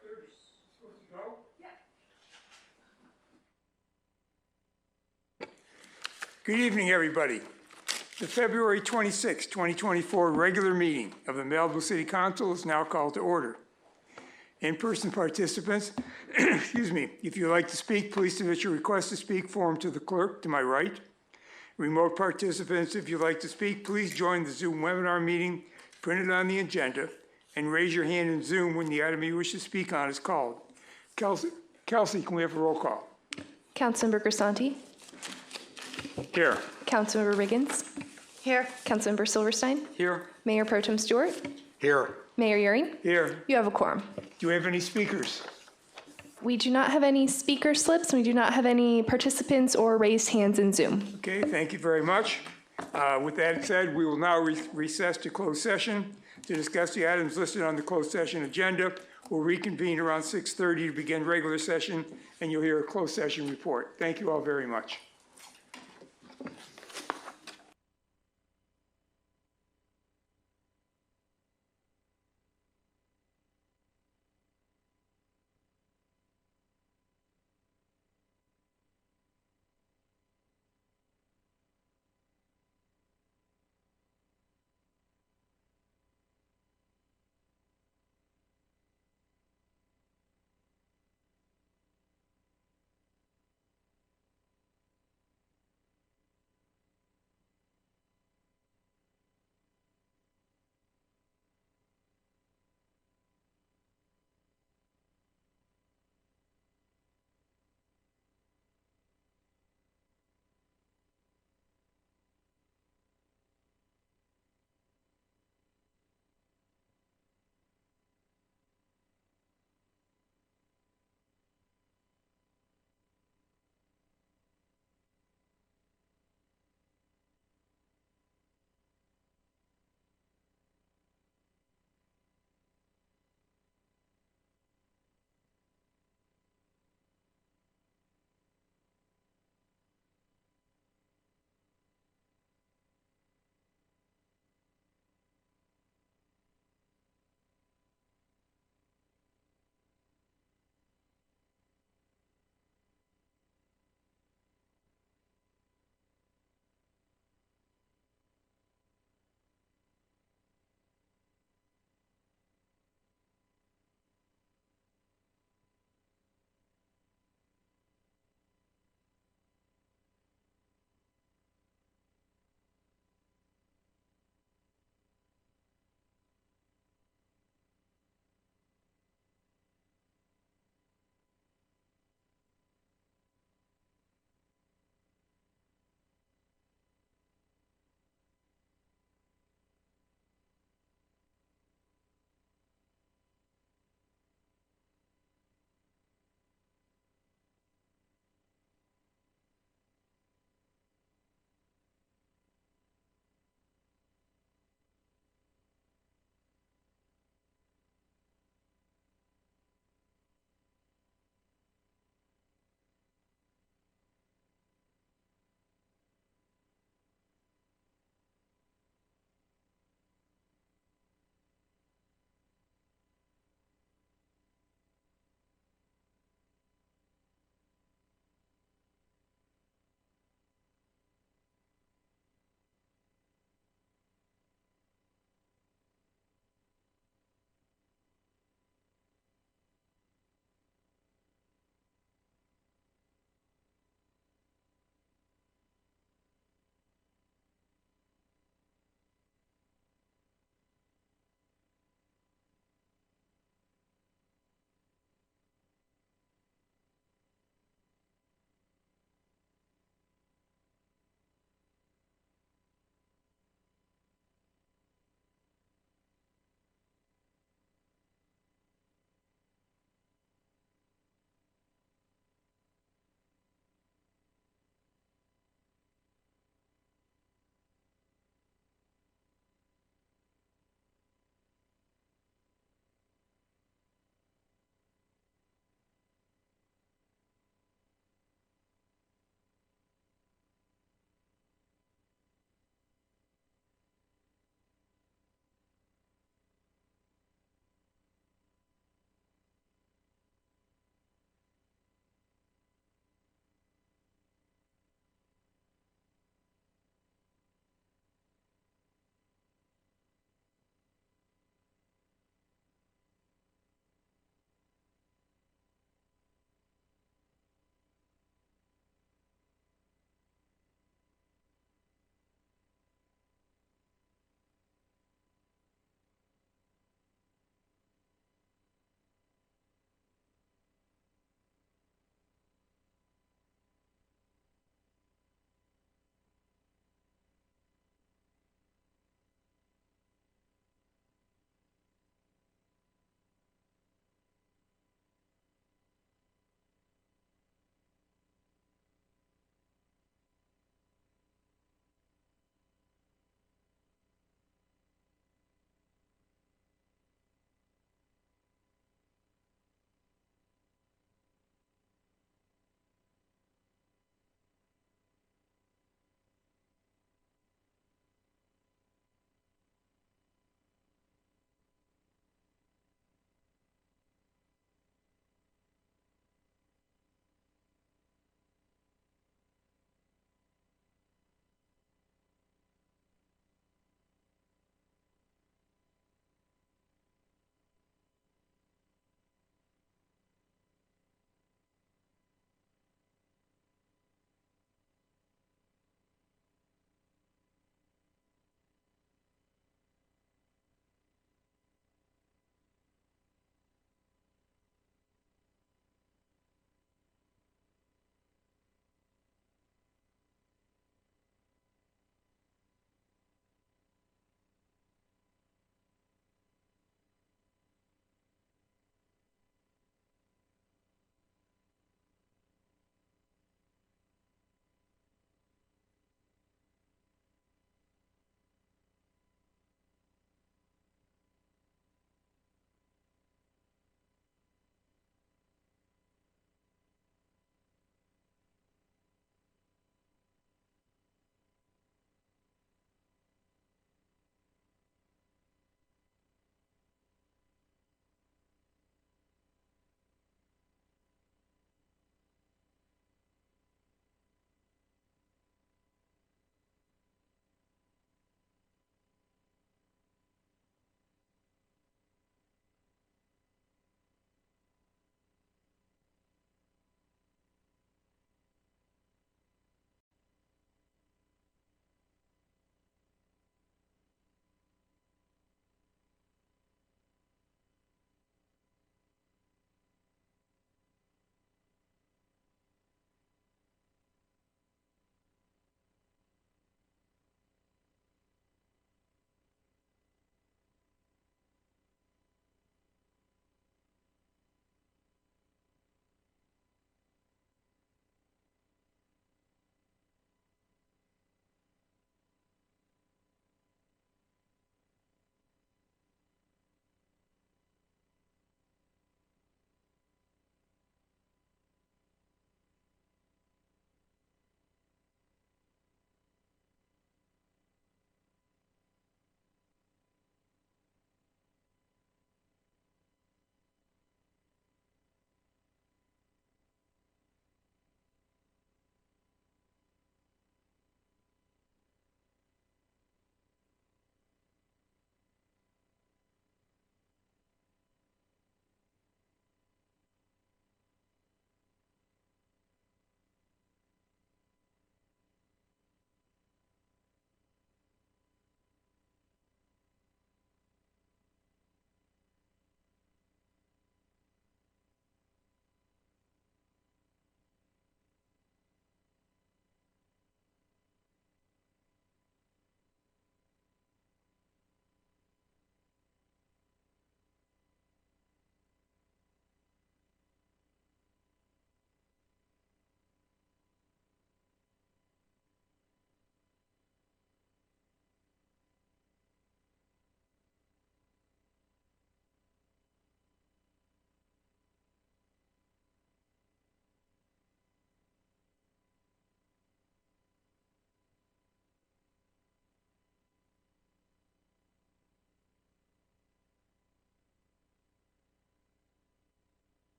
Supposed to go? Good evening, everybody. The February 26, 2024 regular meeting of the Malibu City Council is now called to order. In-person participants, excuse me, if you'd like to speak, please submit your request to speak form to the clerk to my right. Remote participants, if you'd like to speak, please join the Zoom webinar meeting printed on the agenda and raise your hand in Zoom when the item you wish to speak on is called. Kelsey, can we have a roll call? Councilmember Grisanti. Here. Councilmember Riggins. Here. Councilmember Silverstein. Here. Mayor Pro Tem Stewart. Here. Mayor Uring. Here. You have a quorum. Do we have any speakers? We do not have any speaker slips. We do not have any participants or raised hands in Zoom. Okay, thank you very much. With that said, we will now recess to closed session to discuss the items listed on the closed session agenda. We'll reconvene around 6:30 to begin regular session, and you'll hear a closed session report. Thank you all very much.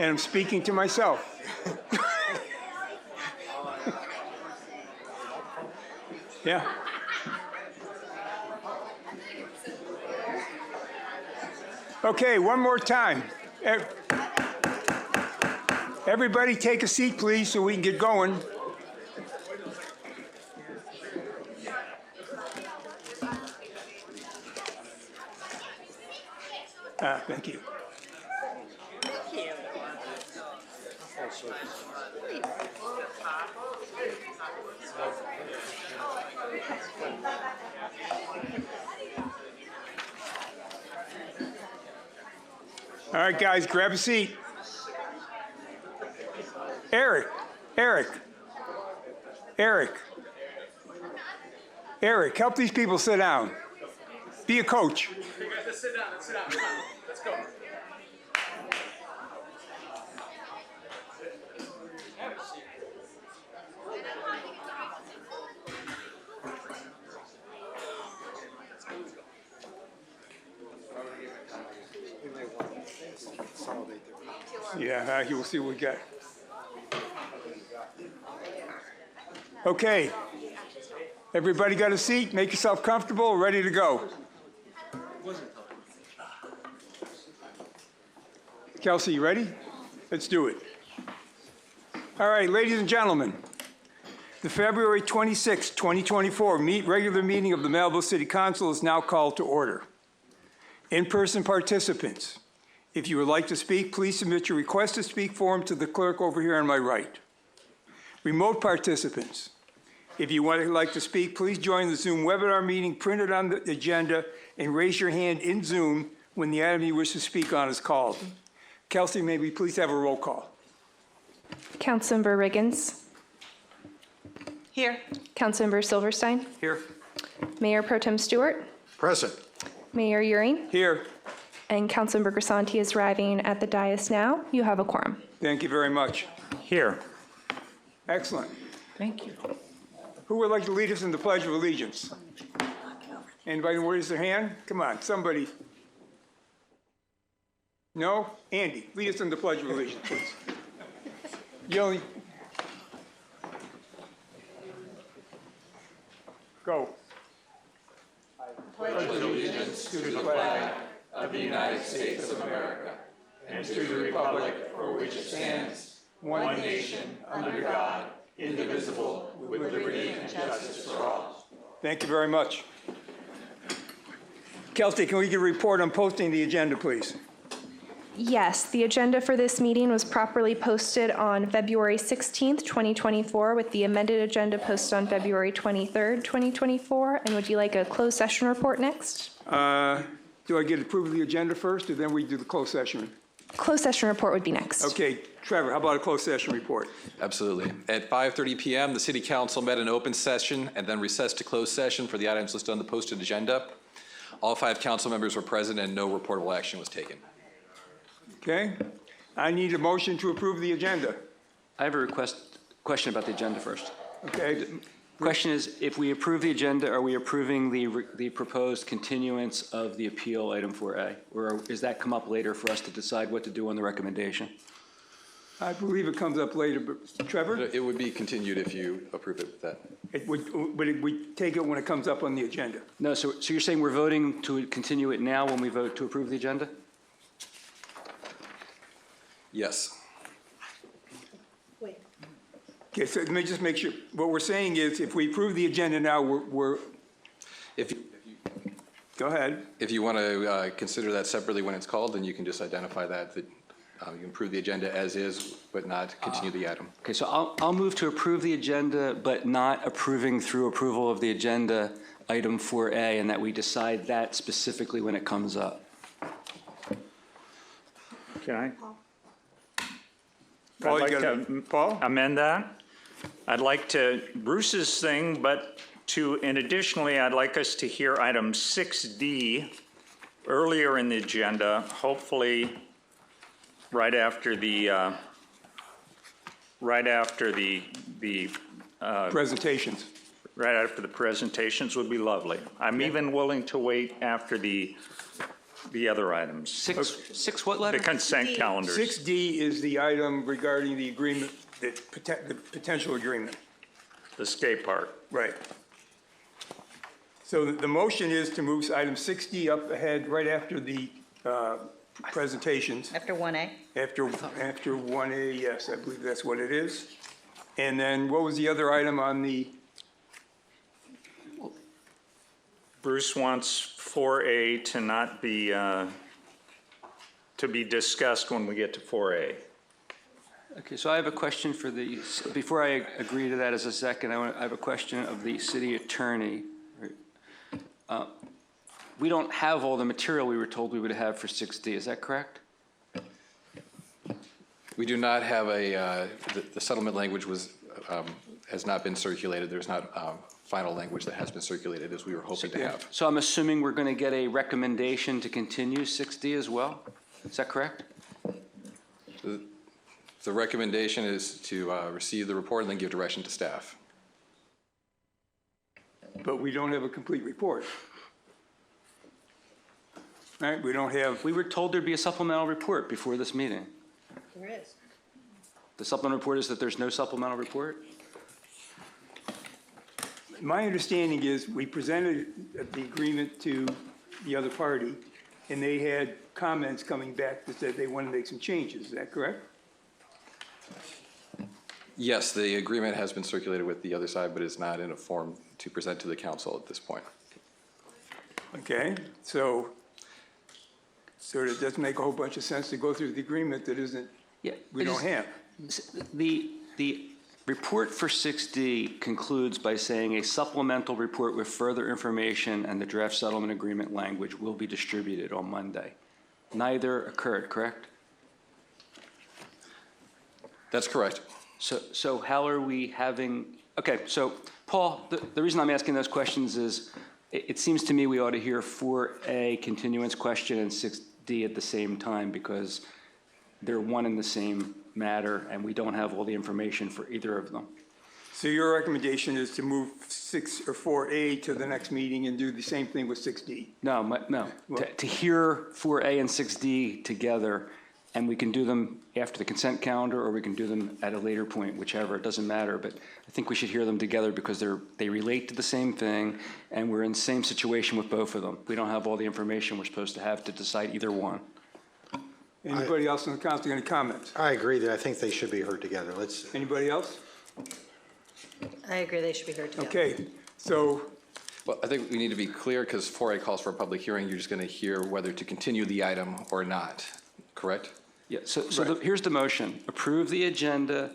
and I'm speaking to myself. Yeah. Okay, one more time. Everybody take a seat, please, so we can get going. Thank you. All right, guys, grab a seat. Eric, help these people sit down. Be a coach. You guys, let's sit down. Come on, let's go. Yeah, you'll see what we got. Okay. Everybody got a seat? Make yourself comfortable, ready to go. Kelsey, you ready? Let's do it. All right, ladies and gentlemen, the February 26, 2024 regular meeting of the Malibu City Council is now called to order. In-person participants, if you would like to speak, please submit your request to speak form to the clerk over here on my right. Remote participants, if you would like to speak, please join the Zoom webinar meeting printed on the agenda and raise your hand in Zoom when the item you wish to speak on is called. Kelsey, may we please have a roll call? Councilmember Riggins. Here. Councilmember Silverstein. Here. Mayor Pro Tem Stewart. Present. Mayor Euring. Here. And Councilmember Grisanti is arriving at the dais now. You have a quorum. Thank you very much. Here. Excellent. Thank you. Who would like to lead us in the Pledge of Allegiance? Anybody raise their hand? Come on, somebody. No? Andy, lead us in the Pledge of Allegiance, please. You go. Pledge allegiance to the flag of the United States of America and to the republic for which it stands, one nation, under God, indivisible, with liberty and justice for all. Thank you very much. Kelsey, can we get a report on posting the agenda, please? Yes, the agenda for this meeting was properly posted on February 16th, 2024, with the amended agenda posted on February 23rd, 2024. And would you like a closed session report next? Do I get approval of the agenda first, or then we do the closed session? Closed session report would be next. Okay, Trevor, how about a closed session report? Absolutely. At 5:30 p.m., the City Council met in open session and then recessed to closed session for the items listed on the posted agenda. All 5 council members were present and no reportable action was taken. Okay, I need a motion to approve the agenda. I have a question about the agenda first. Okay, Question is, if we approve the agenda, are we approving the proposed continuance of the appeal item 4A? Or does that come up later for us to decide what to do on the recommendation? I believe it comes up later, but Trevor? It would be continued if you approve it with that. We take it when it comes up on the agenda. No, so you're saying we're voting to continue it now when we vote to approve the agenda? Yes. Okay, so let me just make sure. What we're saying is, if we approve the agenda now, If go ahead. you want to consider that separately when it's called, then you can just identify that you can approve the agenda as is, but not continue the item. Okay, so I'll move to approve the agenda, but not approving through approval of the agenda item 4A, and that we decide that specifically when it comes up. Can I? Paul, I'd you like got to it. Paul? amend that. I'd like to, Bruce's thing, but and additionally, I'd like us to hear item 6D earlier in the agenda, hopefully right after the Presentations. right after the presentations would be lovely. I'm even willing to wait after the other items, Six what the letter? consent calendars. 6D is the item regarding the agreement, the potential agreement. The skate park. Right. So the motion is to move item 6D up ahead right after the presentations. After 1A? After 1A, yes, I believe that's what it is. And then what was the other item on the, Bruce wants 4A to not be, to be discussed when we get to 4A. Okay, so I have a question for the, before I agree to that as a second, I have a question of the city attorney. We don't have all the material we were told we would have for 6D, is that correct? We do not have the settlement language has not been circulated. There's not final language that has been circulated as we were hoping to have. So I'm assuming we're going to get a recommendation to continue 6D as well? Is that correct? The recommendation is to receive the report and then give direction to staff. but we don't have a complete report. Right, we don't have, We were told there'd be a supplemental report before this meeting. There is. The supplemental report is that there's no supplemental report? my understanding is we presented the agreement to the other party, and they had comments coming back that said they want to make some changes. Is that correct? Yes, the agreement has been circulated with the other side, but is not in a form to present to the council at this point. Okay, so it doesn't make a whole bunch of sense to go through the agreement that isn't, Yeah. we don't have. The report for 6D concludes by saying a supplemental report with further information and the draft settlement agreement language will be distributed on Monday. Neither occurred, correct? That's correct. So how are we having, okay, so Paul, the reason I'm asking those questions is it seems to me we ought to hear 4A continuance question and 6D at the same time because they're one and the same matter and we don't have all the information for either of them. So your recommendation is to move 6 or 4A to the next meeting and do the same thing with 6D? No, to hear 4A and 6D together, and we can do them after the consent calendar, or we can do them at a later point, whichever, it doesn't matter, but I think we should hear them together because they relate to the same thing, and we're in the same situation with both of them. We don't have all the information we're supposed to have to decide either one. Anybody else on the council got any comments? I agree that I think they should be heard together. Let's, Anybody else? I agree they should be heard together. Okay, so, Well, I think we need to be clear because 4A calls for a public hearing. You're just going to hear whether to continue the item or not, correct? Yeah, so here's the motion. Approve the agenda,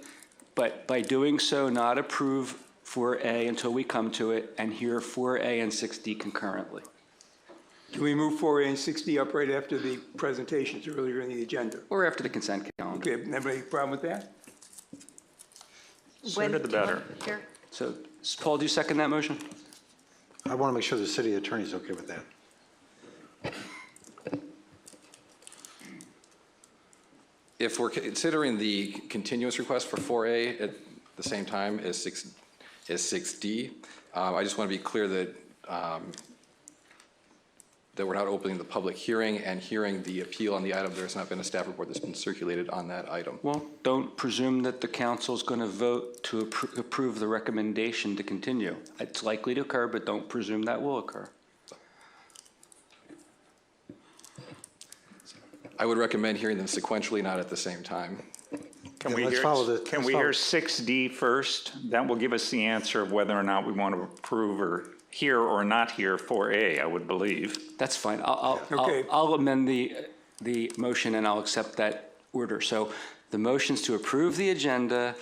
but by doing so, not approve 4A until we come to it, and hear 4A and 6D concurrently. can we move 4A and 6D up right after the presentations earlier in the agenda? Or after the consent calendar. Okay, anybody have a problem with that? Sooner the better. Here. So, Paul, do you second that motion? I want to make sure the city attorney's okay with that. If we're considering the continuous request for 4A at the same time as 6D, I just want to be clear that that we're not opening the public hearing and hearing the appeal on the item. There has not been a staff report that's been circulated on that item. Well, don't presume that the council's going to vote to approve the recommendation to continue. It's likely to occur, but don't presume that will occur. I would recommend hearing them sequentially, not at the same time. Can Yeah, we let's hear, follow the- can let's we follow- hear 6D first? That will give us the answer of whether or not we want to approve or hear or not hear 4A, I would believe. That's fine. Okay. I'll amend the motion and I'll accept that order. So the motion's to approve the agenda,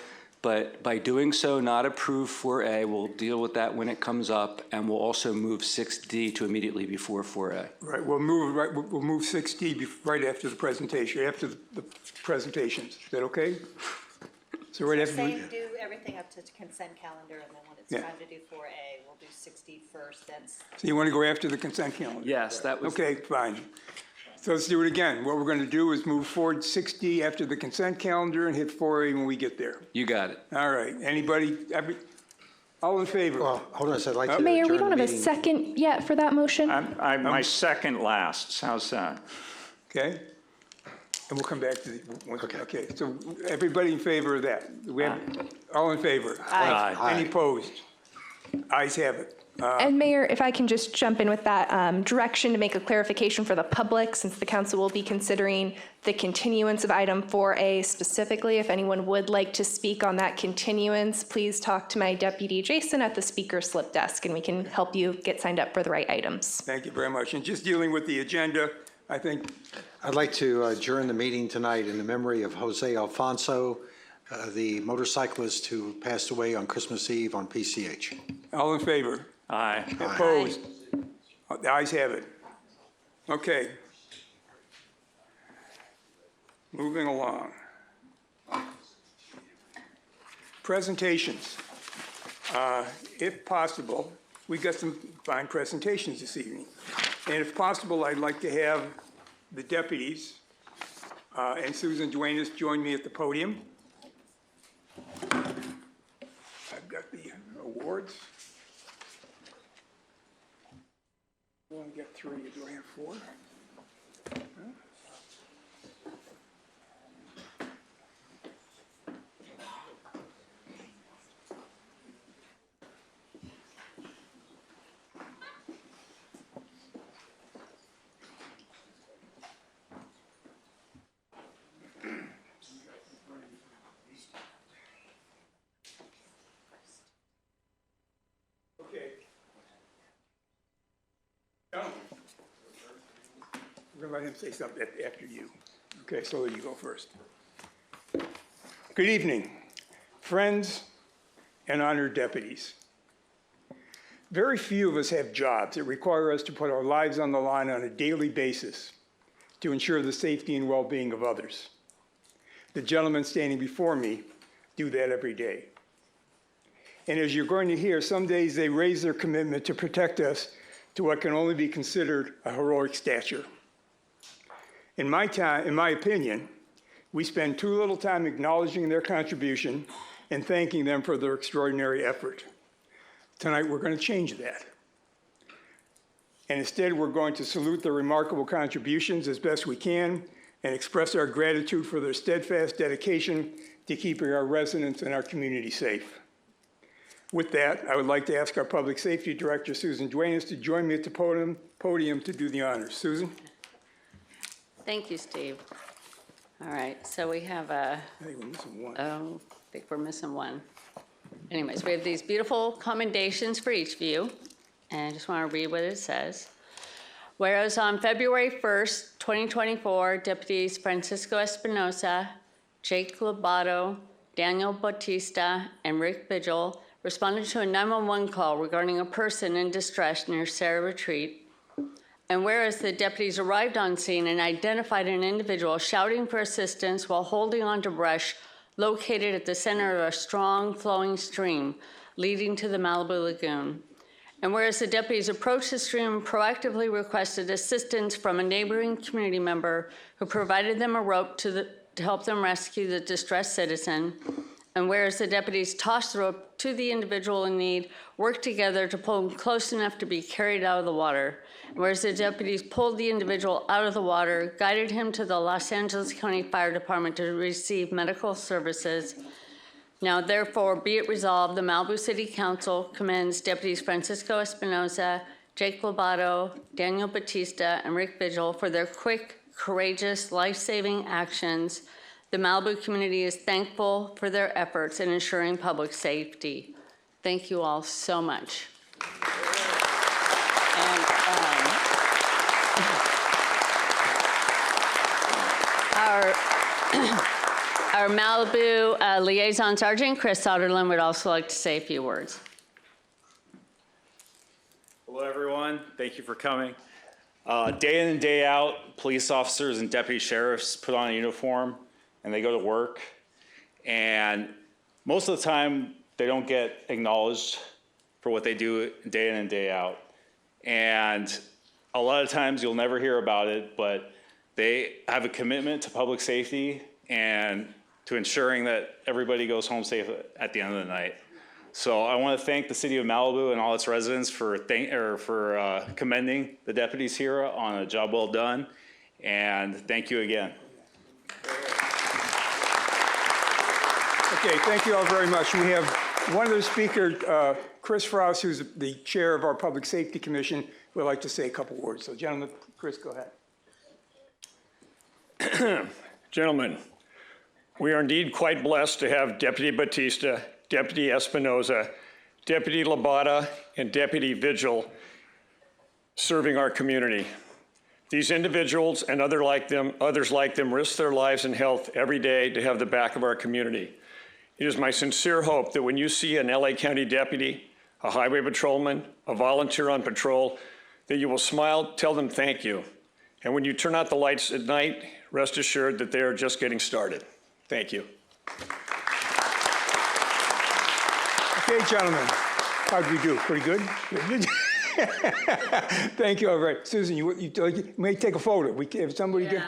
but by doing so, not approve 4A. We'll deal with that when it comes up, and we'll also move 6D to immediately before 4A. Right, we'll move 6D right after the presentation, after the presentations. Is that okay? So right after, Same, do everything up to consent calendar, and then when it's Yeah. time to do 4A, we'll do 6D first, then so you want to go after the consent calendar? Yes, that was. Okay, fine. So let's do it again. What we're going to do is move forward 6D after the consent calendar and hit 4A when we get there. You got it. All right, anybody, All in favor? Well, hold on a second, I'd like to Mayor, we adjourn don't the have a meeting. second yet for that motion. My second last, how's that? Okay? And we'll come back to the, Okay. okay, so everybody in favor of that? We have, all in favor? Aye. Any opposed? Ayes have it. And Mayor, if I can just jump in with that direction to make a clarification for the public, since the council will be considering the continuance of item 4A specifically. If anyone would like to speak on that continuance, please talk to my deputy Jason at the speaker slip desk, and we can help you get signed up for the right items. Thank you very much. And just dealing with the agenda, I think, I'd like to adjourn the meeting tonight in the memory of Jose Alfonso, the motorcyclist who passed away on Christmas Eve on PCH. all in favor? Aye. Opposed? The ayes have it. Okay. Moving along. Presentations. If possible, we got some fine presentations this evening. And if possible, I'd like to have the deputies and Susan Duenas join me at the podium. I've got the awards. I only got 3, do I have 4? Okay. Gentlemen, we're going to let him say something after you. Okay, so you go first. Good evening, friends and honored deputies. Very few of us have jobs that require us to put our lives on the line on a daily basis to ensure the safety and well-being of others. The gentlemen standing before me do that every day. And as you're going to hear, some days they raise their commitment to protect us to what can only be considered a heroic stature. In my opinion, we spend too little time acknowledging their contribution and thanking them for their extraordinary effort. Tonight, we're going to change that. And instead, we're going to salute their remarkable contributions as best we can and express our gratitude for their steadfast dedication to keeping our residents and our community safe. With that, I would like to ask our Public Safety Director, Susan Duenas, to join me at the podium to do the honors. Susan? Thank you, Steve. All right, so we have a, I think we're missing one. oh, I think we're missing one. Anyways, we have these beautiful commendations for each of you, and I just want to read what it says. Whereas on February 1st, 2024, Deputies Francisco Espinosa, Jake Lobato, Daniel Bautista, and Rick Vigil responded to a 911 call regarding a person in distress near Sarah Retreat. And whereas the deputies arrived on scene and identified an individual shouting for assistance while holding onto brush located at the center of a strong flowing stream leading to the Malibu Lagoon. And whereas the deputies approached the stream and proactively requested assistance from a neighboring community member who provided them a rope to help them rescue the distressed citizen. And whereas the deputies tossed the rope to the individual in need, worked together to pull him close enough to be carried out of the water. And whereas the deputies pulled the individual out of the water, guided him to the Los Angeles County Fire Department to receive medical services. Now, therefore, be it resolved, the Malibu City Council commends Deputies Francisco Espinosa, Jake Lobato, Daniel Bautista, and Rick Vigil for their quick, courageous, life-saving actions. The Malibu community is thankful for their efforts in ensuring public safety. Thank you all so much. And, our Malibu Liaison Sergeant, Chris Soderlin, would also like to say a few words. Hello, everyone. Thank you for coming. Day in and day out, police officers and deputy sheriffs put on a uniform and they go to work. And most of the time, they don't get acknowledged for what they do day in and day out. And a lot of times, you'll never hear about it, but they have a commitment to public safety and to ensuring that everybody goes home safe at the end of the night. So I want to thank the city of Malibu and all its residents for commending the deputies here on a job well done. And thank you again. Okay, thank you all very much. We have one other speaker, Chris Frost, who's the chair of our Public Safety Commission, who would like to say a couple words. So gentlemen, Chris, go ahead. Gentlemen, we are indeed quite blessed to have Deputy Batista, Deputy Espinoza, Deputy Labata, and Deputy Vigil serving our community. These individuals and others like them risk their lives and health every day to have the back of our community. It is my sincere hope that when you see an LA County deputy, a highway patrolman, a volunteer on patrol, that you will smile, tell them thank you. And when you turn out the lights at night, rest assured that they are just getting started. Thank you. Okay, gentlemen, how did we do? Pretty good? Thank you all very much. Susan, you may take a photo. If somebody can.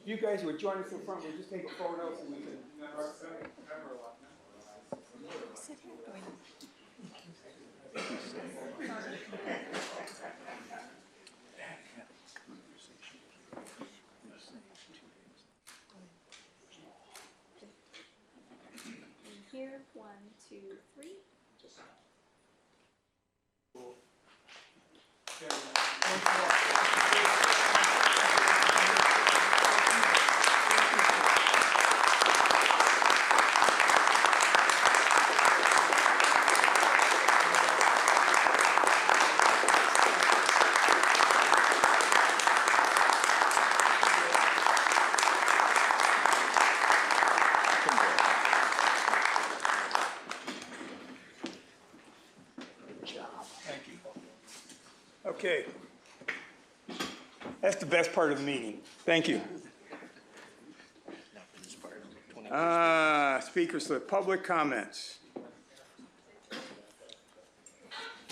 You guys would join us in front, we'll just take a photo so we can remember a lot. Here, 1, 2, 3. Okay. That's the best part of the meeting. Thank you. Speaker slip, public comments.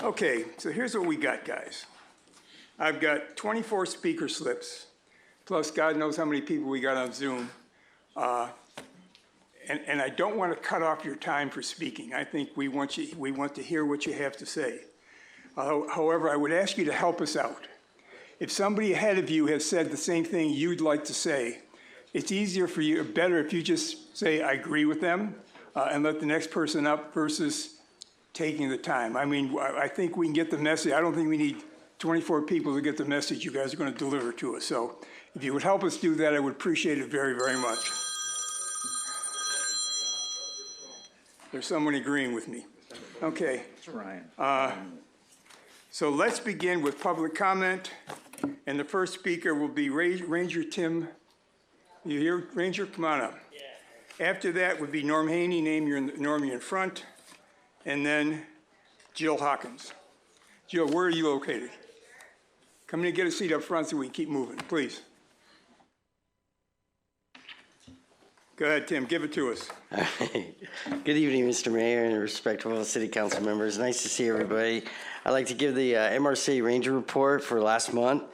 Okay, so here's what we got, guys. I've got 24 speaker slips, plus God knows how many people we got on Zoom. And I don't want to cut off your time for speaking. I think we want to hear what you have to say. However, I would ask you to help us out. If somebody ahead of you has said the same thing you'd like to say, it's easier for you, better if you just say, I agree with them, and let the next person up versus taking the time. I mean, I think we can get the message. I don't think we need 24 people to get the message you guys are going to deliver to us. So if you would help us do that, I would appreciate it very, very much. There's someone agreeing with me. Okay. That's Ryan. So let's begin with public comment. And the first speaker will be Ranger Tim. You hear, Ranger? Come on up. Yeah. After that would be Norm Haney. Norm, you're in front. And then Jill Hawkins. Jill, where are you located? Come in and get a seat up front so we can keep moving, please. Go ahead, Tim, give it to us. All right. Good evening, Mr. Mayor and respectable city council members. Nice to see everybody. I'd like to give the MRC Ranger report for last month.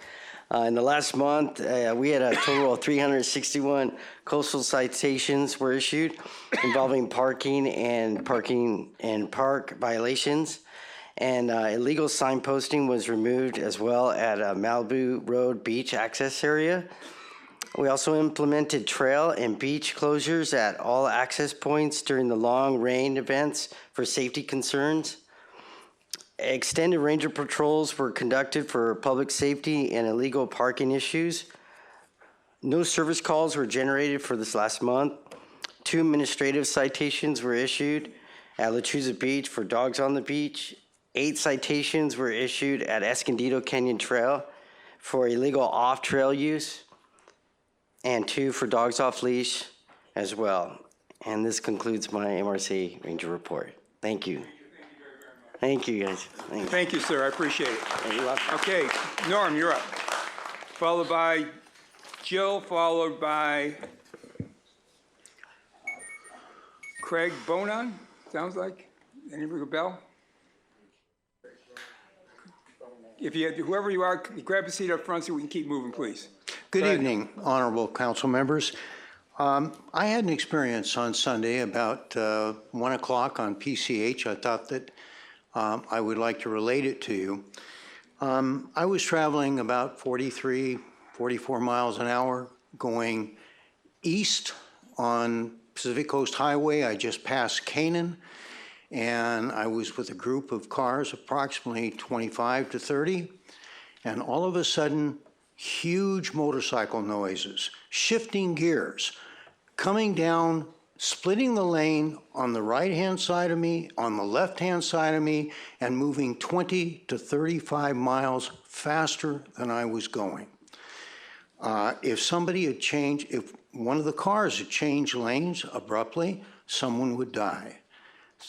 In the last month, we had a total of 361 coastal citations were issued involving parking and park violations. And illegal signposting was removed as well at Malibu Road Beach access area. We also implemented trail and beach closures at all access points during the long rain events for safety concerns. Extended ranger patrols were conducted for public safety and illegal parking issues. No service calls were generated for this last month. 2 administrative citations were issued at Lechuza Beach for dogs on the beach. 8 citations were issued at Escondido Canyon Trail for illegal off-trail use, and 2 for dogs off leash as well. And this concludes my MRC Ranger report. Thank you. Thank you, guys. Thanks. Thank you, sir. I appreciate it. You're welcome. Okay, Norm, you're up. Followed by Jill, followed by Craig Bonan, sounds like. Any ring a bell? If you, whoever you are, grab a seat up front so we can keep moving, please. Good evening, honorable council members. I had an experience on Sunday about 1 o'clock on PCH. I thought that I would like to relate it to you. I was traveling about 43, 44 miles an hour going east on Pacific Coast Highway. I just passed Canaan, and I was with a group of cars, approximately 25 to 30, and all of a sudden, huge motorcycle noises, shifting gears, coming down, splitting the lane on the right-hand side of me, on the left-hand side of me, and moving 20 to 35 miles faster than I was going. If somebody had changed, if one of the cars had changed lanes abruptly, someone would die.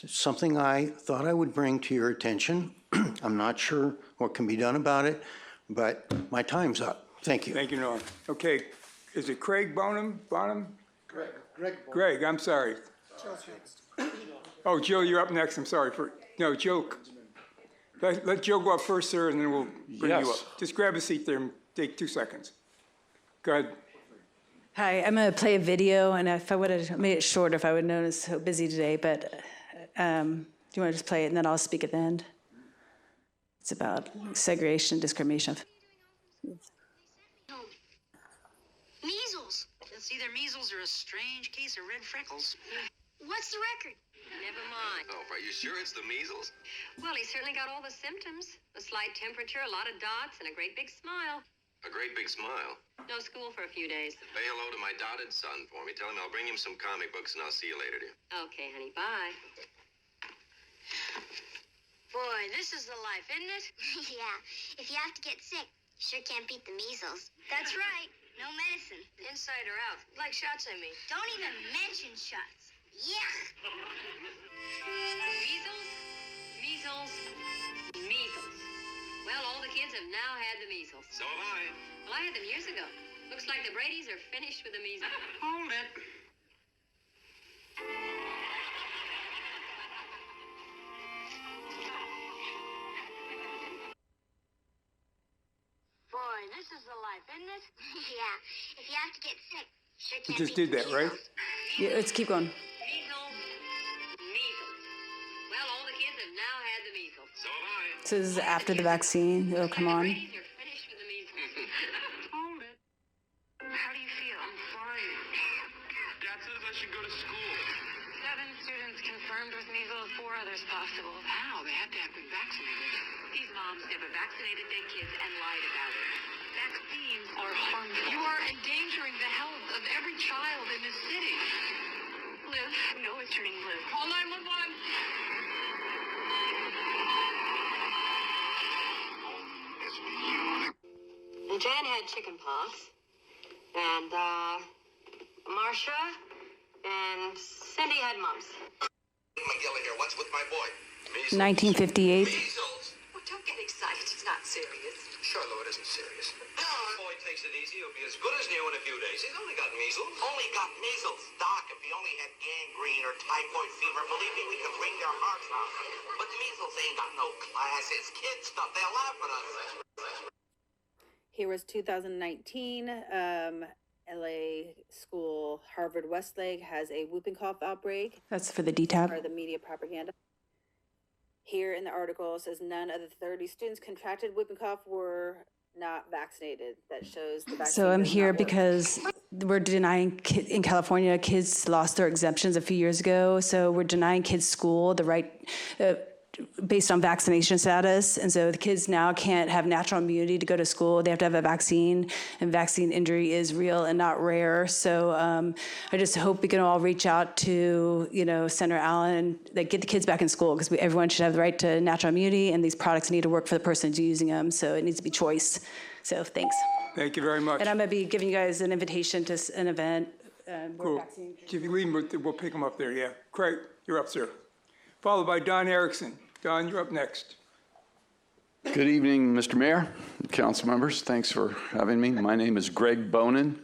It's something I thought I would bring to your attention. I'm not sure what can be done about it, but my time's up. Thank you. Thank you, Norm. Okay, is it Craig Bonham? Greg, I'm sorry. Oh, Joe, you're up next. I'm sorry for, no, Joe. Let Joe go up first, sir, and then we'll bring you up. Yes. Just grab a seat there and take 2 seconds. Go ahead. Hi, I'm going to play a video, and if I would have made it short, if I would have known it's so busy today, but do you want to just play it, and then I'll speak at the end? It's about segregation, discrimination. Measles. It's either measles or a strange case of red freckles. What's the record? Never mind. Oh, are you sure it's the measles? Well, he certainly got all the symptoms. A slight temperature, a lot of dots, and a great big smile. A great big smile. No school for a few days. Say hello to my dotted son for me. Tell him I'll bring him some comic books, and I'll see you later, dear. Okay, honey, bye. Boy, this is the life, isn't it? Yeah. If you have to get sick, you sure can't beat the measles. That's right. No medicine. Inside or out? Like shots, I mean. Don't even mention shots. Yeah. Measles, measles, measles. Well, all the kids have now had the measles. So have I. Well, I had them years ago. Looks like the Bradys are finished with the measles. Hold it. Boy, this is the life, isn't it? Yeah. If you have to get sick, you sure You can't just beat did the that, right? measles. Yeah, let's keep going. Measles, measles. Well, all the kids have now had the measles. So have I. So this is after the vaccine. It'll come on. Bradys are finished with the measles. Hold it. How do you feel? I'm fine. Dad says I should go to school. 7 students confirmed with measles, 4 others possible. How? They had to have been vaccinated. These moms never vaccinated their kids and lied about it. Vaccines are harmful. You are endangering the health of every child in this city. Liv, no, it's turning blue. Call 911. And Jan had chicken pox, and Marcia and Cindy had mumps. McGilly here. What's with my boy? 1958. Measles. Well, don't get excited. It's not serious. Sure, though, it isn't serious. No, boy takes it easy. He'll be as good as new in a few days. He's only got measles. Only got measles. Doc, if he only had gangrene or typhoid fever, believe me, we could wring their hearts out. But measles ain't got no class. It's kid stuff. They'll laugh at us. Here was 2019. LA school Harvard Westlake has a whooping cough outbreak. That's for the DTaP. Or the media propaganda. Here in the article it says none of the 30 students contracted whooping cough were not vaccinated. That shows the vaccine. So I'm does here not work. because we're denying, in California, kids lost their exemptions a few years ago. So we're denying kids school, the right, based on vaccination status. And so the kids now can't have natural immunity to go to school. They have to have a vaccine, and vaccine injury is real and not rare. So I just hope we can all reach out to, Senator Allen, and get the kids back in school, because everyone should have the right to natural immunity, and these products need to work for the person who's using them. So it needs to be choice. So thanks. Thank you very much. And I'm going to be giving you guys an invitation to an event. Cool. If you leave them, we'll pick them up there, yeah. Craig, you're up, sir. Followed by Don Erickson. Don, you're up next. Good evening, Mr. Mayor, council members. Thanks for having me. My name is Greg Bonin.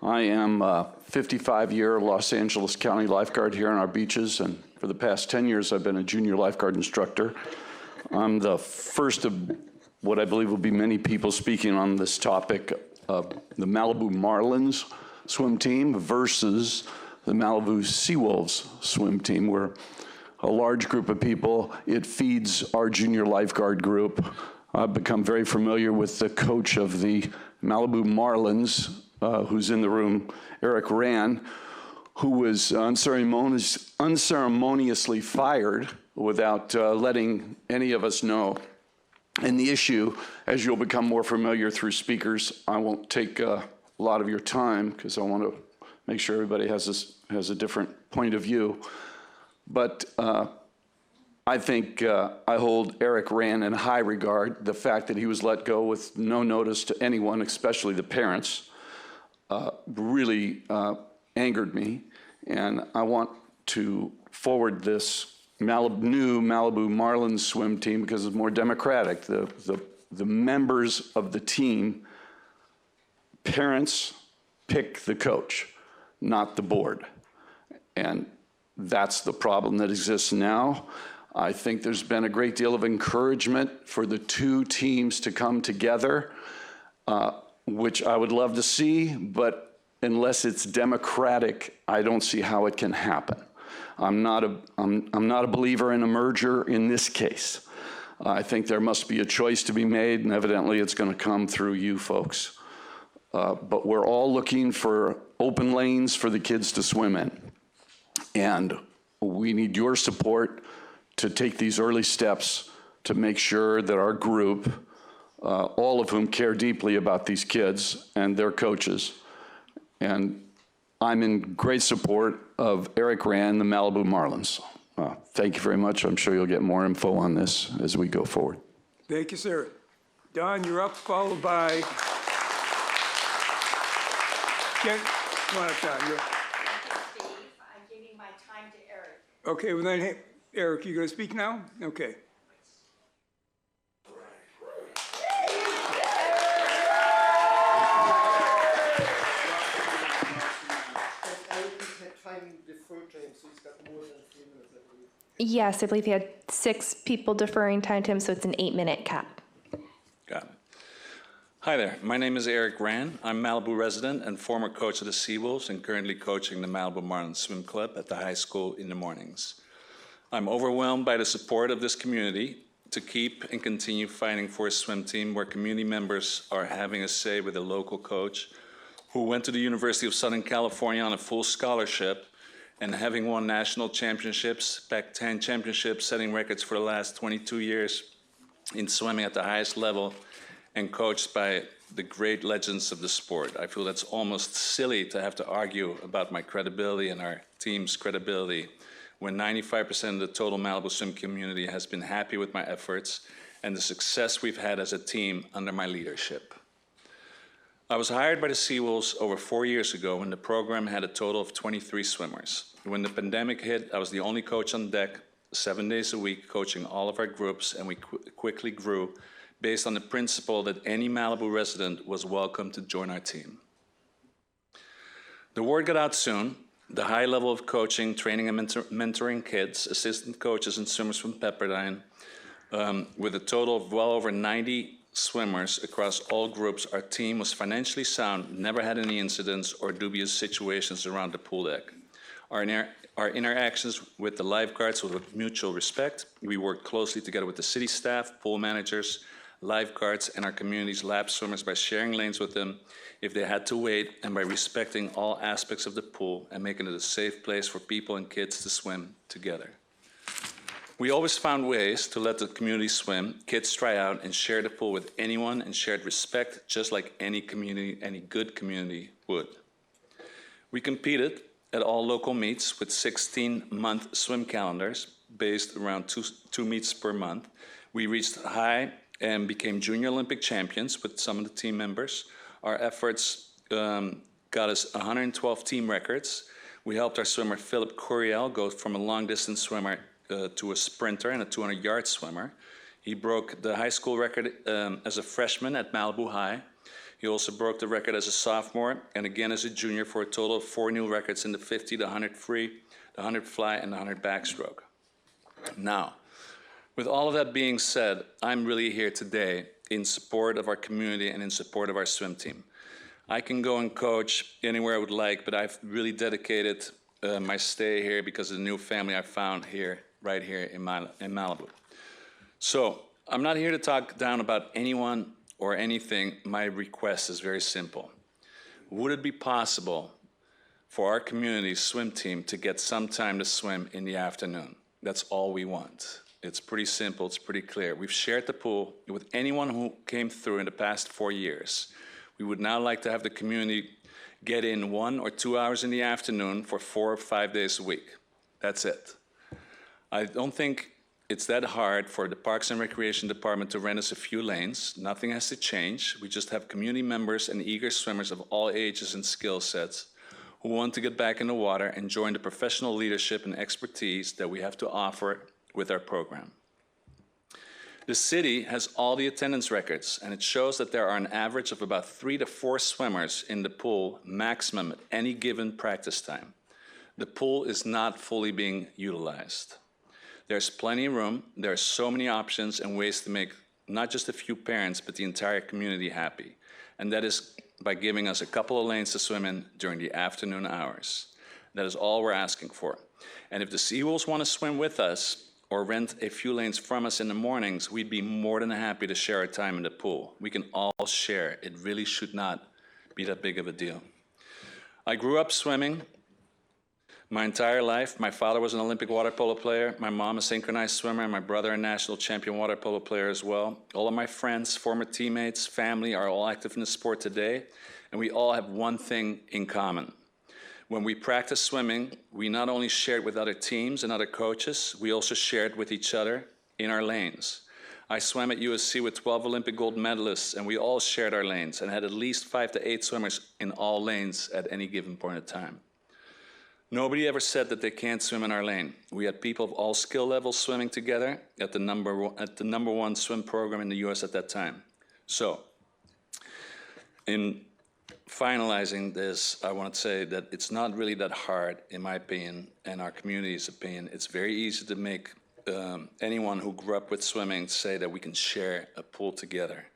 I am a 55-year Los Angeles County lifeguard here on our beaches, and for the past 10 years, I've been a junior lifeguard instructor. I'm the first of what I believe will be many people speaking on this topic the Malibu Marlins swim team versus the Malibu Seawolves swim team. We're a large group of people. It feeds our junior lifeguard group. I've become very familiar with the coach of the Malibu Marlins, who's in the room, Eric Rand, who was unceremoniously fired without letting any of us know. And the issue, as you'll become more familiar through speakers, I won't take a lot of your time because I want to make sure everybody has a different point of view. But I think I hold Eric Rand in high regard. The fact that he was let go with no notice to anyone, especially the parents, really angered me. And I want to forward this new Malibu Marlins swim team because it's more democratic. The members of the team, parents pick the coach, not the board. And that's the problem that exists now. I think there's been a great deal of encouragement for the two teams to come together, which I would love to see, but unless it's democratic, I don't see how it can happen. I'm not a believer in a merger in this case. I think there must be a choice to be made, and evidently it's going to come through you folks. But we're all looking for open lanes for the kids to swim in. And we need your support to take these early steps to make sure that our group, all of whom care deeply about these kids and their coaches, and I'm in great support of Eric Rand, the Malibu Marlins. Thank you very much. I'm sure you'll get more info on this as we go forward. Thank you, sir. Don, you're up, followed by Ken. Come on up, Don. You're... I'm giving my time to Eric. Okay, well then, hey, Eric, you going to speak now? Okay. Yes, I believe he had 6 people deferring time to him, so it's an 8-minute cap. Got it. Hi there, my name is Eric Rand. I'm Malibu resident and former coach of the Seawolves and currently coaching the Malibu Marlins Swim Club at the high school in the mornings. I'm overwhelmed by the support of this community to keep and continue fighting for a swim team where community members are having a say with a local coach who went to the University of Southern California on a full scholarship and having won national championships, Pac-10 championships, setting records for the last 22 years in swimming at the highest level, and coached by the great legends of the sport. I feel that's almost silly to have to argue about my credibility and our team's credibility when 95% of the total Malibu swim community has been happy with my efforts and the success we've had as a team under my leadership. I was hired by the Seawolves over 4 years ago when the program had a total of 23 swimmers. When the pandemic hit, I was the only coach on deck, 7 days a week, coaching all of our groups, and we quickly grew based on the principle that any Malibu resident was welcome to join our team. The word got out soon. The high level of coaching, training, and mentoring kids, assistant coaches, and swimmers from Pepperdine, with a total of well over 90 swimmers across all groups, our team was financially sound, never had any incidents or dubious situations around the pool deck. Our interactions with the lifeguards were with mutual respect. We worked closely together with the city staff, pool managers, lifeguards, and our community's lap swimmers by sharing lanes with them if they had to wait, and by respecting all aspects of the pool and making it a safe place for people and kids to swim together. We always found ways to let the community swim, kids try out, and share the pool with anyone, and shared respect just like any community, any good community would. We competed at all local meets with 16-month swim calendars based around two meets per month. We reached high and became junior Olympic champions with some of the team members. Our efforts got us 112 team records. We helped our swimmer Philip Curiel go from a long-distance swimmer to a sprinter and a 200-yard swimmer. He broke the high school record as a freshman at Malibu High. He also broke the record as a sophomore and again as a junior for a total of 4 new records in the 50, the 100 free, the 100 fly, and the 100 backstroke. Now, with all of that being said, I'm really here today in support of our community and in support of our swim team. I can go and coach anywhere I would like, but I've really dedicated my stay here because of the new family I found here, right here in Malibu. So I'm not here to talk down about anyone or anything. My request is very simple. Would it be possible for our community swim team to get some time to swim in the afternoon? That's all we want. It's pretty simple, it's pretty clear. We've shared the pool with anyone who came through in the past 4 years. We would now like to have the community get in 1 or 2 hours in the afternoon for 4 or 5 days a week. That's it. I don't think it's that hard for the Parks and Recreation Department to rent us a few lanes. Nothing has to change. We just have community members and eager swimmers of all ages and skill sets who want to get back in the water and join the professional leadership and expertise that we have to offer with our program. The city has all the attendance records, and it shows that there are an average of about 3 to 4 swimmers in the pool maximum at any given practice time. The pool is not fully being utilized. There's plenty of room. There are so many options and ways to make not just a few parents, but the entire community happy. And that is by giving us a couple of lanes to swim in during the afternoon hours. That is all we're asking for. And if the Seawolves want to swim with us or rent a few lanes from us in the mornings, we'd be more than happy to share our time in the pool. We can all share. It really should not be that big of a deal. I grew up swimming my entire life. My father was an Olympic water polo player. My mom a synchronized swimmer, and my brother a national champion water polo player as well. All of my friends, former teammates, family are all active in the sport today, and we all have one thing in common. When we practice swimming, we not only shared with other teams and other coaches, we also shared with each other in our lanes. I swam at USC with 12 Olympic gold medalists, and we all shared our lanes and had at least 5 to 8 swimmers in all lanes at any given point in time. Nobody ever said that they can't swim in our lane. We had people of all skill levels swimming together at the number one swim program in the US at that time. So, in finalizing this, I want to say that it's not really that hard, in my opinion, and our community's opinion. It's very easy to make anyone who grew up with swimming say that we can share a pool together.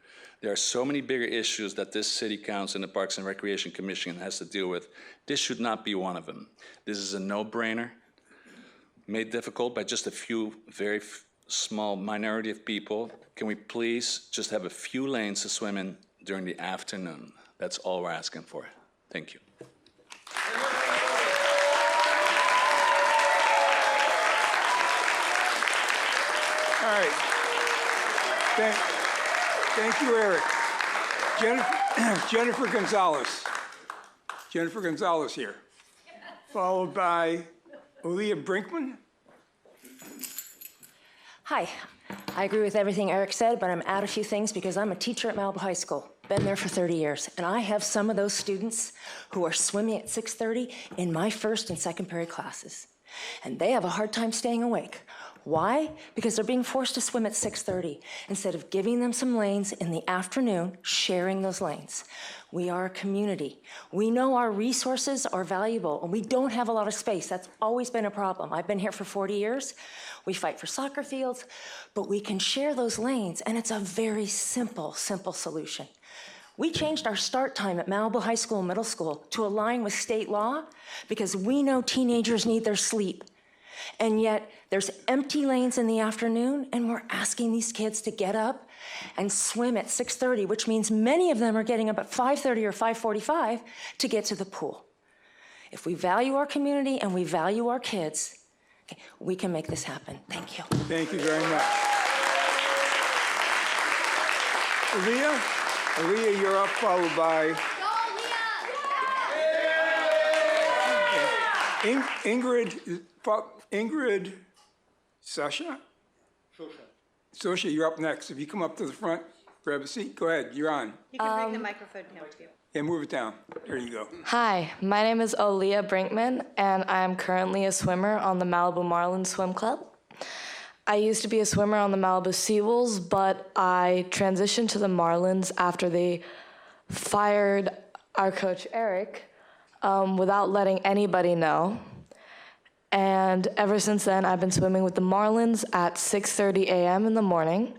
There are so many bigger issues that this city council and the Parks and Recreation Commission has to deal with. This should not be one of them. This is a no-brainer, made difficult by just a few very small minority of people. Can we please just have a few lanes to swim in during the afternoon? That's all we're asking for. Thank you. All right. Thank you, Eric. Jennifer Gonzalez. Jennifer Gonzalez here. Followed by Aaliyah Brinkman. Hi. I agree with everything Eric said, but I'm out a few things because I'm a teacher at Malibu High School. Been there for 30 years, and I have some of those students who are swimming at 6:30 in my first and second period classes. And they have a hard time staying awake. Why? Because they're being forced to swim at 6:30 instead of giving them some lanes in the afternoon, sharing those lanes. We are a community. We know our resources are valuable, and we don't have a lot of space. That's always been a problem. I've been here for 40 years. We fight for soccer fields, but we can share those lanes, and it's a very simple solution. We changed our start time at Malibu High School and Middle School to align with state law because we know teenagers need their sleep. And yet there's empty lanes in the afternoon, and we're asking these kids to get up and swim at 6:30, which means many of them are getting up at 5:30 or 5:45 to get to the pool. If we value our community and we value our kids, okay, we can make this happen. Thank you. Thank you very much. Aaliyah, you're up, followed by Ingrid Sasha? Sosha, you're up next. If you come up to the front, grab a seat. Go ahead, you're on. You can bring the microphone down too. Yeah, move it down. There you go. Hi, my name is Aaliyah Brinkman, and I'm currently a swimmer on the Malibu Marlins Swim Club. I used to be a swimmer on the Malibu Seawolves, but I transitioned to the Marlins after they fired our coach, Eric, without letting anybody know. And ever since then, I've been swimming with the Marlins at 6:30 a.m. in the morning.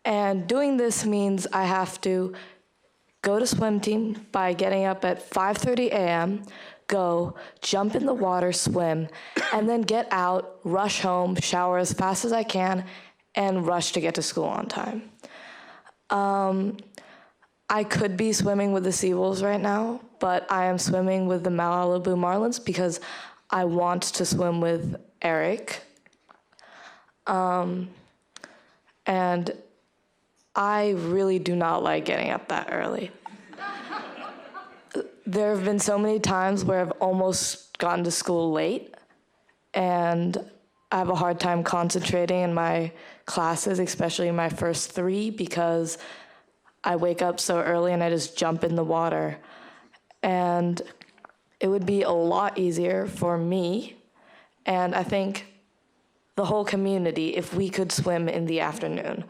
And doing this means I have to go to swim team by getting up at 5:30 a.m., go, jump in the water, swim, and then get out, rush home, shower as fast as I can, and rush to get to school on time. I could be swimming with the Seawolves right now, but I am swimming with the Malibu Marlins because I want to swim with Eric. And I really do not like getting up that early. There have been so many times where I've almost gotten to school late, and I have a hard time concentrating in my classes, especially my first 3, because I wake up so early and I just jump in the water. And it would be a lot easier for me, and I think the whole community, if we could swim in the afternoon.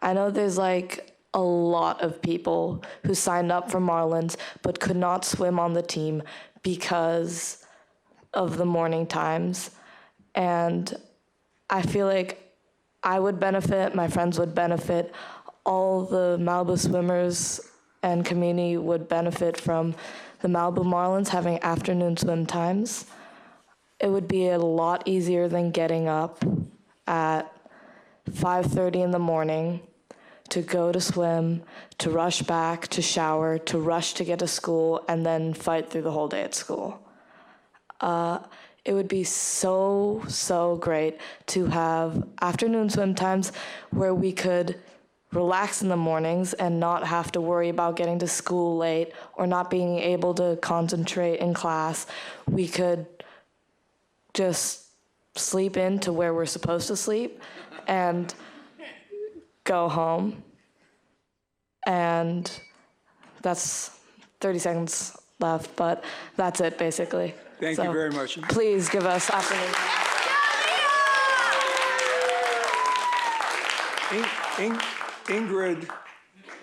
I know there's like a lot of people who signed up for Marlins but could not swim on the team because of the morning times. And I feel like I would benefit, my friends would benefit, all the Malibu swimmers and community would benefit from the Malibu Marlins having afternoon swim times. It would be a lot easier than getting up at 5:30 in the morning to go to swim, to rush back, to shower, to rush to get to school, and then fight through the whole day at school. It would be so, so great to have afternoon swim times where we could relax in the mornings and not have to worry about getting to school late or not being able to concentrate in class. We could just sleep in to where we're supposed to sleep and go home. And that's 30 seconds left, but that's it basically. Thank you very much. Please give us afternoon. Ingrid,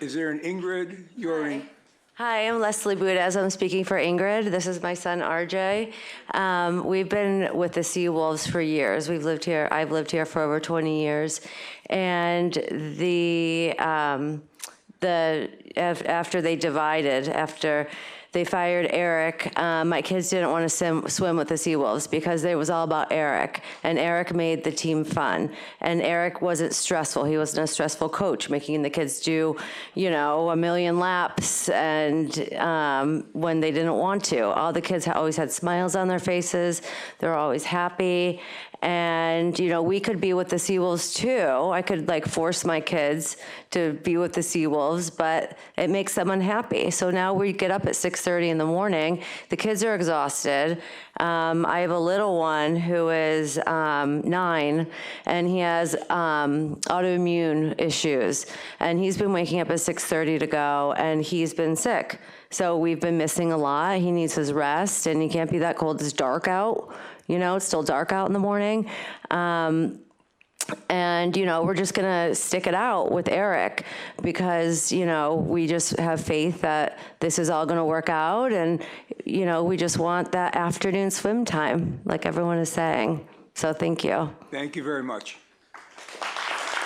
is there an Ingrid? You're in. Hi, I'm Leslie Budez. I'm speaking for Ingrid. This is my son, RJ. We've been with the Seawolves for years. I've lived here for over 20 years. And after they divided, after they fired Eric, my kids didn't want to swim with the Seawolves because it was all about Eric, and Eric made the team fun. And Eric wasn't stressful. He wasn't a stressful coach, making the kids do, a million laps and when they didn't want to. All the kids always had smiles on their faces. They're always happy. And, we could be with the Seawolves too. I could force my kids to be with the Seawolves, but it makes them unhappy. So now we get up at 6:30 in the morning. The kids are exhausted. I have a little one who is 9, and he has autoimmune issues. And he's been waking up at 6:30 to go, and he's been sick. So we've been missing a lot. He needs his rest, and he can't be that cold. It's dark out. It's still dark out in the morning. And, we're just going to stick it out with Eric because, we just have faith that this is all going to work out. And, we just want that afternoon swim time, like everyone is saying. So thank you. Thank you very much.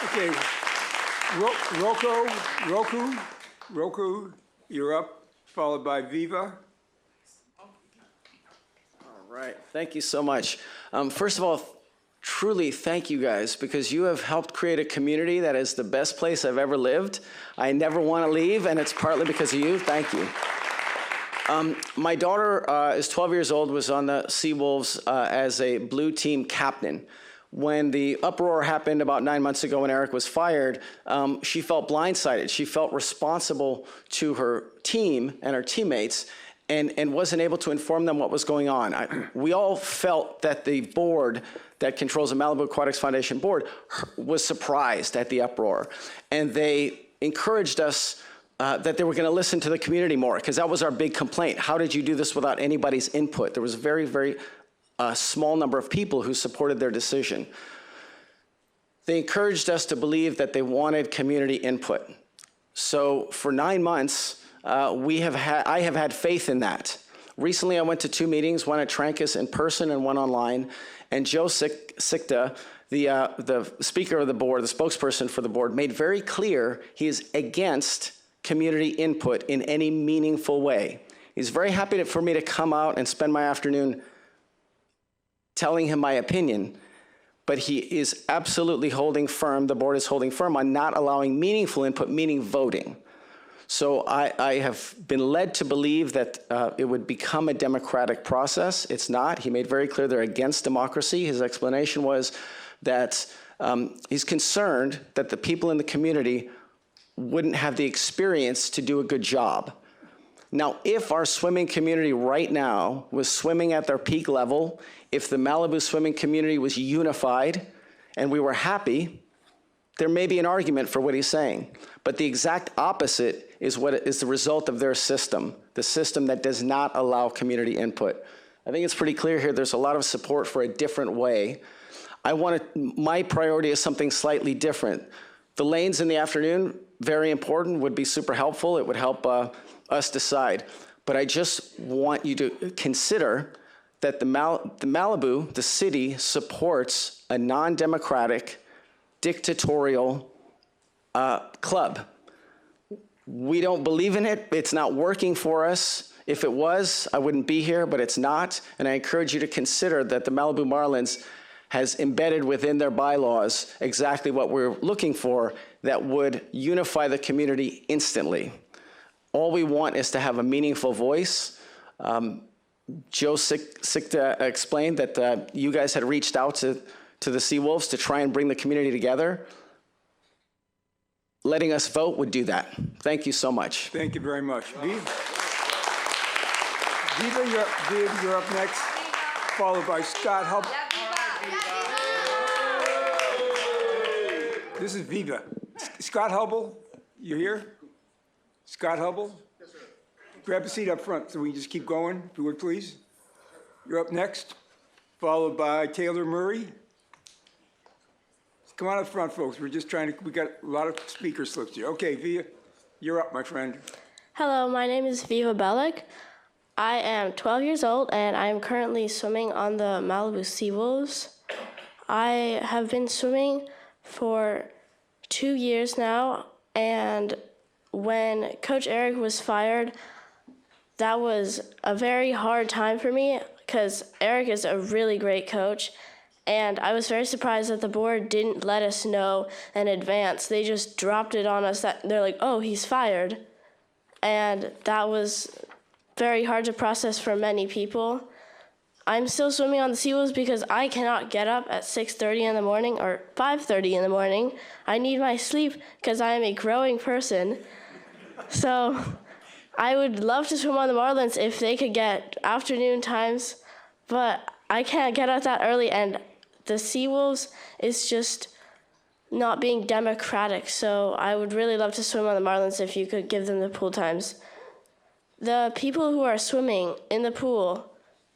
Okay, Roku, you're up, followed by Viva. All right, thank you so much. First of all, truly thank you guys, because you have helped create a community that is the best place I've ever lived. I never want to leave, and it's partly because of you. Thank you. My daughter is 12 years old, was on the Seawolves as a blue team captain. When the uproar happened about 9 months ago when Eric was fired, she felt blindsided. She felt responsible to her team and her teammates, and wasn't able to inform them what was going on. We all felt that the board that controls the Malibu Aquatics Foundation board was surprised at the uproar. And they encouraged us that they were going to listen to the community more, because that was our big complaint. How did you do this without anybody's input? There was a very, very small number of people who supported their decision. They encouraged us to believe that they wanted community input. So for 9 months, I have had faith in that. Recently, I went to 2 meetings, one at Trancas in person and one online. And Joe Sikta, the speaker of the board, the spokesperson for the board, made very clear he is against community input in any meaningful way. He's very happy for me to come out and spend my afternoon telling him my opinion, but he is absolutely holding firm, the board is holding firm on not allowing meaningful input, meaning voting. So I have been led to believe that it would become a democratic process. It's not. He made very clear they're against democracy. His explanation was that he's concerned that the people in the community wouldn't have the experience to do a good job. Now, if our swimming community right now was swimming at their peak level, if the Malibu swimming community was unified and we were happy, there may be an argument for what he's saying. But the exact opposite is what is the result of their system, the system that does not allow community input. I think it's pretty clear here there's a lot of support for a different way. My priority is something slightly different. The lanes in the afternoon, very important, would be super helpful. It would help us decide. But I just want you to consider that the Malibu, the city, supports a non-democratic, dictatorial club. We don't believe in it. It's not working for us. If it was, I wouldn't be here, but it's not. And I encourage you to consider that the Malibu Marlins has embedded within their bylaws exactly what we're looking for that would unify the community instantly. All we want is to have a meaningful voice. Joe Sikta explained that you guys had reached out to the Seawolves to try and bring the community together. Letting us vote would do that. Thank you so much. Thank you very much. Viva, you're up next, followed by Scott Hubble. This is Viva. Scott Hubble, you here? Scott Hubble? Yes, sir. Grab a seat up front so we can just keep going, if you would, please. You're up next, followed by Taylor Murray. Come on up front, folks. We're just trying to, we got a lot of speaker slips here. Okay, Via, you're up, my friend. Hello, my name is Viva Bellick. I am 12 years old, and I am currently swimming on the Malibu Seawolves. I have been swimming for 2 years now, and when Coach Eric was fired, that was a very hard time for me because Eric is a really great coach. And I was very surprised that the board didn't let us know in advance. They just dropped it on us that they're like, oh, he's fired. And that was very hard to process for many people. I'm still swimming on the Seawolves because I cannot get up at 6:30 in the morning or 5:30 in the morning. I need my sleep because I am a growing person. So I would love to swim on the Marlins if they could get afternoon times, but I can't get up that early, and the Seawolves is just not being democratic, so I would really love to swim on the Marlins if you could give them the pool times. The people who are swimming in the pool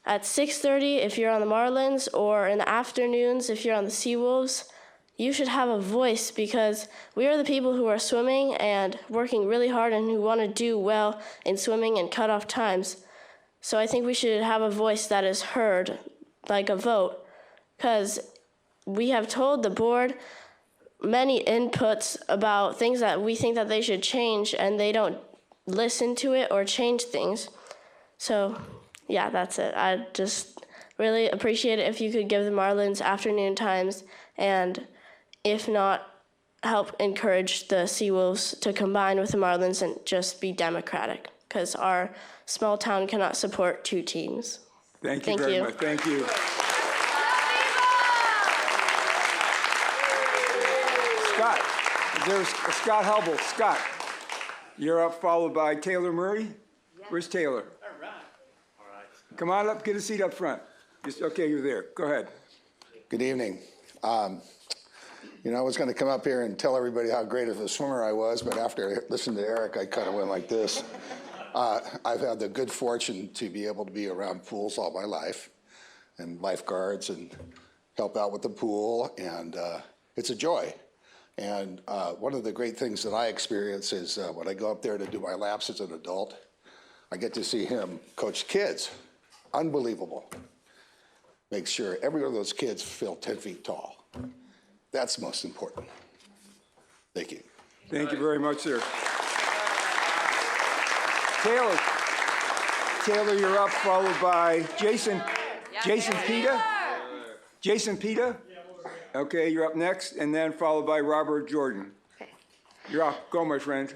at 6:30 if you're on the Marlins, or in the afternoons if you're on the Seawolves, you should have a voice because we are the people who are swimming and working really hard and who want to do well in swimming and cut off times. So I think we should have a voice that is heard, like a vote. Because we have told the board many inputs about things that we think that they should change, and they don't listen to it or change things. So, yeah, that's it. I just really appreciate it if you could give the Marlins afternoon times, and if not, help encourage the Seawolves to combine with the Marlins and just be democratic, because our small town cannot support two teams. Thank you very much. Thank you. Scott, there's Scott Hubble. Scott, you're up, followed by Taylor Murray. Where's Taylor? All right. Come on up, get a seat up front. Okay, you're there. Go ahead. Good evening. I was going to come up here and tell everybody how great of a swimmer I was, but after I listened to Eric, I kind of went like this. I've had the good fortune to be able to be around pools all my life, and lifeguards, and help out with the pool, and it's a joy. And one of the great things that I experience is when I go up there to do my laps as an adult, I get to see him coach kids. Unbelievable. Make sure every one of those kids feel 10 feet tall. That's most important. Thank you. Thank you very much, sir. Taylor, you're up, followed by Jason. Jason Pita? Jason Pita? Okay, you're up next, and then followed by Robert Jordan. You're up. Go, my friend.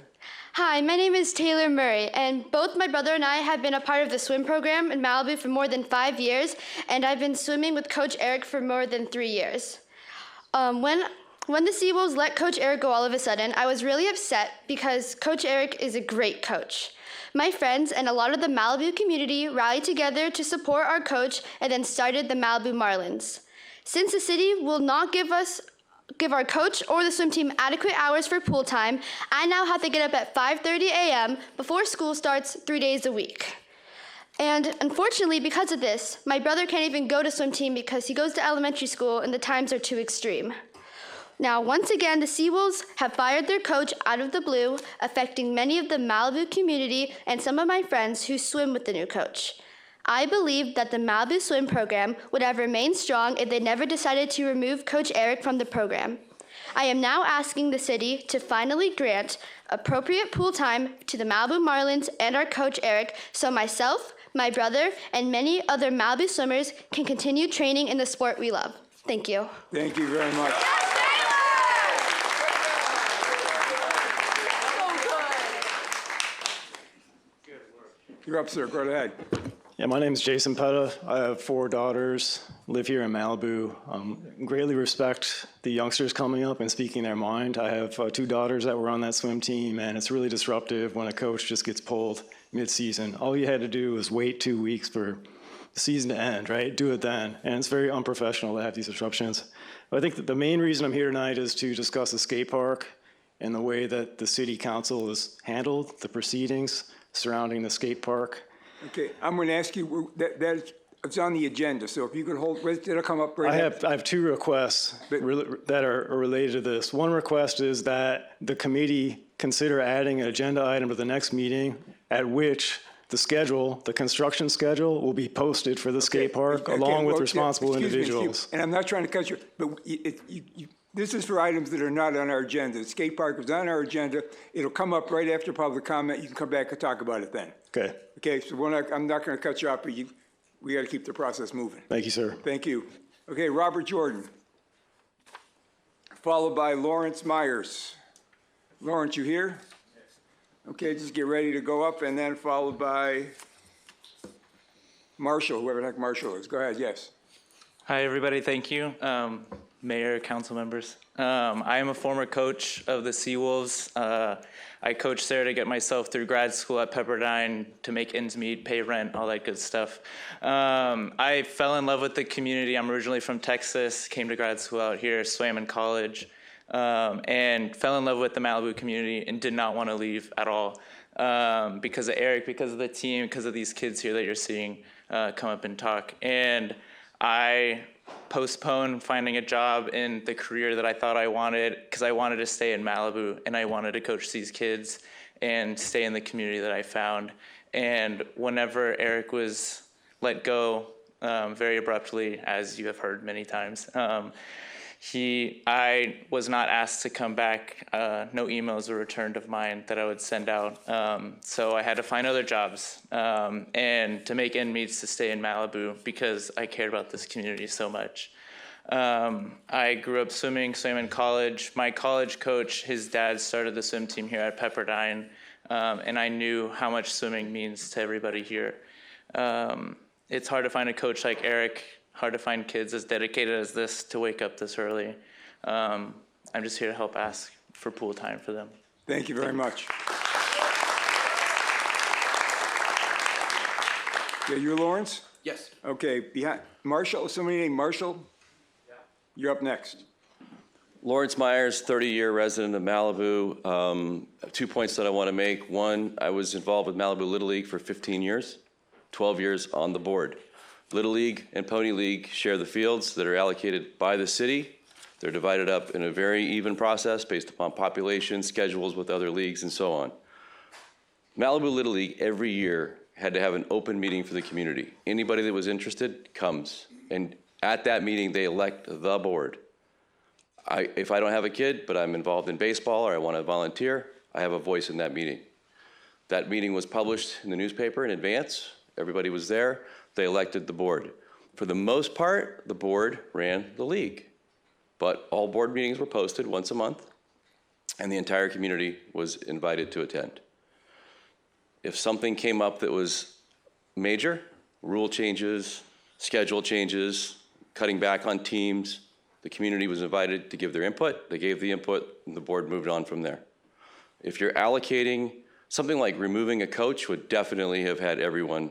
Hi, my name is Taylor Murray, and both my brother and I have been a part of the swim program in Malibu for more than 5 years, and I've been swimming with Coach Eric for more than 3 years. When the Seawolves let Coach Eric go all of a sudden, I was really upset because Coach Eric is a great coach. My friends and a lot of the Malibu community rallied together to support our coach and then started the Malibu Marlins. Since the city will not give our coach or the swim team adequate hours for pool time, I now have to get up at 5:30 a.m. before school starts 3 days a week. And unfortunately, because of this, my brother can't even go to swim team because he goes to elementary school and the times are too extreme. Now, once again, the Seawolves have fired their coach out of the blue, affecting many of the Malibu community and some of my friends who swim with the new coach. I believe that the Malibu swim program would have remained strong if they never decided to remove Coach Eric from the program. I am now asking the city to finally grant appropriate pool time to the Malibu Marlins and our coach Eric so myself, my brother, and many other Malibu swimmers can continue training in the sport we love. Thank you. Thank you very much. You're up, sir. Go ahead. Yeah, my name is Jason Petta. I have 4 daughters, live here in Malibu. Greatly respect the youngsters coming up and speaking their mind. I have 2 daughters that were on that swim team, and it's really disruptive when a coach just gets pulled mid-season. All you had to do was wait 2 weeks for the season to end, right? Do it then. And it's very unprofessional to have these disruptions. But I think that the main reason I'm here tonight is to discuss the skate park and the way that the city council has handled the proceedings surrounding the skate park. Okay, I'm going to ask you, it's on the agenda, so if you could hold, it'll come up right I have 2 requests that are related to this. One request is that the committee consider adding an agenda item to the next meeting at which the construction schedule will be posted for the skate park along with responsible individuals. And I'm not trying to cut you, but this is for items that are not on our agenda. The skate park was on our agenda. It'll come up right after public comment. You can come back and talk about it then. Okay. Okay, so I'm not going to cut you off, but we got to keep the process moving. Thank you, sir. Thank you. Okay, Robert Jordan, followed by Lawrence Myers. Lawrence, you here? Okay, just get ready to go up, and then followed by Marshall, whoever the heck Marshall is. Go ahead, yes. Hi, everybody. Thank you. Mayor, council members. I am a former coach of the Seawolves. I coached there to get myself through grad school at Pepperdine to make ends meet, pay rent, all that good stuff. I fell in love with the community. I'm originally from Texas, came to grad school out here, swam in college, and fell in love with the Malibu community and did not want to leave at all because of Eric, because of the team, because of these kids here that you're seeing come up and talk. And I postponed finding a job in the career that I thought I wanted because I wanted to stay in Malibu and I wanted to coach these kids and stay in the community that I found. And whenever Eric was let go very abruptly, as you have heard many times, I was not asked to come back. No emails were returned of mine that I would send out. So I had to find other jobs and to make end meets to stay in Malibu because I cared about this community so much. I grew up swimming, swam in college. My college coach, his dad started the swim team here at Pepperdine, and I knew how much swimming means to everybody here. It's hard to find a coach like Eric. Hard to find kids as dedicated as this to wake up this early. I'm just here to help ask for pool time for them. Thank you very much. Yeah, you're Lawrence? Yes. Okay, behind Marshall, somebody named Marshall? Yeah. You're up next. Lawrence Myers, 30-year resident of Malibu. 2 points that I want to make. One, I was involved with Malibu Little League for 15 years, 12 years on the board. Little League and Pony League share the fields that are allocated by the city. They're divided up in a very even process based upon population, schedules with other leagues, and so on. Malibu Little League every year had to have an open meeting for the community. Anybody that was interested comes. And at that meeting, they elect the board. If I don't have a kid, but I'm involved in baseball or I want to volunteer, I have a voice in that meeting. That meeting was published in the newspaper in advance. Everybody was there. They elected the board. For the most part, the board ran the league, but all board meetings were posted once a month, and the entire community was invited to attend. If something came up that was major, rule changes, schedule changes, cutting back on teams, the community was invited to give their input. They gave the input, and the board moved on from there. If you're allocating, something like removing a coach would definitely have had everyone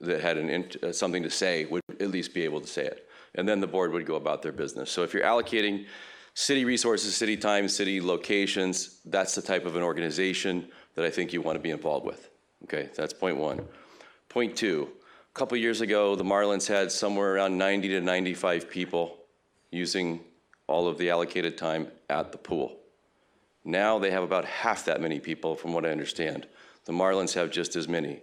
that had something to say would at least be able to say it. And then the board would go about their business. So if you're allocating city resources, city time, city locations, that's the type of an organization that I think you want to be involved with. Okay, that's point one. Point two, a couple years ago, the Marlins had somewhere around 90 to 95 people using all of the allocated time at the pool. Now they have about half that many people, from what I understand. The Marlins have just as many.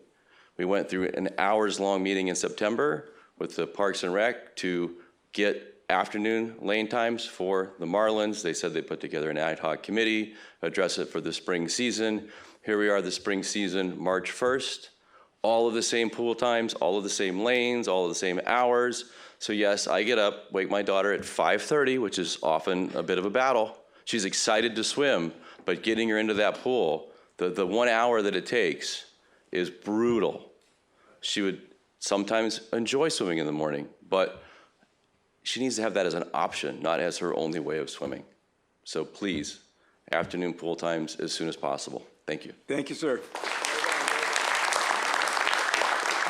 We went through an hours-long meeting in September with the Parks and Rec to get afternoon lane times for the Marlins. They said they put together an ad hoc committee, address it for the spring season. Here we are, the spring season, March 1st. All of the same pool times, all of the same lanes, all of the same hours. So yes, I get up, wake my daughter at 5:30, which is often a bit of a battle. She's excited to swim, but getting her into that pool, the 1 hour that it takes is brutal. She would sometimes enjoy swimming in the morning, but she needs to have that as an option, not as her only way of swimming. So please, afternoon pool times as soon as possible. Thank you. Thank you, sir.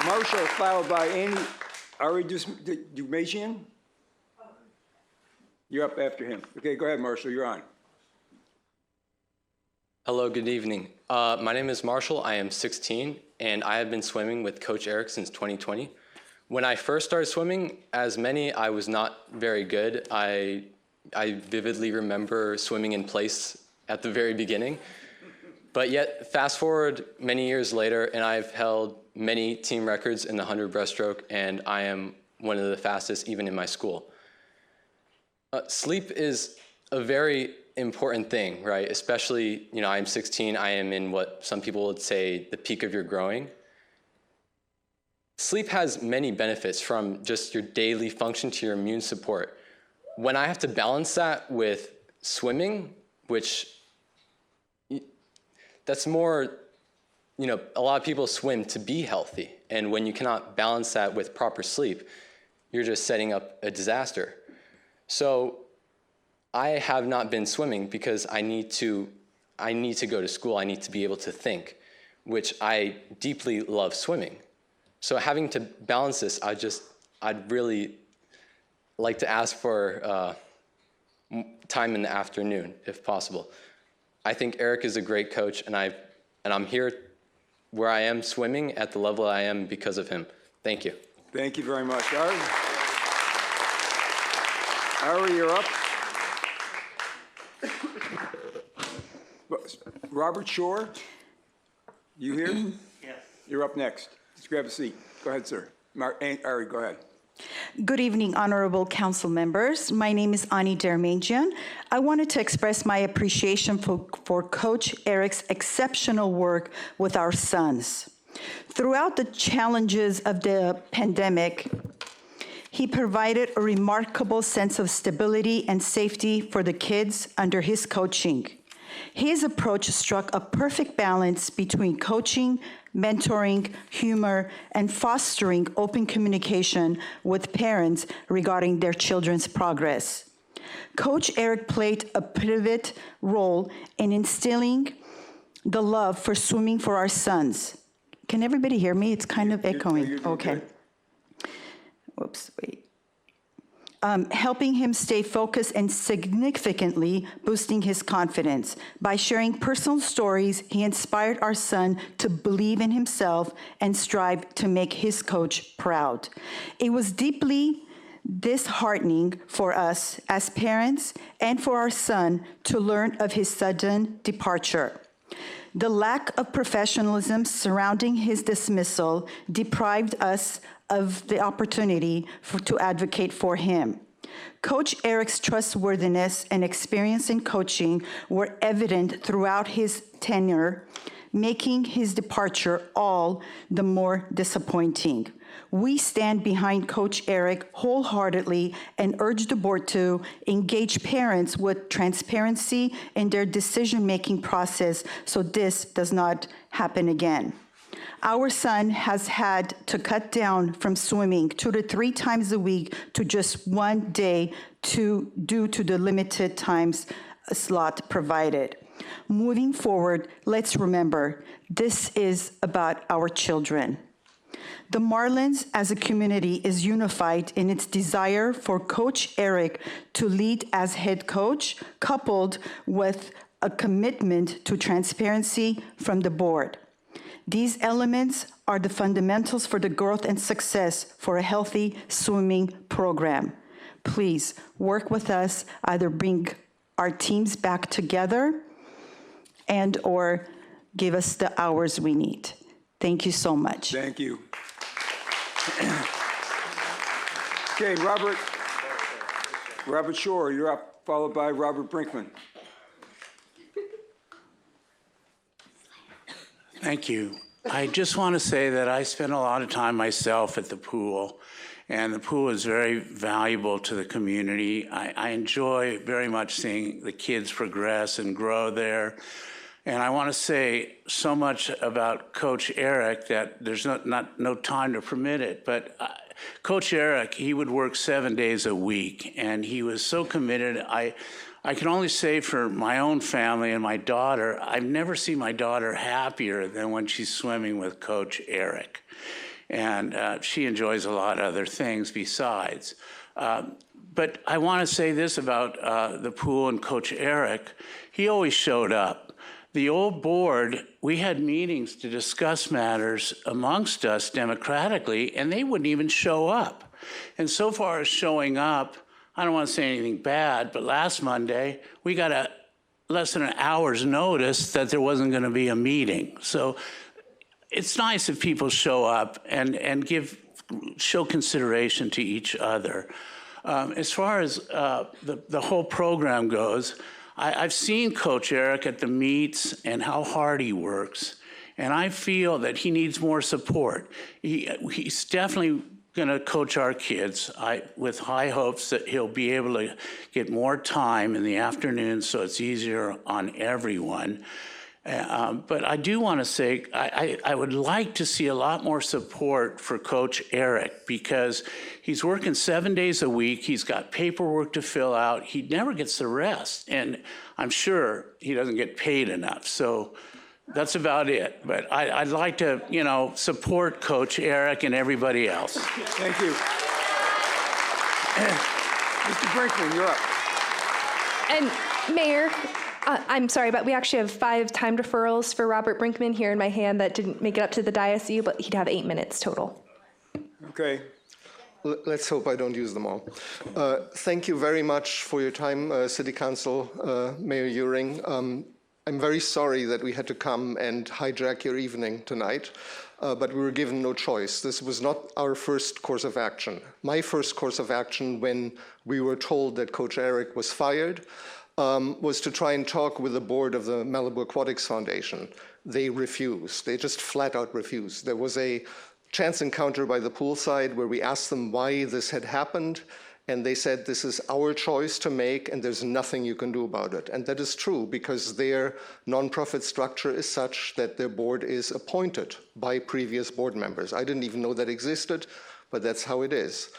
Marshall, followed by Andy Dumajian. You're up after him. Okay, go ahead, Marshall, you're on. Hello, good evening. My name is Marshall. I am 16, and I have been swimming with Coach Eric since 2020. When I first started swimming, as many, I was not very good. I vividly remember swimming in place at the very beginning. But yet, fast forward many years later, and I've held many team records in the 100 breaststroke, and I am one of the fastest even in my school. Sleep is a very important thing, right? Especially, I'm 16, I am in what some people would say the peak of your growing. Sleep has many benefits, from just your daily function to your immune support. When I have to balance that with swimming, which that's more, a lot of people swim to be healthy. And when you cannot balance that with proper sleep, you're just setting up a disaster. So I have not been swimming because I need to go to school. I need to be able to think, which I deeply love swimming. So having to balance this, I'd really like to ask for time in the afternoon, if possible. I think Eric is a great coach, and I'm here where I am swimming at the level I am because of him. Thank you. Thank you very much. Ari, you're up. Robert Shore, you here? Yes. You're up next. Just grab a seat. Go ahead, sir. Ari, go ahead. Good evening, honorable council members. My name is Ani Dermangian. I wanted to express my appreciation for Coach Eric's exceptional work with our sons. Throughout the challenges of the pandemic, he provided a remarkable sense of stability and safety for the kids under his coaching. His approach struck a perfect balance between coaching, mentoring, humor, and fostering open communication with parents regarding their children's progress. Coach Eric played a pivotal role in instilling the love for swimming for our sons. Can everybody hear me? It's kind of echoing. Okay. Whoops, wait. Helping him stay focused and significantly boosting his confidence. By sharing personal stories, he inspired our son to believe in himself and strive to make his coach proud. It was deeply disheartening for us as parents and for our son to learn of his sudden departure. The lack of professionalism surrounding his dismissal deprived us of the opportunity to advocate for him. Coach Eric's trustworthiness and experience in coaching were evident throughout his tenure. making his departure all the more disappointing. We stand behind Coach Eric wholeheartedly and urge the board to engage parents with transparency in their decision-making process so this does not happen again. Our son has had to cut down from swimming 2 to 3 times a week to just 1 day due to the limited times slot provided. Moving forward, let's remember, this is about our children. The Marlins as a community is unified in its desire for Coach Eric to lead as head coach, coupled with a commitment to transparency from the board. These elements are the fundamentals for the growth and success for a healthy swimming program. Please work with us, either bring our teams back together and/or give us the hours we need. Thank you so much. Thank you. Okay, Robert Shore, you're up, followed by Robert Brinkman. Thank you. I just want to say that I spend a lot of time myself at the pool, and the pool is very valuable to the community. I enjoy very much seeing the kids progress and grow there. And I want to say so much about Coach Eric that there's no time to permit it. But Coach Eric, he would work 7 days a week, and he was so committed. I can only say for my own family and my daughter, I've never seen my daughter happier than when she's swimming with Coach Eric. And she enjoys a lot of other things besides. But I want to say this about the pool and Coach Eric. He always showed up. The old board, we had meetings to discuss matters amongst us democratically, and they wouldn't even show up. And so far as showing up, I don't want to say anything bad, but last Monday, we got less than an hour's notice that there wasn't going to be a meeting. So it's nice if people show up and show consideration to each other. As far as the whole program goes, I've seen Coach Eric at the meets and how hard he works, and I feel that he needs more support. He's definitely going to coach our kids with high hopes that he'll be able to get more time in the afternoon so it's easier on everyone. But I do want to say I would like to see a lot more support for Coach Eric because he's working 7 days a week. He's got paperwork to fill out. He never gets the rest. And I'm sure he doesn't get paid enough. So that's about it. But I'd like to, support Coach Eric and everybody else. Thank you. Mr. Brinkman, you're up. And Mayor, I'm sorry, but we actually have 5 time deferrals for Robert Brinkman here in my hand that didn't make it up to the DISU, but he'd have 8 minutes total. Okay. Let's hope I don't use them all. Thank you very much for your time, City Council, Mayor Euring. I'm very sorry that we had to come and hijack your evening tonight, but we were given no choice. This was not our first course of action. My first course of action when we were told that Coach Eric was fired was to try and talk with the board of the Malibu Aquatics Foundation. They refused. They just flat out refused. There was a chance encounter by the poolside where we asked them why this had happened, and they said, this is our choice to make, and there's nothing you can do about it. And that is true, because their nonprofit structure is such that their board is appointed by previous board members. I didn't even know that existed, but that's how it is.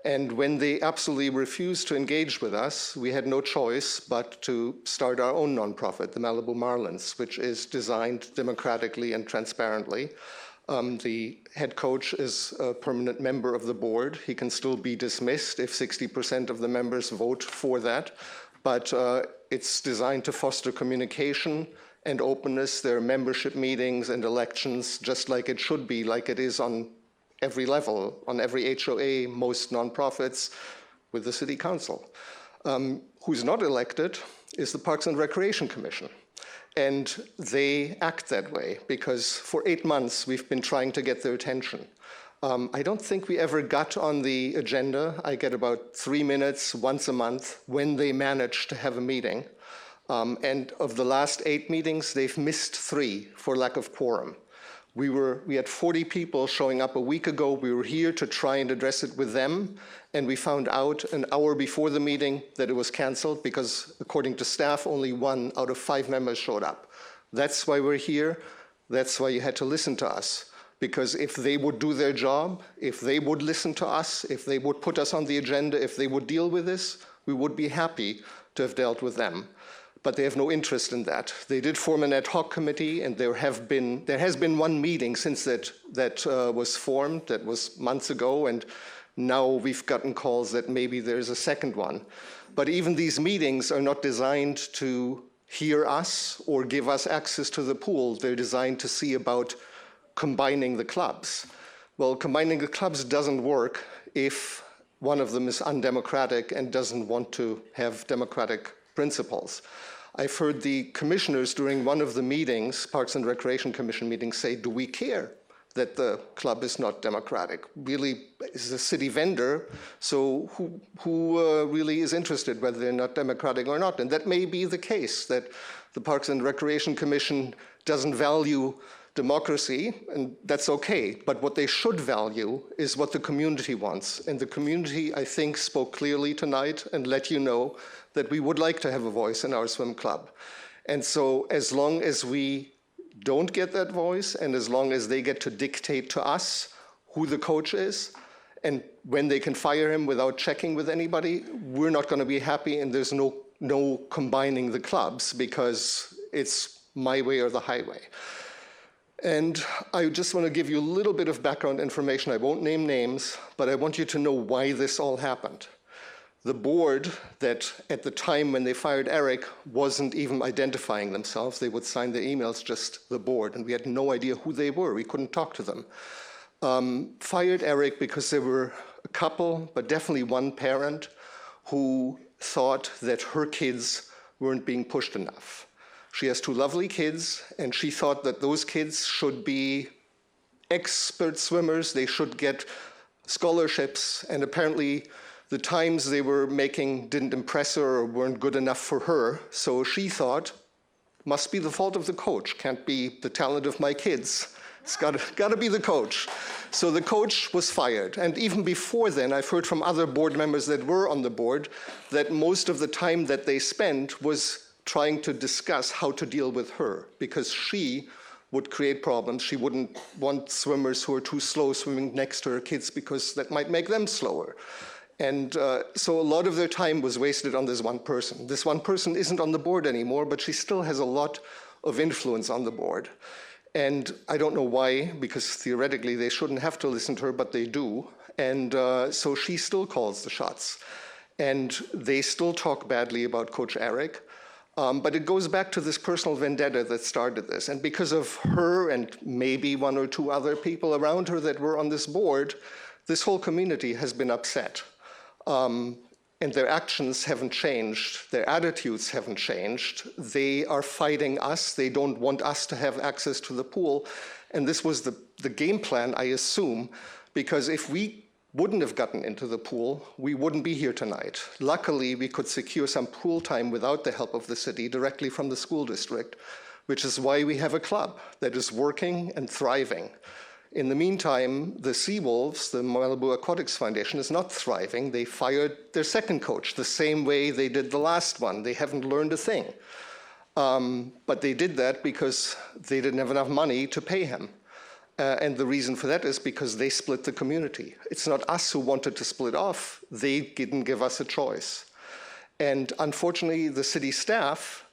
And when they absolutely refused to engage with us, we had no choice but to start our own nonprofit, the Malibu Marlins, which is designed democratically and transparently. The head coach is a permanent member of the board. He can still be dismissed if 60% of the members vote for that. But it's designed to foster communication and openness. There are membership meetings and elections, just like it should be, like it is on every level, on every HOA, most nonprofits, with the City Council. Who's not elected is the Parks and Recreation Commission. And they act that way because for 8 months we've been trying to get their attention. I don't think we ever got on the agenda. I get about 3 minutes once a month when they manage to have a meeting. And of the last 8 meetings, they've missed 3 for lack of quorum. We had 40 people showing up a week ago. We were here to try and address it with them, and we found out an hour before the meeting that it was canceled because, according to staff, only 1 out of 5 members showed up. That's why we're here. That's why you had to listen to us. Because if they would do their job, if they would listen to us, if they would put us on the agenda, if they would deal with this, we would be happy to have dealt with them. But they have no interest in that. They did form an ad hoc committee, and there has been 1 meeting since that was formed. That was months ago, and now we've gotten calls that maybe there's a second one. But even these meetings are not designed to hear us or give us access to the pool. They're designed to see about combining the clubs. Well, combining the clubs doesn't work if one of them is undemocratic and doesn't want to have democratic principles. I've heard the commissioners during one of the meetings, Parks and Recreation Commission meetings, say, do we care that the club is not democratic? Really, is a city vendor, so who really is interested whether they're not democratic or not? And that may be the case, that the Parks and Recreation Commission doesn't value democracy, and that's okay. But what they should value is what the community wants. And the community, I think, spoke clearly tonight and let you know that we would like to have a voice in our swim club. And so as long as we don't get that voice, and as long as they get to dictate to us who the coach is, and when they can fire him without checking with anybody, we're not going to be happy, and there's no combining the clubs, because it's my way or the highway. And I just want to give you a little bit of background information. I won't name names, but I want you to know why this all happened. The board that at the time when they fired Eric wasn't even identifying themselves. They would sign their emails, just the board, and we had no idea who they were. We couldn't talk to them. Fired Eric because there were a couple, but definitely one parent, who thought that her kids weren't being pushed enough. She has 2 lovely kids, and she thought that those kids should be expert swimmers. They should get scholarships, and apparently the times they were making didn't impress her or weren't good enough for her. So she thought, must be the fault of the coach. Can't be the talent of my kids. It's got to be the coach. So the coach was fired. And even before then, I've heard from other board members that were on the board that most of the time that they spent was trying to discuss how to deal with her, because she would create problems. She wouldn't want swimmers who are too slow swimming next to her kids, because that might make them slower. And so a lot of their time was wasted on this one person. This one person isn't on the board anymore, but she still has a lot of influence on the board. And I don't know why, because theoretically they shouldn't have to listen to her, but they do. And so she still calls the shots. And they still talk badly about Coach Eric. But it goes back to this personal vendetta that started this. And because of her and maybe 1 or 2 other people around her that were on this board, this whole community has been upset. And their actions haven't changed. Their attitudes haven't changed. They are fighting us. They don't want us to have access to the pool. And this was the game plan, I assume, because if we wouldn't have gotten into the pool, we wouldn't be here tonight. Luckily, we could secure some pool time without the help of the city, directly from the school district, which is why we have a club that is working and thriving. In the meantime, the Seawolves, the Malibu Aquatics Foundation, is not thriving. They fired their second coach the same way they did the last one. They haven't learned a thing. But they did that because they didn't have enough money to pay him. And the reason for that is because they split the community. It's not us who wanted to split off. They didn't give us a choice. And unfortunately, the city staff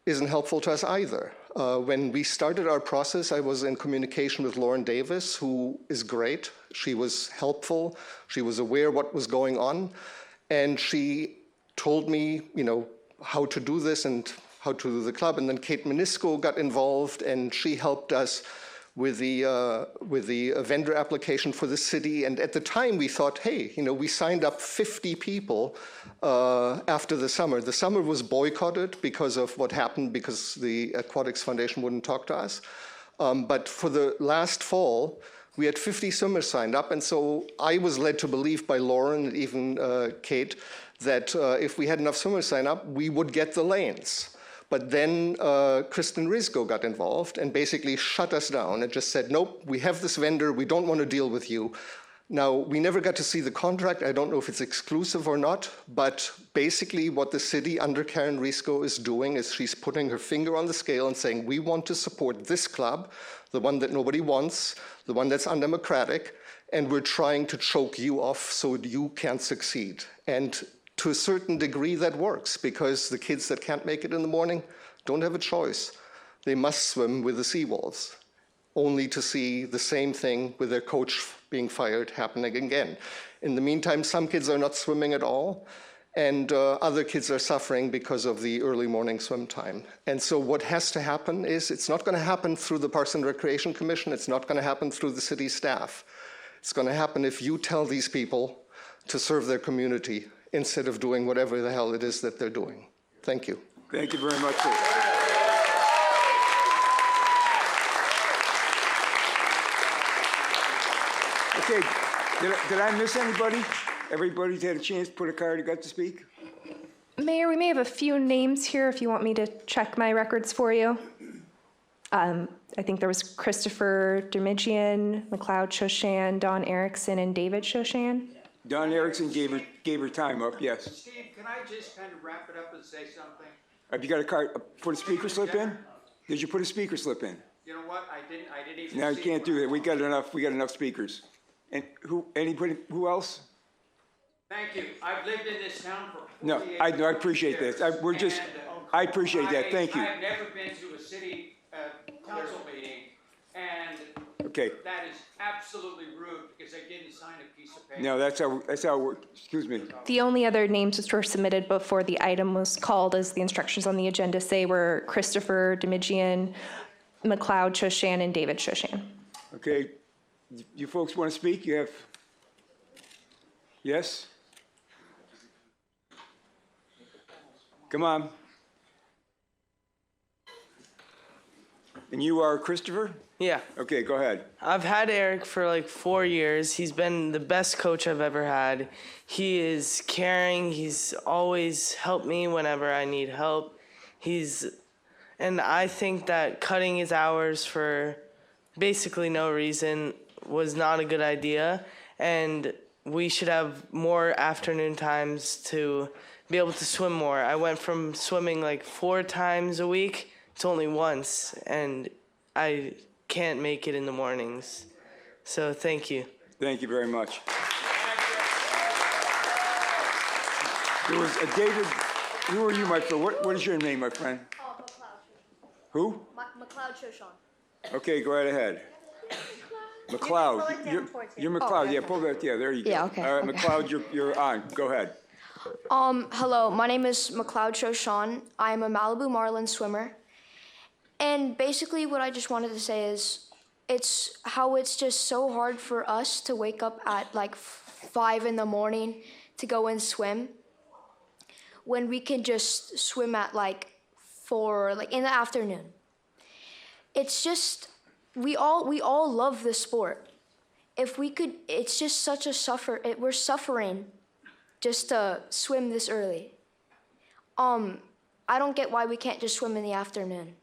isn't helpful to us either. When we started our process, I was in communication with Lauren Davis, who is great. She was helpful. She was aware what was going on. And she told me, how to do this and how to do the club. And then Kate Menisco got involved, and she helped us with the vendor application for the city. And at the time, we thought, hey, we signed up 50 people after the summer. The summer was boycotted because of what happened, because the Aquatics Foundation wouldn't talk to us. But for the last fall, we had 50 swimmers signed up. And so I was led to believe by Lauren and even Kate that if we had enough swimmers sign up, we would get the lanes. But then Kristen Rizko got involved and basically shut us down and just said, nope, we have this vendor, we don't want to deal with you. Now, we never got to see the contract. I don't know if it's exclusive or not, but basically what the city under Karen Rizko is doing is she's putting her finger on the scale and saying, we want to support this club, the one that nobody wants, the one that's undemocratic, and we're trying to choke you off so you can't succeed. And to a certain degree that works, because the kids that can't make it in the morning don't have a choice. They must swim with the Seawolves, only to see the same thing with their coach being fired happening again. In the meantime, some kids are not swimming at all, and other kids are suffering because of the early morning swim time. And so what has to happen is, it's not going to happen through the Parks and Recreation Commission, it's not going to happen through the city staff. It's going to happen if you tell these people to serve their community instead of doing whatever the hell it is that they're doing. Thank you. Thank you very much, sir. Okay, did I miss anybody? Everybody's had a chance to put a card, got to speak? Mayor, we may have a few names here if you want me to check my records for you. I think there was Christopher Dermigian, McLeod Shoshan, Don Erickson, and David Shoshan. Don Erickson gave her time up, yes. Steve, can I just kind of wrap it up and say something? Have you got a card, put a speaker slip in? Did you put a speaker slip in? You know what, I didn't even No, you see can't one. do that, we got enough speakers. And who else? Thank you. I've lived in this town for No, 48 I appreciate years, that. I appreciate that, thank you. I've never been to a city council meeting, and Okay, that is absolutely rude because I didn't sign a piece of paper. no, that's how it works, excuse me. The only other names which were submitted before the item was called, as the instructions on the agenda say, were Christopher Dermigian, McLeod Shoshan, and David Shoshan. Okay, you folks want to speak? You have, yes? Come on. And you are Christopher? Yeah. Okay, go ahead. I've had Eric for like 4 years. He's been the best coach I've ever had. He is caring. He's always helped me whenever I need help. And I think that cutting his hours for basically no reason was not a good idea. And we should have more afternoon times to be able to swim more. I went from swimming like 4 times a week to only once, and I can't make it in the mornings. So thank you. Thank you very much. There was a David, who are you, my friend? What is your name, my friend? Who? McLeod Shoshan. Okay, go right ahead. McLeod, you're McLeod, yeah, pull that, yeah, there you go. Yeah, okay, All right, okay. McLeod, you're on, go ahead. Hello, my name is McLeod Shoshan. I'm a Malibu Marlin swimmer. And basically what I just wanted to say is it's just so hard for us to wake up at like 5 in the morning to go and swim when we can just swim at like 4, like in the afternoon. It's just, we all love the sport. If we could, it's just such a we're suffering just to swim this early. I don't get why we can't just swim in the afternoon.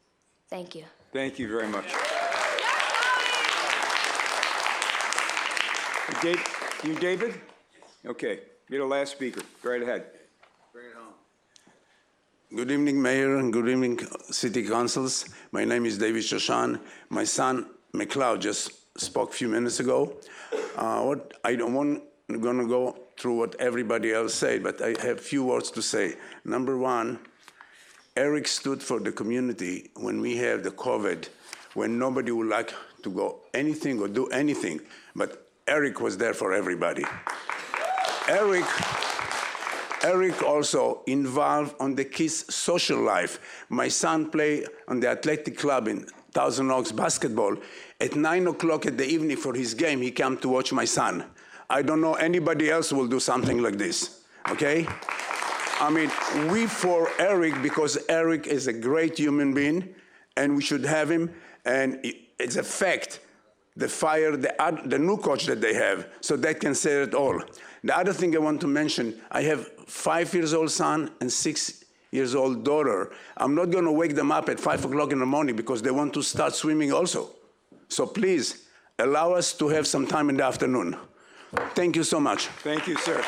Thank you. Thank you very much. You, David? Okay, you're the last speaker. Go right ahead. Good evening, Mayor, and good evening, City Councils. My name is David Shoshan. My son, McLeod, just spoke a few minutes ago. I don't want to go through what everybody else said, but I have a few words to say. Number one, Eric stood for the community when we had the COVID, when nobody would like to go anything or do anything, but Eric was there for everybody. Eric also involved on the kids' social life. My son played on the athletic club in Thousand Oaks basketball. At 9 o'clock at the evening for his game, he came to watch my son. I don't know anybody else will do something like this, okay? I mean, we for Eric, because Eric is a great human being, and we should have him, and it's a fact. They fired the new coach that they have, so that can say it all. The other thing I want to mention, I have 5-year-old son and 6 years old daughter. I'm not going to wake them up at 5 o'clock in the morning because they want to start swimming also. So please, allow us to have some time in the afternoon. Thank you so much. Thank you, sir.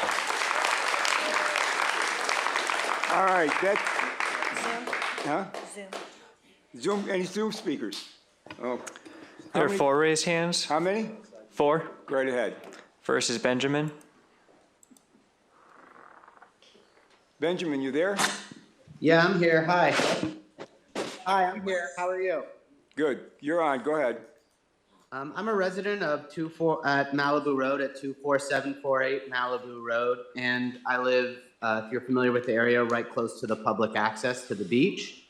All right, Zoom, any Zoom speakers? Oh. There are 4 raised hands. How many? 4. Go right ahead. First is Benjamin. Benjamin, you there? Yeah, I'm here. Hi. Hi, I'm here. How are you? Good. You're on. Go ahead. I'm a resident of at Malibu Road at 24748 Malibu Road, and I live, if you're familiar with the area, right close to the public access to the beach.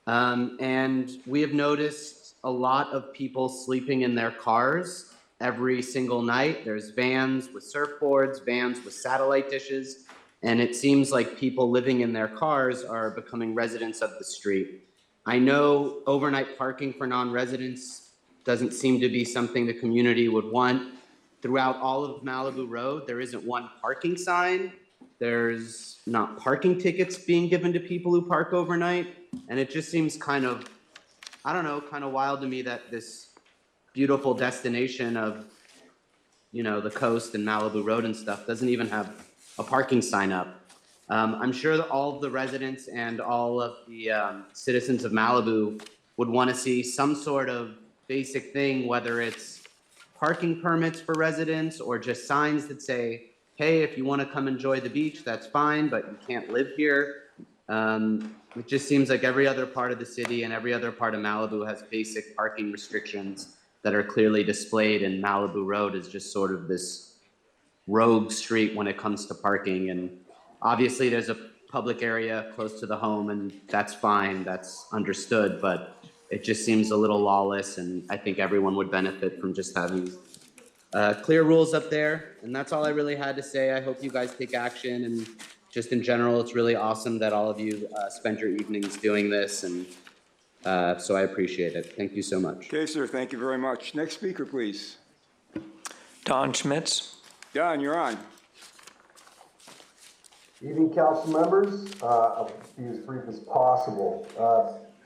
And we have noticed a lot of people sleeping in their cars every single night. There's vans with surfboards, vans with satellite dishes, and it seems like people living in their cars are becoming residents of the street. I know overnight parking for non-residents doesn't seem to be something the community would want. Throughout all of Malibu Road, there isn't one parking sign. There's not parking tickets being given to people who park overnight. And it just seems kind of, I don't know, kind of wild to me that this beautiful destination of, you know, the coast and Malibu Road and stuff doesn't even have a parking sign up. I'm sure that all of the residents and all of the citizens of Malibu would want to see some sort of basic thing, whether it's parking permits for residents or just signs that say, hey, if you want to come enjoy the beach, that's fine, but you can't live here. It just seems like every other part of the city and every other part of Malibu has basic parking restrictions that are clearly displayed, and Malibu Road is just sort of this rogue street when it comes to parking. And obviously there's a public area close to the home, and that's fine, that's understood, but it just seems a little lawless, and I think everyone would benefit from just having clear rules up there. And that's all I really had to say. I hope you guys take action, and just in general, it's really awesome that all of you spend your evenings doing this, and so I appreciate it. Thank you so much. Okay, sir, thank you very much. Next speaker, please. Don Schmitz. Don, you're on. Evening, council members. I'll be as brief as possible.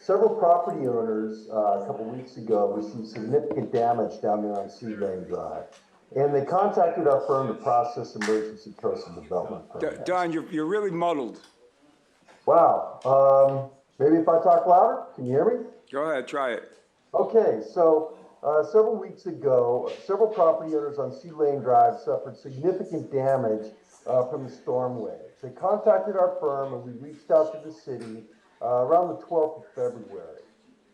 Several property owners a couple weeks ago received significant damage down there on Sea Lane Drive, and they contacted our firm to process emergency coastal development permits. Don, you're really muddled. Wow. Maybe if I talk louder, can you hear me? Go ahead, try it. Okay, so several weeks ago, several property owners on Sea Lane Drive suffered significant damage from the storm waves. They contacted our firm, and we reached out to the city around the 12th of February.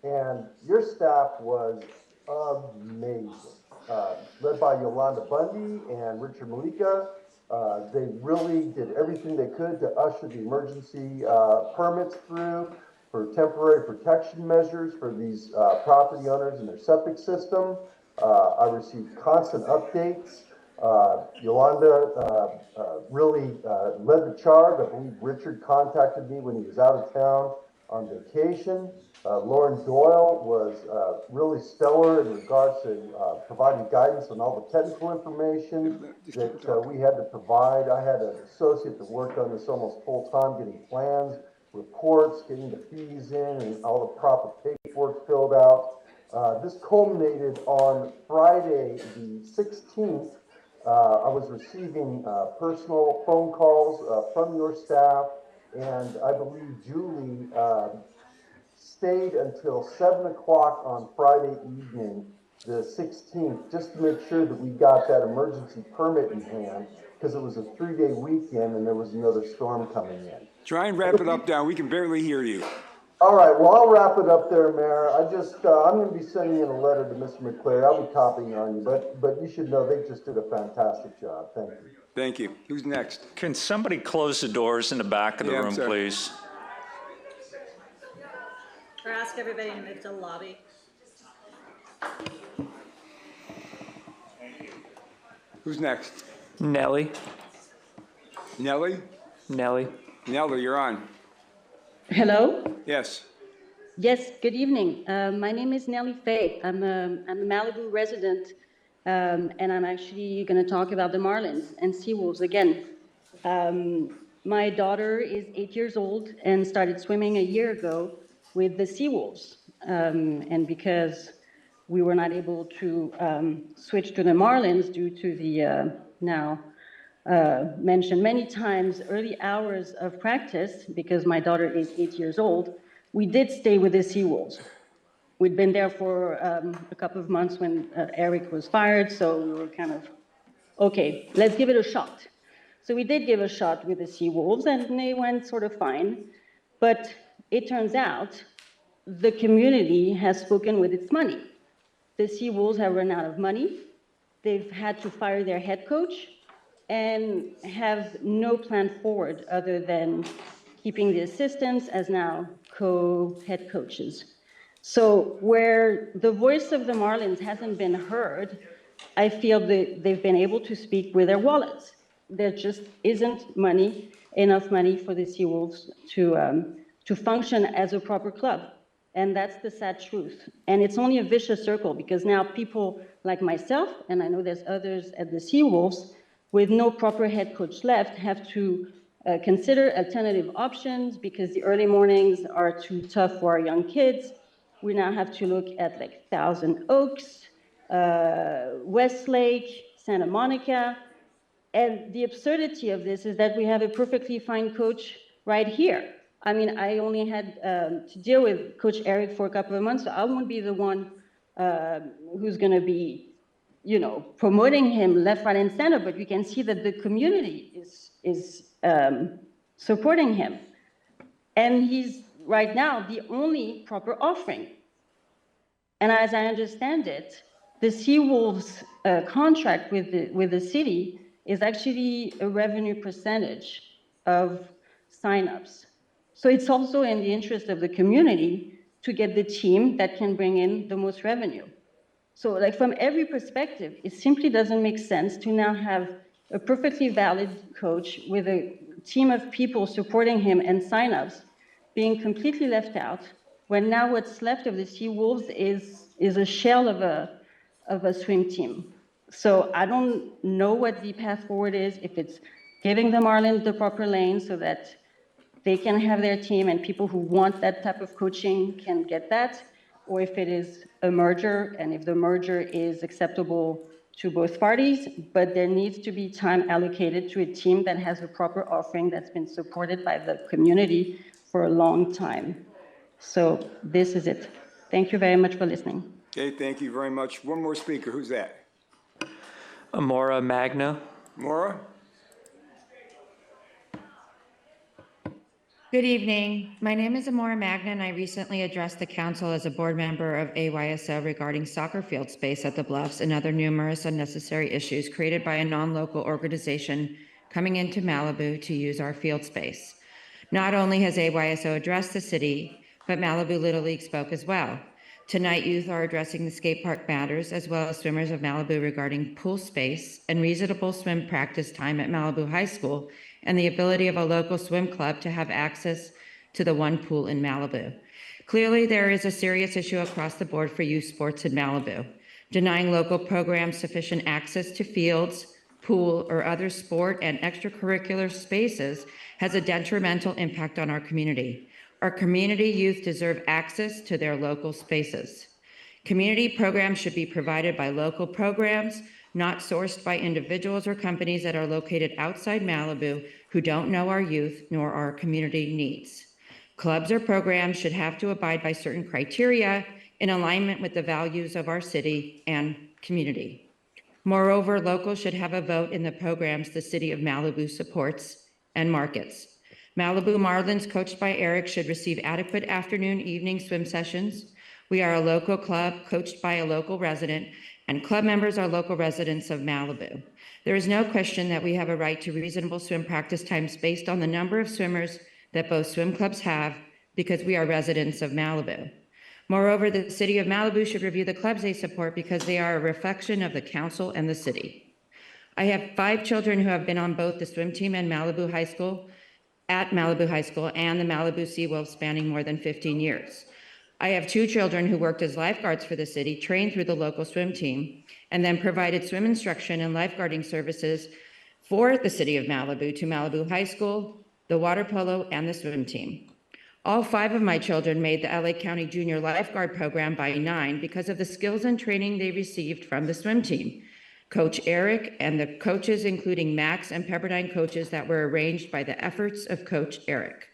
And your staff was amazing. Led by Yolanda Bundy and Richard Malika. They really did everything they could to usher the emergency permits through for temporary protection measures for these property owners and their septic system. I received constant updates. Yolanda really led the charge. I believe Richard contacted me when he was out of town on vacation. Lauren Doyle was really stellar in regards to providing guidance on all the technical information that we had to provide. I had an associate that worked on this almost full time, getting plans, reports, getting the fees in, and all the proper paperwork filled out. This culminated on Friday the 16th. I was receiving personal phone calls from your staff, and I believe Julie stayed until 7 o'clock on Friday evening, the 16th, just to make sure that we got that emergency permit in hand, because it was a 3-day weekend and there was another storm coming in. Try and wrap it up, Don. We can barely hear you. All right, well, I'll wrap it up there, Mayor. I'm going to be sending in a letter to Mr. McClary. I'll be copying on you, but you should know they just did a fantastic job. Thank you. Thank you. Who's next? Can somebody close the doors in the back of the room, sir. please? Or ask everybody to move to the lobby. Who's next? Nellie. Nellie? Nellie. Nellie, you're on. Hello? Yes. Yes, good evening. My name is Nellie Faye. I'm a Malibu resident, and I'm actually going to talk about the marlins and seawolves again. My daughter is 8 years old and started swimming a year ago with the Seawolves. And because we were not able to switch to the Marlins due to the now mentioned many times early hours of practice, because my daughter is 8 years old, we did stay with the Seawolves. We'd been there for a couple of months when Eric was fired, so we were kind of, okay, let's give it a shot. So we did give a shot with the Seawolves, and they went sort of fine. But it turns out the community has spoken with its money. The Seawolves have run out of money. They've had to fire their head coach and have no plan forward other than keeping the assistants as now co-head coaches. So where the voice of the Marlins hasn't been heard, I feel that they've been able to speak with their wallets. There just isn't enough money for the Seawolves to function as a proper club. And that's the sad truth. And it's only a vicious circle, because now people like myself, and I know there's others at the Seawolves, with no proper head coach left, have to consider alternative options because the early mornings are too tough for our young kids. We now have to look at like Thousand Oaks, Westlake, Santa Monica. And the absurdity of this is that we have a perfectly fine coach right here. I mean, I only had to deal with Coach Eric for a couple of months, so I won't be the one who's going to be, promoting him left, right, and center. But you can see that the community is supporting him, and he's right now the only proper offering. And as I understand it, the Seawolves contract with the city is actually a revenue percentage of signups. So it's also in the interest of the community to get the team that can bring in the most revenue. So like from every perspective, it simply doesn't make sense to now have a perfectly valid coach with a team of people supporting him and signups being completely left out, when now what's left of the Seawolves is a shell of a swim team. So I don't know what the path forward is, if it's giving the Marlins the proper lane so that they can have their team and people who want that type of coaching can get that, or if it is a merger, and if the merger is acceptable to both parties, but there needs to be time allocated to a team that has a proper offering that's been supported by the community for a long time. So this is it. Thank you very much for listening. Okay, thank you very much. One more speaker. Who's that? Amora Magna. Maura? Good evening. My name is Amora Magna, and I recently addressed the council as a board member of AYSO regarding soccer field space at the Bluffs and other numerous unnecessary issues created by a non-local organization coming into Malibu to use our field space. Not only has AYSO addressed the city, but Malibu Little League spoke as well. Tonight, youth are addressing the skate park matters, as well as swimmers of Malibu regarding pool space and reasonable swim practice time at Malibu High School, and the ability of a local swim club to have access to the one pool in Malibu. Clearly, there is a serious issue across the board for youth sports in Malibu. Denying local programs sufficient access to fields, pool, or other sport and extracurricular spaces has a detrimental impact on our community. Our community youth deserve access to their local spaces. Community programs should be provided by local programs, not sourced by individuals or companies that are located outside Malibu who don't know our youth nor our community needs. Clubs or programs should have to abide by certain criteria in alignment with the values of our city and community. Moreover, locals should have a vote in the programs the city of Malibu supports and markets. Malibu Marlins, coached by Eric, should receive adequate afternoon, evening swim sessions. We are a local club coached by a local resident, and club members are local residents of Malibu. There is no question that we have a right to reasonable swim practice times based on the number of swimmers that both swim clubs have, because we are residents of Malibu. Moreover, the city of Malibu should review the clubs they support because they are a reflection of the council and the city. I have 5 children who have been on both the swim team and Malibu High School, at Malibu High School and the Malibu Seawolves spanning more than 15 years. I have 2 children who worked as lifeguards for the city, trained through the local swim team, and then provided swim instruction and lifeguarding services for the city of Malibu to Malibu High School the water polo, and the swim team. All 5 of my children made the LA County Junior Lifeguard Program by 9 because of the skills and training they received from the swim team. Coach Eric and the coaches, including Max and Pepperdine coaches that were arranged by the efforts of Coach Eric.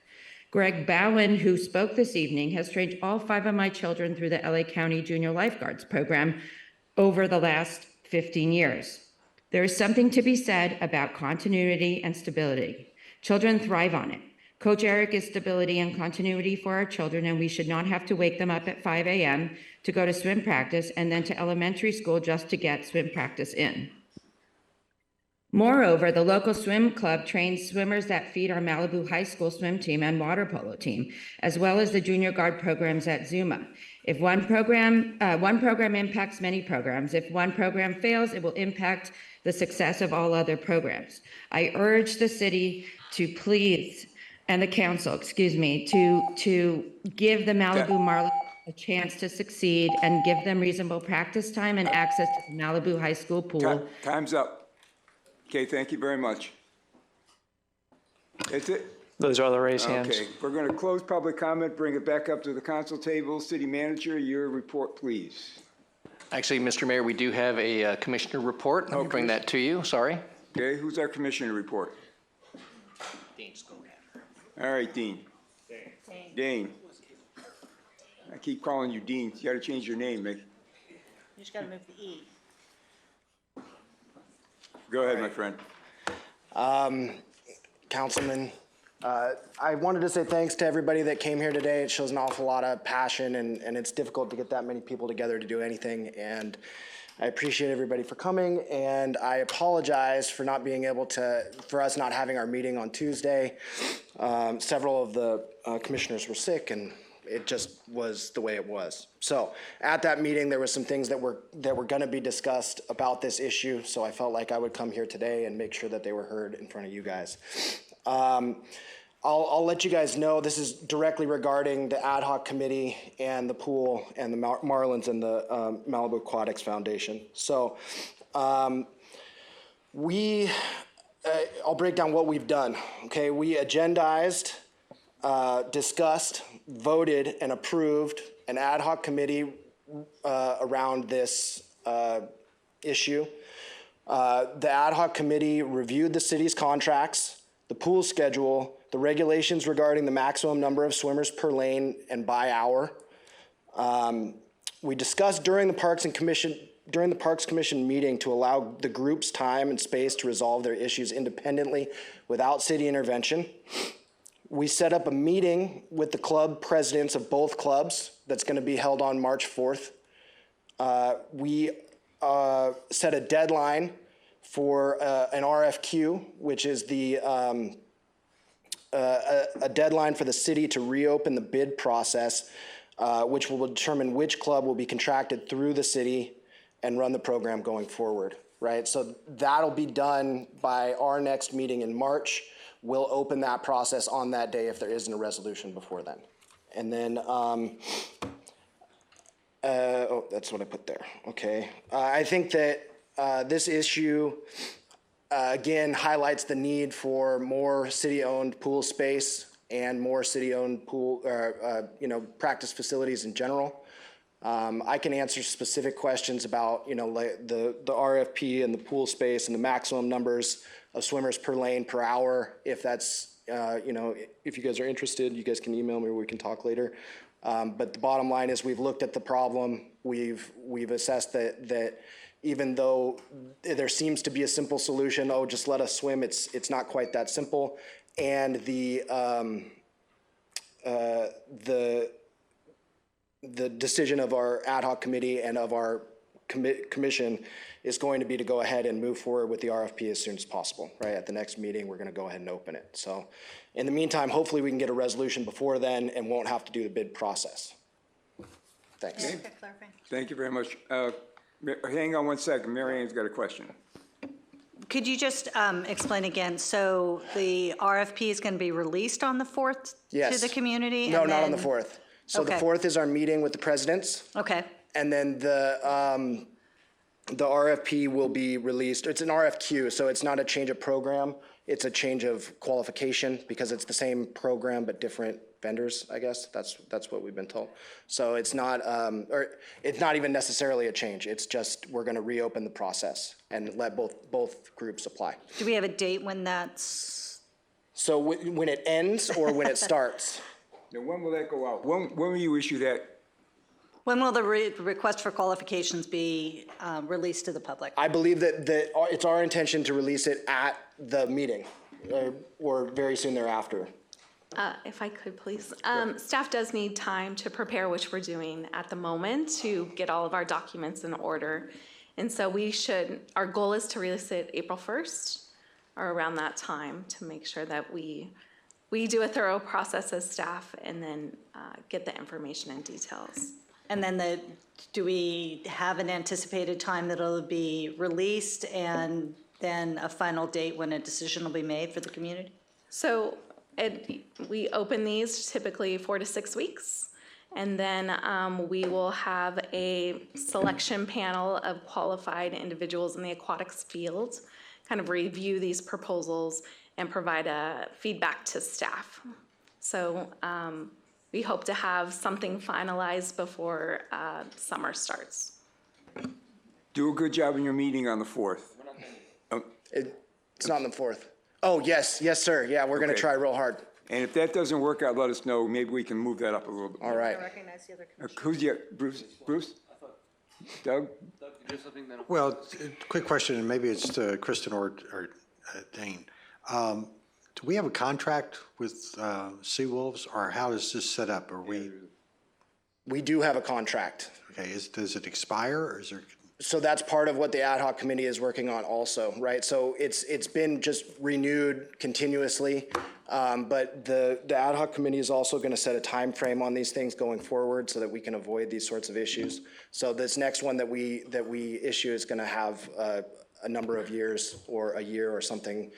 Greg Bowen, who spoke this evening, has trained all 5 of my children through the LA County Junior Lifeguards Program over the last 15 years. There is something to be said about continuity and stability. Children thrive on it. Coach Eric is stability and continuity for our children, and we should not have to wake them up at 5 a.m. to go to swim practice and then to elementary school just to get swim practice in. Moreover, the local swim club trains swimmers that feed our Malibu High School swim team and water polo team, as well as the junior guard programs at Zuma. If one program impacts many programs. If one program fails, it will impact the success of all other programs. I urge the city to please, and the council, to give the Malibu Marlins a chance to succeed and give them reasonable practice time and access to the Malibu High School pool. Time's up. Okay, thank you very much. That's it? Those are all the raised hands. Okay, we're going to close public comment, bring it back up to the council table. City Manager, your report, please. Actually, Mr. Mayor, we do have a commissioner report. Let me bring that to you. Sorry. Okay, who's our commissioner report? All right, Dean. Dane. I keep calling you Dean. You got to change your name, Mick. You just got to move the E. Go ahead, my friend. Councilman, I wanted to say thanks to everybody that came here today. It shows an awful lot of passion, and it's difficult to get that many people together to do anything. And I appreciate everybody for coming, and I apologize for not being able to, for us not having our meeting on Tuesday. Several of the commissioners were sick, and it just was the way it was. So at that meeting, there were some things that were going to be discussed about this issue. So I felt like I would come here today and make sure that they were heard in front of you guys. I'll let you guys know this is directly regarding the ad hoc committee and the pool and the Marlins and the Malibu Aquatics Foundation. So I'll break down what we've done. Okay, we agendized, discussed, voted, and approved an ad hoc committee around this issue. The ad hoc committee reviewed the city's contracts, the pool schedule, the regulations regarding the maximum number of swimmers per lane and by hour. We discussed during the Parks Commission meeting to allow the groups time and space to resolve their issues independently without city intervention. We set up a meeting with the club presidents of both clubs that's going to be held on March 4th. We set a deadline for an RFQ, which is the a deadline for the city to reopen the bid process, which will determine which club will be contracted through the city and run the program going forward, right? So that'll be done by our next meeting in March. We'll open that process on that day if there isn't a resolution before then. And then, oh, that's what I put there, okay. I think that this issue, again, highlights the need for more city-owned pool space and more city-owned pool, practice facilities in general. I can answer specific questions about, like the RFP and the pool space and the maximum numbers of swimmers per lane per hour. If that's, if you guys are interested, you guys can email me or we can talk later. But the bottom line is we've looked at the problem. We've assessed that even though there seems to be a simple solution, oh, just let us swim, it's not quite that simple. And the decision of our ad hoc committee and of our commission is going to be to go ahead and move forward with the RFP as soon as possible, right? At the next meeting, we're going to go ahead and open it. So in the meantime, hopefully we can get a resolution before then and won't have to do the bid process. Thanks. Okay. Thank you very much. Hang on one second. Mary Ann's got a question. Could you just explain again? So the RFP is going to be released on the 4th Yes. to the community? No, and not on then- the 4th. So Okay. the 4th is our meeting with the presidents. Okay. And then the RFP will be released. It's an RFQ, so it's not a change of program. it's a change of qualification because it's the same program but different vendors, I guess. That's what we've been told. So it's not, or it's not even necessarily a change. It's just we're going to reopen the process and let both groups apply. Do we have a date when that's? So when it ends or when it starts? Now, when will that go out? When will you issue that? When will the request for qualifications be released to the public? I believe that it's our intention to release it at the meeting or very soon thereafter. If I could, please. Staff does need time to prepare, which we're doing at the moment, to get all of our documents in order. And so our goal is to release it April 1st or around that time to make sure that we do a thorough process as staff and then get the information and details. And then do we have an anticipated time that it'll be released and then a final date when a decision will be made for the community? So we open these typically 4 to 6 weeks, and then we will have a selection panel of qualified individuals in the aquatics field, kind of review these proposals and provide feedback to staff. So we hope to have something finalized before summer starts. Do a good job in your meeting on the 4th. It's not on the 4th. Oh, yes, sir. Yeah, we're going to try real hard. And if that doesn't work out, let us know. Maybe we can move that up a little bit. All right. Who's yet? Bruce? Doug? Well, quick question, and maybe it's to Kristen or Dane. Do we have a contract with Seawolves, or how is this set up? We do have a contract. Okay, does it expire, or is there? So that's part of what the ad hoc committee is working on also, right? So it's been just renewed continuously, but the ad hoc committee is also going to set a time frame on these things going forward so that we can avoid these sorts of issues. So this next one that we issue is going to have a number of years or a year or something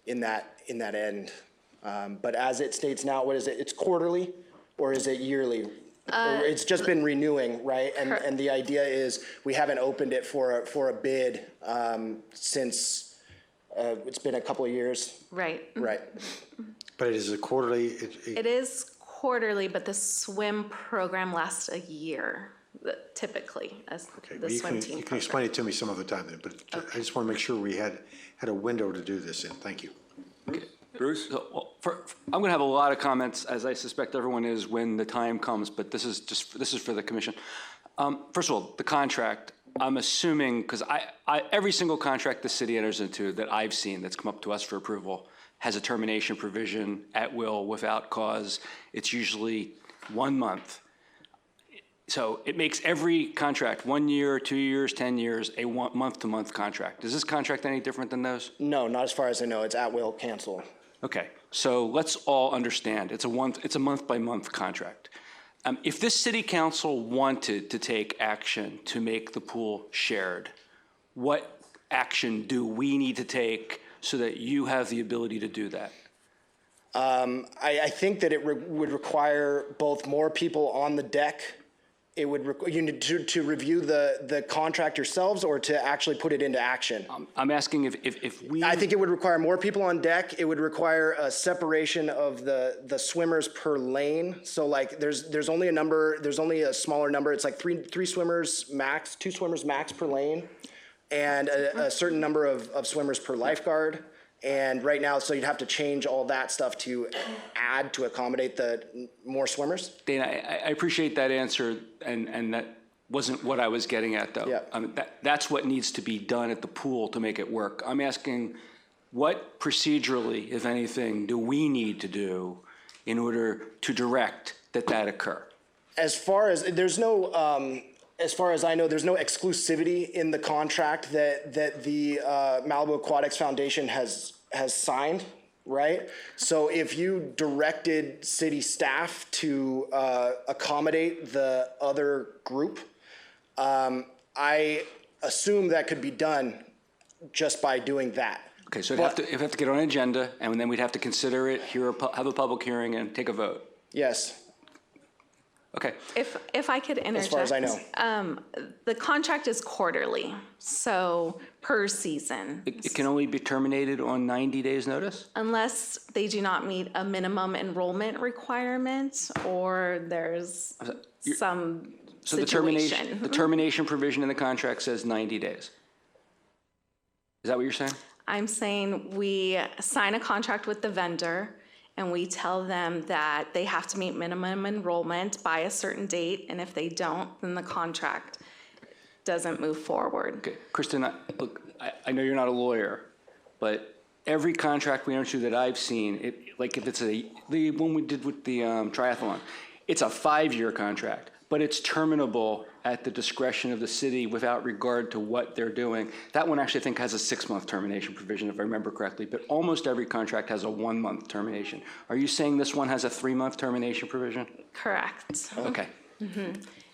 in that end. But as it states now, what is it? It's quarterly, or is it yearly? It's just been renewing, right? And the idea is we haven't opened it for a bid since it's been a couple of years. Right. Right. But it is a quarterly. It is quarterly, but the swim program lasts a year, typically, as the swim team. You can explain it to me some other time, then, but I just want to make sure we had a window to do this in. Thank you. Bruce? I'm going to have a lot of comments, as I suspect everyone is, when the time comes, but this is for the commission. First of all, the contract, I'm assuming, because every single contract the city enters into that I've seen that's come up to us for approval has a termination provision at will, without cause. It's usually 1 month. So it makes every contract, 1 year, 2 years, 10 years, a month-to-month contract. Is this contract any different than those? No, not as far as I know. It's at will cancel. Okay, so let's all understand, it's a month-by-month contract. If this city council wanted to take action to make the pool shared, what action do we need to take so that you have the ability to do that? I think that it would require both more people on the deck. It would you need to review the contract yourselves, or to actually put it into action? I'm asking if we... I think it would require more people on deck. It would require a separation of the swimmers per lane. So like there's only a smaller number. It's like three swimmers max, 2 swimmers max per lane, and a certain number of swimmers per lifeguard. And right now, so you'd have to change all that stuff to add to accommodate the more swimmers? Dana, I appreciate that answer, and that wasn't what I was getting at, though. Yeah. That's what needs to be done at the pool to make it work. I'm asking, what procedurally, if anything, do we need to do in order to direct that occur? As far as as far as I know, there's no exclusivity in the contract that the Malibu Aquatics Foundation has signed, right? So if you directed city staff to accommodate the other group, I assume that could be done just by doing that. Okay, so it'd have to get on an agenda, and then we'd have to consider it, have a public hearing, and take a vote. Yes. Okay. If I could interject. As far as I know. The contract is quarterly, so per season. It can only be terminated on 90 days' notice? Unless they do not meet a minimum enrollment requirement or there's some So situation. the termination provision in the contract says 90 days. Is that what you're saying? I'm saying we sign a contract with the vendor and we tell them that they have to meet minimum enrollment by a certain date, and if they don't, then the contract doesn't move forward. Okay, Kristen, look, I know you're not a lawyer, but every contract we enter that I've seen, like if it's the one we did with the triathlon, it's a 5-year contract, but it's terminable at the discretion of the city without regard to what they're doing. That one actually I think has a 6-month termination provision, if I remember correctly, but almost every contract has a 1-month termination. Are you saying this one has a 3-month termination provision? Correct. Okay.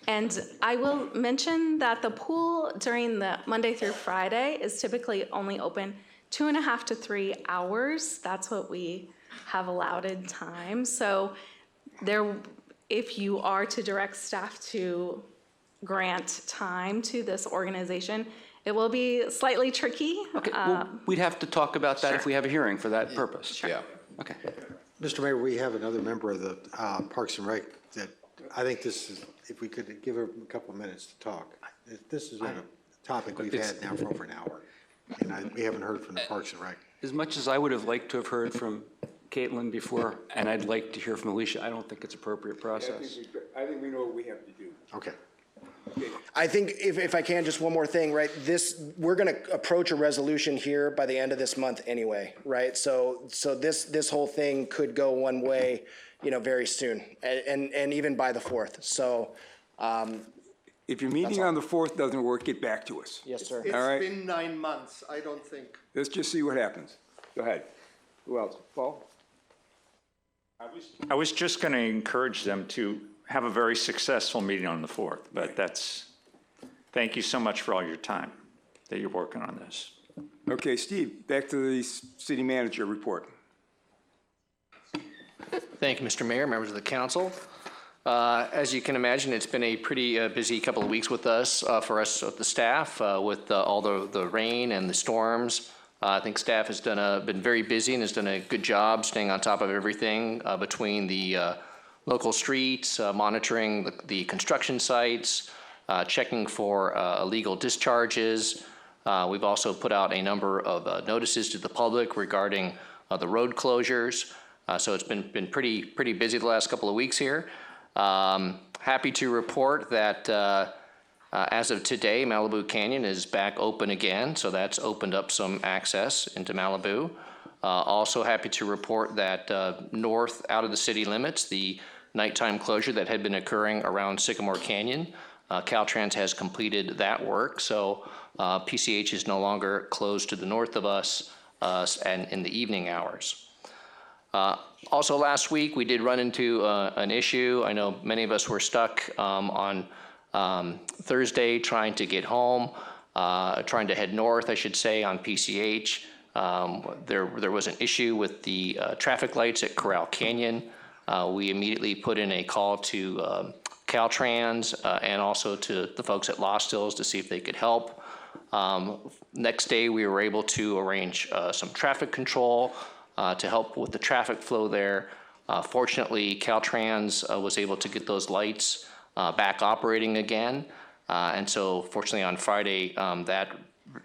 And I will mention that the pool during the Monday through Friday is typically only open 2.5 to 3 hours. That's what we have allotted time. So if you are to direct staff to grant time to this organization, it will be slightly tricky. Okay, well, we'd have to talk about that if we have a hearing for that purpose. Sure. Yeah. Okay. Mr. Mayor, we have another member of the Parks and Rec that I think this is, if we could give her a couple of minutes to talk. This has been a topic we've had now for over an hour, and we haven't heard from the Parks and Rec. As much as I would have liked to have heard from Caitlin before, and I'd like to hear from Alicia, I don't think it's appropriate process. I think we know what we have to do. Okay. I think if I can, just one more thing, right? We're going to approach a resolution here by the end of this month anyway, right? So this whole thing could go one way, very soon, and even by the 4th. So, if your meeting on the 4th doesn't work, get back to us. Yes, sir. All right? It's been 9 months, I don't think. Let's just see what happens. Go ahead. Who else? Paul? I was just going to encourage them to have a very successful meeting on the 4th, but thank you so much for all your time that you're working on this. Okay, Steve, back to the city manager report. Thank you, Mr. Mayor, members of the council. As you can imagine, it's been a pretty busy couple of weeks with us, for us, the staff, with all the rain and the storms. I think staff has been very busy and has done a good job staying on top of everything between the local streets, monitoring the construction sites, checking for illegal discharges. We've also put out a number of notices to the public regarding the road closures. So it's been pretty busy the last couple of weeks here. Happy to report that as of today, Malibu Canyon is back open again, so that's opened up some access into Malibu. Also happy to report that north out of the city limits, the nighttime closure that had been occurring around Sycamore Canyon, Caltrans has completed that work, so PCH is no longer closed to the north of us and in the evening hours. Also last week, we did run into an issue. I know many of us were stuck on Thursday trying to get home, trying to head north, I should say, on PCH. There was an issue with the traffic lights at Corral Canyon. We immediately put in a call to Caltrans and also to the folks at Lost Hills to see if they could help. Next day, we were able to arrange some traffic control to help with the traffic flow there. Fortunately, Caltrans was able to get those lights back operating again. And so fortunately on Friday, that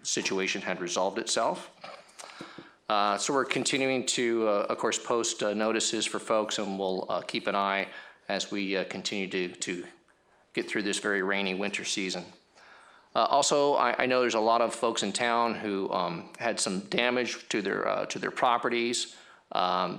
situation had resolved itself. So we're continuing to, of course, post notices for folks, and we'll keep an eye as we continue to get through this very rainy winter season. Also, I know there's a lot of folks in town who had some damage to their properties.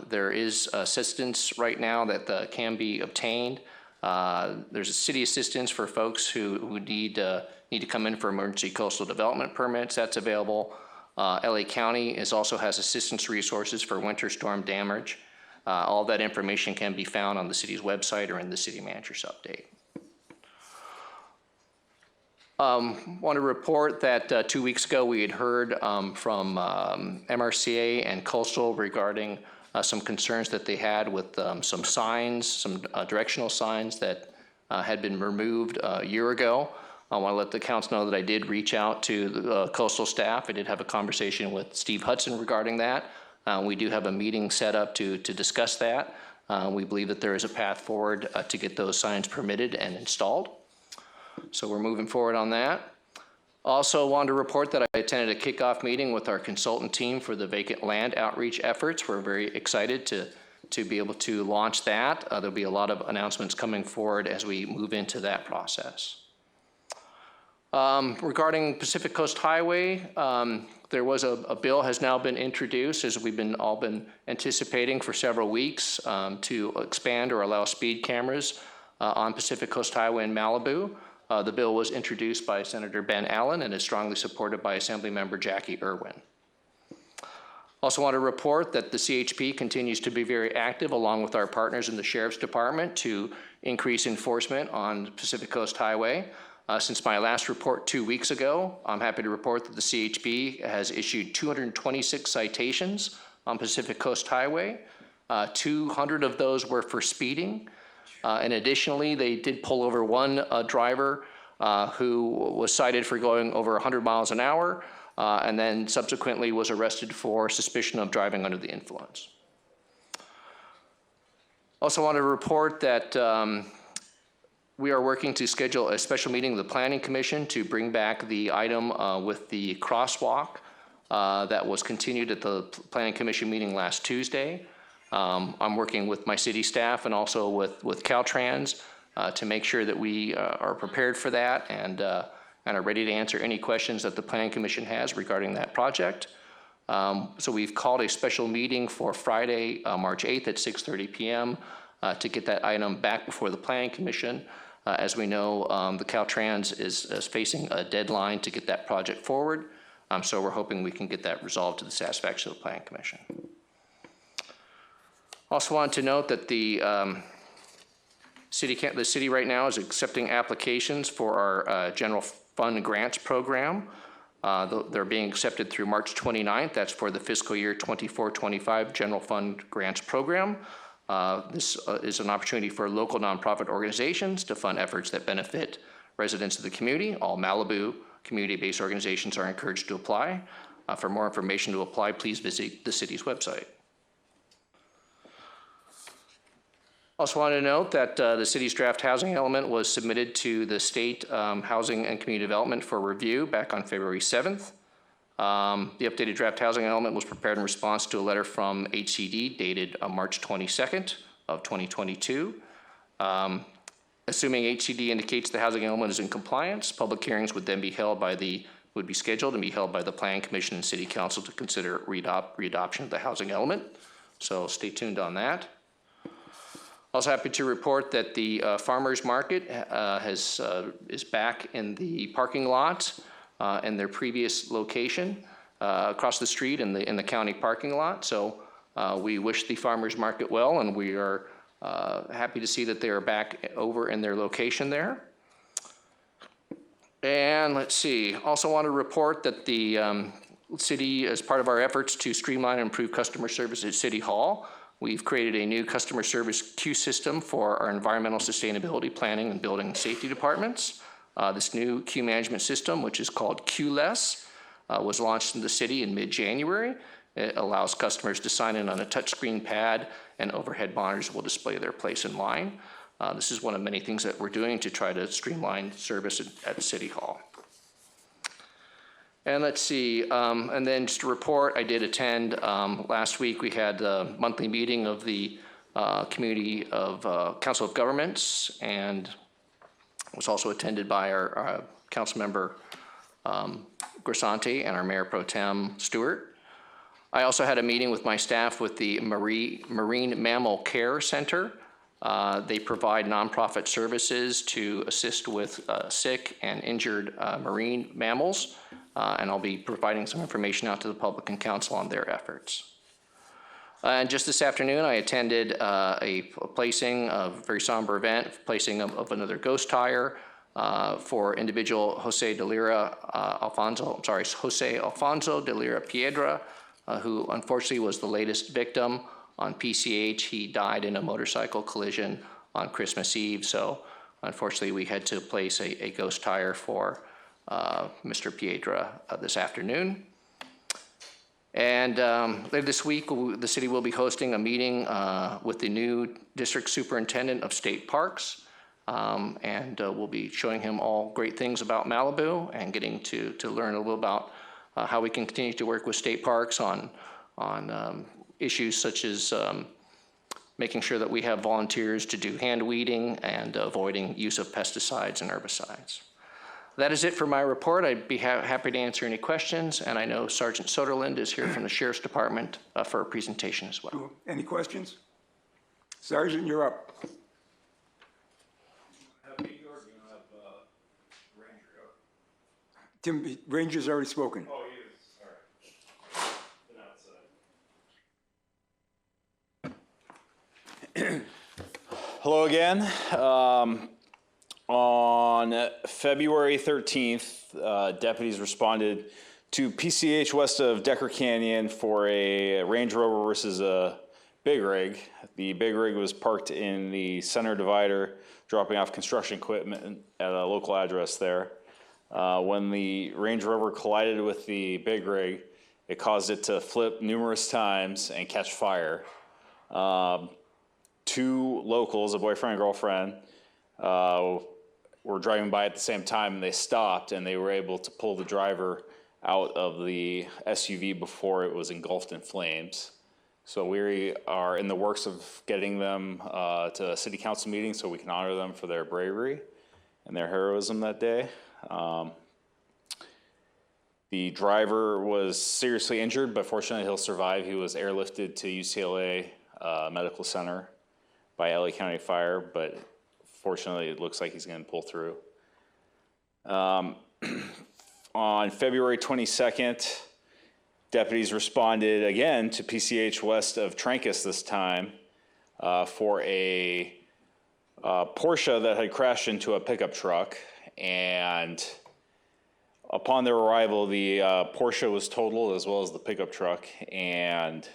There is assistance right now that can be obtained. There's a city assistance for folks who need to come in for emergency coastal development permits. That's available. LA County also has assistance resources for winter storm damage. All that information can be found on the city's website or in the city manager's update. Want to report that 2 weeks ago we had heard from MRCA and Coastal regarding some concerns that they had with some signs, some directional signs that had been removed a year ago. I want to let the council know that I did reach out to the coastal staff. I did have a conversation with Steve Hudson regarding that. We do have a meeting set up to discuss that. We believe that there is a path forward to get those signs permitted and installed. So we're moving forward on that. Also wanted to report that I attended a kickoff meeting with our consultant team for the vacant land outreach efforts. We're very excited to be able to launch that. There'll be a lot of announcements coming forward as we move into that process. Regarding Pacific Coast Highway, there was a bill has now been introduced, as we've all been anticipating for several weeks, to expand or allow speed cameras on Pacific Coast Highway in Malibu. The bill was introduced by Senator Ben Allen and is strongly supported by Assemblymember Jackie Irwin. Also want to report that the CHP continues to be very active along with our partners in the Sheriff's Department to increase enforcement on Pacific Coast Highway. Since my last report 2 weeks ago, I'm happy to report that the CHP has issued 226 citations on Pacific Coast Highway. 200 of those were for speeding. And additionally, they did pull over one driver who was cited for going over 100 miles an hour and then subsequently was arrested for suspicion of driving under the influence. Also want to report that we are working to schedule a special meeting of the Planning Commission to bring back the item with the crosswalk that was continued at the Planning Commission meeting last Tuesday. I'm working with my city staff and also with Caltrans to make sure that we are prepared for that and are ready to answer any questions that the Planning Commission has regarding that project. So we've called a special meeting for Friday, March 8th at 6:30 p.m. To get that item back before the Planning Commission. As we know, the Caltrans is facing a deadline to get that project forward. So we're hoping we can get that resolved to the satisfaction of the Planning Commission. Also wanted to note that the city right now is accepting applications for our general fund grants program. They're being accepted through March 29th. That's for the fiscal year 24-25 general fund grants program. This is an opportunity for local nonprofit organizations to fund efforts that benefit residents of the community. All Malibu community-based organizations are encouraged to apply. For more information to apply, please visit the city's website. Also want to note that the city's draft housing element was submitted to the State Housing and Community Development for review back on February 7th. The updated draft housing element was prepared in response to a letter from HCD dated March 22nd of 2022. Assuming HCD indicates the housing element is in compliance, public hearings would then be scheduled and be held by the Planning Commission and City Council to consider readoption of the housing element. So stay tuned on that. Also happy to report that the farmers market is back in the parking lot in their previous location across the street in the county parking lot. So we wish the farmers market well, and we are happy to see that they are back over in their location there. And let's see, also want to report that the city, as part of our efforts to streamline and improve customer service at City Hall, we've created a new customer service queue system for our environmental sustainability planning and building safety departments. This new queue management system, which is called QLess, was launched in the city in mid-January. It allows customers to sign in on a touchscreen pad, and overhead monitors will display their place in line. This is one of many things that we're doing to try to streamline service at City Hall. And let's see, and then just to report, I did attend last week. We had the monthly meeting of the Community of Council of Governments, and was also attended by our council member Grisanti and our Mayor Pro Tem Stewart. I also had a meeting with my staff with the Marine Mammal Care Center. They provide nonprofit services to assist with sick and injured marine mammals, and I'll be providing some information out to the public and council on their efforts. And just this afternoon, I attended a placing, a very somber event, placing of another ghost tire for individual Jose Alfonso de Lira Piedra, who unfortunately was the latest victim on PCH. He died in a motorcycle collision on Christmas Eve. So unfortunately, we had to place a ghost tire for Mr. Piedra this afternoon. And later this week, the city will be hosting a meeting with the new district superintendent of state parks. And we'll be showing him all great things about Malibu and getting to learn a little about how we can continue to work with state parks on issues such as making sure that we have volunteers to do hand weeding and avoiding use of pesticides and herbicides. That is it for my report. I'd be happy to answer any questions, and I know Sergeant Soderlund is here from the Sheriff's Department for a presentation as well. Any questions? Sergeant, you're up. Tim, Ranger's already spoken. Oh, he is. All right. Hello again. On February 13th, deputies responded to PCH west of Decker Canyon for a Range Rover versus a big rig. The big rig was parked in the center divider, dropping off construction equipment at a local address there. When the Range Rover collided with the big rig, it caused it to flip numerous times and catch fire. Two locals, a boyfriend and girlfriend, were driving by at the same time, and they stopped, and they were able to pull the driver out of the SUV before it was engulfed in flames. So we are in the works of getting them to a city council meeting so we can honor them for their bravery and their heroism that day. The driver was seriously injured, but fortunately he'll survive. He was airlifted to UCLA Medical Center by LA County Fire, but fortunately it looks like he's going to pull through. On February 22nd, deputies responded again to PCH west of Trancas this time for a Porsche that had crashed into a pickup truck. And upon their arrival, the Porsche was totaled as well as the pickup truck. And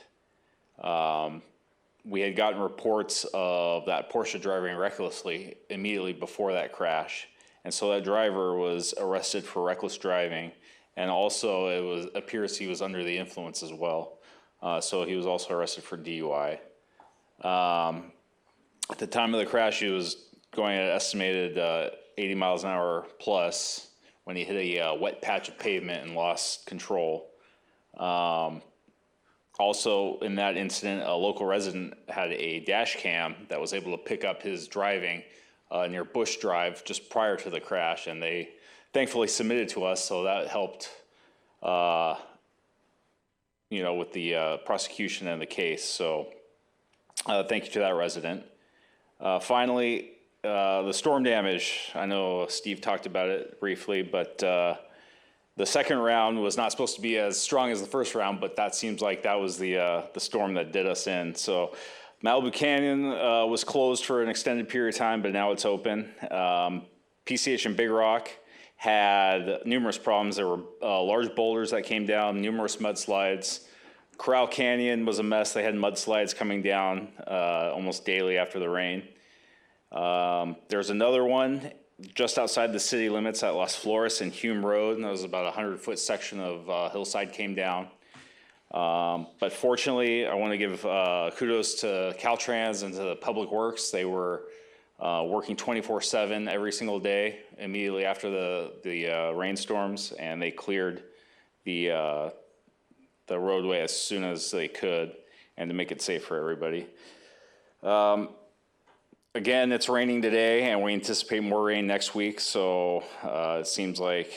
we had gotten reports of that Porsche driving recklessly immediately before that crash. And so that driver was arrested for reckless driving. And also it appears he was under the influence as well. So he was also arrested for DUI. At the time of the crash, he was going at an estimated 80 miles an hour plus when he hit a wet patch of pavement and lost control. Also, in that incident, a local resident had a dash cam that was able to pick up his driving near Bush Drive just prior to the crash, and they thankfully submitted to us, so that helped, with the prosecution and the case. So, thank you to that resident. Finally, the storm damage. I know Steve talked about it briefly, but the second round was not supposed to be as strong as the first round, but that seems like that was the storm that did us in. So Malibu Canyon was closed for an extended period of time, but now it's open. PCH and Big Rock had numerous problems. There were large boulders that came down, numerous mudslides. Corral Canyon was a mess. They had mudslides coming down almost daily after the rain. There's another one just outside the city limits at Las Flores and Hume Road, and that was about a 100-foot section of hillside came down. But fortunately, I want to give kudos to Caltrans and to the Public Works. They were working 24/7 every single day immediately after the rainstorms, and they cleared the roadway as soon as they could, and to make it safe for everybody. Again, it's raining today, and we anticipate more rain next week, so it seems like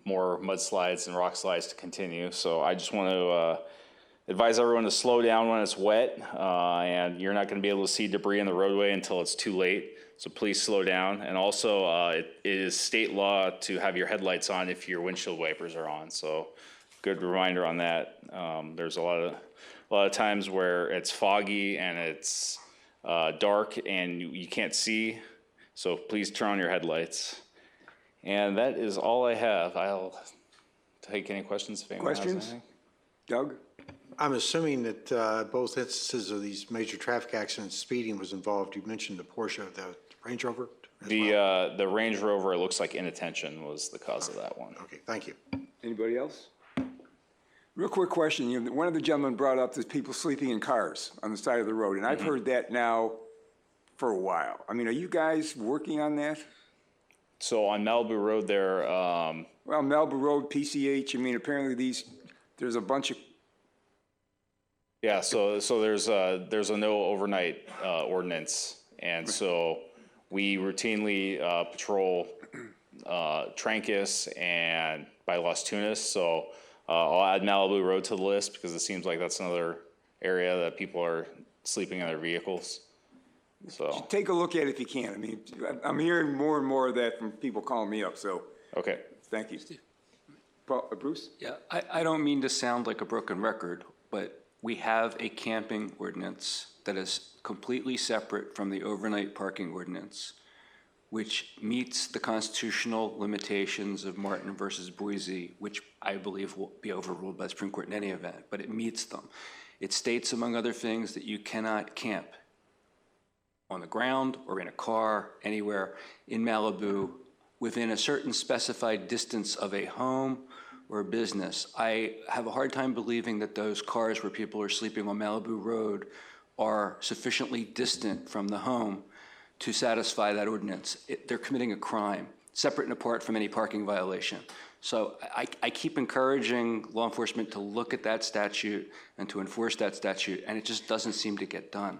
more mudslides and rock slides to continue. So I just want to advise everyone to slow down when it's wet, and you're not going to be able to see debris in the roadway until it's too late. So please slow down. And also, it is state law to have your headlights on if your windshield wipers are on. So good reminder on that. There's a lot of times where it's foggy and it's dark and you can't see. So please turn on your headlights. And that is all I have. I'll take any questions if anyone has anything. Doug? I'm assuming that both instances of these major traffic accidents, speeding was involved. You mentioned the Porsche, the Range Rover? The Range Rover, it looks like inattention was the cause of that one. Okay, thank you. Anybody else? Real quick question. One of the gentlemen brought up the people sleeping in cars on the side of the road, and I've heard that now for a while. I mean, are you guys working on that? So on Malibu Road there, Well, Malibu Road, PCH, I mean, apparently there's a bunch of. yeah, so there's a no overnight ordinance, and so we routinely patrol Trancas and by Las Tunas. So I'll add Malibu Road to the list because it seems like that's another area that people are sleeping in their vehicles. So Take a look at it if you can. I mean, I'm hearing more and more of that from people calling me up, so. Okay. Thank you. Bruce? Yeah, I don't mean to sound like a broken record, but we have a camping ordinance that is completely separate from the overnight parking ordinance, which meets the constitutional limitations of Martin versus Boise, which I believe will be overruled by the Supreme Court in any event, but it meets them. It states, among other things, that you cannot camp on the ground or in a car, anywhere in Malibu, within a certain specified distance of a home or a business. I have a hard time believing that those cars where people are sleeping on Malibu Road are sufficiently distant from the home to satisfy that ordinance. They're committing a crime, separate and apart from any parking violation. So I keep encouraging law enforcement to look at that statute and to enforce that statute, and it just doesn't seem to get done.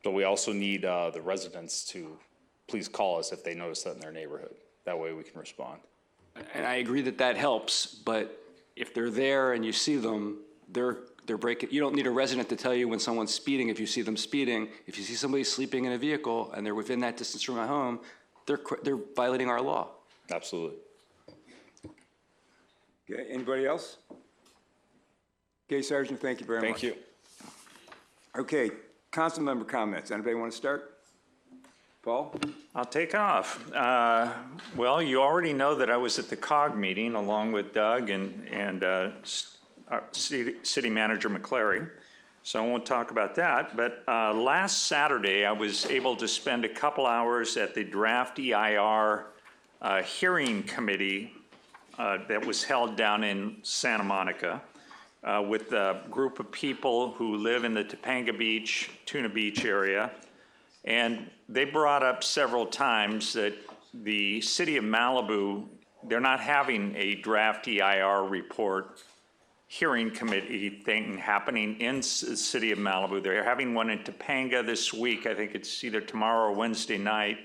But we also need the residents to please call us if they notice that in their neighborhood. That way we can respond. And I agree that that helps, but if they're there and you see them, they're breaking. You don't need a resident to tell you when someone's speeding if you see them speeding. If you see somebody sleeping in a vehicle and they're within that distance from a home, they're violating our law. Absolutely. Okay, anybody else? Okay, Sergeant, thank you very much. Thank you. Okay, council member comments. Anybody want to start? Paul? I'll take off. Well, you already know that I was at the COG meeting along with Doug and our City Manager McClary, so I won't talk about that. But last Saturday, I was able to spend a couple hours at the draft EIR hearing committee that was held down in Santa Monica with a group of people who live in the Topanga Beach, Tuna Beach area. And they brought up several times that the city of Malibu, they're not having a draft EIR report hearing committee thing happening in the city of Malibu. They're having one in Topanga this week. I think it's either tomorrow or Wednesday night.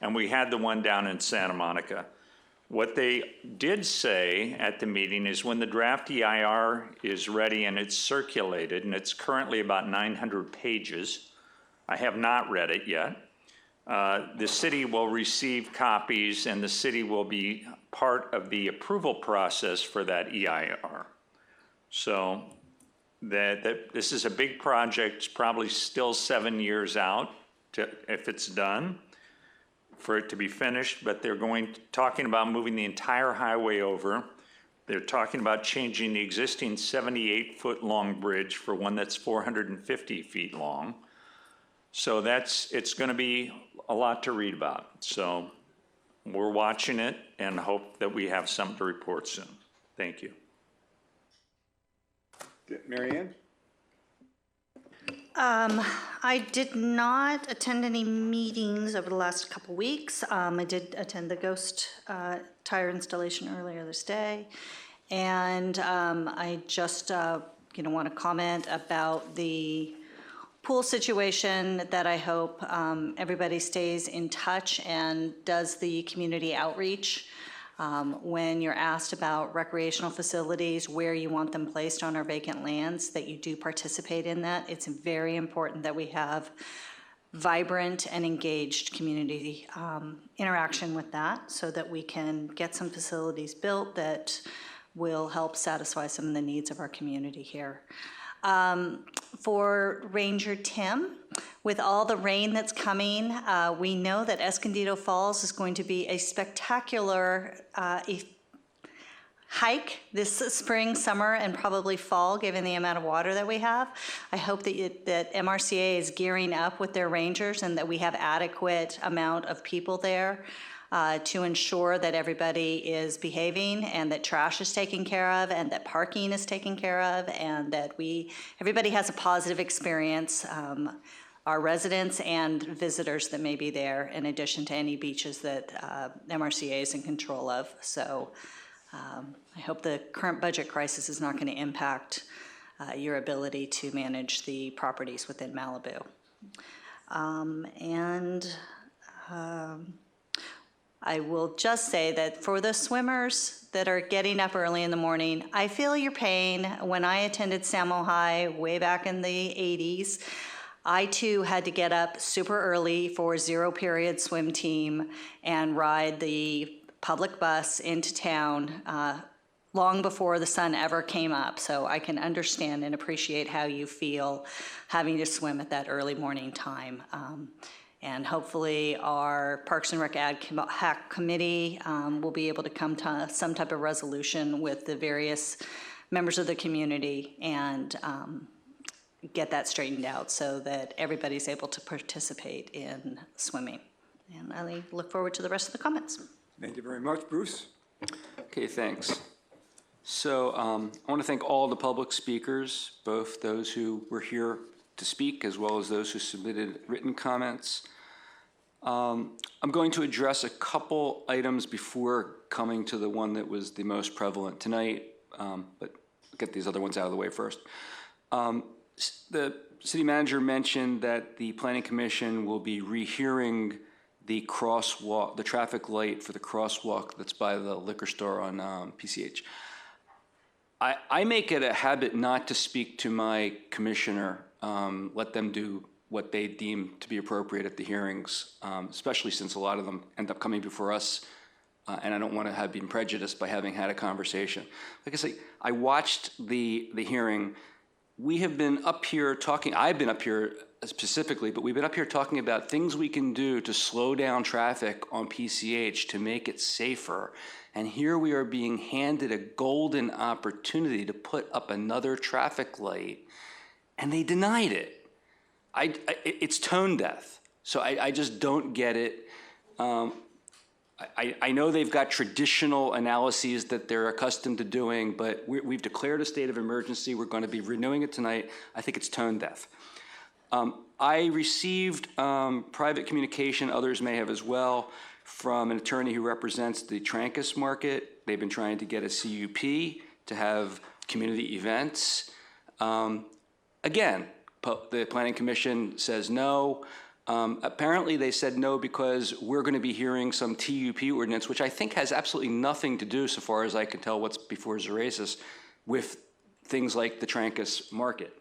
And we had the one down in Santa Monica. What they did say at the meeting is when the draft EIR is ready and it's circulated, and it's currently about 900 pages, I have not read it yet. The city will receive copies and the city will be part of the approval process for that EIR. So this is a big project. It's probably still 7 years out if it's done for it to be finished, but they're talking about moving the entire highway over. They're talking about changing the existing 78-foot long bridge for one that's 450 feet long. So it's going to be a lot to read about. So we're watching it and hope that we have something to report soon. Thank you. Mary Ann? I did not attend any meetings over the last couple weeks. I did attend the Ghost tire installation earlier this day. And I just want to comment about the pool situation, that I hope everybody stays in touch and does the community outreach. When you're asked about recreational facilities, where you want them placed on our vacant lands, that you do participate in that. It's very important that we have vibrant and engaged community interaction with that so that we can get some facilities built that will help satisfy some of the needs of our community here. For Ranger Tim, with all the rain that's coming, we know that Escondido Falls is going to be a spectacular hike this spring, summer, and probably fall, given the amount of water that we have. I hope that MRCA is gearing up with their rangers and that we have adequate amount of people there to ensure that everybody is behaving and that trash is taken care of and that parking is taken care of and that everybody has a positive experience, our residents and visitors that may be there, in addition to any beaches that MRCA is in control of. So I hope the current budget crisis is not going to impact your ability to manage the properties within Malibu. I will just say that for the swimmers that are getting up early in the morning, I feel your pain. When I attended Samo High way back in the 80s, I too had to get up super early for 0 period swim team and ride the public bus into town long before the sun ever came up. So I can understand and appreciate how you feel having to swim at that early morning time. And hopefully our Parks and Rec Ad Hack Committee will be able to come to some type of resolution with the various members of the community and get that straightened out so that everybody's able to participate in swimming. And I look forward to the rest of the comments. Thank you very much, Bruce. Okay, thanks. So I want to thank all the public speakers, both those who were here to speak as well as those who submitted written comments. I'm going to address a couple items before coming to the one that was the most prevalent tonight, but I'll get these other ones out of the way first. The city manager mentioned that the Planning Commission will be rehearing the crosswalk, the traffic light for the crosswalk that's by the liquor store on PCH. I make it a habit not to speak to my commissioner, let them do what they deem to be appropriate at the hearings, especially since a lot of them end up coming before us, and I don't want to have been prejudiced by having had a conversation. Like I say, I watched the hearing. We have been up here talking, I've been up here specifically, but we've been up here talking about things we can do to slow down traffic on PCH to make it safer. And here we are being handed a golden opportunity to put up another traffic light, and they denied it. It's tone deaf. So I just don't get it. I know they've got traditional analyses that they're accustomed to doing, but we've declared a state of emergency. We're going to be renewing it tonight. I think it's tone deaf. I received private communication, others may have as well, from an attorney who represents the Trancas market. They've been trying to get a CUP to have community events. Again, the Planning Commission says no. Apparently they said no because we're going to be hearing some TUP ordinance, which I think has absolutely nothing to do, so far as I can tell what's before Zeracis, with things like the Trancas market.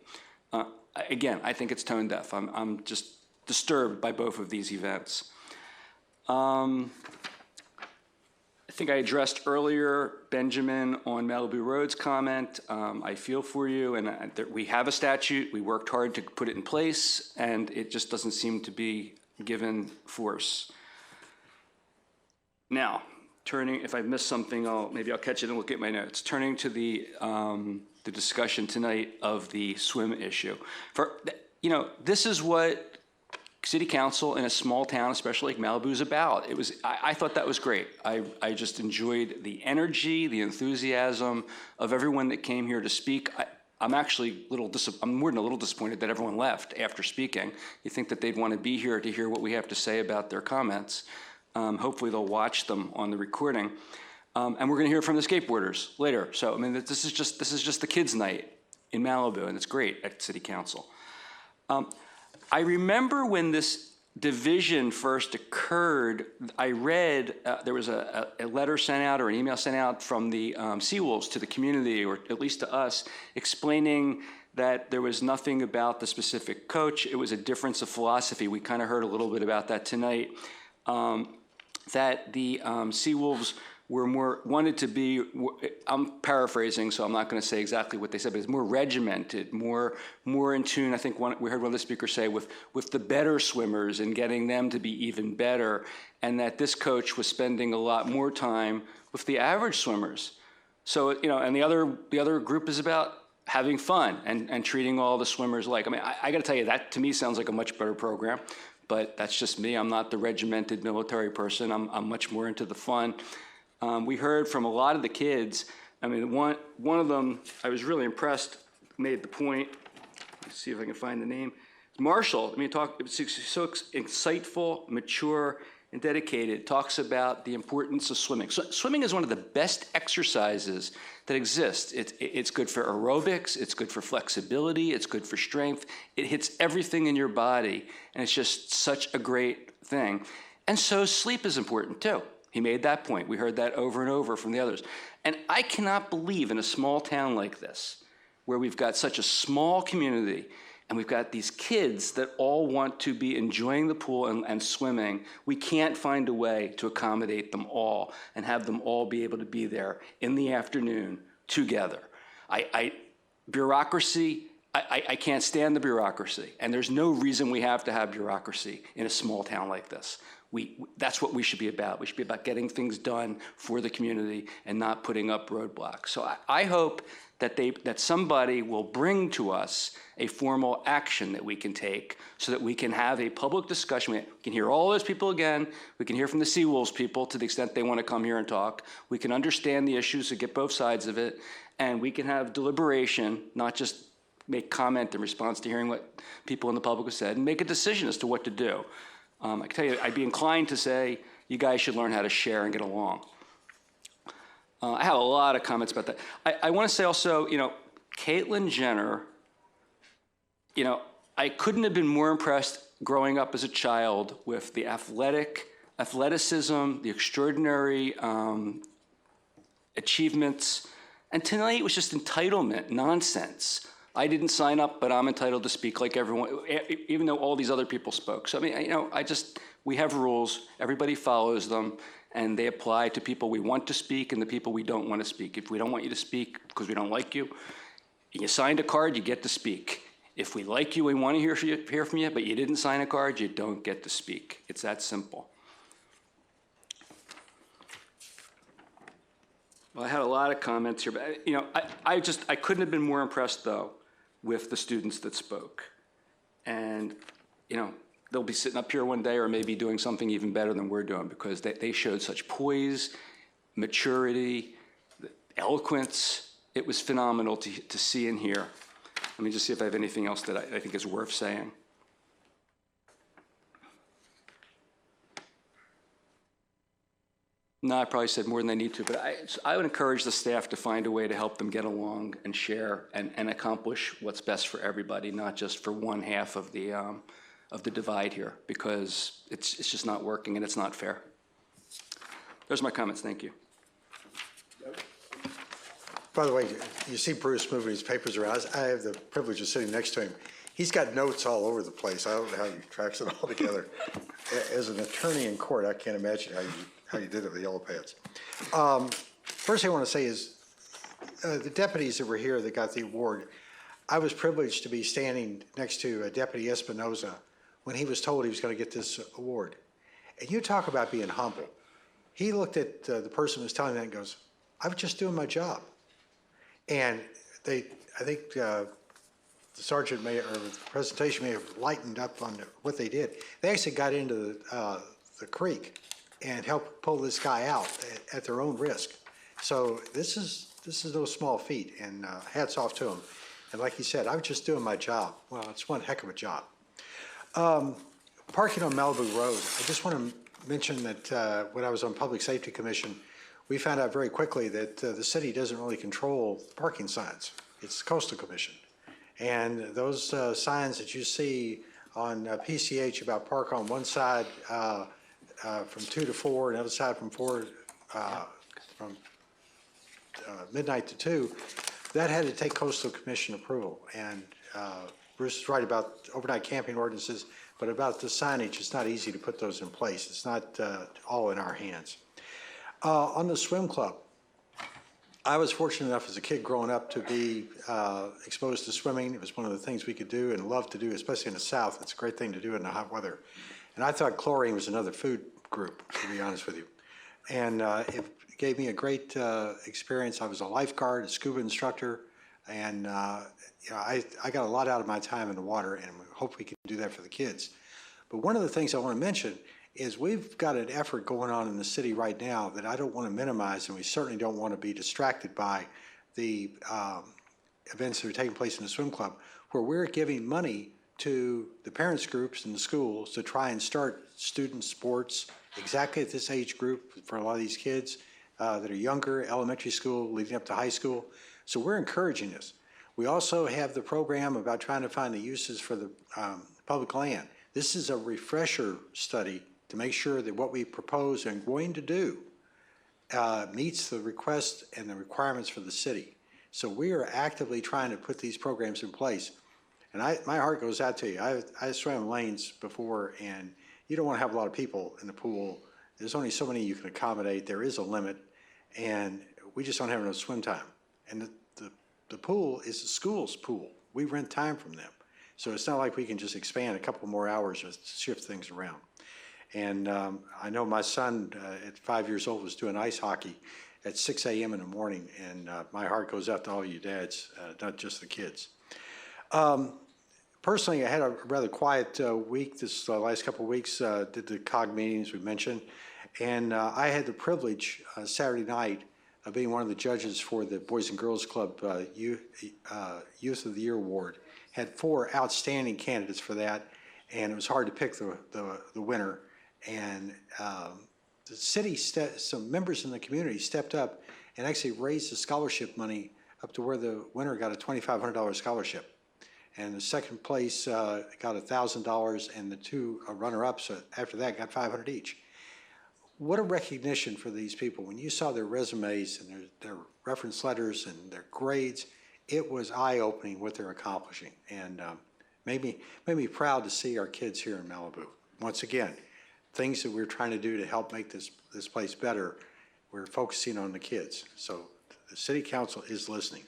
Again, I think it's tone deaf. I'm just disturbed by both of these events. I think I addressed earlier Benjamin on Malibu Road's comment. I feel for you, and we have a statute. We worked hard to put it in place, and it just doesn't seem to be given force. Now, turning, if I missed something, maybe I'll catch it and look at my notes. Turning to the discussion tonight of the swim issue. This is what City Council in a small town, especially like Malibu, is about. I thought that was great. I just enjoyed the energy, the enthusiasm of everyone that came here to speak. I'm actually I'm more than a little disappointed that everyone left after speaking. You think that they'd want to be here to hear what we have to say about their comments. Hopefully they'll watch them on the recording. And we're going to hear from the skateboarders later. So, I mean, this is just the kids' night in Malibu, and it's great at City Council. I remember when this division first occurred, I read there was a letter sent out or an email sent out from the Seawolves to the community, or at least to us, explaining that there was nothing about the specific coach. It was a difference of philosophy. We kind of heard a little bit about that tonight, that the Seawolves were wanted to be, I'm paraphrasing, so I'm not going to say exactly what they said, but it's more regimented, more in tune. I think we heard one of the speakers say with the better swimmers and getting them to be even better, and that this coach was spending a lot more time with the average swimmers. So, and the other group is about having fun and treating all the swimmers alike. I mean, I got to tell you, that to me sounds like a much better program, but that's just me. I'm not the regimented military person. I'm much more into the fun. We heard from a lot of the kids. I mean, one of them, I was really impressed, made the point. Let's see if I can find the name. Marshall, I mean, it's so insightful, mature, and dedicated. Talks about the importance of swimming. So, swimming is one of the best exercises that exists. It's good for aerobics, it's good for flexibility, it's good for strength. It hits everything in your body, and it's just such a great thing. And so sleep is important too. He made that point. We heard that over and over from the others. And I cannot believe in a small town like this, where we've got such a small community, and we've got these kids that all want to be enjoying the pool and swimming, we can't find a way to accommodate them all and have them all be able to be there in the afternoon together. Bureaucracy, I can't stand the bureaucracy, and there's no reason we have to have bureaucracy in a small town like this. That's what we should be about. We should be about getting things done for the community and not putting up roadblocks. So I hope that somebody will bring to us a formal action that we can take so that we can have a public discussion. We can hear all those people again. We can hear from the Seawolves people to the extent they want to come here and talk. We can understand the issues and get both sides of it. And we can have deliberation, not just make comment in response to hearing what people in the public have said, and make a decision as to what to do. I can tell you, I'd be inclined to say you guys should learn how to share and get along. I have a lot of comments about that. I want to say also, Caitlyn Jenner, I couldn't have been more impressed growing up as a child with the athleticism, the extraordinary achievements, and tonight it was just entitlement nonsense. I didn't sign up, but I'm entitled to speak like everyone, even though all these other people spoke. So, I mean, we have rules, everybody follows them, and they apply to people we want to speak and the people we don't want to speak. If we don't want you to speak because we don't like you, you signed a card, you get to speak. If we like you, we want to hear from you, but you didn't sign a card, you don't get to speak. It's that simple. Well, I had a lot of comments here, but I couldn't have been more impressed though with the students that spoke. And they'll be sitting up here one day or maybe doing something even better than we're doing because they showed such poise, maturity, eloquence. It was phenomenal to see and hear. Let me just see if I have anything else that I think is worth saying. No, I probably said more than I need to, but I would encourage the staff to find a way to help them get along and share and accomplish what's best for everybody, not just for one half of the divide here, because it's just not working and it's not fair. Those are my comments. Thank you. By the way, you see Bruce moving his papers around. I have the privilege of sitting next to him. He's got notes all over the place. I don't know how he tracks it all together. As an attorney in court, I can't imagine how you did it with yellow pads. First thing I want to say is the deputies that were here that got the award, I was privileged to be standing next to Deputy Espinoza when he was told he was going to get this award. And you talk about being humble. He looked at the person who was telling that and goes, I was just doing my job. And I think the sergeant may, or the presentation may have lightened up on what they did. They actually got into the creek and helped pull this guy out at their own risk. So this is no small feat, and hats off to him. And like he said, I was just doing my job. Well, it's one heck of a job. Parking on Malibu Road, I just want to mention that when I was on Public Safety Commission, we found out very quickly that the city doesn't really control parking signs. It's the Coastal Commission. And those signs that you see on PCH about park on one side from 2 to 4, and the other side from midnight to 2, that had to take Coastal Commission approval. And Bruce is right about overnight camping ordinances, but about the signage, it's not easy to put those in place. It's not all in our hands. On the swim club, I was fortunate enough as a kid growing up to be exposed to swimming. It was one of the things we could do and love to do, especially in the South. It's a great thing to do in the hot weather. And I thought chlorine was another food group, to be honest with you. And if gave me a great experience. I was a lifeguard, a scuba instructor, and I got a lot out of my time in the water, and we hope we can do that for the kids. But one of the things I want to mention is we've got an effort going on in the city right now that I don't want to minimize, and we certainly don't want to be distracted by the events that are taking place in the swim club, where we're giving money to the parents groups in the schools to try and start student sports exactly at this age group for a lot of these kids that are younger, elementary school, leading up to high school. So we're encouraging this. We also have the program about trying to find the uses for the public land. This is a refresher study to make sure that what we propose and going to do meets the requests and the requirements for the city. So we are actively trying to put these programs in place. And my heart goes out to you. I swam lanes before, and you don't want to have a lot of people in the pool. There's only so many you can accommodate. There is a limit, and we just don't have enough swim time. And the pool is the school's pool. We rent time from them. So it's not like we can just expand a couple more hours to shift things around. And I know my son at 5 years old was doing ice hockey at 6 a.m. in the morning, and my heart goes out to all you dads, not just the kids. Personally, I had a rather quiet week this last couple of weeks, did the COG meetings we mentioned, and I had the privilege Saturday night of being one of the judges for the Boys and Girls Club Youth of the Year Award. Had 4 outstanding candidates for that, and it was hard to pick the winner. And the city, some members in the community stepped up and actually raised the scholarship money up to where the winner got a $2,500 scholarship. And the second place got $1,000, and the 2 runner-ups after that got $500 each. What a recognition for these people. When you saw their resumes and their reference letters and their grades, it was eye-opening what they're accomplishing, and made me proud to see our kids here in Malibu. Once again, things that we're trying to do to help make this place better, we're focusing on the kids. So the City Council is listening.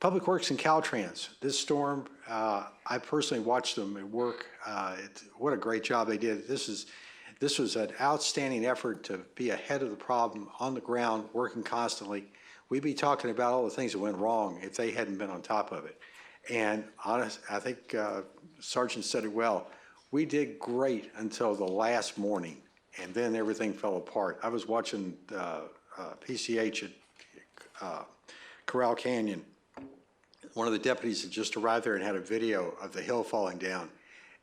Public Works and Caltrans, this storm, I personally watched them at work. What a great job they did. This was an outstanding effort to be ahead of the problem, on the ground, working constantly. We'd be talking about all the things that went wrong if they hadn't been on top of it. And honest, I think Sergeant said it well. We did great until the last morning, and then everything fell apart. I was watching PCH at Corral Canyon. One of the deputies had just arrived there and had a video of the hill falling down,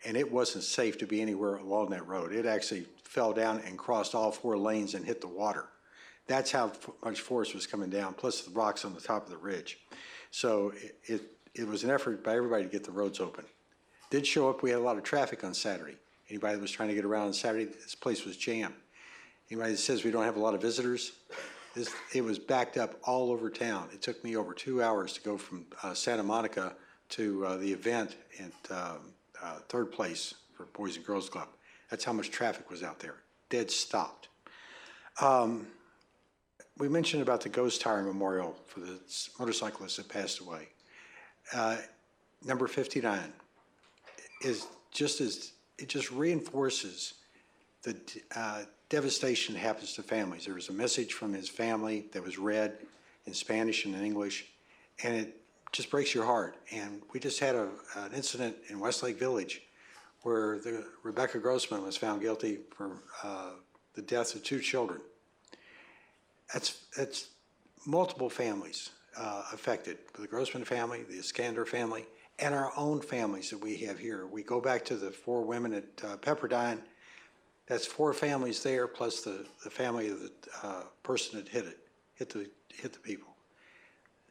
and it wasn't safe to be anywhere along that road. It actually fell down and crossed all 4 lanes and hit the water. That's how much force was coming down, plus the rocks on the top of the ridge. So it was an effort by everybody to get the roads open. Did show up, we had a lot of traffic on Saturday. Anybody that was trying to get around on Saturday, this place was jammed. Anybody that says we don't have a lot of visitors, it was backed up all over town. It took me over 2 hours to go from Santa Monica to the event at third place for Boys and Girls Club. That's how much traffic was out there. Dead stopped. We mentioned about the Ghost Tire Memorial for the motorcyclist that passed away. Number 59 is it just reinforces the devastation that happens to families. There was a message from his family that was read in Spanish and in English, and it just breaks your heart. And we just had an incident in Westlake Village where Rebecca Grossman was found guilty for the deaths of 2 children. That's multiple families affected. The Grossman family, the Iskander family, and our own families that we have here. We go back to the 4 women at Pepperdine. That's 4 families there, plus the family of the person that hit the people.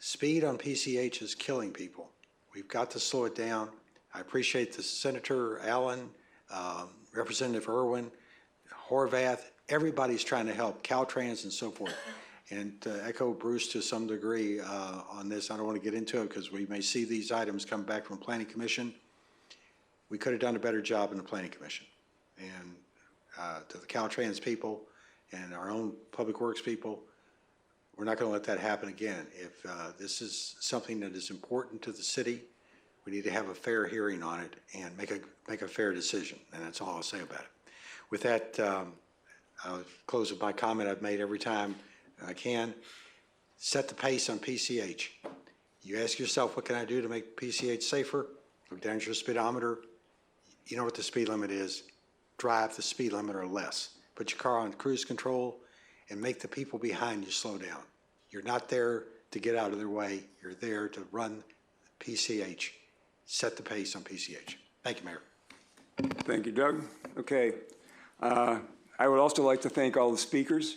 Speed on PCH is killing people. We've got to slow it down. I appreciate the Senator Allen, Representative Irwin, Horvath. Everybody's trying to help, Caltrans and so forth. And echo Bruce to some degree on this. I don't want to get into it because we may see these items come back from Planning Commission. We could have done a better job in the Planning Commission. And to the Caltrans people and our own Public Works people, we're not going to let that happen again. If this is something that is important to the city, we need to have a fair hearing on it and make a fair decision. And that's all I'll say about it. With that, I'll close with my comment I've made every time I can. Set the pace on PCH. You ask yourself, what can I do to make PCH safer? Look down at your speedometer. You know what the speed limit is. Drive the speed limit or less. Put your car on cruise control and make the people behind you slow down. You're not there to get out of their way. You're there to run PCH. Set the pace on PCH. Thank you, Mayor. Thank you, Doug. Okay. I would also like to thank all the speakers.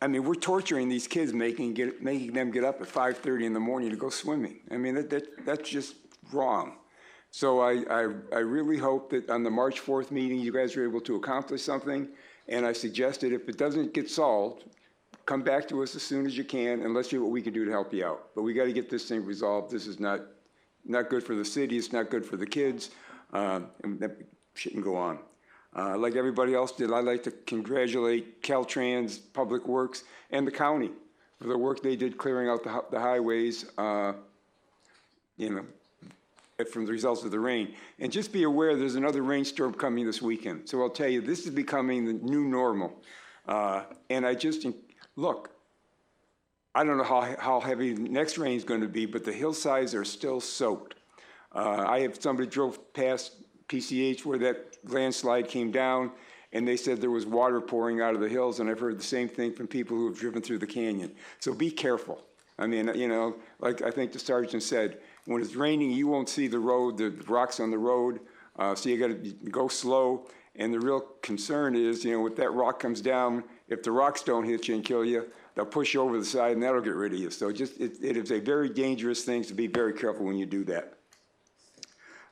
I mean, we're torturing these kids, making them get up at 5:30 in the morning to go swimming. I mean, that's just wrong. So I really hope that on the March 4th meeting, you guys are able to accomplish something. And I suggest that if it doesn't get solved, come back to us as soon as you can, and let's see what we can do to help you out. But we got to get this thing resolved. This is not good for the city. It's not good for the kids. And that shouldn't go on. Like everybody else did, I'd like to congratulate Caltrans, Public Works, and the county for the work they did clearing out the highways, from the results of the rain. And just be aware there's another rainstorm coming this weekend. So I'll tell you, this is becoming the new normal. And I just, look, I don't know how heavy the next rain is going to be, but the hillsides are still soaked. I have somebody drove past PCH where that landslide came down, and they said there was water pouring out of the hills, and I've heard the same thing from people who have driven through the canyon. So be careful. I mean, like I think the sergeant said, when it's raining, you won't see the road, the rocks on the road, so you got to go slow. And the real concern is, if that rock comes down, if the rocks don't hit you and kill you, they'll push you over the side, and that'll get rid of you. So it is a very dangerous thing, so be very careful when you do that.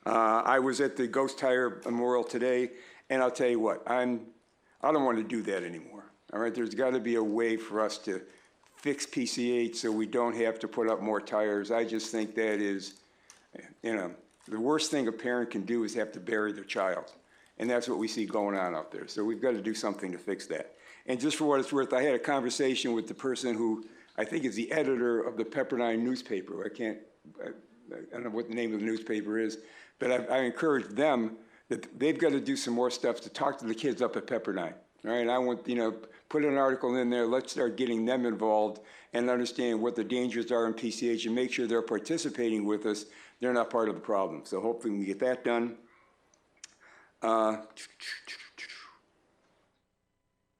I was at the Ghost Tire Memorial today, and I'll tell you what, I don't want to do that anymore. All right, there's got to be a way for us to fix PCH so we don't have to put up more tires. I just think that is, the worst thing a parent can do is have to bury their child. And that's what we see going on out there. So we've got to do something to fix that. And just for what it's worth, I had a conversation with the person who I think is the editor of the Pepperdine newspaper. I don't know what the name of the newspaper is, but I encourage them that they've got to do some more stuff to talk to the kids up at Pepperdine. All right, I want, put an article in there. Let's start getting them involved and understand what the dangers are in PCH and make sure they're participating with us. They're not part of the problem. So hopefully we can get that done. I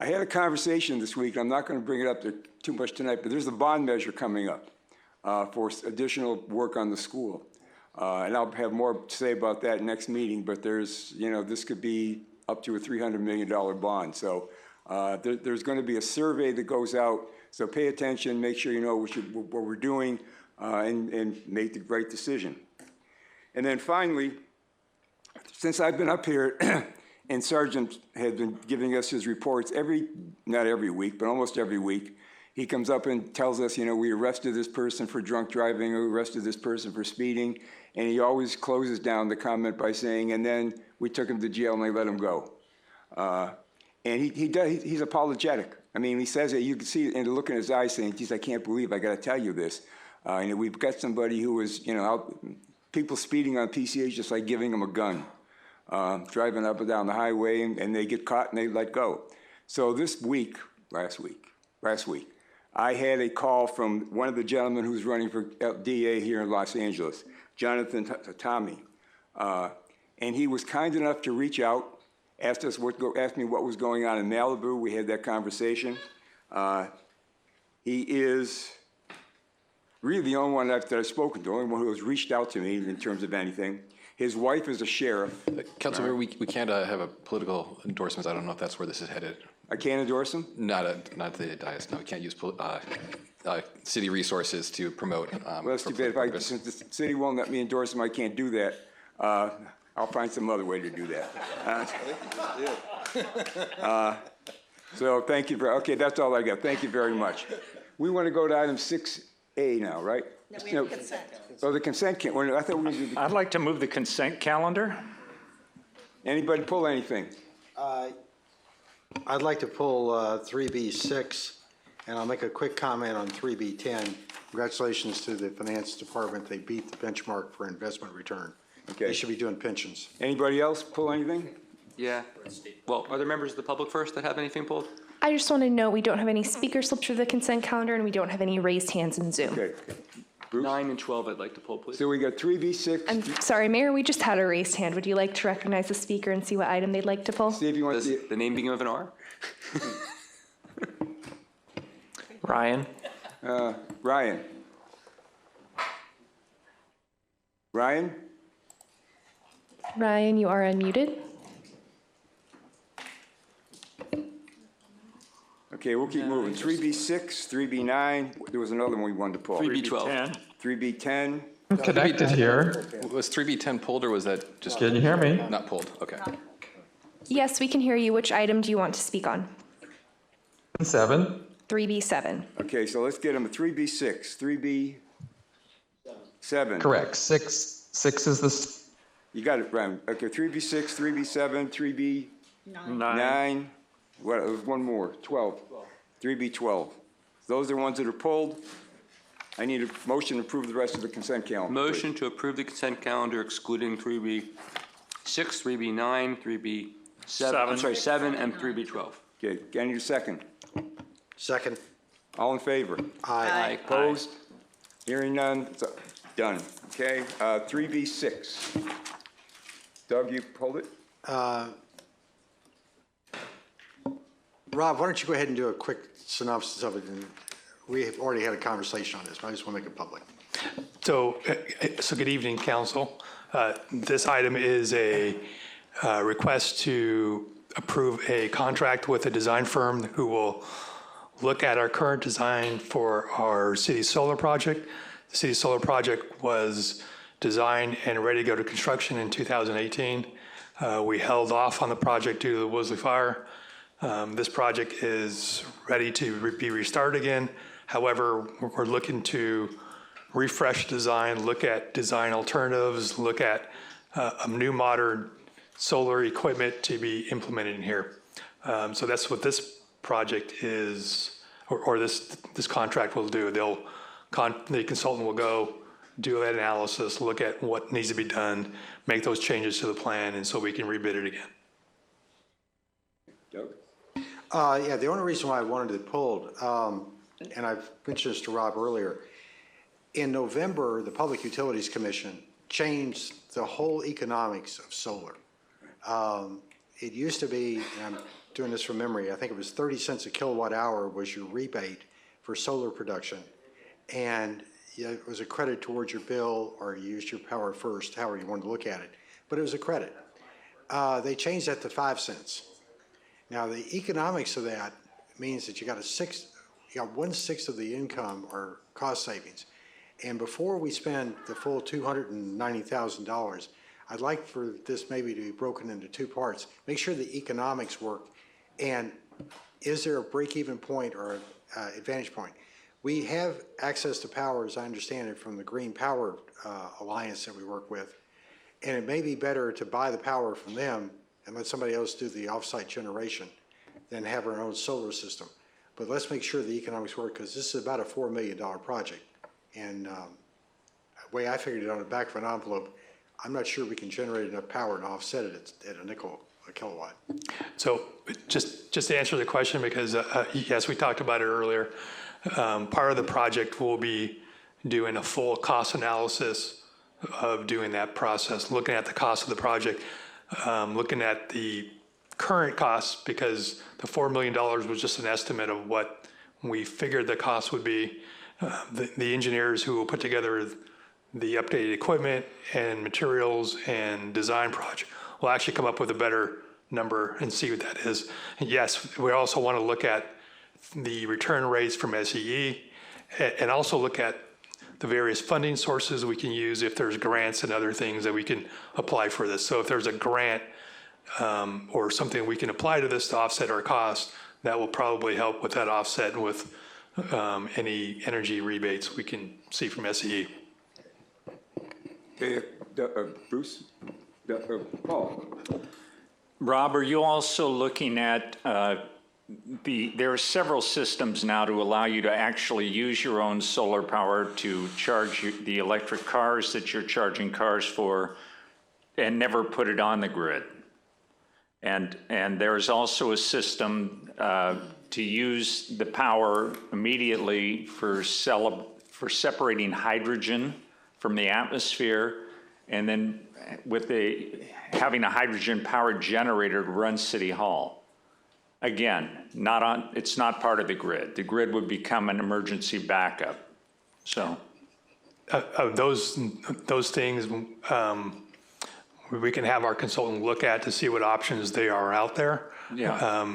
had a conversation this week. I'm not going to bring it up too much tonight, but there's a bond measure coming up for additional work on the school. And I'll have more to say about that next meeting, but there's, this could be up to a $300 million bond. So there's going to be a survey that goes out. So pay attention, make sure you know what we're doing, and make the right decision. And then finally, since I've been up here, and Sergeant had been giving us his reports not every week, but almost every week, he comes up and tells us, we arrested this person for drunk driving, or arrested this person for speeding, and he always closes down the comment by saying, and then we took him to jail and they let him go. And he's apologetic. I mean, he says it, you can see it in the look in his eyes saying, geez, I can't believe I got to tell you this. We've got somebody who was, people speeding on PCH just like giving them a gun, driving up and down the highway, and they get caught and they let go. So last week, I had a call from one of the gentlemen who's running for DA here in Los Angeles, Jonathan Tommy, and he was kind enough to reach out, asked me what was going on in Malibu. We had that conversation. He is really the only one that I've spoken to, the only one who has reached out to me in terms of anything. His wife is a sheriff. Councilmember, we can't have a political endorsements. I don't know if that's where this is headed. I can't endorse him? Not the dais. No, we can't use city resources to promote. Well, that's too bad. Since the city won't let me endorse him, I can't do that. I'll find some other way to do that. So thank you okay, that's all I got. Thank you very much. We want to go to item 6A now, right? No, we have consent. Oh, the consent calendar. I thought we were going to do I'd like to move the consent calendar. Anybody pull anything? I'd like to pull 3B6, and I'll make a quick comment on 3B10. Congratulations to the Finance Department. They beat the benchmark for investment return. Okay. They should be doing pensions. Anybody else pull anything? Yeah. Well, are there members of the public first that have anything pulled? I just want to note we don't have any speaker slips for the consent calendar, and we don't have any raised hands in Zoom. Okay. 9 and 12 I'd like to pull, please. So we got 3B6. I'm sorry, Mayor, we just had a raised hand. Would you like to recognize the speaker and see what item they'd like to pull? See if you want Does the name begin with an R? Ryan. Ryan. Ryan? Ryan, you are unmuted. Okay, we'll keep moving. 3B6, 3B9. There was another one we wanted to pull. 3B12. 3B10. Connected here. Was 3B10 pulled or was that just? Can you hear me? Not pulled, okay. Yes, we can hear you. Which item do you want to speak on? 7. 3B7. Okay, so let's get them. 3B6, 3B7. Correct. 6 is this. You got it, Ryan. Okay, 3B6, 3B7, 3B9. What, there was one more, 12. 3B12. Those are the ones that are pulled. I need a motion to approve the rest of the consent calendar. Motion to approve the consent calendar excluding 3B6, 3B9, 3B7, I'm sorry, 7 and 3B12. Okay, I need a second. Second. All in favor? Aye. Opposed? Hearing none, so, done. Okay, 3B6. Doug, you pulled it? Rob, why don't you go ahead and do a quick synopsis of it? And we have already had a conversation on this, but I just want to make it public. So good evening, council. This item is a request to approve a contract with a design firm who will look at our current design for our city solar project. The city solar project was designed and ready to go to construction in 2018. We held off on the project due to the Woolsey fire. This project is ready to be restarted again. However, we're looking to refresh design, look at design alternatives, look at a new modern solar equipment to be implemented in here. So that's what this project is, or this contract will do. The consultant will go do that analysis, look at what needs to be done, make those changes to the plan, and so we can rebid it again. Doug? Yeah, the only reason why I wanted it pulled, and I've mentioned this to Rob earlier, in November, the Public Utilities Commission changed the whole economics of solar. It used to be, and I'm doing this from memory, I think it was 30 cents a kilowatt hour was your rebate for solar production. And it was a credit towards your bill, or you used your power first, however you wanted to look at it. But it was a credit. They changed that to 5 cents. Now, the economics of that means that you got 1/6 of the income or cost savings. And before we spend the full $290,000, I'd like for this maybe to be broken into two parts. Make sure the economics work. And is there a break-even point or advantage point? We have access to power, as I understand it, from the Green Power Alliance that we work with. And it may be better to buy the power from them and let somebody else do the offsite generation than have our own solar system. But let's make sure the economics work, because this is about a $4 million project. And the way I figured it on the back of an envelope, I'm not sure we can generate enough power to offset it at a nickel a kilowatt. So just to answer the question, because yes, we talked about it earlier, part of the project will be doing a full cost analysis of doing that process, looking at the cost of the project, looking at the current costs, because the $4 million was just an estimate of what we figured the cost would be. The engineers who will put together the updated equipment and materials and design project will actually come up with a better number and see what that is. And yes, we also want to look at the return rates from SEE and also look at the various funding sources we can use if there's grants and other things that we can apply for this. So if there's a grant or something we can apply to this to offset our costs, that will probably help with that offset and with any energy rebates we can see from SEE. Okay, Bruce? Paul? Rob, are you also looking at there are several systems now to allow you to actually use your own solar power to charge the electric cars that you're charging cars for and never put it on the grid? And there's also a system to use the power immediately for separating hydrogen from the atmosphere, and then with having a hydrogen-powered generator to run City Hall. Again, it's not part of the grid. The grid would become an emergency backup. So Those things, we can have our consultant look at to see what options they are out there. Yeah.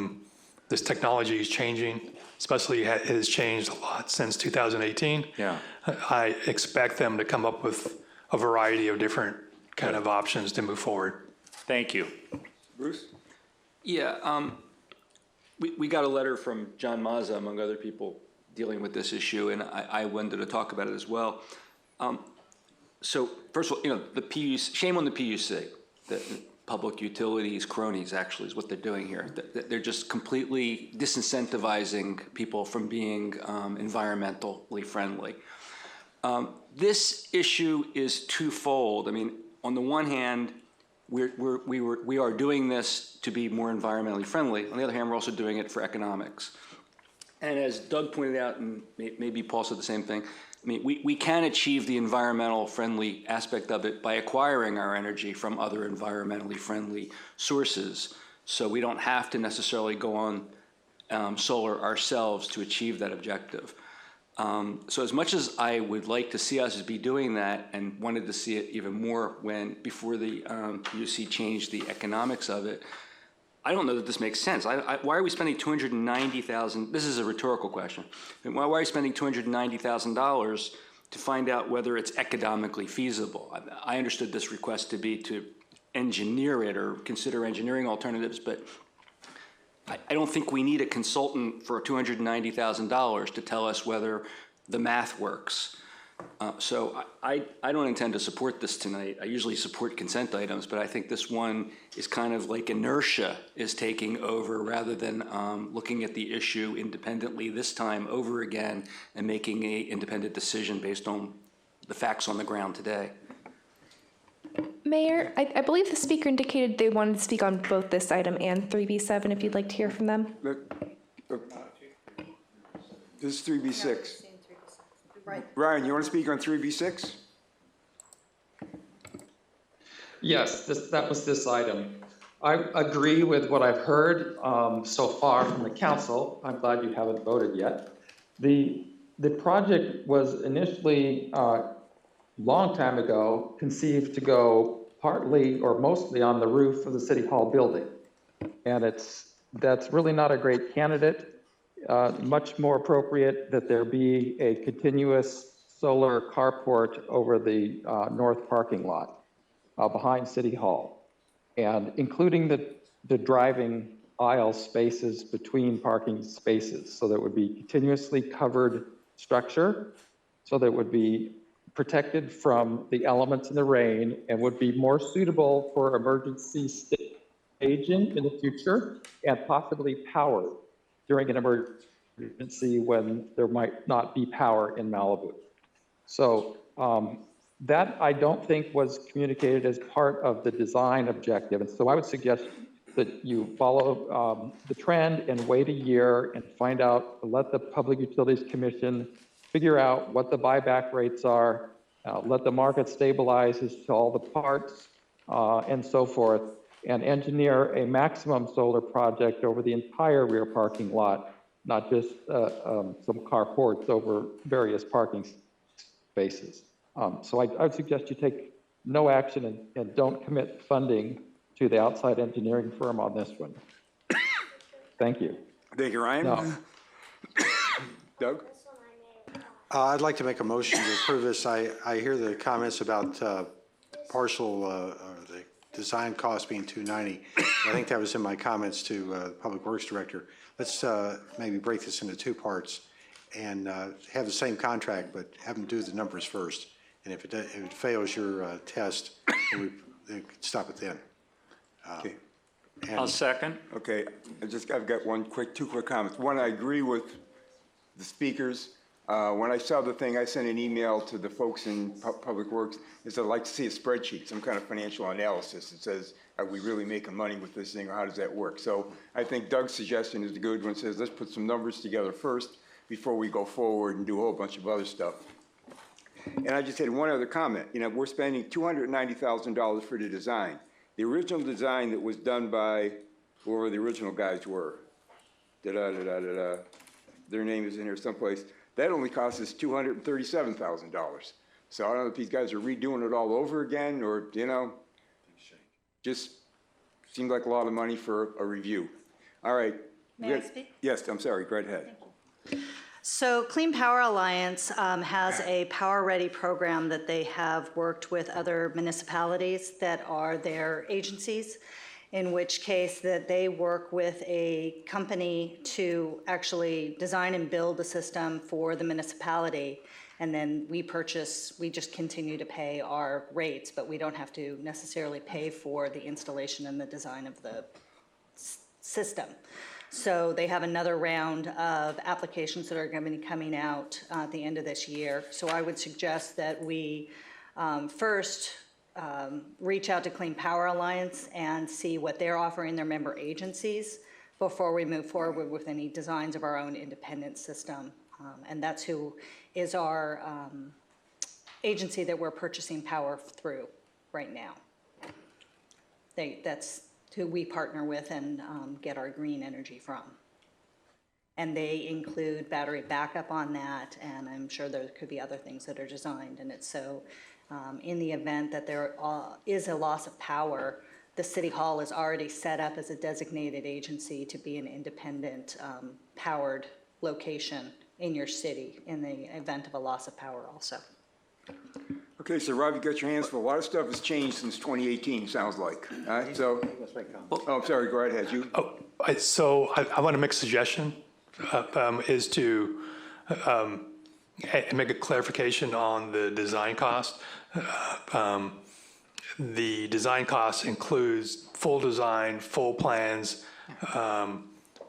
This technology is changing, especially it has changed a lot since 2018. Yeah. I expect them to come up with a variety of different kind of options to move forward. Thank you. Bruce? Yeah, we got a letter from John Mazza, among other people, dealing with this issue, and I wanted to talk about it as well. So first of all, the PUC, shame on the PUC, the public utilities cronies actually is what they're doing here. They're just completely disincentivizing people from being environmentally friendly. This issue is twofold. I mean, on the one hand, we are doing this to be more environmentally friendly. On the other hand, we're also doing it for economics. And as Doug pointed out, and maybe Paul said the same thing, I mean, we can achieve the environmental friendly aspect of it by acquiring our energy from other environmentally friendly sources. So we don't have to necessarily go on solar ourselves to achieve that objective. So as much as I would like to see us be doing that and wanted to see it even more before the PUC changed the economics of it, I don't know that this makes sense. Why are we spending $290,000? This is a rhetorical question. Why are we spending $290,000 to find out whether it's economically feasible? I understood this request to be to engineer it or consider engineering alternatives, but I don't think we need a consultant for $290,000 to tell us whether the math works. So I don't intend to support this tonight. I usually support consent items, but I think this one is kind of like inertia is taking over rather than looking at the issue independently this time over again and making an independent decision based on the facts on the ground today. Mayor, I believe the speaker indicated they wanted to speak on both this item and 3B7, if you'd like to hear from them. This is 3B6. Ryan, you want to speak on 3B6? Yes, that was this item. I agree with what I've heard so far from the council. I'm glad you haven't voted yet. The project was initially, long time ago, conceived to go partly or mostly on the roof of the City Hall building. And that's really not a great candidate. Much more appropriate that there be a continuous solar carport over the north parking lot behind City Hall, and including the driving aisle spaces between parking spaces, so that would be continuously covered structure, so that it would be protected from the elements in the rain and would be more suitable for emergency staging in the future and possibly powered during an emergency when there might not be power in Malibu. So that I don't think was communicated as part of the design objective. And so I would suggest that you follow the trend and wait a year and find out, let the Public Utilities Commission figure out what the buyback rates are, let the market stabilize as to all the parts and so forth, and engineer a maximum solar project over the entire rear parking lot, not just some carports over various parking spaces. So I would suggest you take no action and don't commit funding to the outside engineering firm on this one. Thank you. Thank you, Ryan. No. Doug? I'd like to make a motion to approve this. I hear the comments about partial or the design cost being $290. I think that was in my comments to the Public Works Director. Let's maybe break this into two parts and have the same contract, but have them do the numbers first. And if it fails your test, we could stop it then. Okay. I'll second. Okay, I've got two quick comments. One, I agree with the speakers. When I saw the thing, I sent an email to the folks in Public Works. I'd like to see a spreadsheet, some kind of financial analysis that says are we really making money with this thing, or how does that work? So I think Doug's suggestion is the good one, says let's put some numbers together first before we go forward and do a whole bunch of other stuff. And I just had one other comment. You know, we're spending $290,000 for the design. The original design that was done by whoever the original guys were, their name is in here someplace, that only cost us $237,000. So I don't know if these guys are redoing it all over again, or, you know, just seemed like a lot of money for a review. All right. May I speak? Yes, I'm sorry, go ahead. So Clean Power Alliance has a Power Ready program that they have worked with other municipalities that are their agencies, in which case that they work with a company to actually design and build a system for the municipality. And then we just continue to pay our rates, but we don't have to necessarily pay for the installation and the design of the system. So they have another round of applications that are going to be coming out at the end of this year. So I would suggest that we first reach out to Clean Power Alliance and see what they're offering their member agencies before we move forward with any designs of our own independent system. And that's who is our agency that we're purchasing power through right now. That's who we partner with and get our green energy from. And they include battery backup on that, and I'm sure there could be other things that are designed. And it's so, in the event that there is a loss of power, the City Hall is already set up as a designated agency to be an independent powered location in your city in the event of a loss of power also. Okay, so Rob, you got your hands full. A lot of stuff has changed since 2018, sounds like. All right, so, oh, I'm sorry, go right ahead. You. So I want to make a suggestion, is to make a clarification on the design cost. The design cost includes full design, full plans.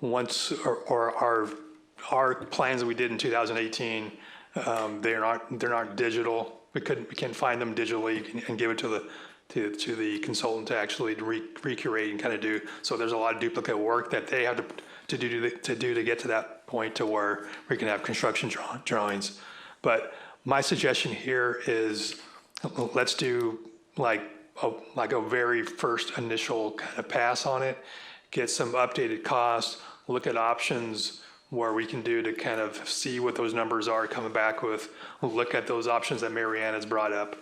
Once, or our plans that we did in 2018, they're not digital. We can't find them digitally and give it to the consultant to actually recreate and kind of do. So there's a lot of duplicate work that they have to do to get to that point to where we can have construction drawings. But my suggestion here is let's do like a very first initial kind of pass on it, get some updated costs, look at options where we can do to kind of see what those numbers are coming back with, look at those options that Marianne has brought up,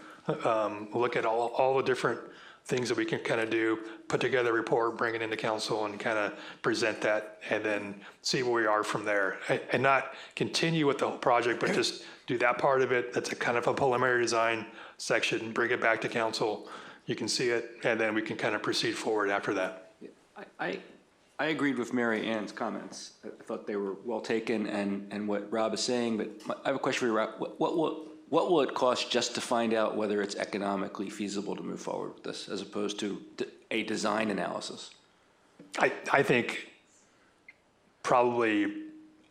look at all the different things that we can kind of do, put together a report, bring it into council and kind of present that, and then see where we are from there. And not continue with the whole project, but just do that part of it. That's a kind of a preliminary design section, bring it back to council. You can see it, and then we can kind of proceed forward after that. I agreed with Mary Ann's comments. I thought they were well taken and what Rob is saying, but I have a question for you, Rob. What will it cost just to find out whether it's economically feasible to move forward with this as opposed to a design analysis? I think probably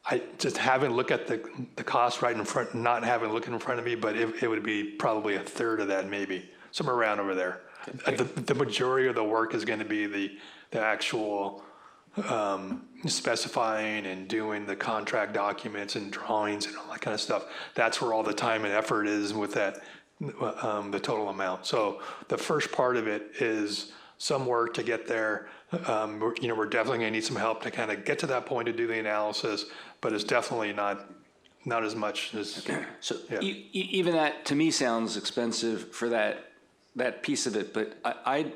I just haven't looked at the cost right in front, not having looked in front of me, but it would be probably a third of that, maybe somewhere around over there. The majority of the work is going to be the actual specifying and doing the contract documents and drawings and all that kind of stuff. That's where all the time and effort is with that, the total amount. So the first part of it is some work to get there. We're definitely going to need some help to kind of get to that point to do the analysis, but it's definitely not as much as. Okay. So yeah. Even that to me sounds expensive for that piece of it, but I'd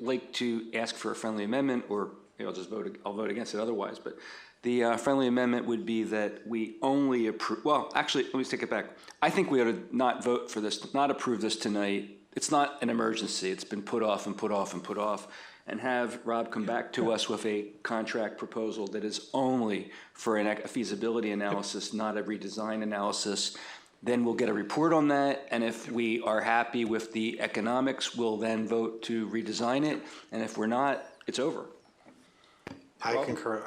like to ask for a friendly amendment, or I'll vote against it otherwise, but the friendly amendment would be that we only approve, well, actually, let me take it back. I think we ought to not vote for this, not approve this tonight. It's not an emergency. It's been put off and put off and put off, and have Rob come back to us with a contract proposal that is only for a feasibility analysis, not a redesign analysis. Then we'll get a report on that, and if we are happy with the economics, we'll then vote to redesign it, and if we're not, it's over. I concur.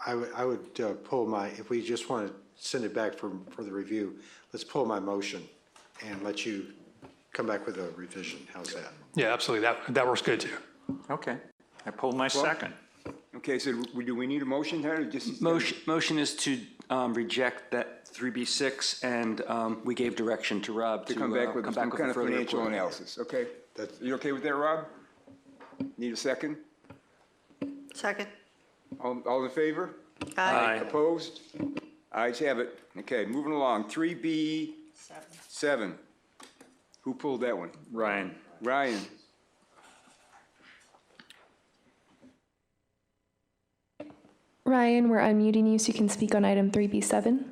I would pull my, if we just want to send it back for the review, let's pull my motion and let you come back with a revision. How's that? Yeah, absolutely. That works good too. Okay, I pulled my second. Okay, so do we need a motion there, or just? Motion is to reject that 3B6, and we gave direction to Rob to come back with some kind a of further financial report. analysis, okay? You okay with that, Rob? Need a second? Second. All in favor? Aye. Opposed? Ayes have it. Okay, moving along, 3B7. Who pulled that one? Ryan. Ryan. Ryan, we're unmuting you so you can speak on item 3B7.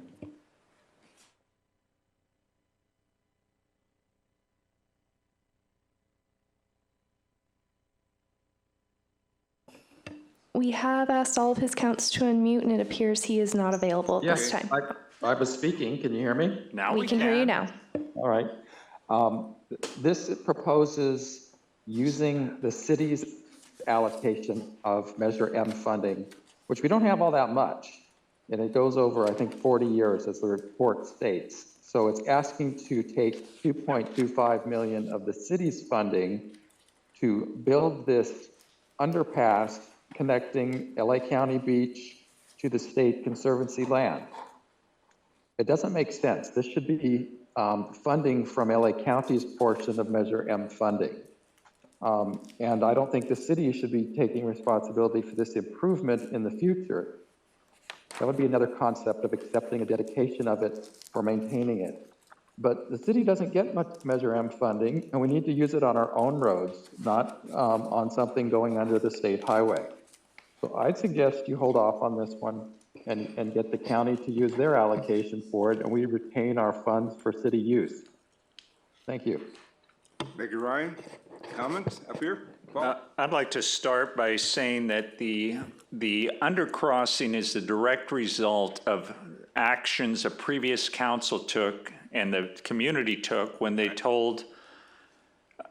We have asked all of his counts to unmute, and it appears he is not available at this time. I was speaking. Can you hear me? Now We can hear you now. All right. This proposes using the city's allocation of Measure M funding, which we don't have all that much, and it goes over, I think, 40 years, as the report states. So it's asking to take 2.25 million of the city's funding to build this underpass connecting LA County Beach to the State Conservancy land. It doesn't make sense. This should be funding from LA County's portion of Measure M funding. And I don't think the city should be taking responsibility for this improvement in the future. That would be another concept of accepting a dedication of it for maintaining it. But the city doesn't get much Measure M funding, and we need to use it on our own roads, not on something going under the state highway. So I'd suggest you hold off on this one and get the county to use their allocation for it, and we retain our funds for city use. Thank you. Thank you, Ryan. Comments up here? Paul? I'd like to start by saying that the undercrossing is the direct result of actions a previous council took and the community took when they told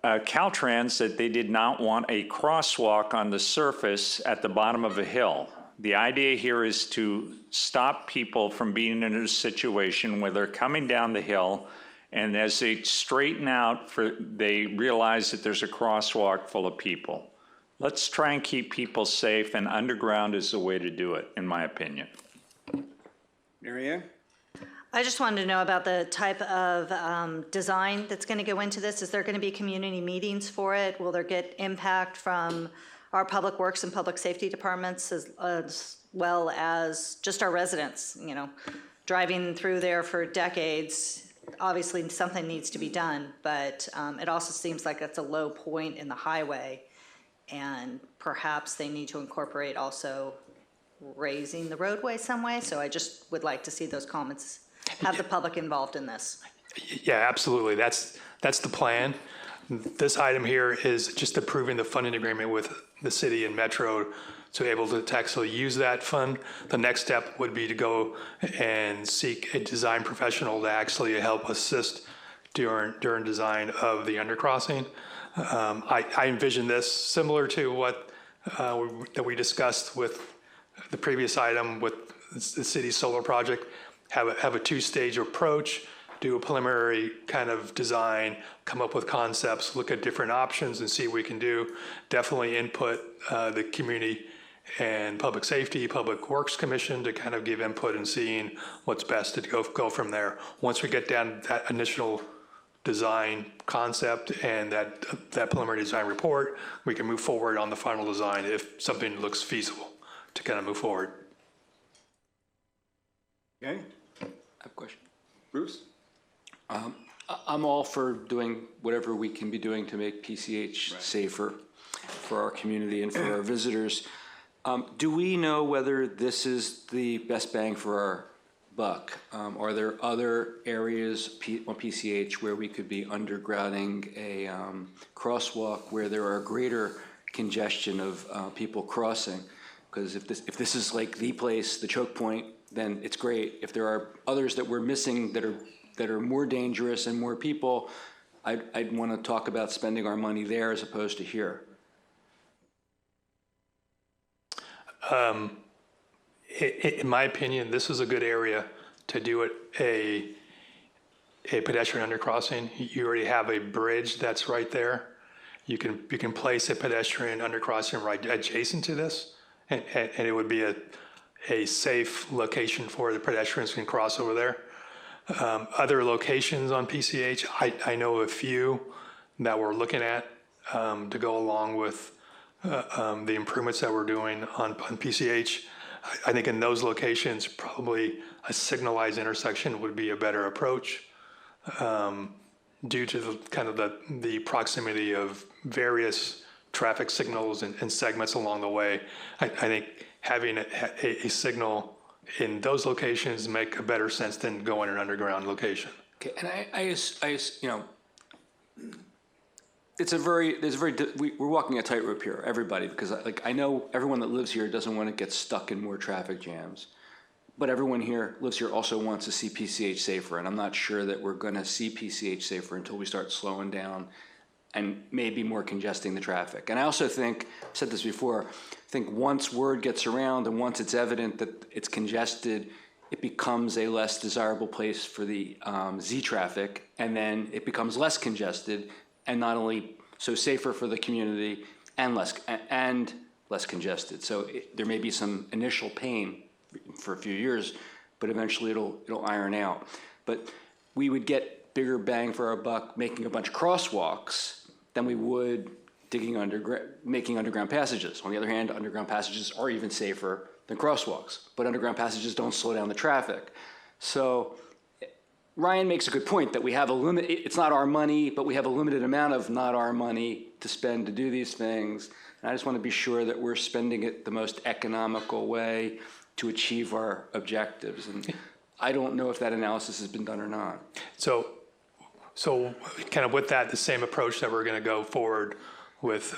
Caltrans that they did not want a crosswalk on the surface at the bottom of a hill. The idea here is to stop people from being in a situation where they're coming down the hill, and as they straighten out, they realize that there's a crosswalk full of people. Let's try and keep people safe, and underground is the way to do it, in my opinion. Mary Ann? I just wanted to know about the type of design that's going to go into this. Is there going to be community meetings for it? Will there get impact from our public works and public safety departments as well as just our residents? You know, driving through there for decades, obviously something needs to be done, but it also seems like it's a low point in the highway, and perhaps they need to incorporate also raising the roadway some way. So I just would like to see those comments, have the public involved in this. Yeah, absolutely. That's the plan. This item here is just approving the funding agreement with the city and Metro to be able to actually use that fund. The next step would be to go and seek a design professional to actually help assist during design of the undercrossing. I envision this similar to what that we discussed with the previous item with the city's solar project. Have a two-stage approach, do a preliminary kind of design, come up with concepts, look at different options and see what we can do. Definitely input the community and Public Safety, Public Works Commission to kind of give input and seeing what's best to go from there. Once we get down that initial design concept and that preliminary design report, we can move forward on the final design if something looks feasible to kind of move forward. Okay. I have a question. Bruce? I'm all for doing whatever we can be doing to make PCH safer for our community and for our visitors. Do we know whether this is the best bang for our buck? Are there other areas on PCH where we could be undergrounding a crosswalk where there are greater congestion of people crossing? Because if this is like the place, the choke point, then it's great. If there are others that we're missing that are more dangerous and more people, I'd want to talk about spending our money there as opposed to here. In my opinion, this is a good area to do it a pedestrian undercrossing. You already have a bridge that's right there, you can place a pedestrian undercrossing right adjacent to this, and it would be a safe location for the pedestrians can cross over there. Other locations on PCH, I know a few that we're looking at to go along with the improvements that we're doing on PCH. I think in those locations, probably a signalized intersection would be a better approach due to the proximity of various traffic signals and segments along the way. I think having a signal in those locations make a better sense than going in an underground location. Okay, and we're walking a tightrope here, everybody, because I know everyone that lives here doesn't want to get stuck in more traffic jams, but everyone here lives here also wants to see PCH safer, and I'm not sure that we're going to see PCH safer until we start slowing down and maybe more congesting the traffic. And I also think, I've said this before, I think once word gets around and once it's evident that it's congested, it becomes a less desirable place for the Z traffic, and then it becomes less congested, and not only so safer for the community and less congested. So there may be some initial pain for a few years, but eventually it'll iron out. But we would get bigger bang for our buck making a bunch of crosswalks than we would making underground passages. On the other hand, underground passages are even safer than crosswalks, but underground passages don't slow down the traffic. So Ryan makes a good point that we have a limit. It's not our money, but we have a limited amount of not our money to spend to do these things. And I just want to be sure that we're spending it the most economical way to achieve our objectives. And I don't know if that analysis has been done or not. So kind of with that, the same approach that we're going to go forward with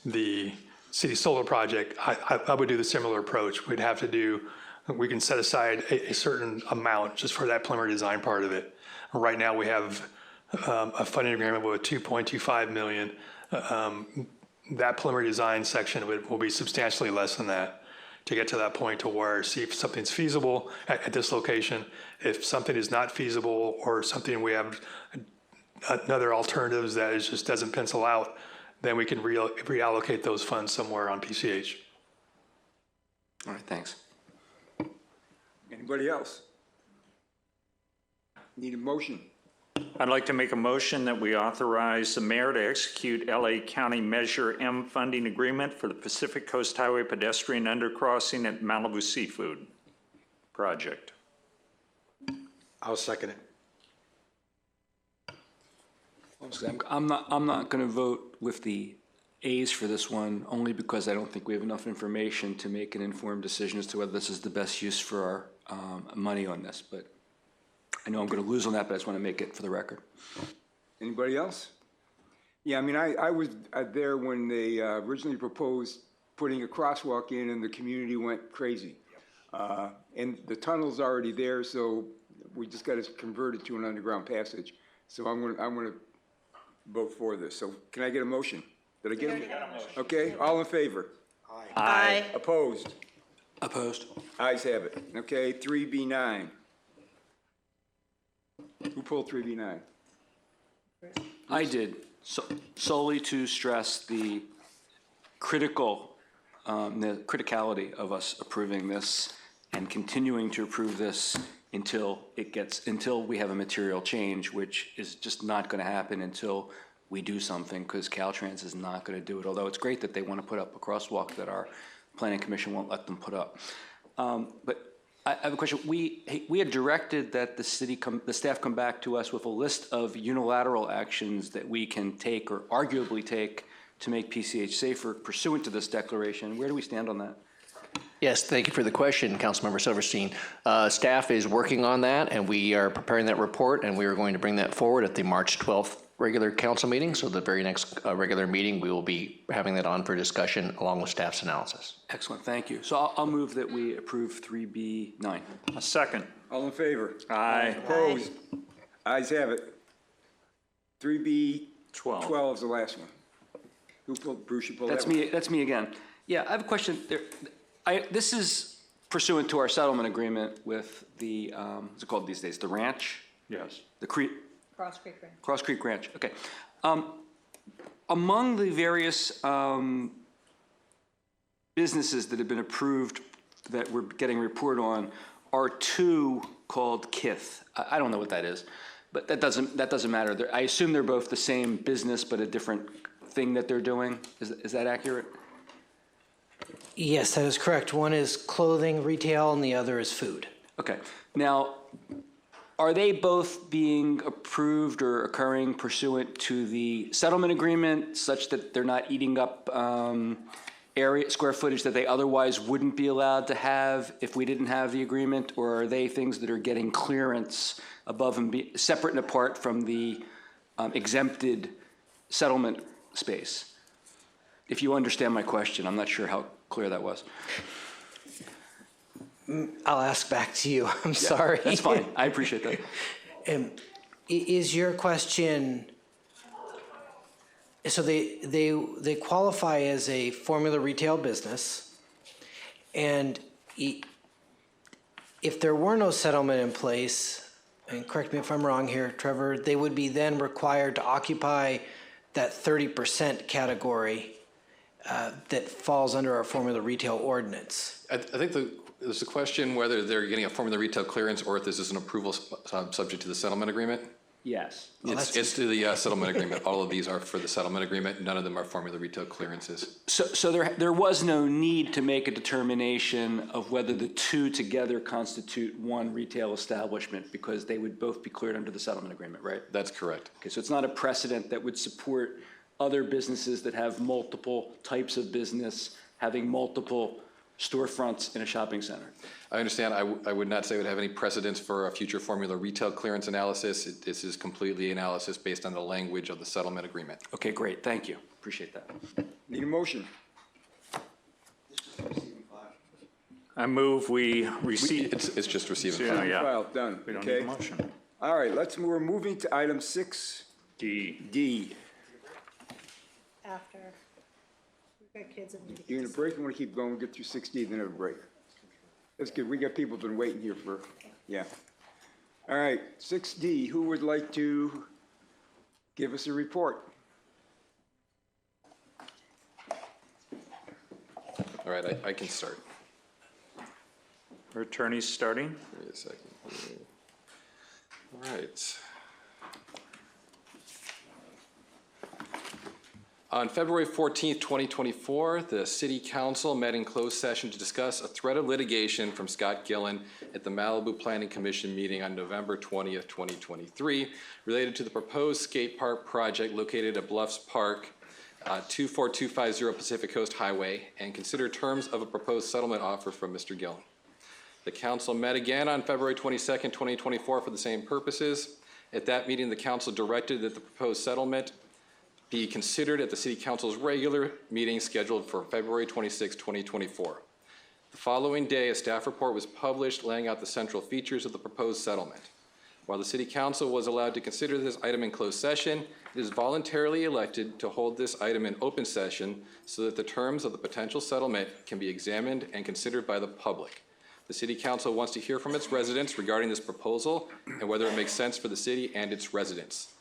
the city solar project, I would do the similar approach. We can set aside a certain amount just for that preliminary design part of it. Right now we have a funding agreement with $2.25 million. That preliminary design section will be substantially less than that to get to that point to where see if something's feasible at this location. If something is not feasible or something we have another alternatives that just doesn't pencil out, then we can reallocate those funds somewhere on PCH. All right, thanks. Anybody else? Need a motion? I'd like to make a motion that we authorize the mayor to execute LA County Measure M funding agreement for the Pacific Coast Highway pedestrian undercrossing at Malibu Seafood project. I'll second it. I'm not going to vote with the A's for this one, only because I don't think we have enough information to make an informed decision as to whether this is the best use for our money on this. But I know I'm going to lose on that, but I just want to make it for the record. Anybody else? Yeah, I mean, I was there when they originally proposed putting a crosswalk in, and the community went crazy. And the tunnel's already there, so we just got to convert it to an underground passage. So I'm going to vote for this. So can I get a motion? Did I get a motion? Okay, all in favor? Aye. Opposed? Opposed. Ayes have it. Okay, 3B9. Who pulled 3B9? I did, solely to stress the criticality of us approving this and continuing to approve this until we have a material change, which is just not going to happen until we do something, because Caltrans is not going to do it. Although it's great that they want to put up a crosswalk that our planning commission won't let them put up. But I have a question. We had directed that the staff come back to us with a list of unilateral actions that we can take or arguably take to make PCH safer pursuant to this declaration. Where do we stand on that? Yes, thank you for the question, Councilmember Silverstein. Staff is working on that, and we are preparing that report, and we are going to bring that forward at the March 12th regular council meeting. So the very next regular meeting, we will be having that on for discussion along with staff's analysis. Excellent, thank you. So I'll move that we approve 3B9. A second. All in favor? Aye. Opposed? Ayes have it. 3B12 is the last one. Who pulled, Bruce, you pulled that one? That's me again. Yeah, I have a question. This is pursuant to our settlement agreement with the, what's it called these days? The ranch? Yes. The Creek? Cross Creek Ranch. Cross Creek Ranch, okay. among the various businesses that have been approved that we're getting report on are two called Kith. I don't know what that is, but that doesn't matter. I assume they're both the same business, but a different thing that they're doing. Is that accurate? Yes, that is correct. One is clothing retail and the other is food. Okay. Now, are they both being approved or occurring pursuant to the settlement agreement such that they're not eating up square footage that they otherwise wouldn't be allowed to have if we didn't have the agreement? Or are they things that are getting clearance above and separate and apart from the exempted settlement space? If you understand my question, I'm not sure how clear that was. I'll ask back to you. I'm sorry. That's fine. I appreciate that. Is your question, so they qualify as a formula retail business, and if there were no settlement in place, and correct me if I'm wrong here, Trevor, they would be then required to occupy that 30% category that falls under our formula retail ordinance. I think there's a question whether they're getting a formula retail clearance or if this is an approval subject to the settlement agreement. Yes. It's to the settlement agreement. All of these are for the settlement agreement. None of them are formula retail clearances. So there was no need to make a determination of whether the two together constitute one retail establishment because they would both be cleared under the settlement agreement, right? That's correct. Okay, so it's not a precedent that would support other businesses that have multiple types of business having multiple storefronts in a shopping center. I understand. I would not say it would have any precedence for a future formula retail clearance analysis. This is completely analysis based on the language of the settlement agreement. Okay, great. Thank you. Appreciate that. Need a motion? I move we receive. It's just receive and Yeah, file. yeah. File, done. We don't Okay. need a motion. All right, we're moving to item 6D. D. After. We've got kids in the. You're gonna break, I'm gonna keep going, get through 6D, then have a break. That's good, we got people been waiting here for, yeah. All right, 6D, who would like to give us a report? All right, I can start. Our attorney's starting. Wait a second. All right. On February 14th, 2024, the City Council met in closed session to discuss a threat of litigation from Scott Gillen at the Malibu Planning Commission meeting on November 20th, 2023, related to the proposed skate park project located at Bluffs Park, 24250 Pacific Coast Highway, and consider terms of a proposed settlement offer from Mr. Gillen. The council met again on February 22nd, 2024 for the same purposes. At that meeting, the council directed that the proposed settlement be considered at the City Council's regular meeting scheduled for February 26, 2024. The following day, a staff report was published laying out the central features of the proposed settlement. While the City Council was allowed to consider this item in closed session, it is voluntarily elected to hold this item in open session so that the terms of the potential settlement can be examined and considered by the public. The City Council wants to hear from its residents regarding this proposal and whether it makes sense for the city and its residents.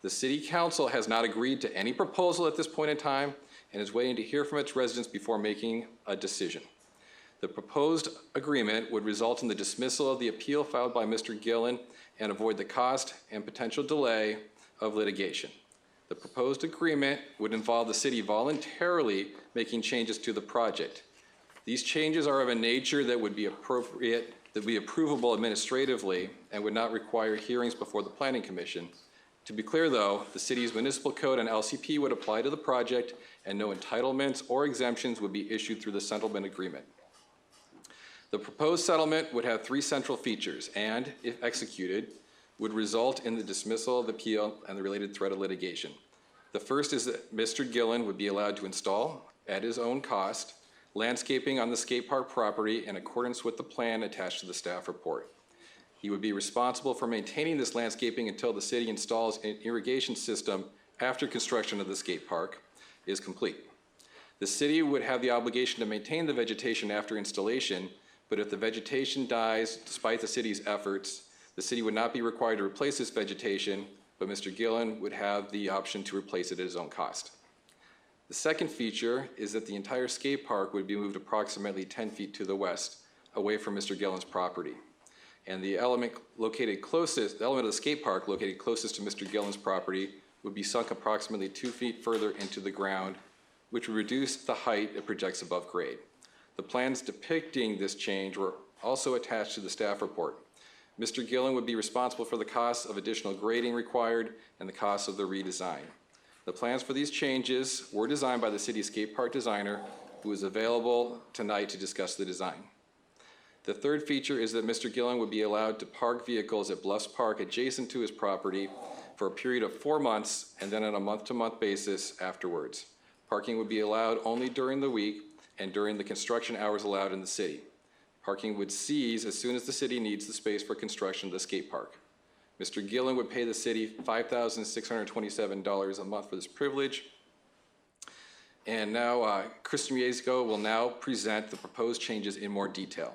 The City Council has not agreed to any proposal at this point in time and is waiting to hear from its residents before making a decision. The proposed agreement would result in the dismissal of the appeal filed by Mr. Gillen and avoid the cost and potential delay of litigation. The proposed agreement would involve the city voluntarily making changes to the project. These changes are of a nature that would be appropriate, that would be approvable administratively and would not require hearings before the Planning Commission. To be clear, though, the city's municipal code and LCP would apply to the project, and no entitlements or exemptions would be issued through the settlement agreement. The proposed settlement would have three central features and, if executed, would result in the dismissal of the appeal and the related threat of litigation. The first is that Mr. Gillen would be allowed to install, at his own cost, landscaping on the skate park property in accordance with the plan attached to the staff report. He would be responsible for maintaining this landscaping until the city installs an irrigation system after construction of the skate park is complete. The city would have the obligation to maintain the vegetation after installation, but if the vegetation dies despite the city's efforts, the city would not be required to replace this vegetation, but Mr. Gillen would have the option to replace it at his own cost. The second feature is that the entire skate park would be moved approximately 10 feet to the west, away from Mr. Gillen's property. And the element of the skate park located closest to Mr. Gillen's property would be sunk approximately 2 feet further into the ground, which would reduce the height it projects above grade. The plans depicting this change were also attached to the staff report. Mr. Gillen would be responsible for the costs of additional grading required and the costs of the redesign. The plans for these changes were designed by the city skate park designer, who is available tonight to discuss the design. The third feature is that Mr. Gillen would be allowed to park vehicles at Bluffs Park adjacent to his property for a period of 4 months and then on a month-to-month basis afterwards. Parking would be allowed only during the week and during the construction hours allowed in the city. Parking would cease as soon as the city needs the space for construction of the skate park. Mr. Gillen would pay the city $5,627 a month for this privilege. And now Kristen Mieszko will now present the proposed changes in more detail.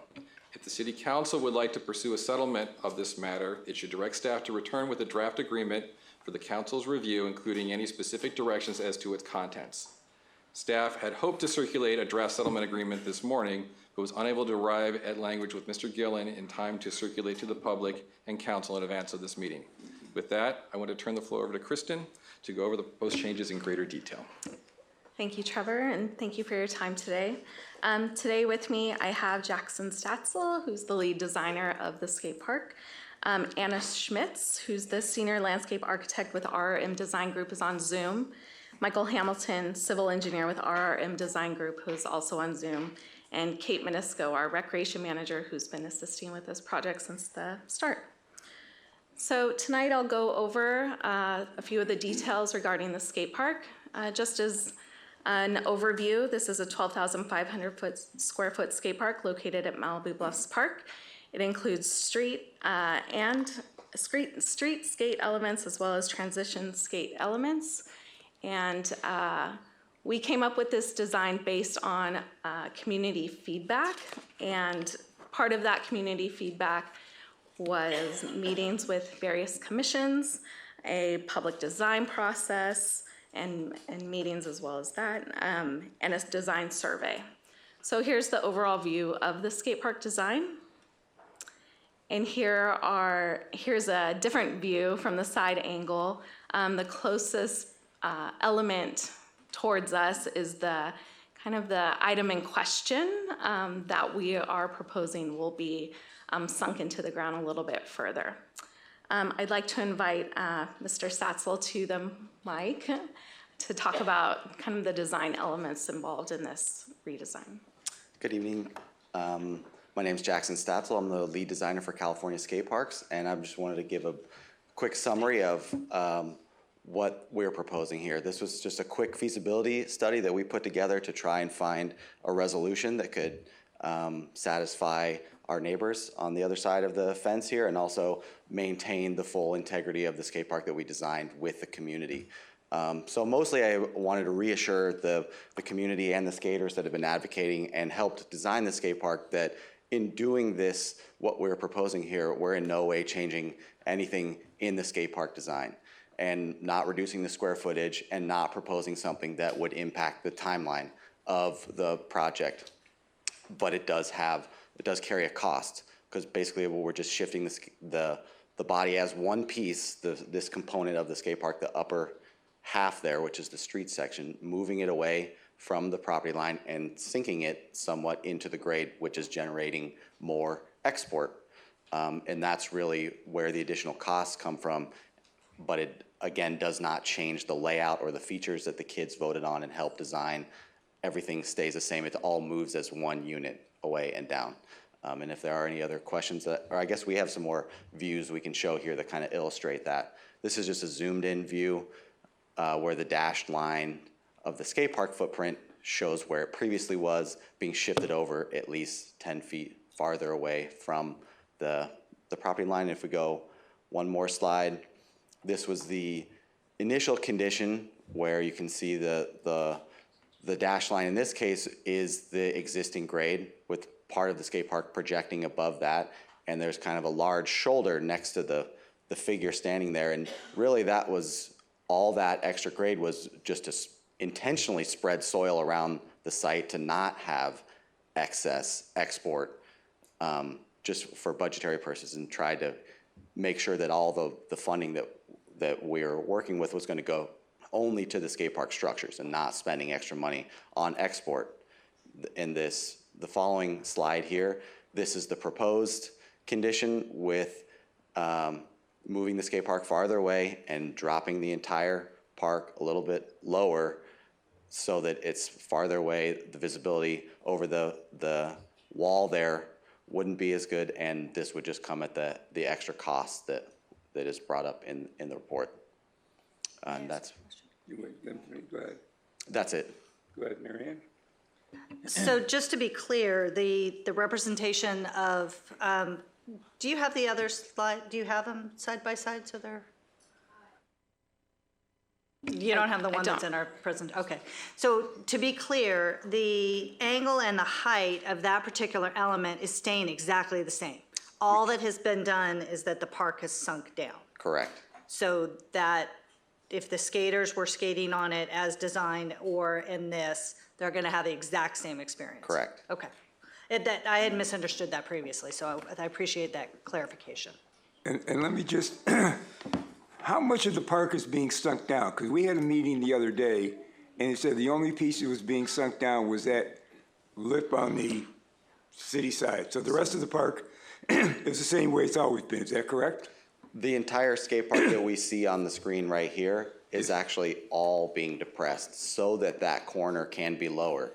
If the City Council would like to pursue a settlement of this matter, it should direct staff to return with a draft agreement for the Council's review, including any specific directions as to its contents. Staff had hoped to circulate a draft settlement agreement this morning, but was unable to arrive at language with Mr. Gillen in time to circulate to the public and Council in advance of this meeting. With that, I want to turn the floor over to Kristen to go over the proposed changes in greater detail. Thank you, Trevor, and thank you for your time today. Today with me, I have Jackson Statzel, who's the lead designer of the skate park. Anna Schmitz, who's the senior landscape architect with RRM Design Group, is on Zoom. Michael Hamilton, civil engineer with RRM Design Group, who's also on Zoom. And Kate Mieszko, our recreation manager, who's been assisting with this project since the start. So tonight I'll go over a few of the details regarding the skate park. Just as an overview, this is a 12,500 square foot skate park located at Malibu Bluffs Park. It includes street skate elements as well as transition skate elements. And we came up with this design based on community feedback. And part of that community feedback was meetings with various commissions, a public design process, and meetings as well as that, and a design survey. So here's the overall view of the skate park design. And here's a different view from the side angle. The closest element towards us is the kind of the item in question that we are proposing will be sunk into the ground a little bit further. I'd like to invite Mr. Statzel to the mic to talk about kind of the design elements involved in this redesign. Good evening. My name is Jackson Statzel. I'm the lead designer for California Skate Parks, and I just wanted to give a quick summary of what we're proposing here. This was just a quick feasibility study that we put together to try and find a resolution that could satisfy our neighbors on the other side of the fence here and also maintain the full integrity of the skate park that we designed with the community. So mostly I wanted to reassure the community and the skaters that have been advocating and helped design the skate park that in doing this, what we're proposing here, we're in no way changing anything in the skate park design and not reducing the square footage and not proposing something that would impact the timeline of the project. But it does carry a cost because basically we're just shifting the body as one piece, this component of the skate park, the upper half there, which is the street section, moving it away from the property line and sinking it somewhat into the grade, which is generating more export. And that's really where the additional costs come from. But it, again, does not change the layout or the features that the kids voted on and helped design. Everything stays the same. It all moves as one unit away and down. And if there are any other questions, or I guess we have some more views we can show here that kind of illustrate that. This is just a zoomed in view where the dashed line of the skate park footprint shows where it previously was being shifted over at least 10 feet farther away from the property line. If we go one more slide, this was the initial condition where you can see the dashed line in this case is the existing grade with part of the skate park projecting above that, and there's kind of a large shoulder next to the the figure standing there. And really that was, all that extra grade was just to intentionally spread soil around the site to not have excess export, just for budgetary purposes, and try to make sure that all the funding that we're working with was going to go only to the skate park structures and not spending extra money on export. In the following slide here, this is the proposed condition with moving the skate park farther away and dropping the entire park a little bit lower so that it's farther away. The visibility over the wall there wouldn't be as good, and this would just come at the extra cost that is brought up in the report. And that's. Go ahead. That's it. Go ahead, Mary Ann. So just to be clear, the representation of, do you have the other slide? Do you have them side by side so they're? You don't have the one that's in our present, okay. So to be clear, the angle and the height of that particular element is staying exactly the same. All that has been done is that the park has sunk down. Correct. So that if the skaters were skating on it as designed or in this, they're gonna have the exact same experience. Correct. Okay. I had misunderstood that previously, so I appreciate that clarification. And let me just, how much of the park is being sunk down? Because we had a meeting the other day, and it said the only piece that was being sunk down was that lip on the city side. So the rest of the park is the same way it's always been. Is that correct? The entire skate park that we see on the screen right here is actually all being depressed so that that corner can be lower.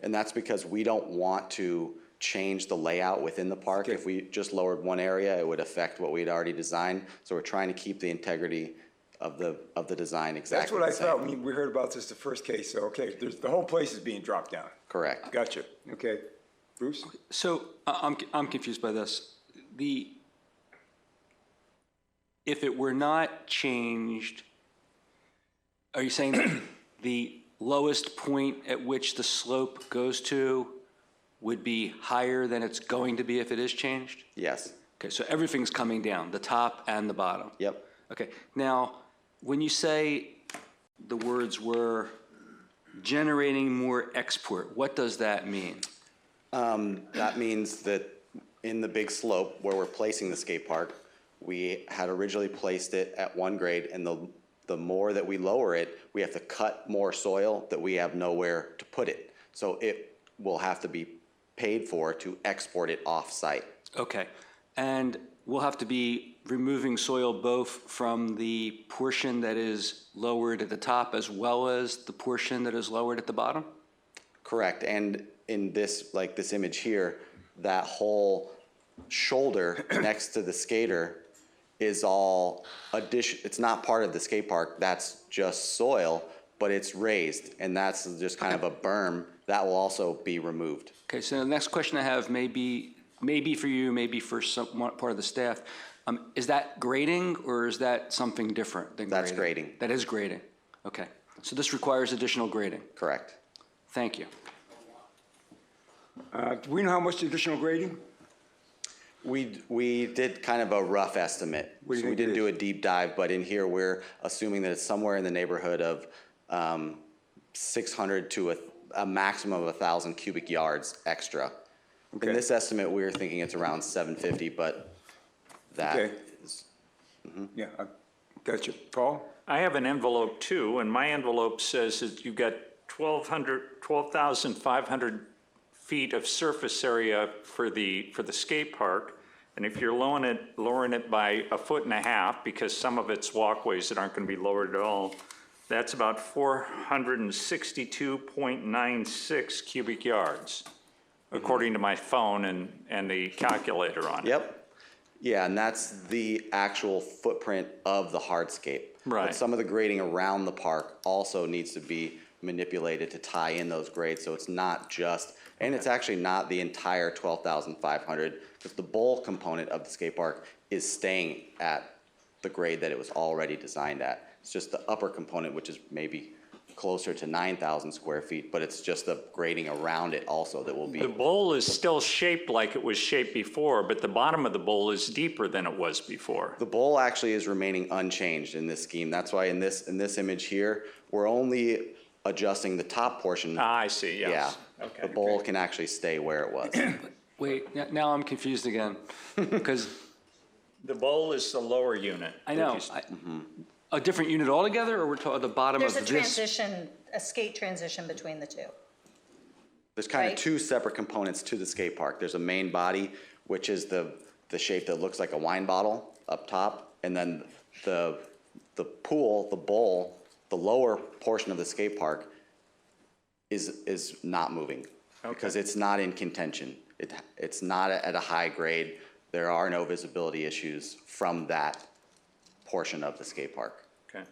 And that's because we don't want to change the layout within the park. Okay. If we just lowered one area, it would affect what we'd already designed. So we're trying to keep the integrity of the design exactly the same. That's what I thought when we heard about this the first case. So, okay, the whole place is being dropped down. Correct. Gotcha. Okay. Bruce? So I'm confused by this. If it were not changed, are you saying that the lowest point at which the slope goes to would be higher than it's going to be if it is changed? Yes. Okay, so everything's coming down, the top and the bottom? Yep. Okay, now, when you say the words were generating more export, what does that mean? That means that in the big slope where we're placing the skate park, we had originally placed it at one grade, and the more that we lower it, we have to cut more soil that we have nowhere to put it. So it will have to be paid for to export it off-site. Okay, and we'll have to be removing soil both from the portion that is lowered at the top as well as the portion that is lowered at the bottom? Correct, and in this, like this image here, that whole shoulder next to the skater is all addition. It's not part of the skate park. That's just soil, but it's raised, and that's just kind of a berm that will also be removed. Okay, so the next question I have may be for you, maybe for some part of the staff. Is that grading, or is that something different than grading? That's grading. That is grading. Okay, so this requires additional grading. Correct. Thank you. Do we know how much additional grading? We did kind of a rough estimate. What do you So we think didn't it do a deep dive, but in here, we're assuming that it's somewhere in the neighborhood of 600 to a maximum of 1,000 cubic yards extra. Okay. In this estimate, we were thinking it's around 750, but that Okay. is. Yeah, I gotcha. Paul? I have an envelope too, and my envelope says that you've got 12,500 feet of surface area for the skate park. And if you're lowering it by 1.5 feet, because some of it's walkways that aren't going to be lowered at all, that's about 462.96 cubic yards, according to my phone and the calculator on it. Yep. Yeah, and that's the actual footprint of the hardscape. Right. But some of the grading around the park also needs to be manipulated to tie in those grades, so it's not just, and it's actually not the entire 12,500, because the bowl component of the skate park is staying at the grade that it was already designed at. It's just the upper component, which is maybe closer to 9,000 square feet, but it's just the grading around it also that will be. The bowl is still shaped like it was shaped before, but the bottom of the bowl is deeper than it was before. The bowl actually is remaining unchanged in this scheme. That's why in this image here, we're only adjusting the top portion. I see, yes. Yeah. Okay. The bowl can actually stay where it was. Wait, now I'm confused again, because The bowl is the lower unit. I know, a different unit altogether, or we're talking the bottom of There's this? a transition, a skate transition between the two. There's kind of Right. two separate components to the skate park. There's a main body, which is the shape that looks like a wine bottle up top, and then the pool, the bowl, the lower portion of the skate park is not moving because it's not in contention. It's not at a high grade. There are no visibility issues from that portion of the skate park. Okay.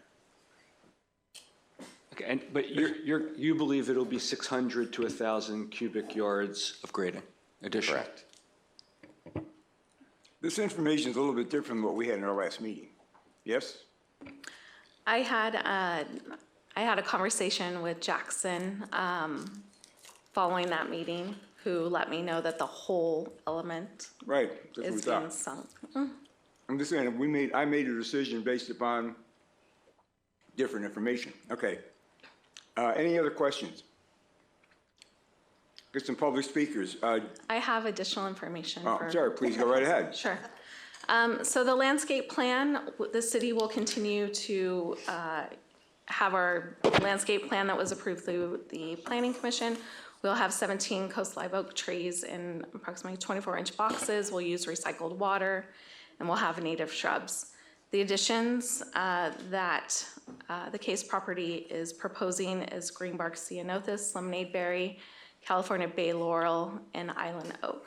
Okay, but you believe it'll be 600 to 1,000 cubic yards of grading additional? Correct. This information is a little bit different than what we had in our last meeting. Yes? I had a conversation with Jackson following that meeting, who let me know that the whole element Right. That's what we is being thought. sunk. I'm just saying, I made a decision based upon different information. Okay. Any other questions? Get some public speakers. I have additional information. Oh, sorry, please go right ahead. Sure. So the landscape plan, the city will continue to have our landscape plan that was approved through the Planning Commission. We'll have 17 coast live oak trees in approximately 24-inch boxes. We'll use recycled water, and we'll have native shrubs. The additions that the Case property is proposing is greenbark ceanothus, lemonade berry, California bay laurel, and island oak.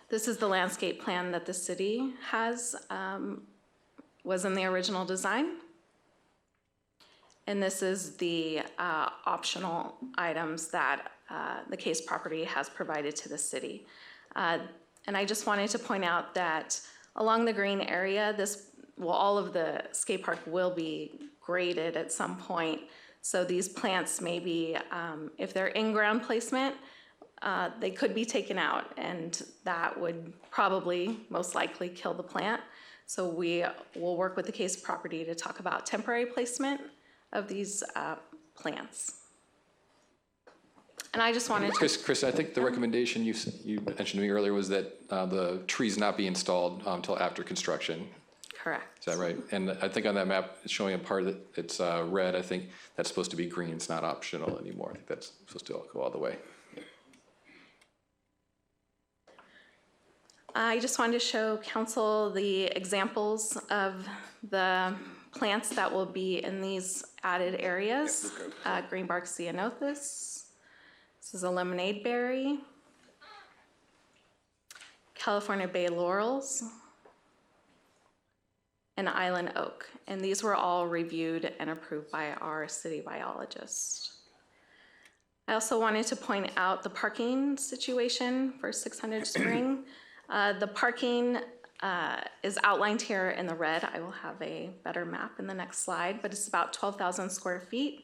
This is the landscape plan that the city has, was in the original design. And this is the optional items that the Case property has provided to the city. And I just wanted to point out that along the green area, all of the skate park will be graded at some point. So these plants may be, if they're in-ground placement, they could be taken out, and that would probably most likely kill the plant. So we will work with the Case property to talk about temporary placement of these plants. And I just wanted to. Chris, I think the recommendation you mentioned to me earlier was that the trees not be installed until after construction. Correct. Is that right? And I think on that map, it's showing a part that it's red. I think that's supposed to be green. It's not optional anymore. I think that's supposed to go all the way. I just wanted to show council the examples of the plants that will be in these added areas. Greenbark ceanothus. This is a lemonade berry. California bay laurels. And island oak. And these were all reviewed and approved by our city biologist. I also wanted to point out the parking situation for 600 Spring. The parking is outlined here in the red. I will have a better map in the next slide, but it's about 12,000 square feet.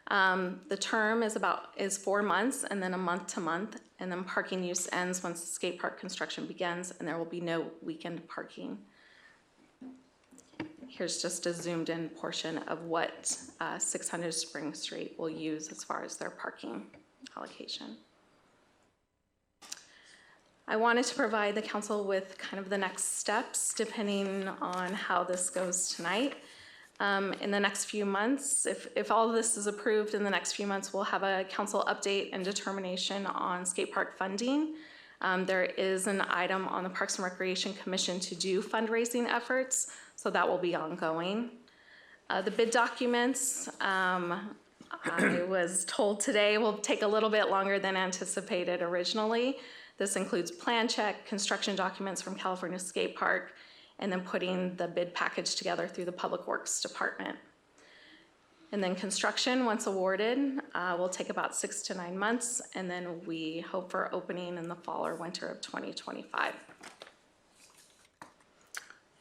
The term is 4 months and then a month to month, and then parking use ends once the skate park construction begins, and there will be no weekend parking. Here's just a zoomed in portion of what 600 Spring Street will use as far as their parking allocation. I wanted to provide the council with kind of the next steps depending on how this goes tonight. In the next few months, if all of this is approved in the next few months, we'll have a council update and determination on skate park funding. There is an item on the Parks and Recreation Commission to do fundraising efforts, so that will be ongoing. The bid documents, I was told today, will take a little bit longer than anticipated originally. This includes plan check, construction documents from California Skate Park, and then putting the bid package together through the Public Works Department. And then construction, once awarded, will take about 6 to 9 months, and then we hope for opening in the fall or winter of 2025.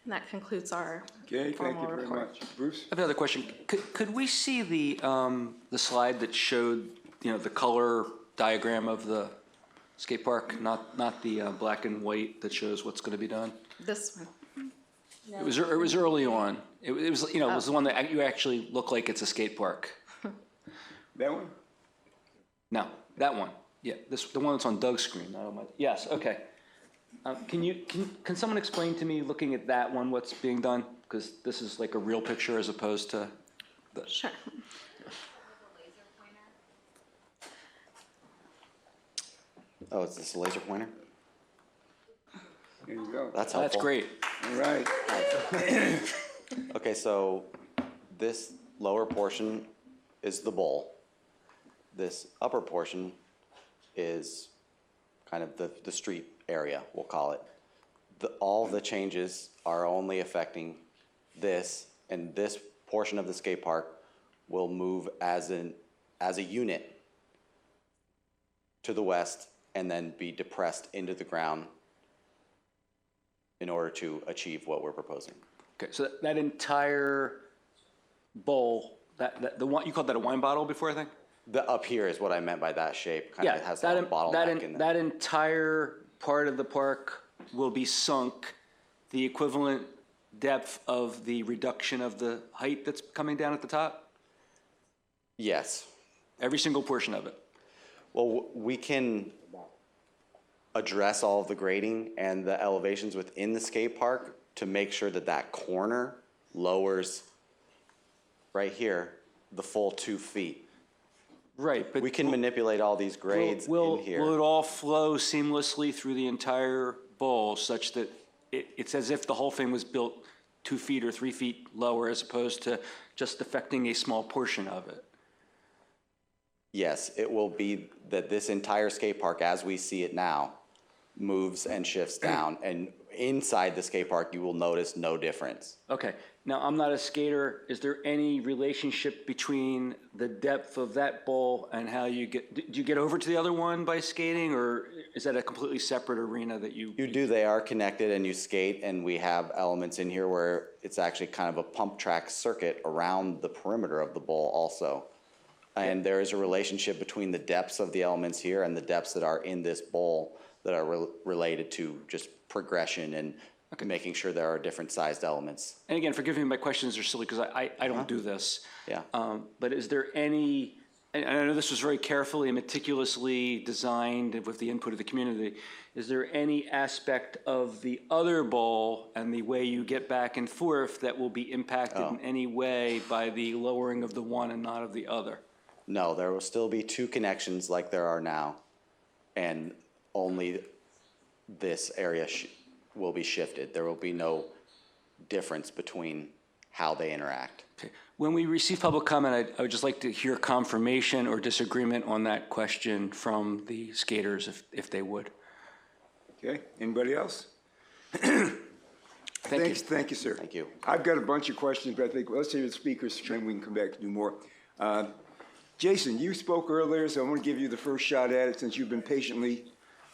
And that concludes our Okay, thank formal you very report. much. Bruce? I have another question. Could we see the slide that showed, the color diagram of the skate park, not the black and white that shows what's going to be done? This one. It was early on. It was, it was the one that you actually look like it's a skate park. That one? No, that one. Yeah, the one that's on Doug's screen. Not on my, yes, okay. Can someone explain to me, looking at that one, what's being done? Because this is like a real picture as opposed to the. Sure. Oh, is this a laser pointer? There you go. That's helpful. That's great. All right. Okay, so this lower portion is the bowl. This upper portion is kind of the street area, we'll call it. All the changes are only affecting this, and this portion of the skate park will move as a unit to the west and then be depressed into the ground in order to achieve what we're proposing. Okay, so that entire bowl, the one, you called that a wine bottle before, I think? The up here is what I meant by that shape. Kind of has a that, bottleneck in there. that entire part of the park will be sunk, the equivalent depth of the reduction of the height that's coming down at the top? Yes. Every single portion of it? Well, we can address all of the grading and the elevations within the skate park to make sure that that corner lowers right here the full 2 feet. Right, but we can manipulate all these grades in here. Will it all flow seamlessly through the entire bowl such that it's as if the whole thing was built 2 feet or 3 feet lower as opposed to just affecting a small portion of it? Yes, it will be that this entire skate park, as we see it now, moves and shifts down. And inside the skate park, you will notice no difference. Okay, now I'm not a skater. Is there any relationship between the depth of that bowl and how you get, do you get over to the other one by skating, or is that a completely separate arena that you? You do, they are connected and you skate, and we have elements in here where it's actually kind of a pump track circuit around the perimeter of the bowl also. And there is a relationship between the depths of the elements here and the depths that are in this bowl that are related to just progression and making sure there are different sized elements. And again, forgive me, my questions are silly because I don't do this. Yeah. But is there any, and I know this was very carefully and meticulously designed with the input of the community, is there any aspect of the other bowl and the way you get back and forth that will be impacted in any way by the lowering of the one and not of the other? No, there will still be two connections like there are now, and only this area will be shifted. There will be no difference between how they interact. Okay. When we receive public comment, I would just like to hear confirmation or disagreement on that question from the skaters, if they would. Okay, anybody else? Thank you. Thank you, sir. Thank you. I've got a bunch of questions, but I think, let's hear the speakers, then we can come back and do more. Jason, you spoke earlier, so I'm going to give you the first shot at it since you've been patiently.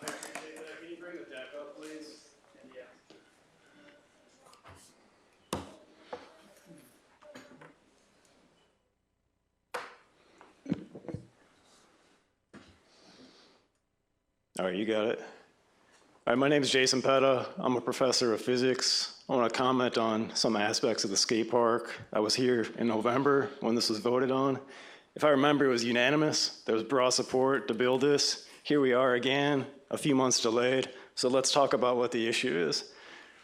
Can you bring the deck up, please? All right, you got it. All right, my name is Jason Petta. I'm a professor of physics. I want to comment on some aspects of the skate park. I was here in November when this was voted on. If I remember, it was unanimous. There was broad support to build this. Here we are again, a few months delayed. So let's talk about what the issue is.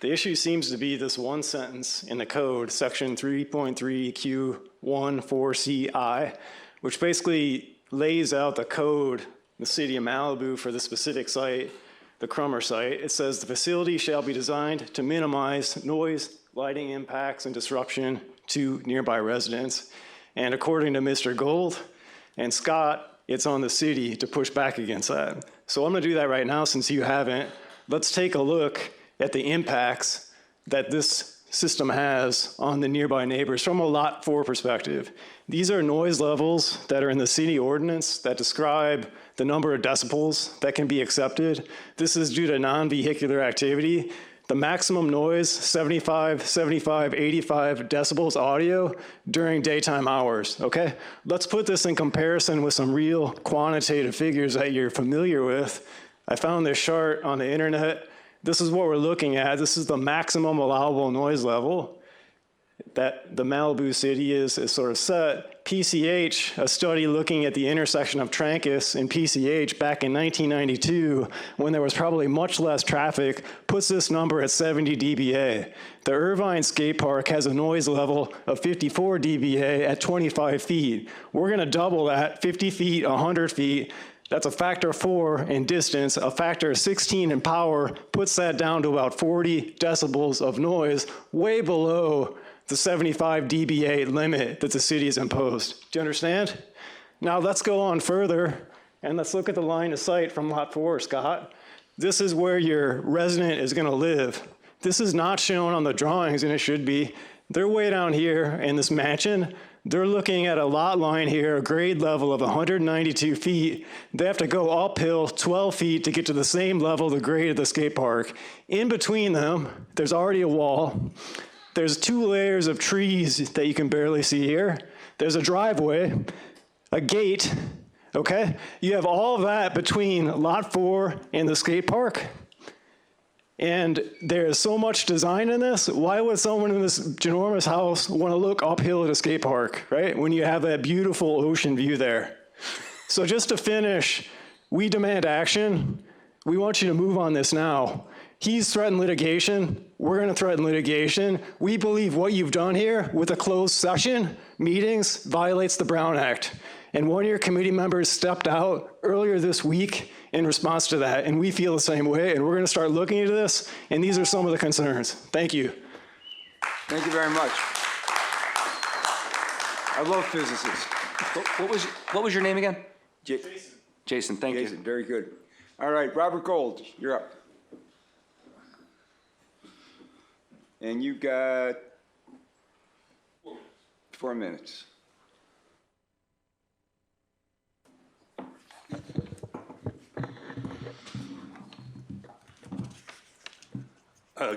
The issue seems to be this one sentence in the code, section 3.3Q14CI, which basically lays out the code, the city of Malibu for the specific site, the Crummer site. It says the facility shall be designed to minimize noise, lighting impacts, and disruption to nearby residents. And according to Mr. Gold and Scott, it's on the city to push back against that. So I'm gonna do that right now since you haven't. Let's take a look at the impacts that this system has on the nearby neighbors from a Lot 4 perspective. These are noise levels that are in the city ordinance that describe the number of decibels that can be accepted. This is due to non-vehicular activity. The maximum noise, 75, 85 decibels audio during daytime hours, okay? Let's put this in comparison with some real quantitative figures that you're familiar with. I found this chart on the internet. This is what we're looking at. This is the maximum allowable noise level that the Malibu city is sort of set. PCH, a study looking at the intersection of Trancas and PCH back in 1992, when there was probably much less traffic, puts this number at 70 dBA. The Irvine Skate Park has a noise level of 54 dBA at 25 feet. We're gonna double that, 50 feet, 100 feet. That's a factor 4 in distance. A factor 16 in power puts that down to about 40 decibels of noise, way below the 75 dBA limit that the city has imposed. Do you understand? Now let's go on further and let's look at the line of sight from Lot 4, Scott. This is where your resident is gonna live. This is not shown on the drawings, and it should be. They're way down here in this mansion. They're looking at a lot line here, a grade level of 192 feet. They have to go uphill 12 feet to get to the same level, the grade of the skate park. In between them, there's already a wall. There's 2 layers of trees that you can barely see here. There's a driveway, a gate, okay? You have all of that between Lot 4 and the skate park. And there's so much design in this. Why would someone in this ginormous house want to look uphill at a skate park, right? When you have that beautiful ocean view there. So just to finish, we demand action. We want you to move on this now. He's threatened litigation. We're going to threaten litigation. We believe what you've done here with a closed session meetings violates the Brown Act. And one of your committee members stepped out earlier this week in response to that, and we feel the same way, and we're going to start looking into this, and these are some of the concerns. Thank you. Thank you very much. I love physicists. What was your name again? Jason. Jason, thank you. Jason, very good. All right, Robert Gold, you're up. And you got 4 minutes.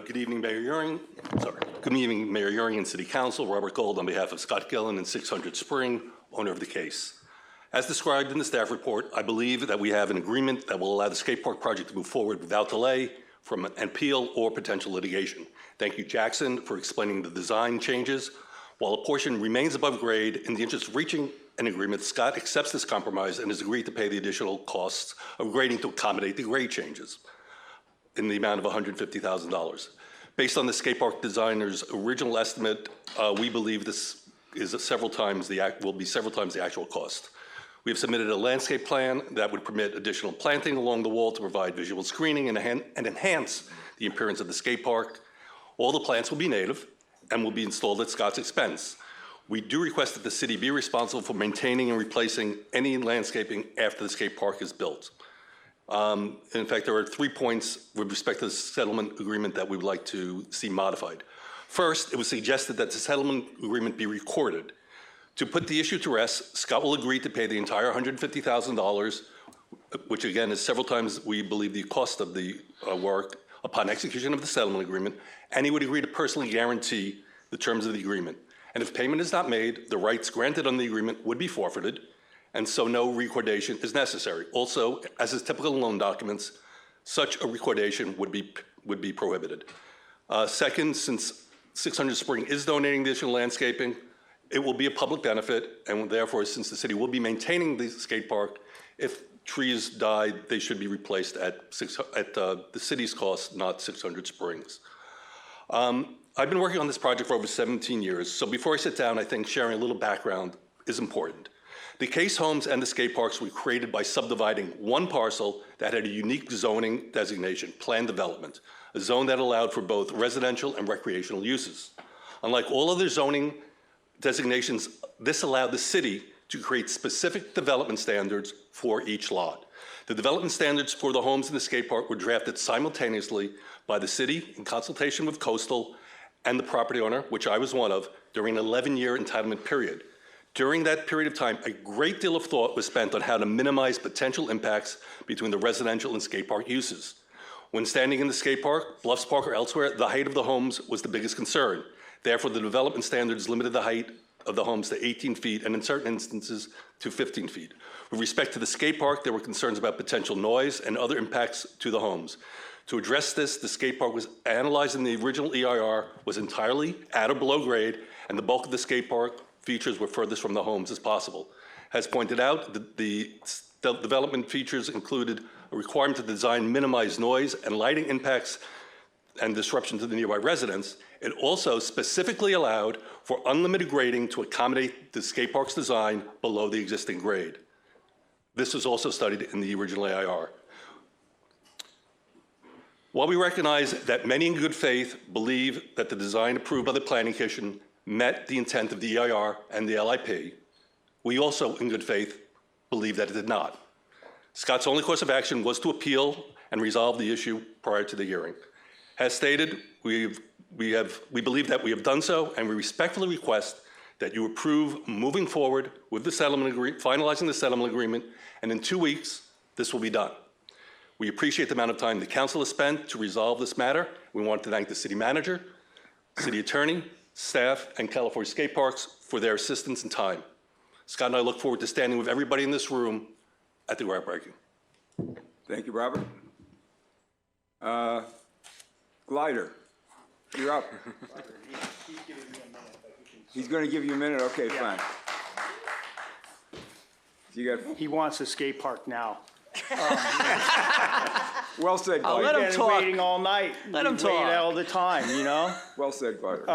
Good evening, Mayor Euring. Good evening, Mayor Euring and City Council. Robert Gold on behalf of Scott Gillen and 600 Spring, owner of the case. As described in the staff report, I believe that we have an agreement that will allow the skate park project to move forward without delay from an appeal or potential litigation. Thank you, Jackson, for explaining the design changes. While a portion remains above grade, in the interest of reaching an agreement, Scott accepts this compromise and has agreed to pay the additional costs of grading to accommodate the grade changes in the amount of $150,000. Based on the skate park designer's original estimate, we believe this is will be several times the actual cost. We have submitted a landscape plan that would permit additional planting along the wall to provide visual screening and enhance the appearance of the skate park. All the plants will be native and will be installed at Scott's expense. We do request that the city be responsible for maintaining and replacing any landscaping after the skate park is built. In fact, there are 3 points with respect to the settlement agreement that we would like to see modified. First, it was suggested that the settlement agreement be recorded. To put the issue to rest, Scott will agree to pay the entire $150,000, which again is several times we believe the cost of the work upon execution of the settlement agreement, and he would agree to personally guarantee the terms of the agreement. And if payment is not made, the rights granted on the agreement would be forfeited, and so no recordation is necessary. Also, as is typical in loan documents, such a recordation would be prohibited. Second, since 600 Spring is donating additional landscaping, it will be a public benefit, and therefore, since the city will be maintaining the skate park, if trees die, they should be replaced at the city's cost, not 600 Springs. I've been working on this project for over 17 years, so before I sit down, I think sharing a little background is important. The Case homes and the skate parks were created by subdividing one parcel that had a unique zoning designation, planned development, a zone that allowed for both residential and recreational uses. Unlike all other zoning designations, this allowed the city to create specific development standards for each lot. The development standards for the homes in the skate park were drafted simultaneously by the city in consultation with Coastal and the property owner, which I was one of, during an 11-year entitlement period. During that period of time, a great deal of thought was spent on how to minimize potential impacts between the residential and skate park uses. When standing in the skate park, Bluffs Park, or elsewhere, the height of the homes was the biggest concern. Therefore, the development standards limited the height of the homes to 18 feet and in certain instances to 15 feet. With respect to the skate park, there were concerns about potential noise and other impacts to the homes. To address this, the skate park was analyzed in the original EIR, was entirely at or below grade, and the bulk of the skate park features were furthest from the homes as possible. As pointed out, the development features included a requirement to design minimize noise and lighting impacts and disruption to the nearby residents. It also specifically allowed for unlimited grading to accommodate the skate park's design below the existing grade. This was also studied in the original AIR. While we recognize that many in good faith believe that the design approved by the Planning Commission met the intent of the EIR and the LIP, we also, in good faith, believe that it did not. Scott's only course of action was to appeal and resolve the issue prior to the hearing. As stated, we believe that we have done so, and we respectfully request that you approve moving forward with the settlement agreement, finalizing the settlement agreement, and in 2 weeks, this will be done. We appreciate the amount of time the council has spent to resolve this matter. We want to thank the city manager, city attorney, staff, and California Skate Parks for their assistance and time. Scott and I look forward to standing with everybody in this room at the groundbreaking. Thank you, Robert. Glider, you're up. He's going to give you a minute? Okay, fine. He wants a skate park now. Well said, Glider. I'll let him talk. Waiting all night. Let him We wait talk. all the time, you know? Well said, Glider.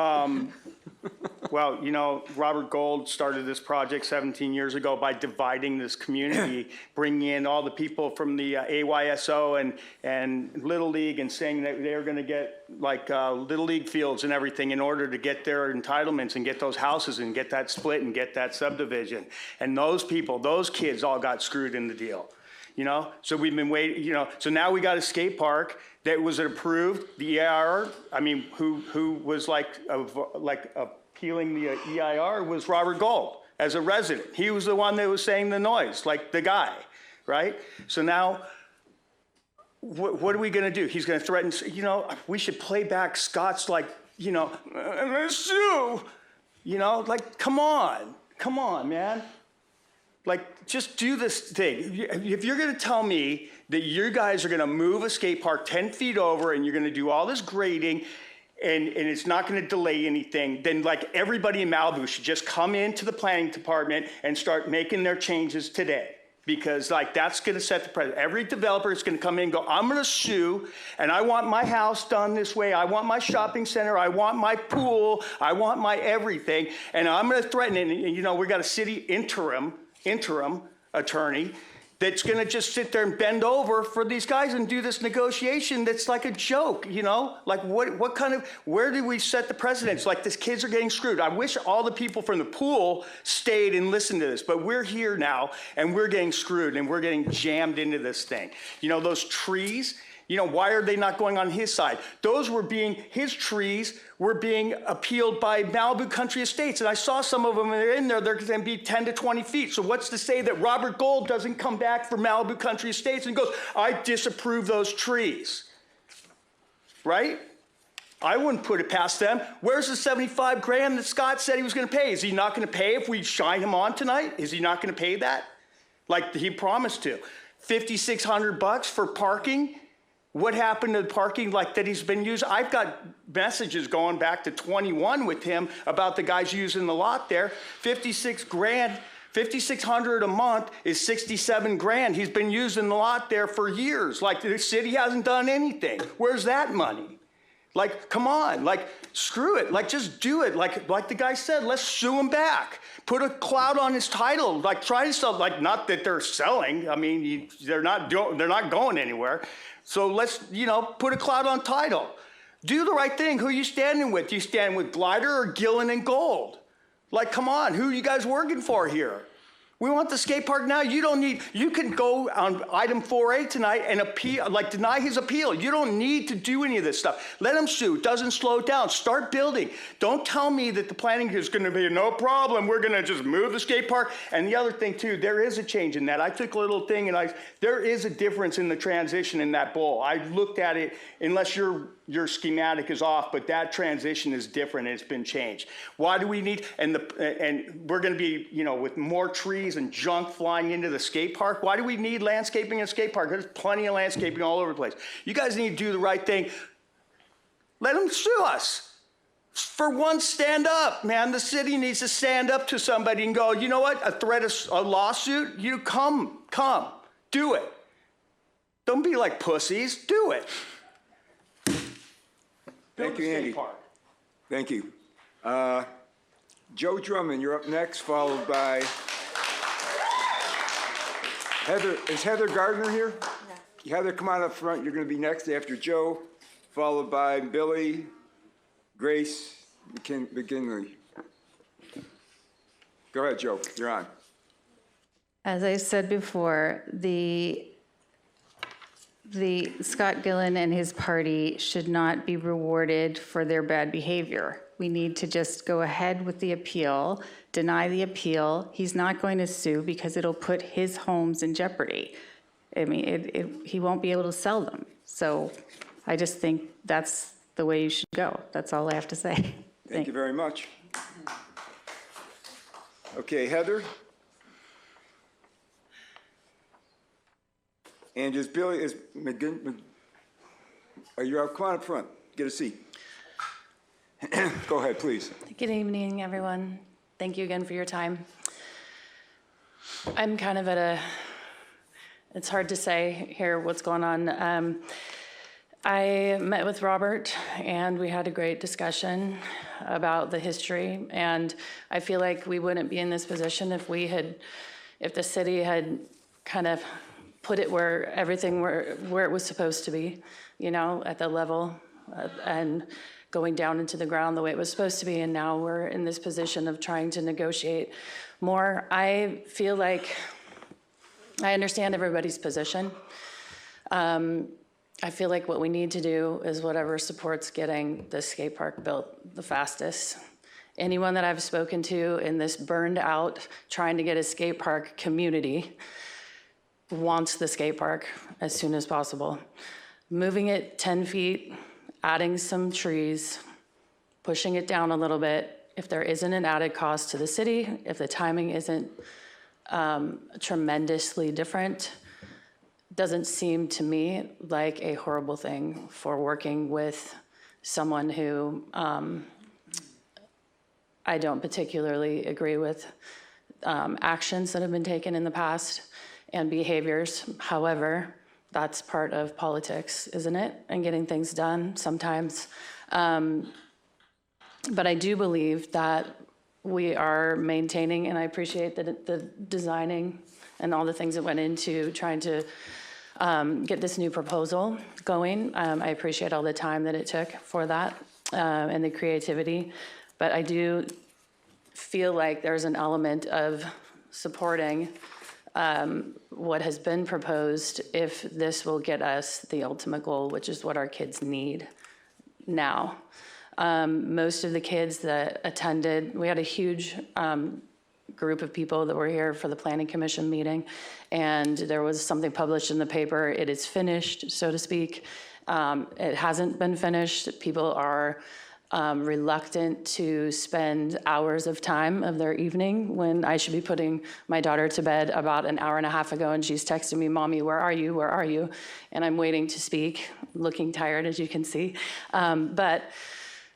Well, you know, Robert Gold started this project 17 years ago by dividing this community, bringing in all the people from the AYSO and Little League and saying that they were going to get like Little League fields and everything in order to get their entitlements and get those houses and get that split and get that subdivision. And those people, those kids all got screwed in the deal. You know, so we've been waiting, you know, so now we got a skate park that was approved, the EIR, I mean, who was like appealing the EIR was Robert Gold as a resident. He was the one that was saying the noise, like the guy, right? So now, what are we gonna do? He's gonna threaten, you know, we should play back Scott's like, you know, I'm gonna sue, you know, like, come on, man. Like, just do this thing. If you're gonna tell me that you guys are gonna move a skate park 10 feet over and you're gonna do all this grading and it's not gonna delay anything, then like everybody in Malibu should just come into the planning department and start making their changes today. Because like that's gonna set the precedent. Every developer is gonna come in and go, I'm gonna sue and I want my house done this way. I want my shopping center. I want my pool. I want my everything. And I'm gonna threaten it. And you know, we got a city interim attorney that's gonna just sit there and bend over for these guys and do this negotiation that's like a joke, you know? Like what kind of, where do we set the precedents? Like these kids are getting screwed. I wish all the people from the pool stayed and listened to this, but we're here now and we're getting screwed and we're getting jammed into this thing. You know, those trees, you know, why are they not going on his side? His trees were being appealed by Malibu Country Estates. And I saw some of them they're in there, they're gonna be 10 to 20 feet. So what's to say that Robert Gold doesn't come back for Malibu Country Estates and goes, I disapprove those trees, right? I wouldn't put it past them. Where's the 75 grand that Scott said he was gonna pay? Is he not gonna pay if we shine him on tonight? Is he not gonna pay that? Like he promised to. $5,600 for parking? What happened to the parking like that he's been using? I've got messages going back to 21 with him about the guys using the lot there. 56 grand, 5,600 a month is 67 grand. He's been using the lot there for years. Like the city hasn't done anything. Where's that money? Like, come on, like, screw it. Like, just do it. Like the guy said, let's sue him back. Put a cloud on his title. Like, try to sell, like, not that they're selling. I mean, they're not going anywhere. So let's, you know, put a cloud on title. Do the right thing. Who are you standing with? You stand with Glider or Gillen and Gold? Like, come on, who are you guys working for here? We want the skate park now. You don't need, you can go on item 4A tonight and appeal, like deny his appeal. You don't need to do any of this stuff. Let him sue. Doesn't slow it down. Start building. Don't tell me that the planning is going to be no problem. We're going to just move the skate park. And the other thing too, there is a change in that. I took a little thing and there is a difference in the transition in that bowl. I looked at it, unless your schematic is off, but that transition is different and it's been changed. Why do we need, and we're going to be, with more trees and junk flying into the skate park. Why do we need landscaping in a skate park? There's plenty of landscaping all over the place. You guys need to do the right thing. Let them sue us. For once, stand up, man. The city needs to stand up to somebody and go, you know what? A threat of a lawsuit? You come, do it. Don't be like pussies. Do it. Thank you, Andy. Thank you. Joe Drummond, you're up next, followed by Heather. Is Heather Gardner here? No. Heather, come on up front. You're going to be next after Joe, followed by Billy, Grace, McKinley. Go ahead, Joe. You're on. As I said before, the Scott Gillen and his party should not be rewarded for their bad behavior. We need to just go ahead with the appeal, deny the appeal. He's not going to sue because it'll put his homes in jeopardy. I mean, he won't be able to sell them. So I just think that's the way you should go. That's all I have to say. Thank you very much. Okay, Heather. And is McGinn, are you out? Come on up front, get a seat. Go ahead, please. Good evening, everyone. Thank you again for your time. I'm kind of at it's hard to say here what's going on. I met with Robert and we had a great discussion about the history, and I feel like we wouldn't be in this position if the city had kind of put it where it was supposed to be, at the level and going down into the ground the way it was supposed to be. And now we're in this position of trying to negotiate more. I feel like I understand everybody's position. I feel like what we need to do is whatever supports getting the skate park built the fastest. Anyone that I've spoken to in this burned out, trying to get a skate park community wants the skate park as soon as possible. Moving it 10 feet, adding some trees, pushing it down a little bit. If there isn't an added cost to the city, if the timing isn't tremendously different, doesn't seem to me like a horrible thing for working with someone who I don't particularly agree with actions that have been taken in the past and behaviors. However, that's part of politics, isn't it? And getting things done sometimes. But I do believe that we are maintaining, and I appreciate the designing and all the things that went into trying to get this new proposal going. I appreciate all the time that it took for that and the creativity. But I do feel like there's an element of supporting what has been proposed if this will get us the ultimate goal, which is what our kids need now. Most of the kids that attended, we had a huge group of people that were here for the Planning Commission meeting, and there was something published in the paper. It is finished, so to speak. It hasn't been finished. People are reluctant to spend hours of time of their evening when I should be putting my daughter to bed about an hour and a half ago, and she's texting me, "Mommy, where are you? Where are you?" And I'm waiting to speak, looking tired, as you can see. But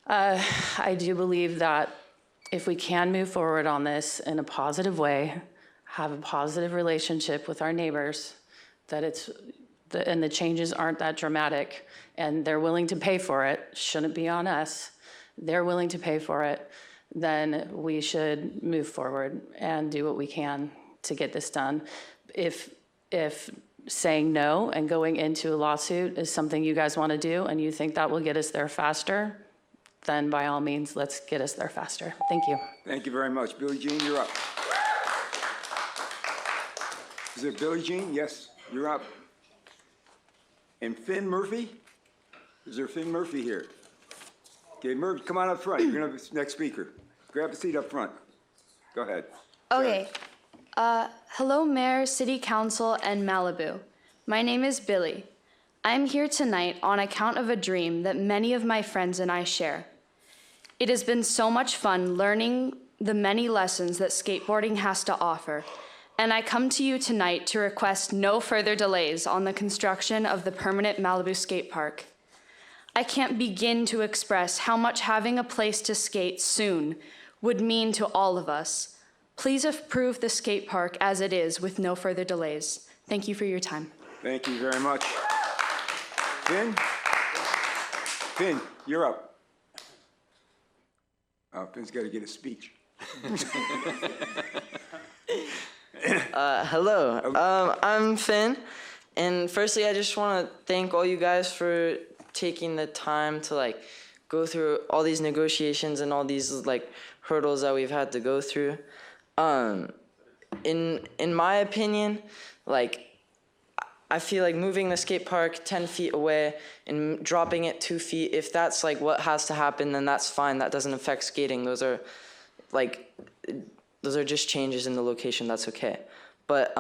I do believe that if we can move forward on this in a positive way, have a positive relationship with our neighbors, that and the changes aren't that dramatic, and they're willing to pay for it, shouldn't be on us. They're willing to pay for it, then we should move forward and do what we can to get this done. If saying no and going into a lawsuit is something you guys want to do and you think that will get us there faster, then by all means, let's get us there faster. Thank you. Thank you very much. Billie Jean, you're up. Is it Billie Jean? Yes, you're up. And Finn Murphy? Is there Finn Murphy here? Okay, Murphy, come on up front. You're gonna have the next speaker. Grab a seat up front. Go ahead. Okay. Hello, Mayor, City Council, and Malibu. My name is Billy. I'm here tonight on account of a dream that many of my friends and I share. It has been so much fun learning the many lessons that skateboarding has to offer, and I come to you tonight to request no further delays on the construction of the permanent Malibu skate park. I can't begin to express how much having a place to skate soon would mean to all of us. Please approve the skate park as it is with no further delays. Thank you for your time. Thank you very much. Finn? Finn, you're up. Oh, Finn's got to get a speech. Hello, I'm Finn, and firstly I just want to thank all you guys for taking the time to go through all these negotiations and all these hurdles that we've had to go through. In my opinion, I feel like moving the skate park 10 feet away and dropping it 2 feet, if that's what has to happen, then that's fine. That doesn't affect skating. Those are just changes in the location. That's okay. But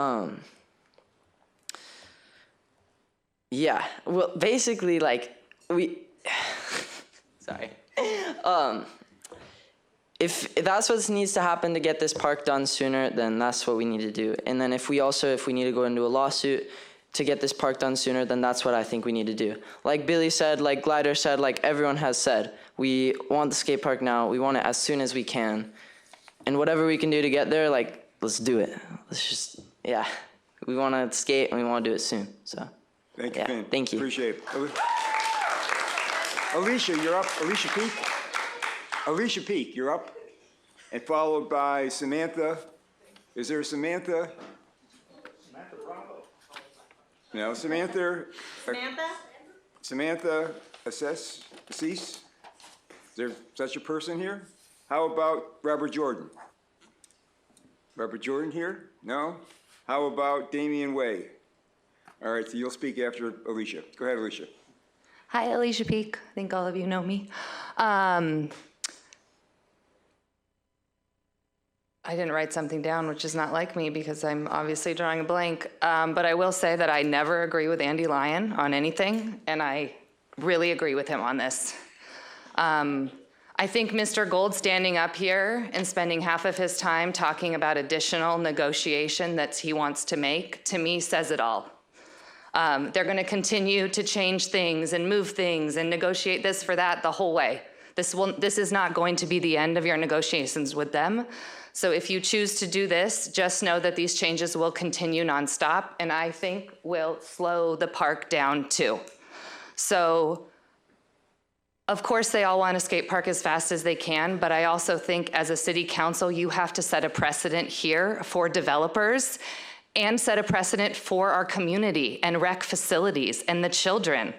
yeah. Well, basically, sorry. If that's what needs to happen to get this park done sooner, then that's what we need to do. And then if we need to go into a lawsuit to get this park done sooner, then that's what I think we need to do. Like Billy said, like Glider said, like everyone has said, we want the skate park now. We want it as soon as we can. And whatever we can do to get there, let's do it. Let's just, yeah. We want to skate and we want to do it soon, so. Thank you, Finn. Thank you. Appreciate it. Alicia, you're up. Alicia Peak? Alicia Peak, you're up. And followed by Samantha. Is there a Samantha? Samantha Bravo. No, Samantha. Samantha Assis? Is there such a person here? How about Robert Jordan? Robert Jordan here? No? How about Damian Way? All right, so you'll speak after Alicia. Go ahead, Alicia. Hi, Alicia Peak. I think all of you know me. I didn't write something down, which is not like me because I'm obviously drawing a blank. But I will say that I never agree with Andy Lyon on anything, and I really agree with him on this. I think Mr. Gold standing up here and spending half of his time talking about additional negotiation that he wants to make, to me, says it all. They're going to continue to change things and move things and negotiate this for that the whole way. This is not going to be the end of your negotiations with them. So if you choose to do this, just know that these changes will continue nonstop, and I think will slow the park down too. So, of course, they all want a skate park as fast as they can, but I also think as a city council, you have to set a precedent here for developers and set a precedent for our community and rec facilities and the children.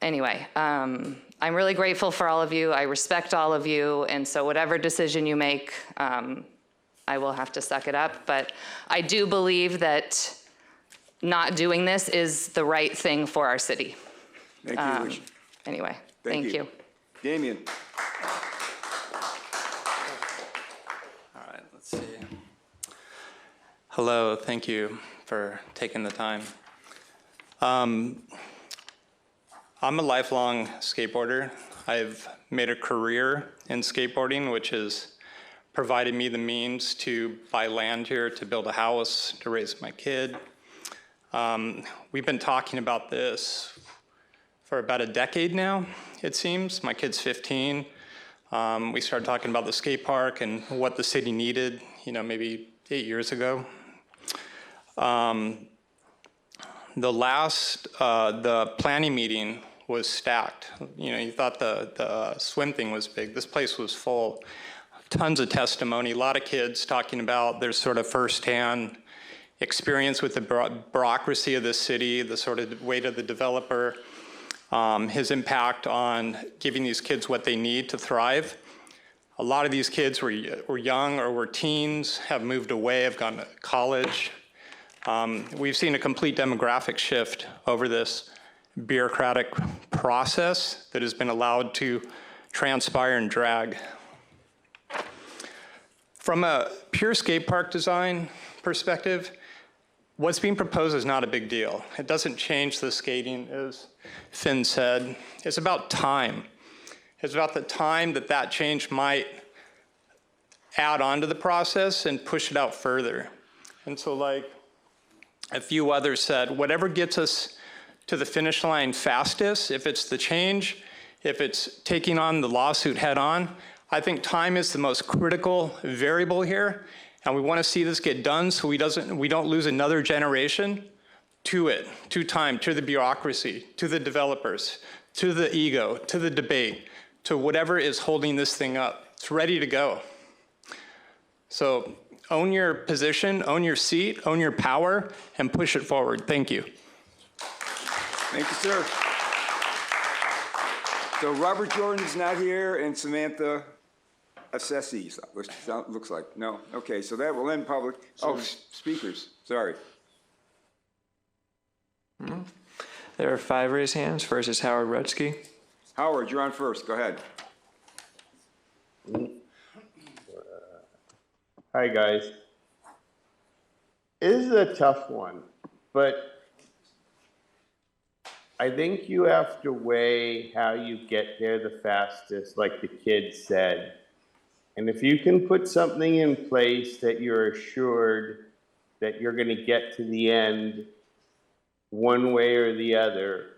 Anyway, I'm really grateful for all of you. I respect all of you. And so whatever decision you make, I will have to suck it up. But I do believe that not doing this is the right thing for our city. Thank you, Alicia. Anyway, thank you. Damian. All right, let's see. Hello, thank you for taking the time. I'm a lifelong skateboarder. I've made a career in skateboarding, which has provided me the means to buy land here, to build a house, to raise my kid. We've been talking about this for about a decade now, it seems. My kid's 15. We started talking about the skate park and what the city needed, maybe 8 years ago. The planning meeting was stacked. You thought the swim thing was big. This place was full. Tons of testimony, a lot of kids talking about their sort of firsthand experience with the bureaucracy of the city, the sort of weight of the developer, his impact on giving these kids what they need to thrive. A lot of these kids were young or were teens, have moved away, have gone to college. We've seen a complete demographic shift over this bureaucratic process that has been allowed to transpire and drag. From a pure skate park design perspective, what's being proposed is not a big deal. It doesn't change the skating, as Finn said. It's about time. It's about the time that that change might add on to the process and push it out further. And so like a few others said, whatever gets us to the finish line fastest, if it's the change, if it's taking on the lawsuit head on, I think time is the most critical variable here. And we want to see this get done so we don't lose another generation to it, to time, to the bureaucracy, to the developers, to the ego, to the debate, to whatever is holding this thing up. It's ready to go. So own your position, own your seat, own your power, and push it forward. Thank you. Thank you, sir. So Robert Jordan's not here, and Samantha Assessi, looks like. No? Okay, so that will end public. Oh, speakers, sorry. There are 5 raised hands. First is Howard Rutsky. Howard, you're on first. Go ahead. Hi, guys. This is a tough one, but I think you have to weigh how you get there the fastest, like the kids said. And if you can put something in place that you're assured that you're going to get to the end one way or the other,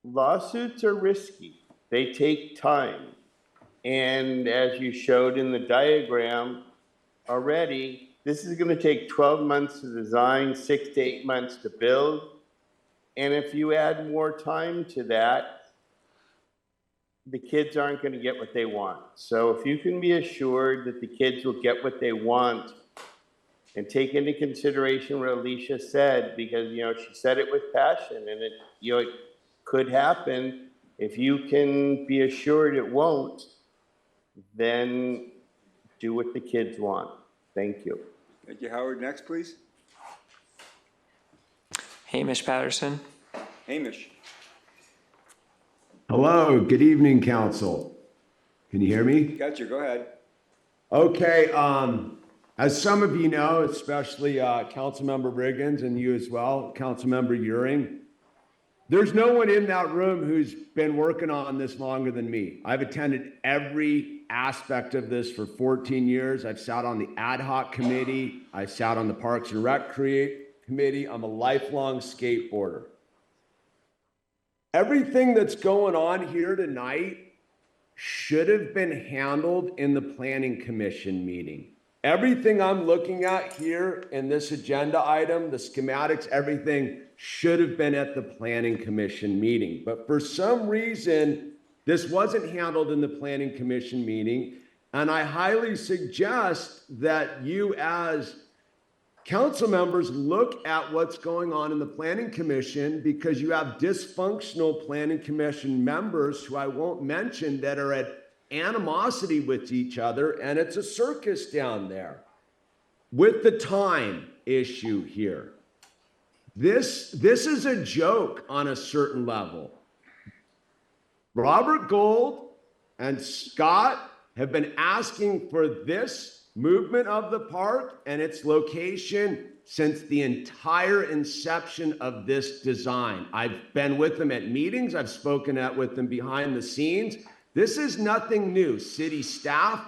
lawsuits are risky. They take time. And as you showed in the diagram already, this is going to take 12 months to design, 6 to 8 months to build. And if you add more time to that, the kids aren't going to get what they want. So if you can be assured that the kids will get what they want, and take into consideration what Alicia said, because, she said it with passion, and it could happen. If you can be assured it won't, then do what the kids want. Thank you. Thank you, Howard. Next, please. Hamish Patterson. Hamish. Hello, good evening, council. Can you hear me? Got you, go ahead. Okay, as some of you know, especially Councilmember Riggins and you as well, Councilmember Euring, there's no one in that room who's been working on this longer than me. I've attended every aspect of this for 14 years. I've sat on the ad hoc committee. I sat on the Parks and Rec committee. I'm a lifelong skateboarder. Everything that's going on here tonight should have been handled in the Planning Commission meeting. Everything I'm looking at here in this agenda item, the schematics, everything should have been at the Planning Commission meeting. But for some reason, this wasn't handled in the Planning Commission meeting. And I highly suggest that you as council members look at what's going on in the Planning Commission, because you have dysfunctional Planning Commission members who I won't mention that are at animosity with each other, and it's a circus down there. With the time issue here, this is a joke on a certain level. Robert Gold and Scott have been asking for this movement of the park and its location since the entire inception of this design. I've been with them at meetings. I've spoken with them behind the scenes. This is nothing new. City staff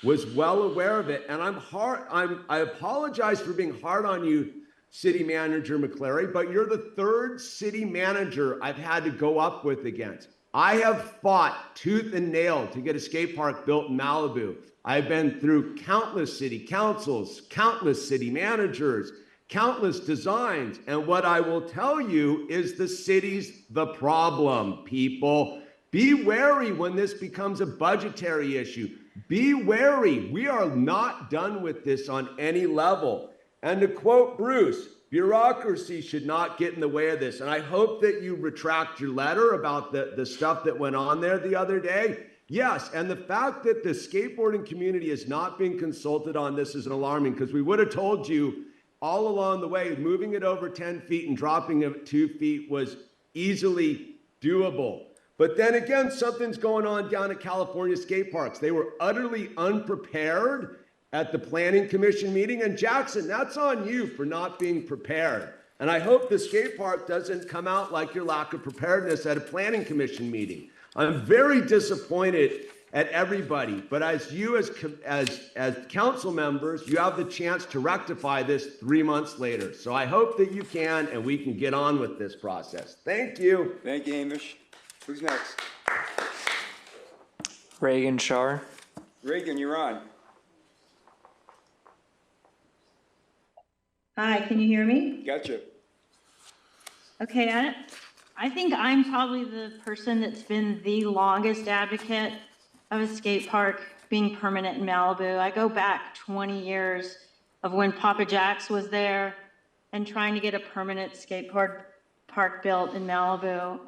was well aware of it. And I apologize for being hard on you, City Manager McClary, but you're the 3rd city manager I've had to go up with against. I have fought tooth and nail to get a skate park built in Malibu. I've been through countless city councils, countless city managers, countless designs. And what I will tell you is the city's the problem, people. Be wary when this becomes a budgetary issue. Be wary. We are not done with this on any level. And to quote Bruce, bureaucracy should not get in the way of this. And I hope that you retract your letter about the stuff that went on there the other day. Yes, and the fact that the skateboarding community is not being consulted on this is alarming, because we would have told you all along the way, moving it over 10 feet and dropping it 2 feet was easily doable. But then again, something's going on down at California skate parks. They were utterly unprepared at the planning commission meeting. And Jackson, that's on you for not being prepared. And I hope the skate park doesn't come out like your lack of preparedness at a planning commission meeting. I'm very disappointed at everybody, but as you as council members, you have the chance to rectify this 3 months later. So I hope that you can, and we can get on with this process. Thank you. Thank you, Amish. Who's next? Reagan Shar. Reagan, you're on. Hi, can you hear me? Gotcha. Okay, I think I'm probably the person that's been the longest advocate of a skate park being permanent in Malibu. I go back 20 years of when Papa Jack's was there and trying to get a permanent skate park built in Malibu.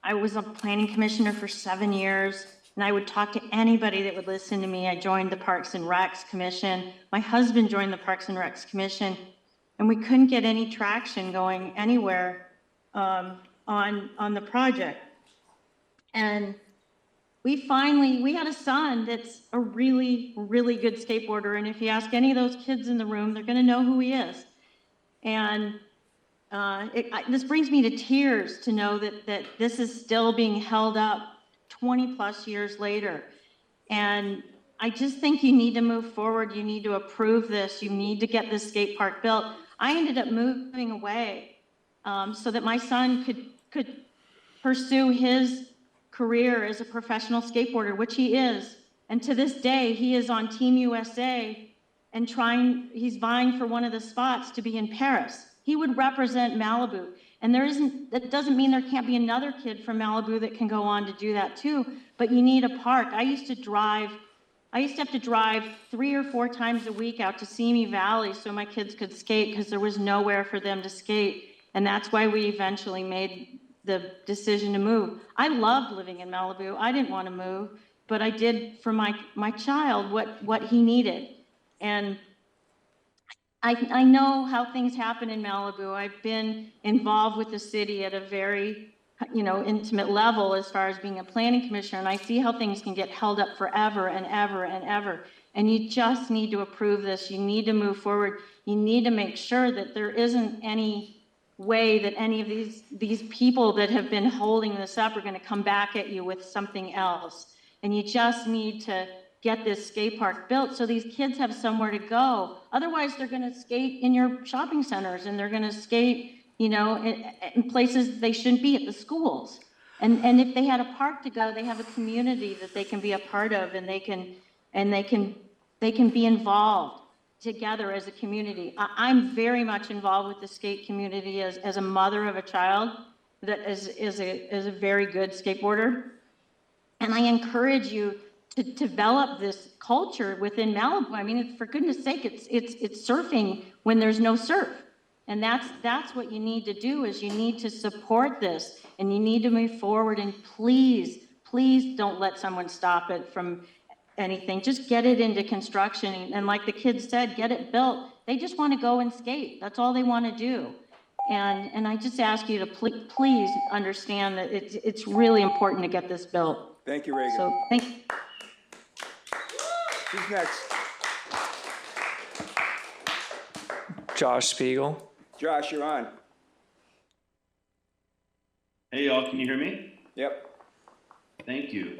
I was a planning commissioner for 7 years, and I would talk to anybody that would listen to me. I joined the Parks and Recs Commission. My husband joined the Parks and Recs Commission, and we couldn't get any traction going anywhere on the project. And we had a son that's a really, really good skateboarder, and if you ask any of those kids in the room, they're gonna know who he is. And this brings me to tears to know that this is still being held up 20 plus years later. And I just think you need to move forward. You need to approve this. You need to get this skate park built. I ended up moving away so that my son could pursue his career as a professional skateboarder, which he is. And to this day, he is on Team USA and he's vying for one of the spots to be in Paris. He would represent Malibu. And that doesn't mean there can't be another kid from Malibu that can go on to do that too, but you need a park. I used to have to drive 3 or 4 times a week out to Simi Valley so my kids could skate because there was nowhere for them to skate. And that's why we eventually made the decision to move. I loved living in Malibu. I didn't want to move, but I did for my child what he needed. And I know how things happen in Malibu. I've been involved with the city at a very, intimate level as far as being a planning commissioner, and I see how things can get held up forever and ever and ever. And you just need to approve this. You need to move forward. You need to make sure that there isn't any way that any of these people that have been holding this up are going to come back at you with something else. And you just need to get this skate park built so these kids have somewhere to go. Otherwise, they're going to skate in your shopping centers and they're going to skate, in places they shouldn't be, at the schools. And if they had a park to go, they have a community that they can be a part of, and they can be involved together as a community. I'm very much involved with the skate community as a mother of a child that is a very good skateboarder. And I encourage you to develop this culture within Malibu. I mean, for goodness sake, it's surfing when there's no surf. And that's what you need to do, is you need to support this, and you need to move forward. And please don't let someone stop it from anything. Just get it into construction. And like the kids said, get it built. They just want to go and skate. That's all they want to do. And I just ask you to please understand that it's really important to get this built. Thank you, Reagan. So thank you. Who's next? Josh Spiegel. Josh, you're on. Hey, y'all, can you hear me? Yep. Thank you.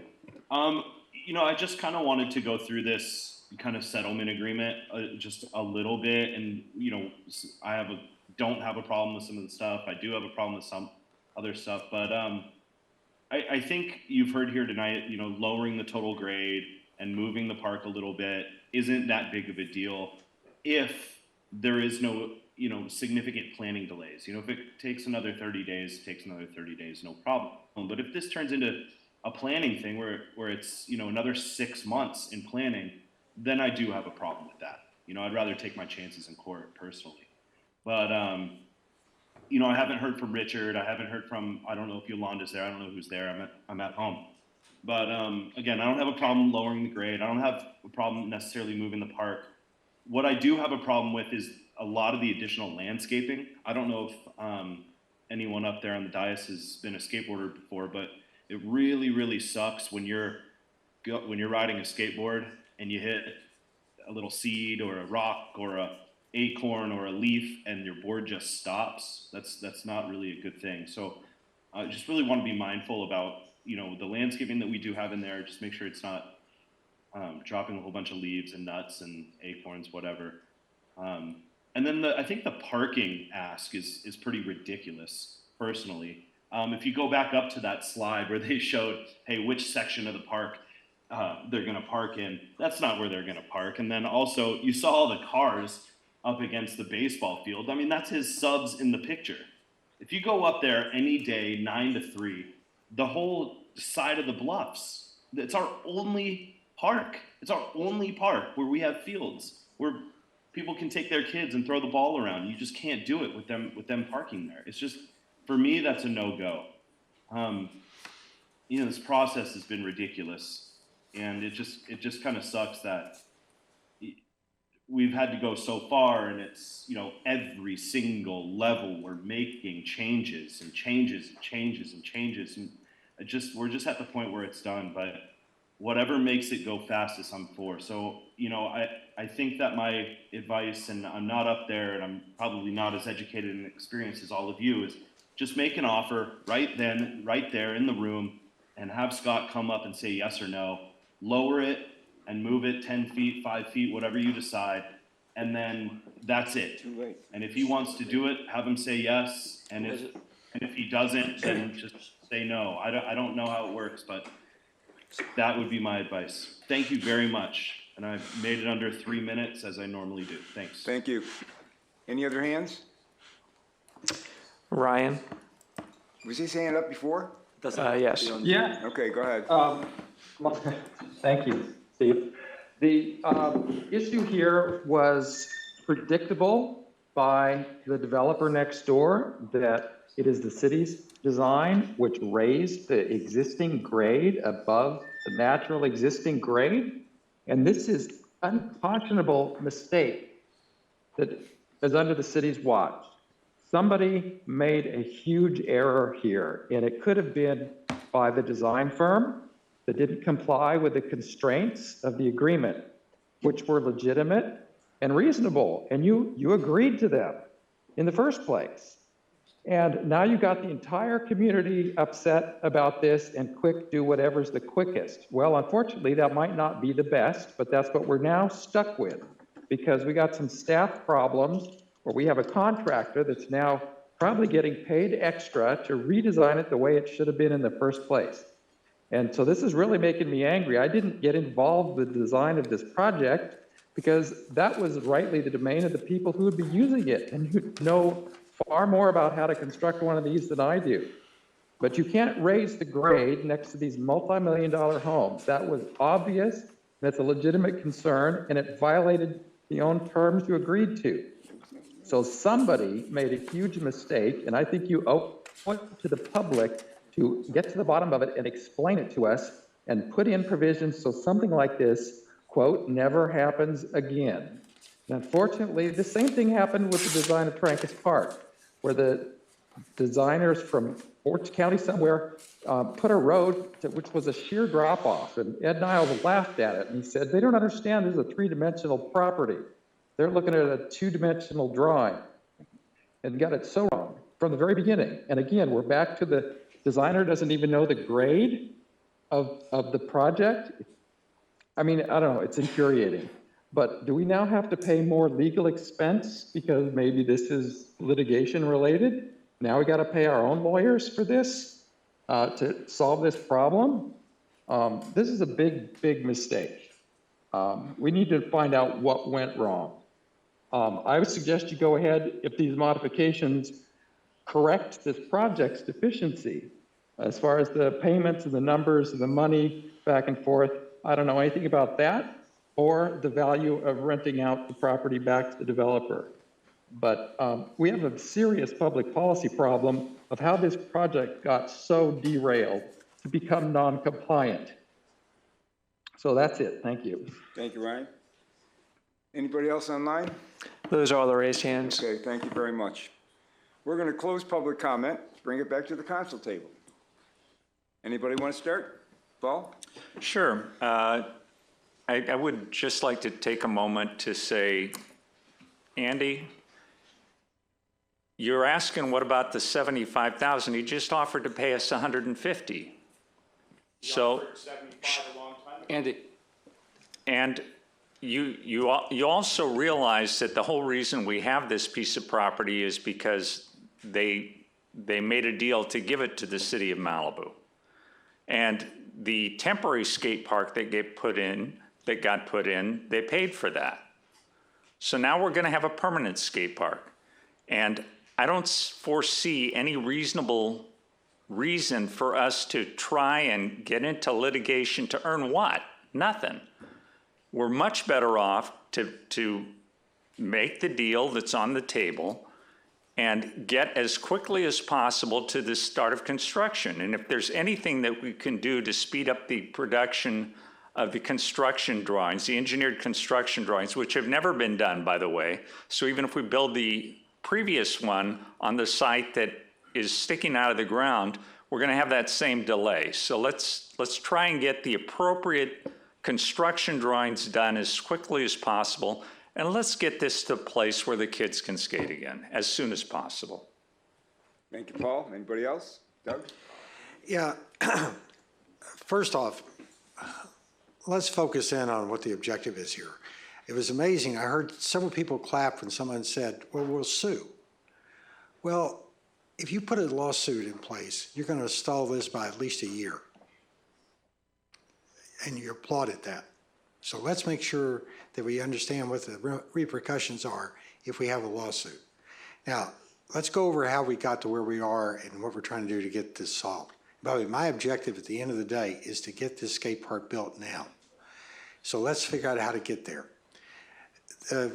I just kind of wanted to go through this kind of settlement agreement just a little bit. And, I don't have a problem with some of the stuff. I do have a problem with some other stuff. But I think you've heard here tonight, lowering the total grade and moving the park a little bit isn't that big of a deal if there is no, significant planning delays. If it takes another 30 days, it takes another 30 days, no problem. But if this turns into a planning thing where it's, another 6 months in planning, then I do have a problem with that. I'd rather take my chances in court personally. But, I haven't heard from Richard. I haven't heard from, I don't know if Yolanda's there. I don't know who's there. I'm at home. But again, I don't have a problem lowering the grade. I don't have a problem necessarily moving the park. What I do have a problem with is a lot of the additional landscaping. I don't know if anyone up there on the dais has been a skateboarder before, but it really, really sucks when you're riding a skateboard and you hit a little seed or a rock or a acorn or a leaf and your board just stops. That's not really a good thing. So I just really want to be mindful about, you know, the landscaping that we do have in there. Just make sure it's not dropping a whole bunch of leaves and nuts and acorns, whatever. And then I think the parking ask is pretty ridiculous, personally. If you go back up to that slide where they showed, hey, which section of the park they're going to park in, that's not where they're going to park. And then also, you saw all the cars up against the baseball field. I mean, that's his subs in the picture. If you go up there any day, 9 to 3, the whole side of the bluffs, it's our only park. It's our only park where we have fields, where people can take their kids and throw the ball around. You just can't do it with them parking there. It's just, for me, that's a no-go. You know, this process has been ridiculous, and it just kind of sucks that we've had to go so far, and it's, you know, every single level we're making changes and changes and changes and changes, and we're just at the point where it's done. But whatever makes it go fastest, I'm for. So, you know, I think that my advice, and I'm not up there, and I'm probably not as educated and experienced as all of you, is just make an offer right then, right there in the room, and have Scott come up and say yes or no. Lower it and move it 10 feet, 5 feet, whatever you decide, and then that's it. Too late. And if he wants to do it, have him say yes, and if he doesn't, then just say no. I don't know how it works, but that would be my advice. Thank you very much, and I've made it under 3 minutes as I normally do. Thanks. Thank you. Any other hands? Ryan? Was his hand up before? Yes. Yeah. Okay, go ahead. Thank you, Steve. The issue here was predictable by the developer next door, that it is the city's design which raised the existing grade above the natural existing grade. And this is unconscionable mistake that is under the city's watch. Somebody made a huge error here, and it could have been by the design firm that didn't comply with the constraints of the agreement, which were legitimate and reasonable, and you agreed to them in the first place. And now you got the entire community upset about this and quick, do whatever's the quickest. Well, unfortunately, that might not be the best, but that's what we're now stuck with, because we got some staff problems where we have a contractor that's now probably getting paid extra to redesign it the way it should have been in the first place. And so this is really making me angry. I didn't get involved with the design of this project because that was rightly the domain of the people who would be using it and who know far more about how to construct one of these than I do. But you can't raise the grade next to these multi-million-dollar homes. That was obvious, that's a legitimate concern, and it violated the own terms you agreed to. So somebody made a huge mistake, and I think you owe it to the public to get to the bottom of it and explain it to us and put in provisions so something like this, quote, never happens again. And unfortunately, the same thing happened with the design of Trancas Park, where the designers from Orange County somewhere put a road which was a sheer drop-off, and Ed Niles laughed at it, and he said, they don't understand this is a three-dimensional property. They're looking at a two-dimensional drawing and got it so wrong from the very beginning. And again, we're back to the designer doesn't even know the grade of the project. I mean, I don't know, it's infuriating. But do we now have to pay more legal expense because maybe this is litigation related? Now we got to pay our own lawyers for this to solve this problem? This is a big, big mistake. We need to find out what went wrong. I would suggest you go ahead, if these modifications correct this project's deficiency, as far as the payments and the numbers and the money back and forth. I don't know anything about that or the value of renting out the property back to the developer. But we have a serious public policy problem of how this project got so derailed to become non-compliant. So that's it. Thank you. Thank you, Ryan. Anybody else online? Those are all the raised hands. Okay, thank you very much. We're going to close public comment, bring it back to the council table. Anybody want to start? Paul? Sure. I would just like to take a moment to say, Andy, you're asking what about the 75,000? He just offered to pay us 150. So, Andy, and you also realize that the whole reason we have this piece of property is because they made a deal to give it to the city of Malibu. And the temporary skate park that got put in, they paid for that. So now we're going to have a permanent skate park. And I don't foresee any reasonable reason for us to try and get into litigation to earn what? Nothing. We're much better off to make the deal that's on the table and get as quickly as possible to the start of construction. And if there's anything that we can do to speed up the production of the construction drawings, the engineered construction drawings, which have never been done, by the way. So even if we build the previous one on the site that is sticking out of the ground, we're going to have that same delay. So let's try and get the appropriate construction drawings done as quickly as possible, and let's get this to a place where the kids can skate again as soon as possible. Thank you, Paul. Anybody else? Doug? Yeah. First off, let's focus in on what the objective is here. It was amazing. I heard several people clap when someone said, well, we'll sue. Well, if you put a lawsuit in place, you're going to stall this by at least a year. And you applauded that. So let's make sure that we understand what the repercussions are if we have a lawsuit. Now, let's go over how we got to where we are and what we're trying to do to get this solved. By the way, my objective at the end of the day is to get this skate park built now. So let's figure out how to get there.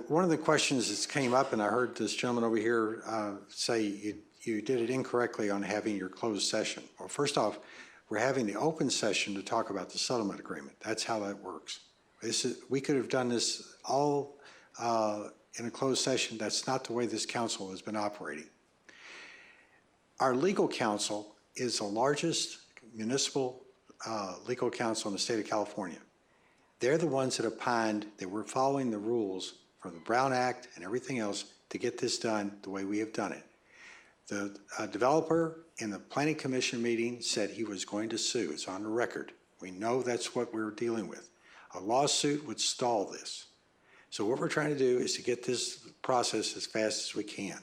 One of the questions that came up, and I heard this gentleman over here say you did it incorrectly on having your closed session. Well, first off, we're having the open session to talk about the settlement agreement. That's how that works. We could have done this all in a closed session. That's not the way this council has been operating. Our legal counsel is the largest municipal legal counsel in the state of California. They're the ones that opined that we're following the rules from the Brown Act and everything else to get this done the way we have done it. The developer in the Planning Commission meeting said he was going to sue. It's on the record. We know that's what we're dealing with. A lawsuit would stall this. So what we're trying to do is to get this process as fast as we can.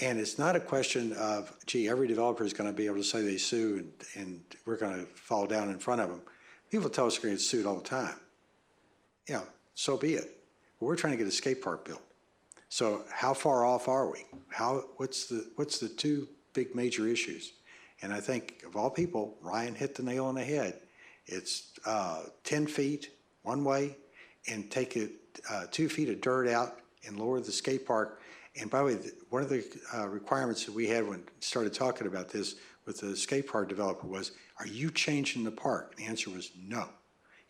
And it's not a question of, gee, every developer is going to be able to say they sue and we're going to fall down in front of them. People tell us they're going to get sued all the time. Yeah, so be it. But we're trying to get a skate park built. So how far off are we? What's the two big major issues? And I think of all people, Ryan hit the nail on the head. It's 10 feet one way and take it 2 feet of dirt out and lower the skate park. And by the way, one of the requirements that we had when we started talking about this with the skate park developer was, are you changing the park? And the answer was no.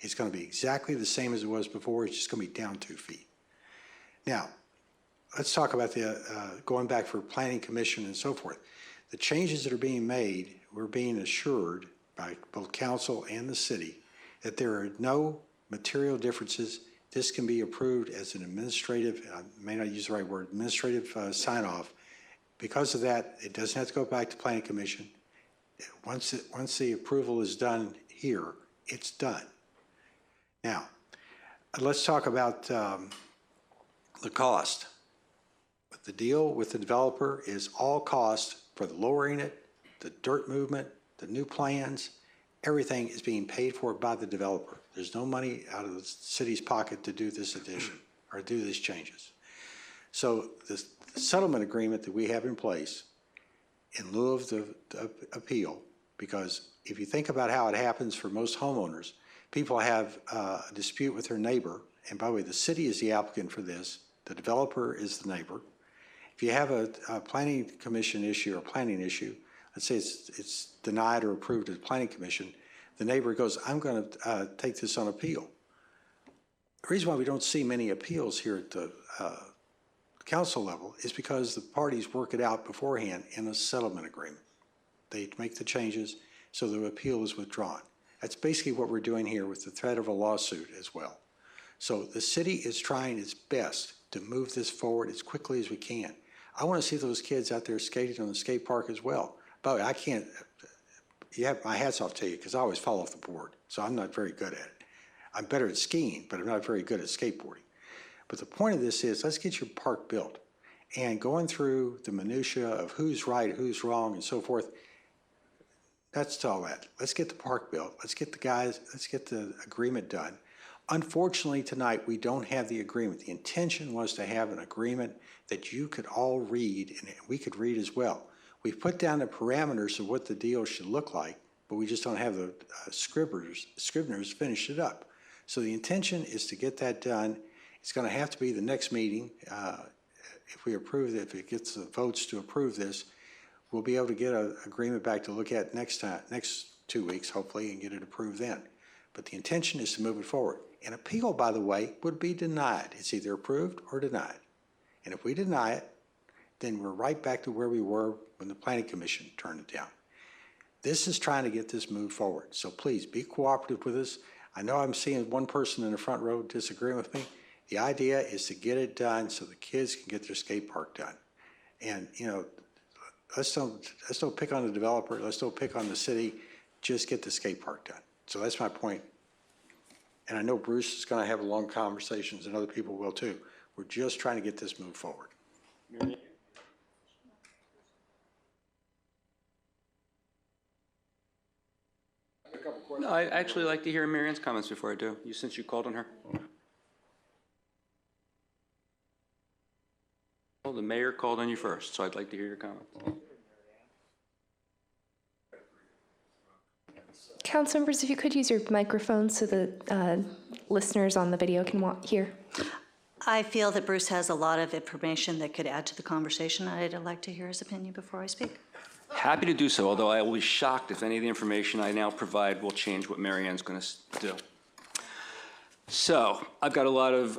It's going to be exactly the same as it was before. It's just going to be down 2 feet. Now, let's talk about the going back for planning commission and so forth. The changes that are being made, we're being assured by both council and the city that there are no material differences. This can be approved as an administrative, I may not use the right word, administrative sign-off. Because of that, it doesn't have to go back to planning commission. Once the approval is done here, it's done. Now, let's talk about the cost. The deal with the developer is all cost for the lowering it, the dirt movement, the new plans, everything is being paid for by the developer. There's no money out of the city's pocket to do this addition or do these changes. So the settlement agreement that we have in place in lieu of the appeal, because if you think about how it happens for most homeowners, people have a dispute with their neighbor, and by the way, the city is the applicant for this, the developer is the neighbor. If you have a planning commission issue or planning issue, let's say it's denied or approved at the planning commission, the neighbor goes, I'm going to take this on appeal. The reason why we don't see many appeals here at the council level is because the parties work it out beforehand in a settlement agreement. They make the changes, so the appeal is withdrawn. That's basically what we're doing here with the threat of a lawsuit as well. So the city is trying its best to move this forward as quickly as we can. I want to see those kids out there skating on the skate park as well. But I can't, my hat's off to you because I always fall off the board, so I'm not very good at it. I'm better at skiing, but I'm not very good at skateboarding. But the point of this is, let's get your park built. And going through the minutia of who's right, who's wrong, and so forth, that's all that. Let's get the park built. Let's get the guys, let's get the agreement done. Unfortunately, tonight, we don't have the agreement. The intention was to have an agreement that you could all read, and we could read as well. We've put down the parameters of what the deal should look like, but we just don't have the scriveners finish it up. So the intention is to get that done. It's going to have to be the next meeting. If we approve it, if it gets the votes to approve this, we'll be able to get an agreement back to look at next 2 weeks, hopefully, and get it approved then. But the intention is to move it forward. An appeal, by the way, would be denied. It's either approved or denied. And if we deny it, then we're right back to where we were when the Planning Commission turned it down. This is trying to get this moved forward. So please be cooperative with us. I know I'm seeing one person in the front row disagreeing with me. The idea is to get it done so the kids can get their skate park done. And, you know, let's don't pick on the developer. Let's don't pick on the city. Just get the skate park done. So that's my point. And I know Bruce is going to have long conversations, and other people will too. We're just trying to get this moved forward. No, I'd actually like to hear Marian's comments before I do, since you called on her. Well, the mayor called on you first, so I'd like to hear your comments. Council members, if you could use your microphone so the listeners on the video can hear. I feel that Bruce has a lot of information that could add to the conversation. I'd like to hear his opinion before I speak. Happy to do so, although I will be shocked if any of the information I now provide will change what Marianne's going to do. So I've got a lot of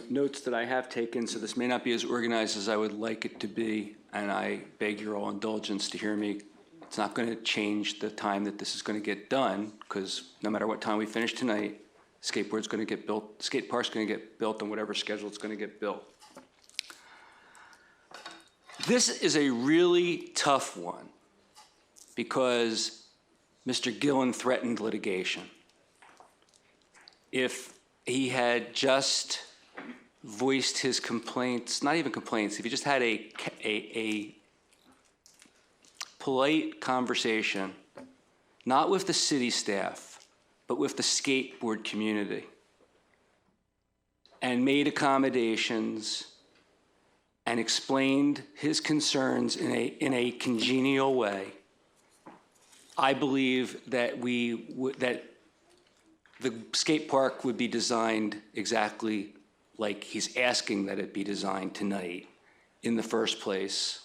notes that I have taken, so this may not be as organized as I would like it to be, and I beg your all indulgence to hear me. It's not going to change the time that this is going to get done, because no matter what time we finish tonight, skateboard's going to get built, skate park's going to get built on whatever schedule it's going to get built. This is a really tough one because Mr. Gillen threatened litigation. If he had just voiced his complaints, not even complaints, if he just had a polite conversation, not with the city staff, but with the skateboard community, and made accommodations and explained his concerns in a congenial way, I believe that that the skate park would be designed exactly like he's asking that it be designed tonight in the first place.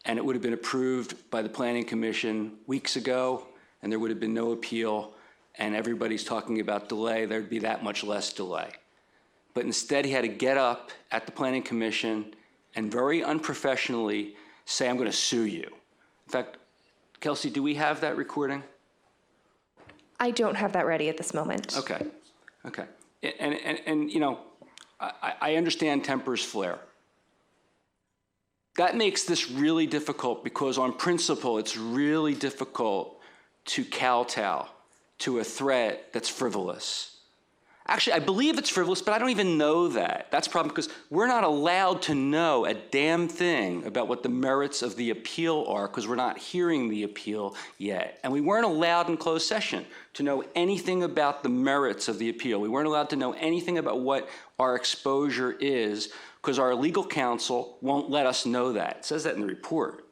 And it would have been approved by the Planning Commission weeks ago, and there would have been no appeal, and everybody's talking about delay. There'd be that much less delay. But instead, he had to get up at the Planning Commission and very unprofessionally say, I'm going to sue you. In fact, Kelsey, do we have that recording? I don't have that ready at this moment. Okay, okay. And you know, I understand tempers flare. That makes this really difficult because on principle, it's really difficult to kowtow to a threat that's frivolous. Actually, I believe it's frivolous, but I don't even know that. That's a problem because we're not allowed to know a damn thing about what the merits of the appeal are because we're not hearing the appeal yet. And we weren't allowed in closed session to know anything about the merits of the appeal. We weren't allowed to know anything about what our exposure is because our legal counsel won't let us know that. It says that in the report.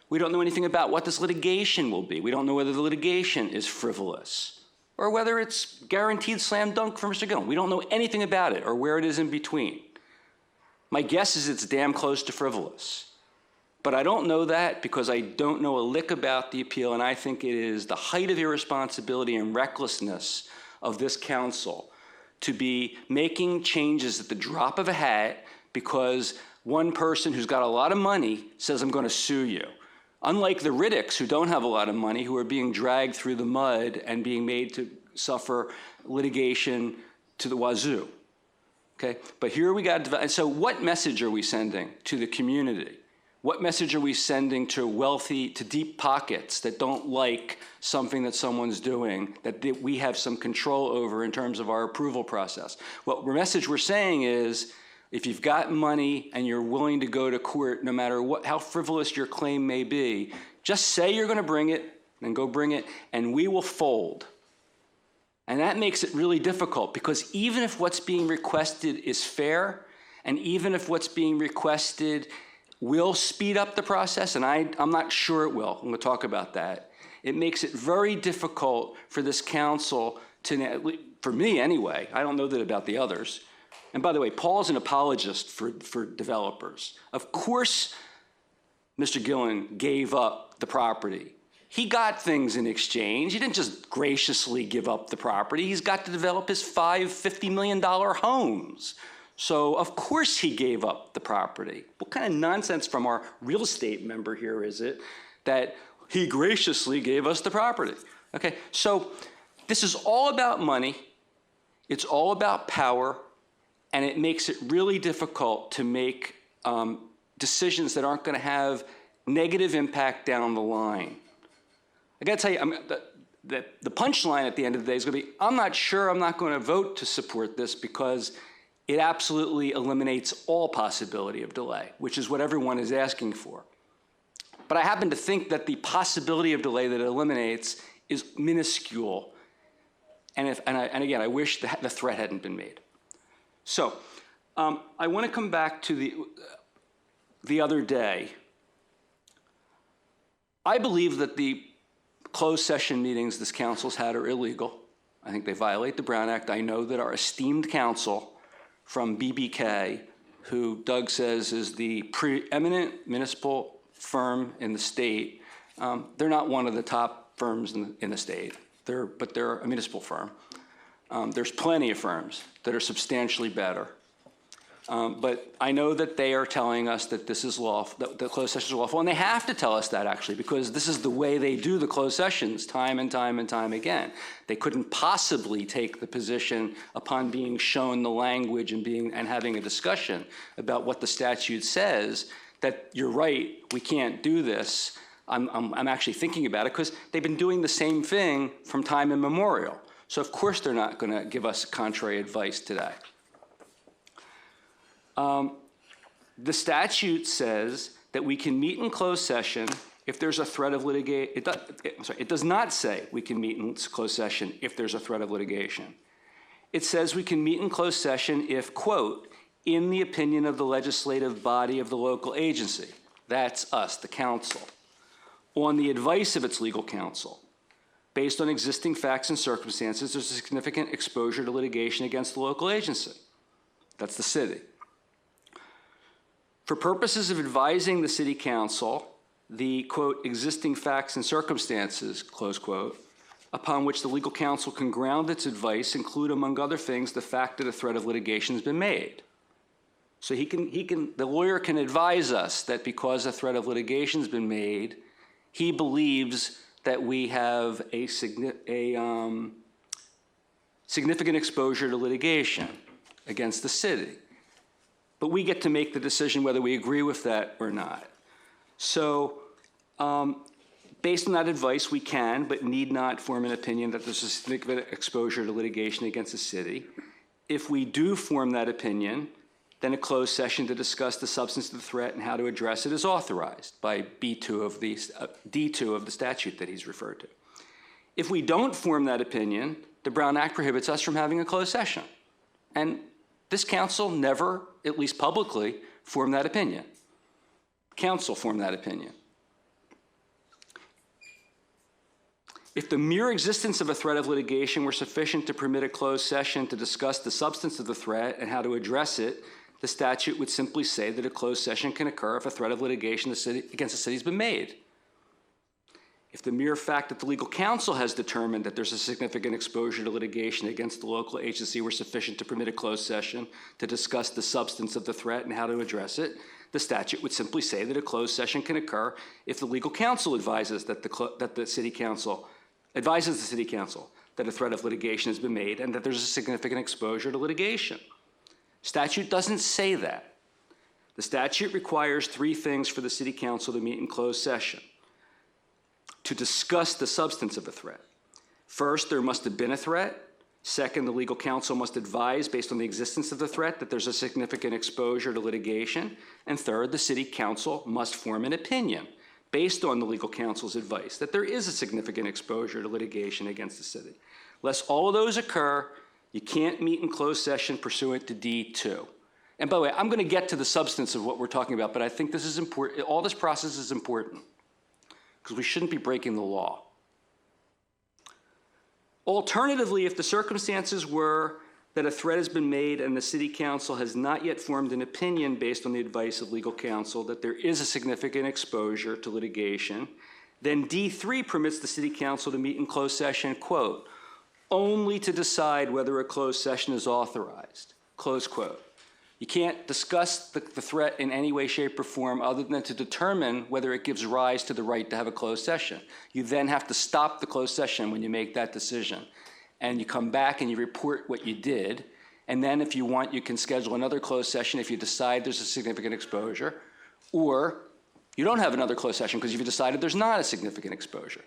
We don't know anything about what this litigation will be. We don't know whether the litigation is frivolous or whether it's guaranteed slam dunk for Mr. Gillen. We don't know anything about it or where it is in between. My guess is it's damn close to frivolous. But I don't know that because I don't know a lick about the appeal, and I think it is the height of irresponsibility and recklessness of this council to be making changes at the drop of a hat because one person who's got a lot of money says, I'm going to sue you. Unlike the Riddicks, who don't have a lot of money, who are being dragged through the mud and being made to suffer litigation to the wazoo. Okay? But here we got, and so what message are we sending to the community? What message are we sending to wealthy, to deep pockets that don't like something that someone's doing, that we have some control over in terms of our approval process? What message we're saying is, if you've got money and you're willing to go to court, no matter what, how frivolous your claim may be, just say you're going to bring it, then go bring it, and we will fold. And that makes it really difficult, because even if what's being requested is fair, and even if what's being requested will speed up the process, and I'm not sure it will, I'm going to talk about that, it makes it very difficult for this council to, for me anyway, I don't know that about the others. And by the way, Paul's an apologist for developers. Of course, Mr. Gillen gave up the property. He got things in exchange. He didn't just graciously give up the property. He's got to develop his $50 million homes. So of course he gave up the property. What kind of nonsense from our real estate member here is it that he graciously gave us the property? Okay, so this is all about money. It's all about power. And it makes it really difficult to make decisions that aren't going to have negative impact down the line. I got to tell you, the punchline at the end of the day is going to be, I'm not sure I'm not going to vote to support this because it absolutely eliminates all possibility of delay, which is what everyone is asking for. But I happen to think that the possibility of delay that it eliminates is minuscule. And again, I wish the threat hadn't been made. So I want to come back to the other day. I believe that the closed session meetings this council's had are illegal. I think they violate the Brown Act. I know that our esteemed counsel from BBK, who Doug says is the preeminent municipal firm in the state, they're not one of the top firms in the state, but they're a municipal firm. There's plenty of firms that are substantially better. But I know that they are telling us that this is lawful, that the closed sessions are lawful, and they have to tell us that actually, because this is the way they do the closed sessions time and time and time again. They couldn't possibly take the position upon being shown the language and having a discussion about what the statute says that you're right, we can't do this. I'm actually thinking about it because they've been doing the same thing from time immemorial. So of course they're not going to give us contrary advice today. The statute says that we can meet in closed session if there's a threat of litigation. It does not say we can meet in closed session if there's a threat of litigation. It says we can meet in closed session if, quote, in the opinion of the legislative body of the local agency, that's us, the council, on the advice of its legal counsel, based on existing facts and circumstances, there's a significant exposure to litigation against the local agency. That's the city. For purposes of advising the city council, the, quote, existing facts and circumstances, close quote, upon which the legal counsel can ground its advice include, among other things, the fact that a threat of litigation has been made. So the lawyer can advise us that because a threat of litigation has been made, he believes that we have a significant exposure to litigation against the city. But we get to make the decision whether we agree with that or not. So based on that advice, we can, but need not form an opinion that there's a significant exposure to litigation against the city. If we do form that opinion, then a closed session to discuss the substance of the threat and how to address it is authorized by D2 of the statute that he's referred to. If we don't form that opinion, the Brown Act prohibits us from having a closed session. And this council never, at least publicly, formed that opinion. Council formed that opinion. If the mere existence of a threat of litigation were sufficient to permit a closed session to discuss the substance of the threat and how to address it, the statute would simply say that a closed session can occur if a threat of litigation against the city has been made. If the mere fact that the legal counsel has determined that there's a significant exposure to litigation against the local agency were sufficient to permit a closed session to discuss the substance of the threat and how to address it, the statute would simply say that a closed session can occur if the legal counsel advises that the city council that a threat of litigation has been made and that there's a significant exposure to litigation. Statute doesn't say that. The statute requires three things for the city council to meet in closed session: to discuss the substance of a threat. First, there must have been a threat. Second, the legal counsel must advise, based on the existence of the threat, that there's a significant exposure to litigation. And third, the city council must form an opinion based on the legal counsel's advice that there is a significant exposure to litigation against the city. Unless all of those occur, you can't meet in closed session pursuant to D2. And by the way, I'm going to get to the substance of what we're talking about, but I think this is important. All this process is important because we shouldn't be breaking the law. Alternatively, if the circumstances were that a threat has been made and the city council has not yet formed an opinion based on the advice of legal counsel that there is a significant exposure to litigation, then D3 permits the city council to meet in closed session, quote, only to decide whether a closed session is authorized, close quote. You can't discuss the threat in any way, shape, or form other than to determine whether it gives rise to the right to have a closed session. You then have to stop the closed session when you make that decision. And you come back and you report what you did. And then if you want, you can schedule another closed session if you decide there's a significant exposure. Or you don't have another closed session because you've decided there's not a significant exposure.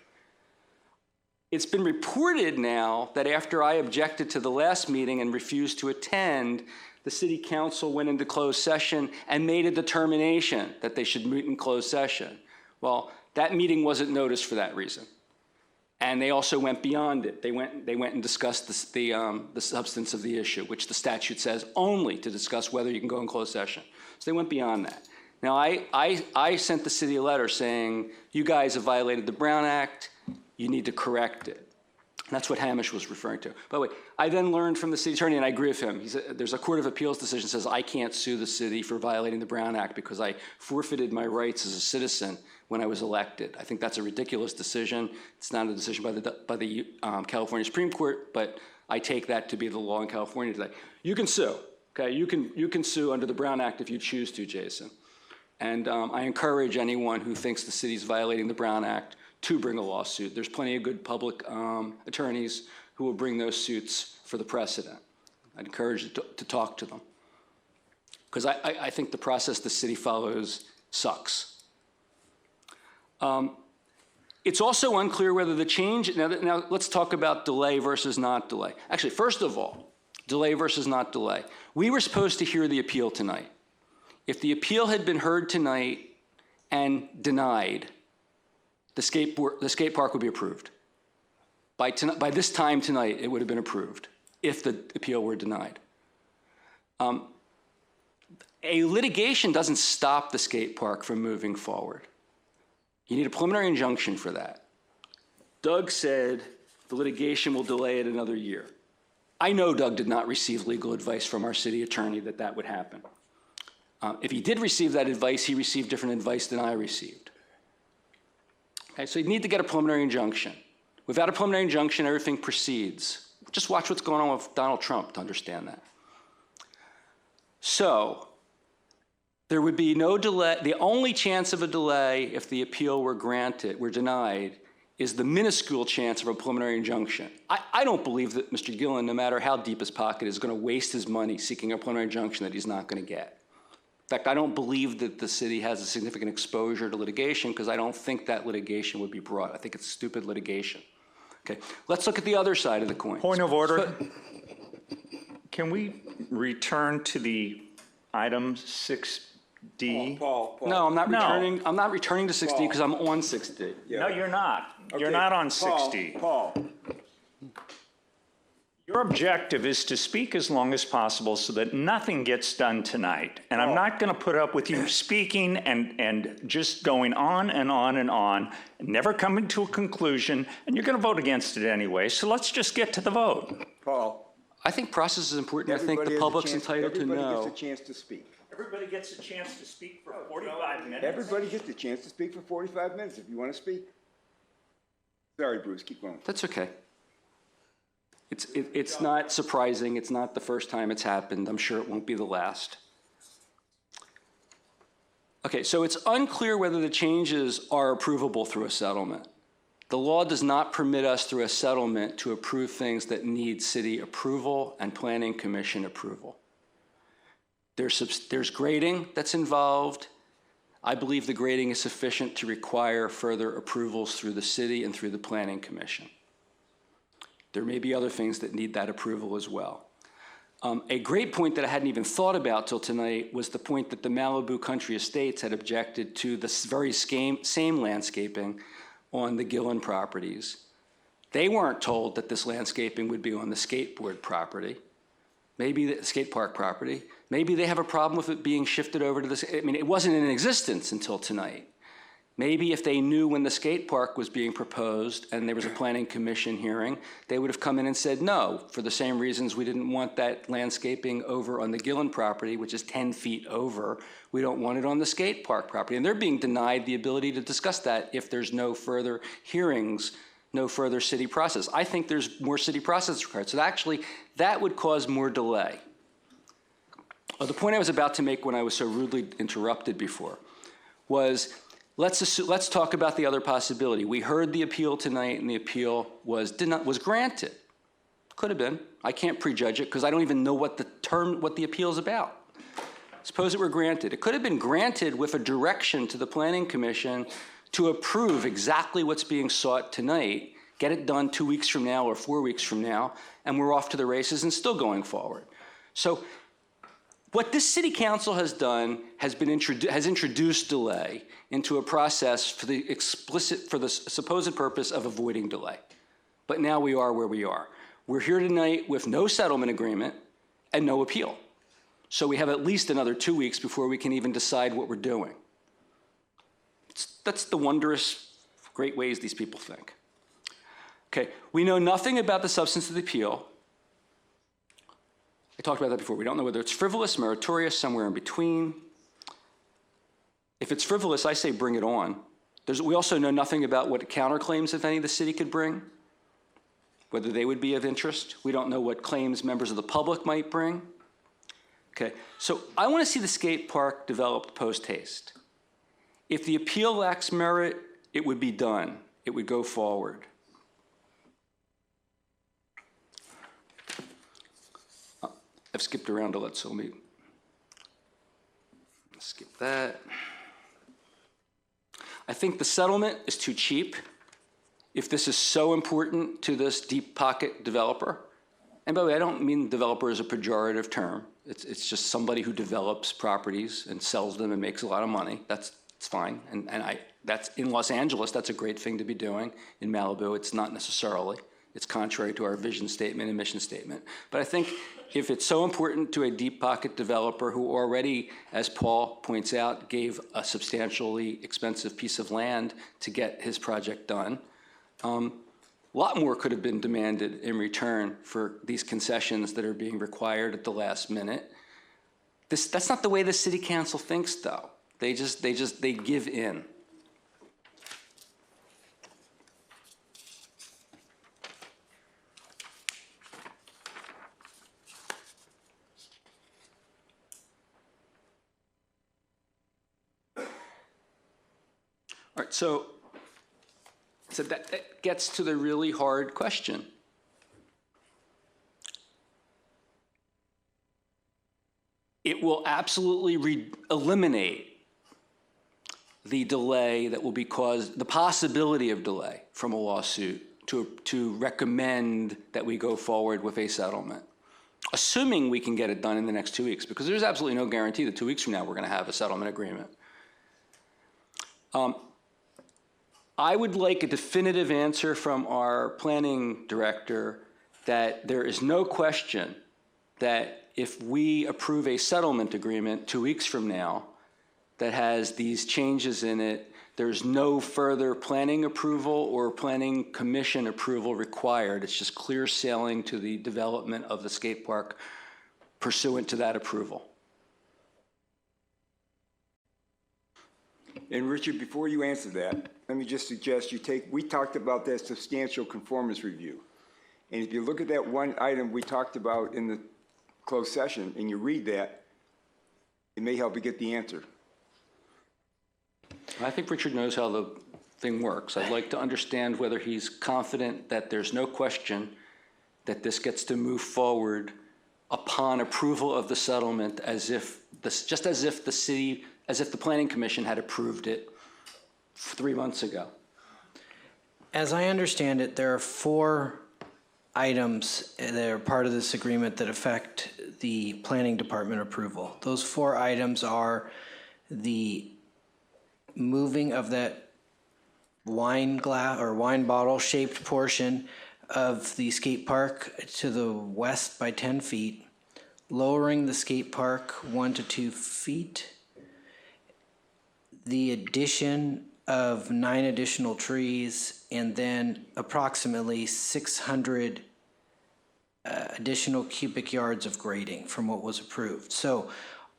It's been reported now that after I objected to the last meeting and refused to attend, the city council went into closed session and made a determination that they should meet in closed session. Well, that meeting wasn't noticed for that reason. And they also went beyond it. They went and discussed the substance of the issue, which the statute says only to discuss whether you can go in closed session. So they went beyond that. Now, I sent the city a letter saying, you guys have violated the Brown Act. You need to correct it. That's what Hamish was referring to. By the way, I then learned from the city attorney, and I agree with him. He said, there's a Court of Appeals decision that says I can't sue the city for violating the Brown Act because I forfeited my rights as a citizen when I was elected. I think that's a ridiculous decision. It's not a decision by the California Supreme Court, but I take that to be the law in California today. You can sue, okay? You can sue under the Brown Act if you choose to, Jason. And I encourage anyone who thinks the city's violating the Brown Act to bring a lawsuit. There's plenty of good public attorneys who will bring those suits for the precedent. I'd encourage you to talk to them. Because I think the process the city follows sucks. It's also unclear whether the change, now let's talk about delay versus not delay. Actually, first of all, delay versus not delay. We were supposed to hear the appeal tonight. If the appeal had been heard tonight and denied, the skate park would be approved. By this time tonight, it would have been approved if the appeal were denied. A litigation doesn't stop the skate park from moving forward. You need a preliminary injunction for that. Doug said the litigation will delay it another year. I know Doug did not receive legal advice from our city attorney that that would happen. If he did receive that advice, he received different advice than I received. Okay, so you need to get a preliminary injunction. Without a preliminary injunction, everything proceeds. Just watch what's going on with Donald Trump to understand that. So there would be no delay. The only chance of a delay if the appeal were denied, is the minuscule chance of a preliminary injunction. I don't believe that Mr. Gillen, no matter how deep his pocket, is going to waste his money seeking a preliminary injunction that he's not going to get. In fact, I don't believe that the city has a significant exposure to litigation because I don't think that litigation would be brought. I think it's stupid litigation. Okay, let's look at the other side of the coin. Point of order. Can we return to the item 6D? Paul. No, I'm not returning. I'm not returning to 6D because I'm on 6D. Yeah. No, you're not. Okay, You're not on 6D. Paul. Your objective is to speak as long as possible so that nothing gets done tonight. And I'm not going to put up with you speaking and just going on and on and on, never coming to a conclusion, and you're going to vote against it anyway. So let's just get to the vote. Paul. I think process is important. I think the public's entitled to know. Everybody gets a chance to speak. Everybody gets a chance to speak for 45 minutes. Everybody gets a chance to speak for 45 minutes if you want to speak. Sorry, Bruce, keep going. That's okay. It's not surprising. It's not the first time it's happened. I'm sure it won't be the last. Okay, so it's unclear whether the changes are approvable through a settlement. The law does not permit us through a settlement to approve things that need city approval and planning commission approval. There's grading that's involved. I believe the grading is sufficient to require further approvals through the city and through the planning commission. There may be other things that need that approval as well. A great point that I hadn't even thought about till tonight was the point that the Malibu Country Estates had objected to the very same landscaping on the Gillen properties. They weren't told that this landscaping would be on the skateboard property, maybe the skate park property. Maybe they have a problem with it being shifted over to this. I mean, it wasn't in existence until tonight. Maybe if they knew when the skate park was being proposed and there was a planning commission hearing, they would have come in and said no, for the same reasons we didn't want that landscaping over on the Gillen property, which is 10 feet over. We don't want it on the skate park property. And they're being denied the ability to discuss that if there's no further hearings, no further city process. I think there's more city process required. So actually, that would cause more delay. The point I was about to make when I was so rudely interrupted before was, let's talk about the other possibility. We heard the appeal tonight, and the appeal was granted. Could have been. I can't prejudge it because I don't even know what the appeal is about. Suppose it were granted. It could have been granted with a direction to the Planning Commission to approve exactly what's being sought tonight, get it done 2 weeks from now or 4 weeks from now, and we're off to the races and still going forward. So what this city council has done has introduced delay into a process for the supposed purpose of avoiding delay. But now we are where we are. We're here tonight with no settlement agreement and no appeal. So we have at least another 2 weeks before we can even decide what we're doing. That's the wondrous, great ways these people think. Okay, we know nothing about the substance of the appeal. I talked about that before. We don't know whether it's frivolous, meritorious, somewhere in between. If it's frivolous, I say bring it on. We also know nothing about what counterclaims, if any, the city could bring, whether they would be of interest. We don't know what claims members of the public might bring. Okay, so I want to see the skate park developed post-haste. If the appeal lacks merit, it would be done. It would go forward. I've skipped around a lot, so let me skip that. I think the settlement is too cheap. If this is so important to this deep pocket developer, and by the way, I don't mean developer as a pejorative term. It's just somebody who develops properties and sells them and makes a lot of money. It's fine. And that's in Los Angeles, that's a great thing to be doing. In Malibu, it's not necessarily. It's contrary to our vision statement and mission statement. But I think if it's so important to a deep pocket developer who already, as Paul points out, gave a substantially expensive piece of land to get his project done, a lot more could have been demanded in return for these concessions that are being required at the last minute. That's not the way the city council thinks, though. They give in. All right, so that gets to the really hard question. It will absolutely eliminate the delay that will be caused, the possibility of delay from a lawsuit to recommend that we go forward with a settlement, assuming we can get it done in the next 2 weeks, because there's absolutely no guarantee that 2 weeks from now we're going to have a settlement agreement. I would like a definitive answer from our planning director that there is no question that if we approve a settlement agreement 2 weeks from now that has these changes in it, there's no further planning approval or planning commission approval required. It's just clear sailing to the development of the skate park pursuant to that approval. And Richard, before you answer that, let me just suggest we talked about that substantial conformance review. And if you look at that one item we talked about in the closed session and you read that, it may help you get the answer. I think Richard knows how the thing works. I'd like to understand whether he's confident that there's no question that this gets to move forward upon approval of the settlement just as if the Planning Commission had approved it 3 months ago. As I understand it, there are 4 items that are part of this agreement that affect the planning department approval. Those 4 items are the moving of that wine glass or wine bottle shaped portion of the skate park to the west by 10 feet, lowering the skate park 1 to 2 feet, the addition of 9 additional trees, and then approximately 600 additional cubic yards of grading from what was approved. So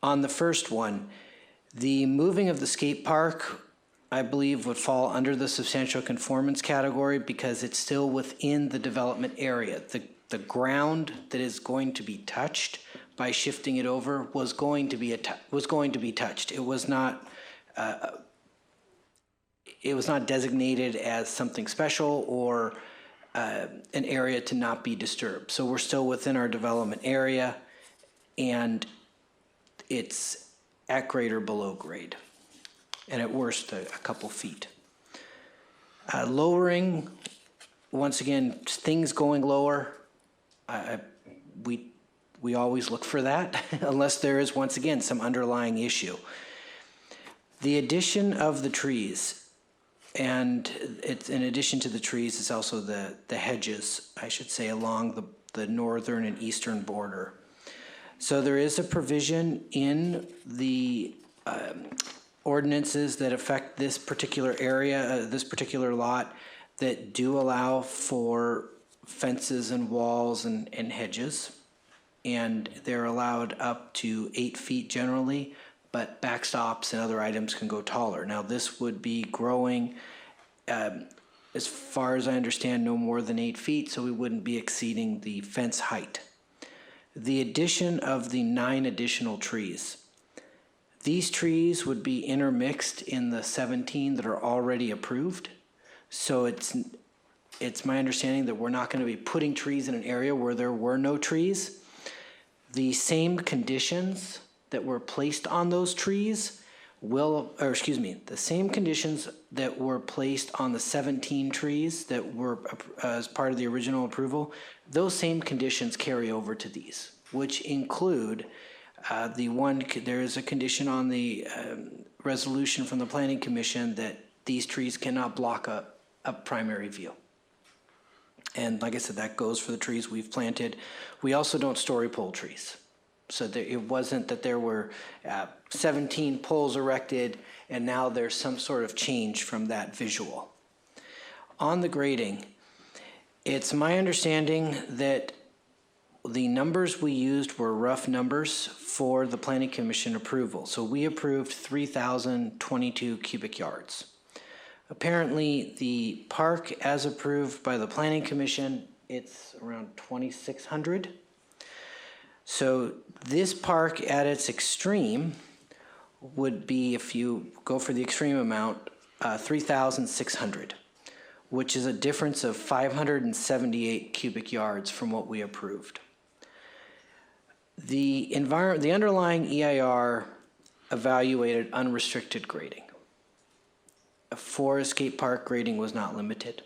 on the first one, the moving of the skate park, I believe, would fall under the substantial conformance category because it's still within the development area. The ground that is going to be touched by shifting it over was going to be touched. It was not designated as something special or an area to not be disturbed. So we're still within our development area, and it's at grade or below grade, and at worst a couple feet. Lowering, once again, things going lower, we always look for that unless there is, once again, some underlying issue. The addition of the trees, and it's in addition to the trees, it's also the hedges, I should say, along the northern and eastern border. So there is a provision in the ordinances that affect this particular area, this particular lot, that do allow for fences and walls and hedges. And they're allowed up to 8 feet generally, but backstops and other items can go taller. Now, this would be growing, as far as I understand, no more than 8 feet, so we wouldn't be exceeding the fence height. The addition of the 9 additional trees. These trees would be intermixed in the 17 that are already approved. So it's my understanding that we're not going to be putting trees in an area where there were no trees. The same conditions that were placed on those trees the same conditions that were placed on the 17 trees that were as part of the original approval, those same conditions carry over to these, which include there is a condition on the resolution from the Planning Commission that these trees cannot block a primary view. And like I said, that goes for the trees we've planted. We also don't story pole trees. So it wasn't that there were 17 poles erected and now there's some sort of change from that visual. On the grading, it's my understanding that the numbers we used were rough numbers for the Planning Commission approval. So we approved 3,022 cubic yards. Apparently, the park, as approved by the Planning Commission, it's around 2,600. So this park at its extreme would be, if you go for the extreme amount, 3,600, which is a difference of 578 cubic yards from what we approved. The underlying EIR evaluated unrestricted grading. For a skate park, grading was not limited.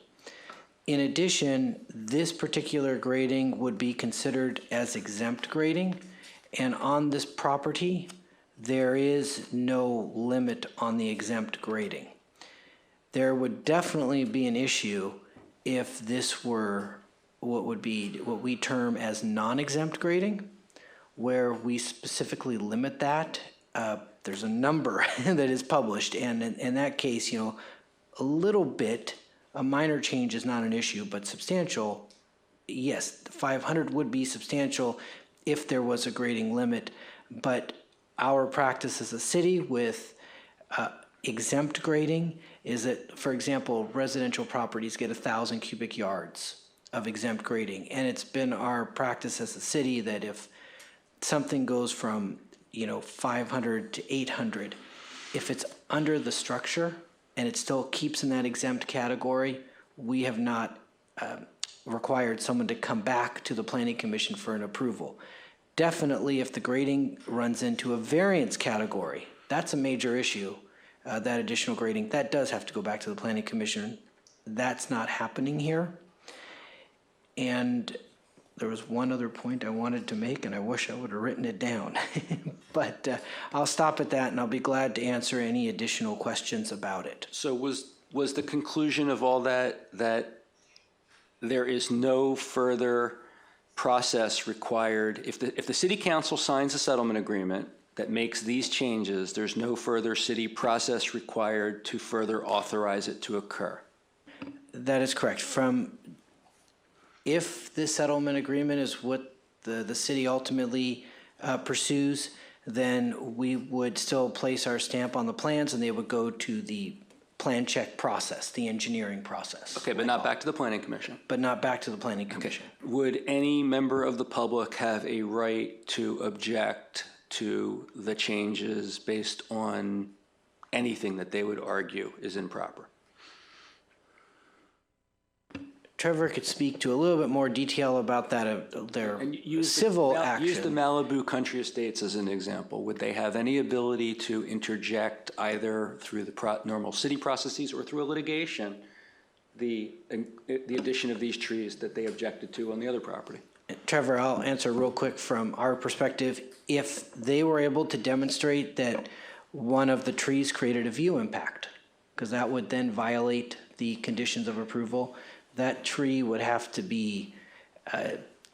In addition, this particular grading would be considered as exempt grading, and on this property, there is no limit on the exempt grading. There would definitely be an issue if this were what we term as non-exempt grading, where we specifically limit that. There's a number that is published, and in that case, a little bit, a minor change is not an issue, but substantial, yes, 500 would be substantial if there was a grading limit. But our practice as a city with exempt grading is that, for example, residential properties get 1,000 cubic yards of exempt grading. And it's been our practice as a city that if something goes from, 500 to 800, if it's under the structure and it still keeps in that exempt category, we have not required someone to come back to the Planning Commission for an approval. Definitely, if the grading runs into a variance category, that's a major issue, that additional grading. That does have to go back to the Planning Commission. That's not happening here. And there was one other point I wanted to make, and I wish I would have written it down. But I'll stop at that, and I'll be glad to answer any additional questions about it. So was the conclusion of all that there is no further process required? If the city council signs a settlement agreement that makes these changes, there's no further city process required to further authorize it to occur? That is correct. If the settlement agreement is what the city ultimately pursues, then we would still place our stamp on the plans and they would go to the plan check process, the engineering process. Okay, but not back to the Planning Commission? But not back to the Planning Commission. Would any member of the public have a right to object to the changes based on anything that they would argue is improper? Trevor could speak to a little bit more detail about that, their civil action. Use the Malibu Country Estates as an example. Would they have any ability to interject either through the normal city processes or through a litigation the addition of these trees that they objected to on the other property? Trevor, I'll answer real quick from our perspective. If they were able to demonstrate that one of the trees created a view impact, because that would then violate the conditions of approval, that tree would have to be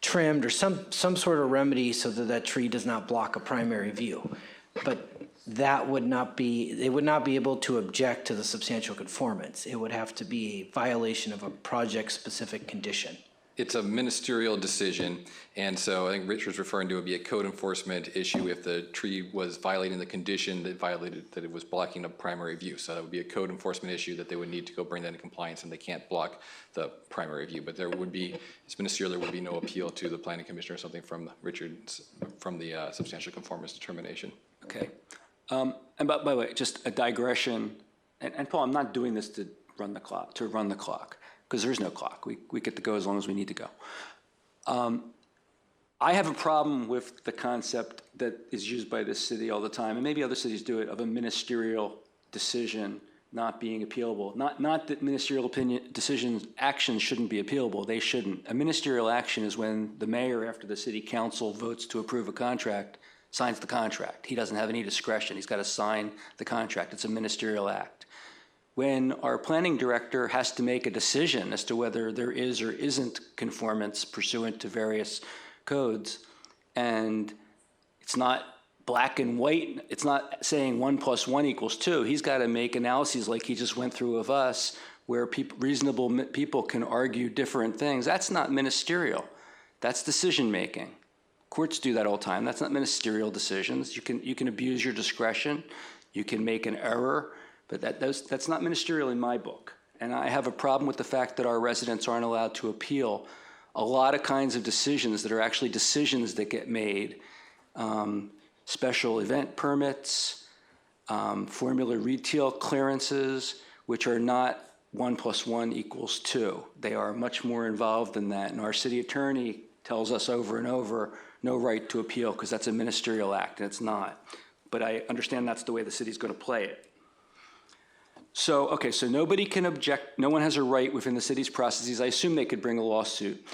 trimmed or some sort of remedy so that that tree does not block a primary view. But that would not be, they would not be able to object to the substantial conformance. It would have to be a violation of a project-specific condition. It's a ministerial decision, and so I think Richard's referring to it would be a code enforcement issue if the tree was violating the condition that violated that it was blocking a primary view. So that would be a code enforcement issue that they would need to go bring that into compliance, and they can't block the primary view. But there would be, it's ministerial, there would be no appeal to the planning commissioner or something from Richard's, from the substantial conformance determination. Okay. And by the way, just a digression, and Paul, I'm not doing this to run the clock, because there's no clock. We get to go as long as we need to go. I have a problem with the concept that is used by this city all the time, and maybe other cities do it, of a ministerial decision not being appealable. Not that ministerial actions shouldn't be appealable. They shouldn't. A ministerial action is when the mayor, after the city council votes to approve a contract, signs the contract. He doesn't have any discretion. He's got to sign the contract. It's a ministerial act. When our planning director has to make a decision as to whether there is or isn't conformance pursuant to various codes, and it's not black and white, it's not saying 1 + 1 = 2, he's got to make analyses like he just went through of us, where reasonable people can argue different things. That's not ministerial. That's decision making. Courts do that all the time. That's not ministerial decisions. You can abuse your discretion. You can make an error. But that's not ministerial in my book. And I have a problem with the fact that our residents aren't allowed to appeal a lot of kinds of decisions that are actually decisions that get made. Special event permits, formula retail clearances, which are not 1 + 1 = 2. They are much more involved than that. And our city attorney tells us over and over, no right to appeal because that's a ministerial act, and it's not. But I understand that's the way the city's going to play it. So, okay, so nobody can object. No one has a right within the city's processes. I assume they could bring a lawsuit.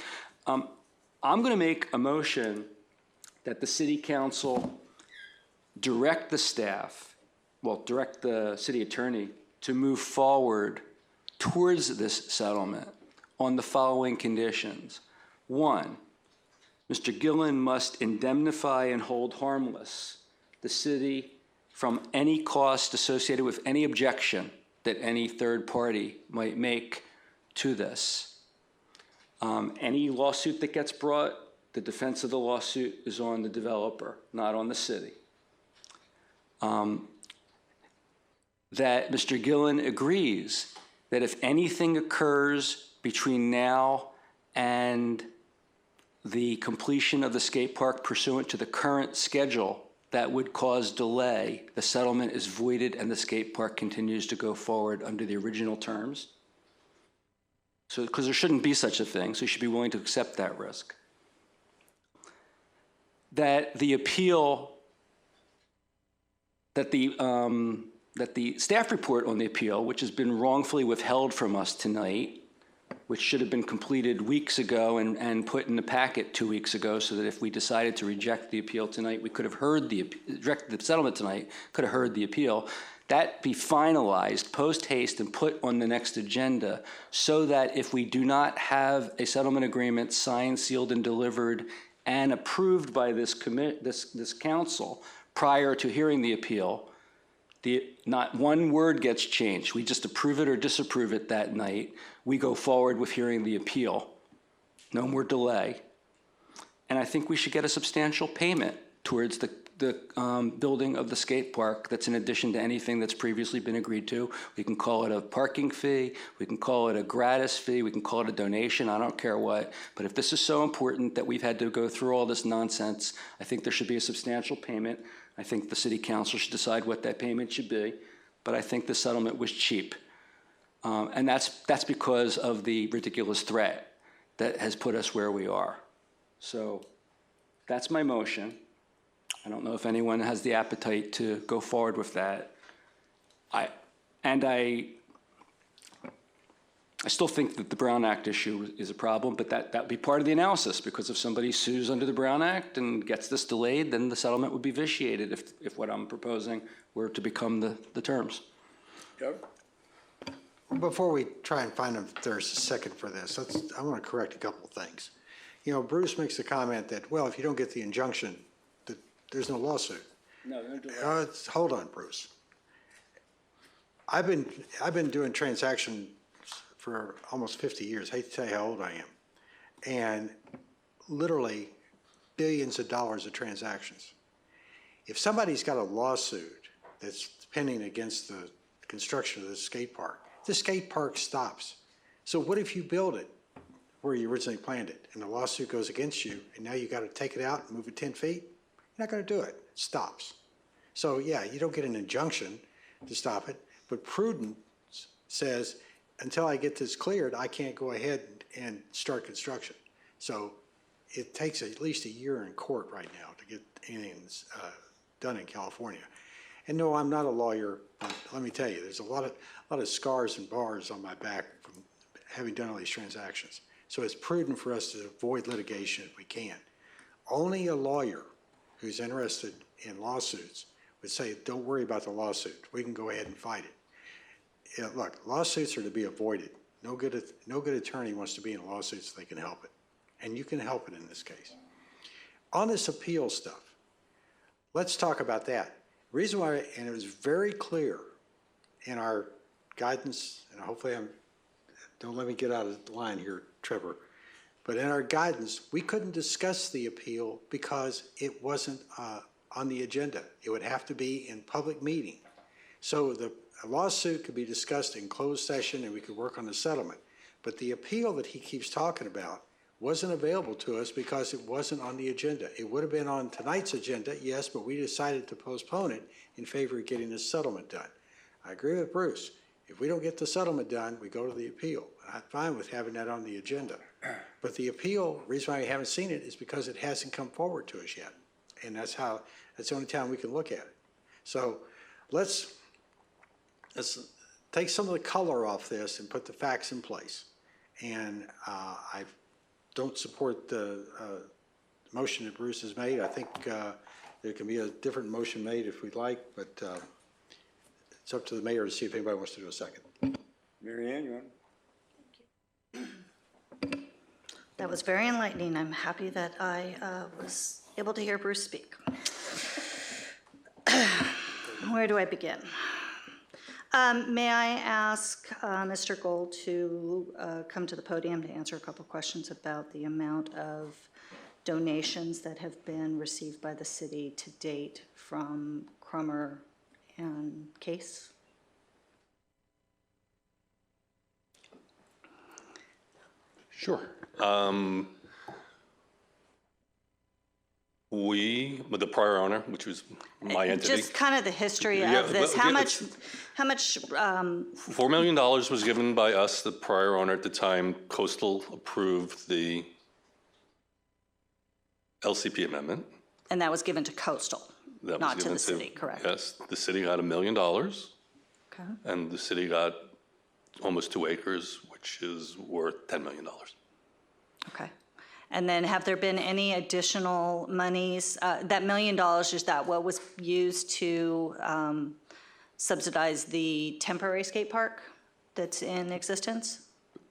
I'm going to make a motion that the city council direct the staff, direct the city attorney to move forward towards this settlement on the following conditions. 1, Mr. Gillen must indemnify and hold harmless the city from any cost associated with any objection that any third party might make to this. Any lawsuit that gets brought, the defense of the lawsuit is on the developer, not on the city. that Mr. Gillen agrees that if anything occurs between now and the completion of the skate park pursuant to the current schedule that would cause delay, the settlement is voided and the skate park continues to go forward under the original terms? So, because there shouldn't be such a thing, so you should be willing to accept that risk. That the appeal, that the staff report on the appeal, which has been wrongfully withheld from us tonight, which should have been completed weeks ago and put in the packet 2 weeks ago, so that if we decided to reject the appeal tonight, we could have heard reject the settlement tonight, could have heard the appeal, that be finalized post haste and put on the next agenda, so that if we do not have a settlement agreement signed, sealed, and delivered and approved by this council prior to hearing the appeal, not one word gets changed. We just approve it or disapprove it that night. We go forward with hearing the appeal. No more delay. And I think we should get a substantial payment towards the building of the skate park that's in addition to anything that's previously been agreed to. We can call it a parking fee. We can call it a gratis fee. We can call it a donation. I don't care what. But if this is so important that we've had to go through all this nonsense, I think there should be a substantial payment. I think the city council should decide what that payment should be. But I think the settlement was cheap. And that's because of the ridiculous threat that has put us where we are. So that's my motion. I don't know if anyone has the appetite to go forward with that. I still think that the Brown Act issue is a problem, but that would be part of the analysis, because if somebody sues under the Brown Act and gets this delayed, then the settlement would be vitiated if what I'm proposing were to become the terms. Doug? Before we try and find if there's a second for this, I want to correct a couple of things. You know, Bruce makes the comment that, well, if you don't get the injunction, that there's no lawsuit. No, Hold on, Bruce. I've been doing transactions for almost 50 years. I hate to tell you how old I am. And literally billions of dollars of transactions. If somebody's got a lawsuit that's pending against the construction of the skate park stops. So what if you build it where you originally planned it and the lawsuit goes against you and now you got to take it out and move it 10 feet? You're not going to do it. It stops. So yeah, you don't get an injunction to stop it, but prudence says, until I get this cleared, I can't go ahead and start construction. So it takes at least a year in court right now to get anything done in California. And no, I'm not a lawyer, but let me tell you, there's a lot of scars and bars on my back from having done all these transactions. So it's prudent for us to avoid litigation if we can. Only a lawyer who's interested in lawsuits would say, don't worry about the lawsuit. We can go ahead and fight it. Yeah, look, lawsuits are to be avoided. No good attorney wants to be in lawsuits if they can help it. And you can help it in this case. On this appeal stuff, let's talk about that. The reason why, and it was very clear in our guidance, and hopefully don't let me get out of line here, Trevor, but in our guidance, we couldn't discuss the appeal because it wasn't on the agenda. It would have to be in public meeting. So a lawsuit could be discussed in closed session and we could work on the settlement. But the appeal that he keeps talking about wasn't available to us because it wasn't on the agenda. It would have been on tonight's agenda, yes, but we decided to postpone it in favor of getting the settlement done. I agree with Bruce. If we don't get the settlement done, we go to the appeal. I'm fine with having that on the agenda. But the appeal, the reason why we haven't seen it is because it hasn't come forward to us yet. And that's the only time we can look at it. So let's take some of the color off this and put the facts in place. And I don't support the motion that Bruce has made. I think there can be a different motion made if we'd like, but it's up to the mayor to see if anybody wants to do a second. Mary Ann, you want? That was very enlightening. I'm happy that I was able to hear Bruce speak. Where do I begin? May I ask Mr. Gold to come to the podium to answer a couple questions about the amount of donations that have been received by the city to date from Crummer and Case? Sure. With the prior owner, which was my entity. Just kind of the history Yeah, of this. but How yeah, much, $4 million was given by us, the prior owner at the time. Coastal approved the LCP amendment. and that was given to Coastal, That was not to given the city, correct? Yes, the city got $1 million, Okay. and the city got almost 2 acres, which is worth $10 million. Okay. And then have there been any additional monies? That $1 million, is that what was used to subsidize the temporary skate park that's in existence?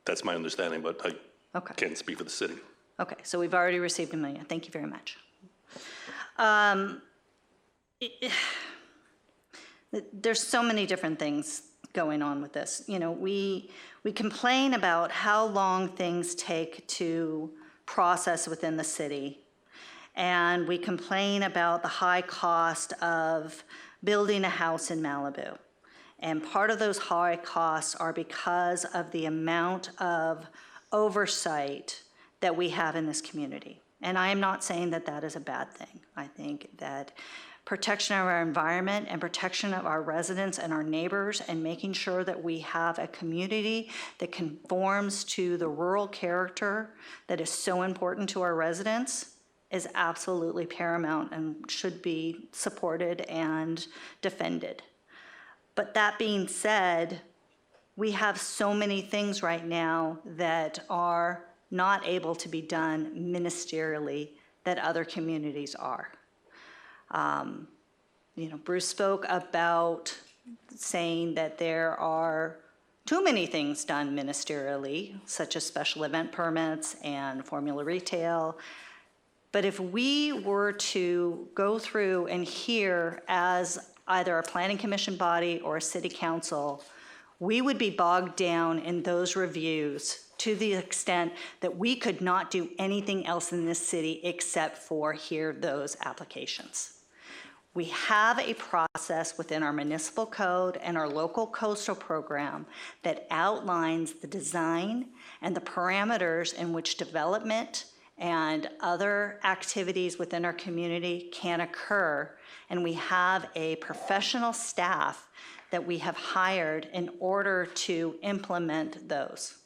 That's my understanding, but I Okay. can't speak for the city. Okay, so we've already received $1 million. Thank you very much. There's so many different things going on with this. You know, we complain about how long things take to process within the city. And we complain about the high cost of building a house in Malibu. And part of those high costs are because of the amount of oversight that we have in this community. And I am not saying that that is a bad thing. I think that protection of our environment and protection of our residents and our neighbors and making sure that we have a community that conforms to the rural character that is so important to our residents is absolutely paramount and should be supported and defended. But that being said, we have so many things right now that are not able to be done ministerially that other communities are. You know, Bruce spoke about saying that there are too many things done ministerially, such as special event permits and formula retail. But if we were to go through and hear as either a planning commission body or a city council, we would be bogged down in those reviews to the extent that we could not do anything else in this city except for hear those applications. We have a process within our municipal code and our local coastal program that outlines the design and the parameters in which development and other activities within our community can occur. And we have a professional staff that we have hired in order to implement those.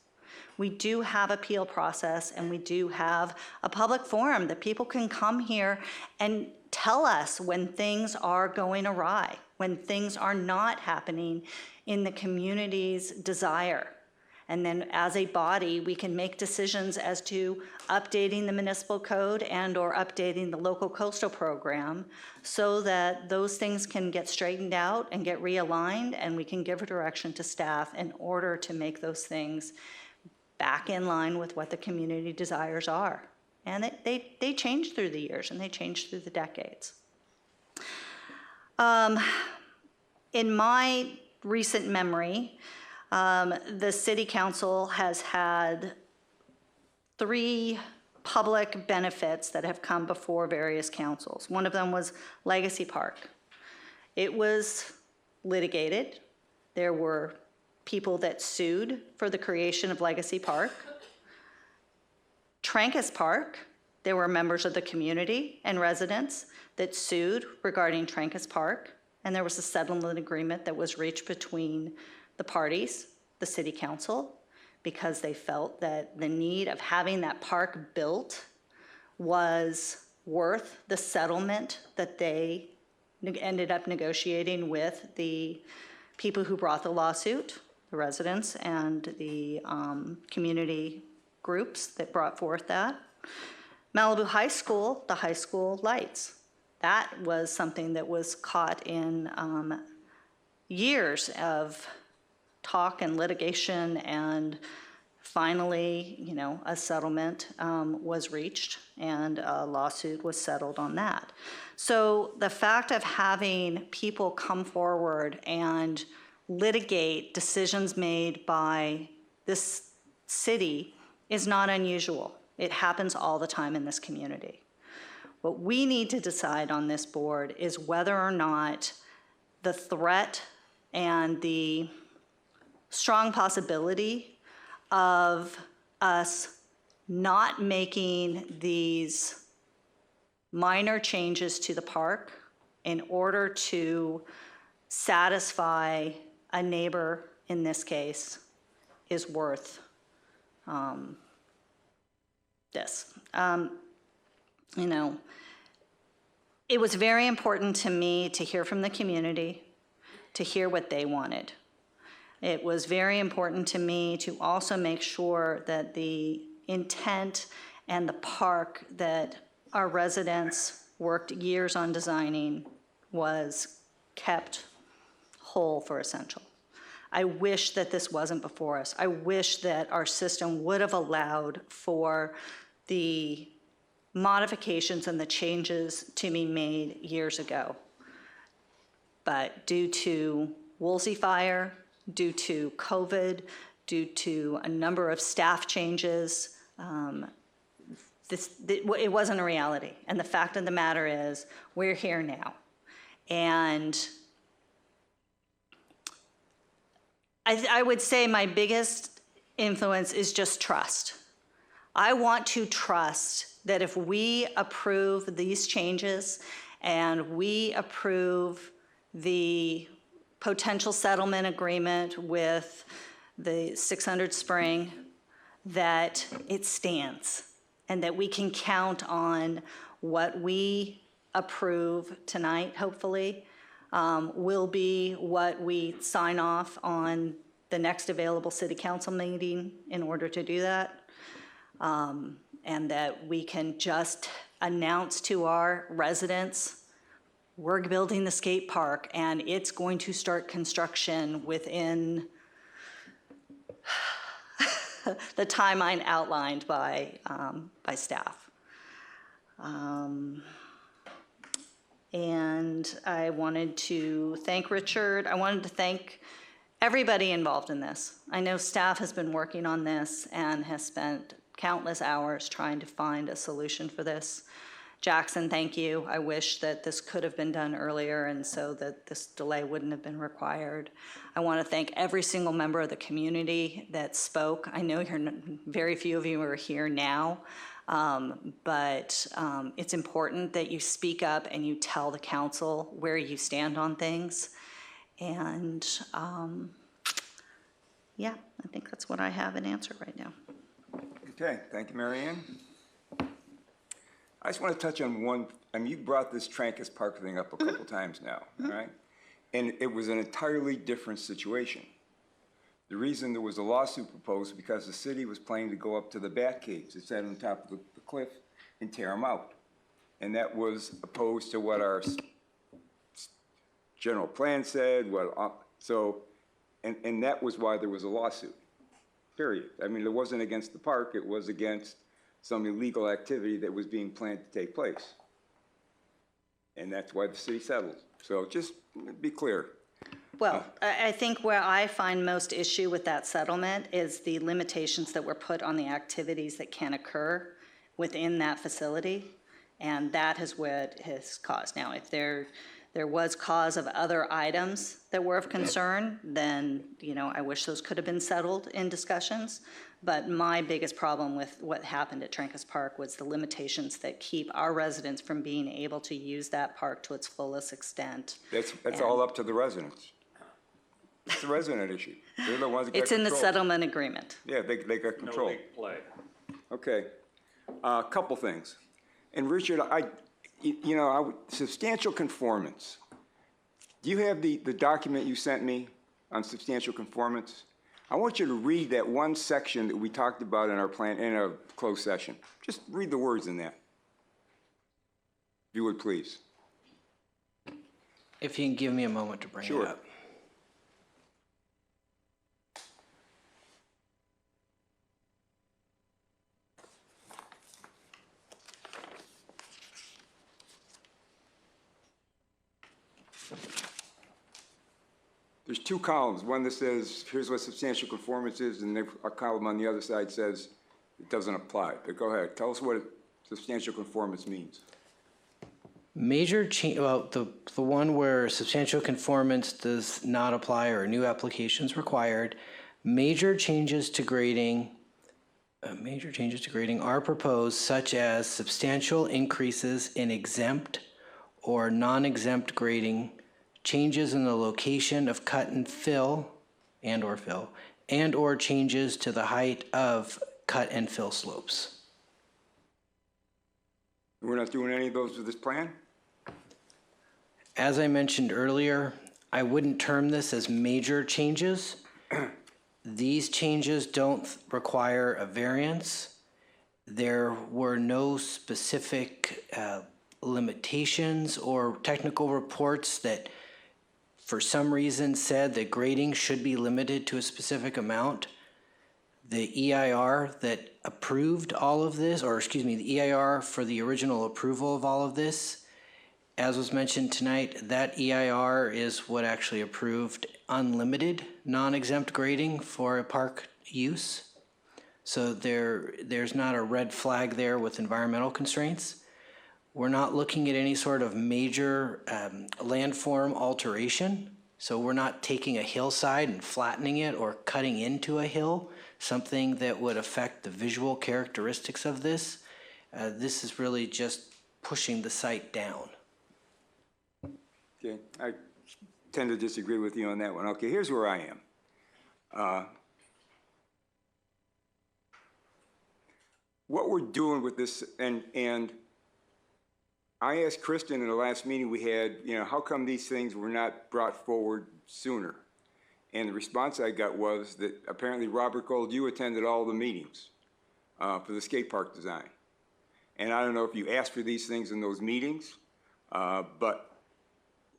We do have appeal process and we do have a public forum that people can come here and tell us when things are going awry, when things are not happening in the community's desire. And then as a body, we can make decisions as to updating the municipal code and or updating the local coastal program so that those things can get straightened out and get realigned, and we can give a direction to staff in order to make those things back in line with what the community desires are. And they change through the years and they change through the decades. In my recent memory, the city council has had 3 public benefits that have come before various councils. One of them was Legacy Park. It was litigated. There were people that sued for the creation of Legacy Park. Trancas Park, there were members of the community and residents that sued regarding Trancas Park, and there was a settlement agreement that was reached between the parties, the city council, because they felt that the need of having that park built was worth the settlement that they ended up negotiating with the people who brought the lawsuit, the residents and the community groups that brought forth that. Malibu High School, the high school lights. That was something that was caught in years of talk and litigation, and finally, you know, a settlement was reached and a lawsuit was settled on that. So the fact of having people come forward and litigate decisions made by this city is not unusual. It happens all the time in this community. What we need to decide on this board is whether or not the threat and the strong possibility of us not making these minor changes to the park in order to satisfy a neighbor, in this case, is worth this. You know, it was very important to me to hear from the community, to hear what they wanted. It was very important to me to also make sure that the intent and the park that our residents worked years on designing was kept whole for Essential. I wish that this wasn't before us. I wish that our system would have allowed for the modifications and the changes to be made years ago. But due to Woolsey Fire, due to COVID, due to a number of staff changes, it wasn't a reality. And the fact of the matter is, we're here now. And I would say my biggest influence is just trust. I want to trust that if we approve these changes and we approve the potential settlement agreement with the 600 Spring, that it stands and that we can count on what we approve tonight, hopefully, will be what we sign off on the next available city council meeting in order to do that. And that we can just announce to our residents, we're building the skate park and it's going to start construction within the timeline outlined by staff. And I wanted to thank Richard. I wanted to thank everybody involved in this. I know staff has been working on this and has spent countless hours trying to find a solution for this. Jackson, thank you. I wish that this could have been done earlier and so that this delay wouldn't have been required. I want to thank every single member of the community that spoke. I know very few of you are here now, but it's important that you speak up and you tell the council where you stand on things. And yeah, I think that's what I have an answer right now. Okay, thank you, Mary Ann. I just want to touch on one. I mean, you brought this Trancas Park thing up a couple times now, right? And it was an entirely different situation. The reason there was a lawsuit proposed because the city was planning to go up to the bat caves that sat on top of the cliff and tear them out. And that was opposed to what our general plan said, and that was why there was a lawsuit, period. I mean, it wasn't against the park, it was against some illegal activity that was being planned to take place. And that's why the city settled. So just be clear. Well, I think where I find most issue with that settlement is the limitations that were put on the activities that can occur within that facility. And that is what has caused. Now, if there was cause of other items that were of concern, then, you know, I wish those could have been settled in discussions. But my biggest problem with what happened at Trancas Park was the limitations that keep our residents from being able to use that park to its fullest extent. That's all up to the residents. It's a resident issue. They're the ones that got It's in the control. settlement agreement. Yeah, they got control. No league play. Okay, a couple things. And Richard, substantial conformance. Do you have the document you sent me on substantial conformance? I want you to read that one section that we talked about in our plan, in a closed session. Just read the words in that, if you would please. If you can give me a moment to bring it up. There's two columns, one that says, here's what substantial conformance is, and a column on the other side says it doesn't apply. But go ahead, tell us what substantial conformance means. Major change, well, the one where substantial conformance does not apply or new applications required, major changes to grading Major changes to grading are proposed, such as substantial increases in exempt or non-exempt grading, changes in the location of cut and fill, and or changes to the height of cut and fill slopes. We're not doing any of those with this plan? As I mentioned earlier, I wouldn't term this as major changes. These changes don't require a variance. There were no specific limitations or technical reports that for some reason said that grading should be limited to a specific amount. The EIR that approved all of this, or excuse me, the EIR for the original approval of all of this, as was mentioned tonight, that EIR is what actually approved unlimited non-exempt grading for a park use. So there's not a red flag there with environmental constraints. We're not looking at any sort of major landform alteration. So we're not taking a hillside and flattening it or cutting into a hill, something that would affect the visual characteristics of this. This is really just pushing the site down. Okay, I tend to disagree with you on that one. Okay, here's where I am. What we're doing with this, and I asked Kristen in the last meeting we had, how come these things were not brought forward sooner? And the response I got was that apparently Robert Gold, you attended all the meetings for the skate park design. And I don't know if you asked for these things in those meetings, but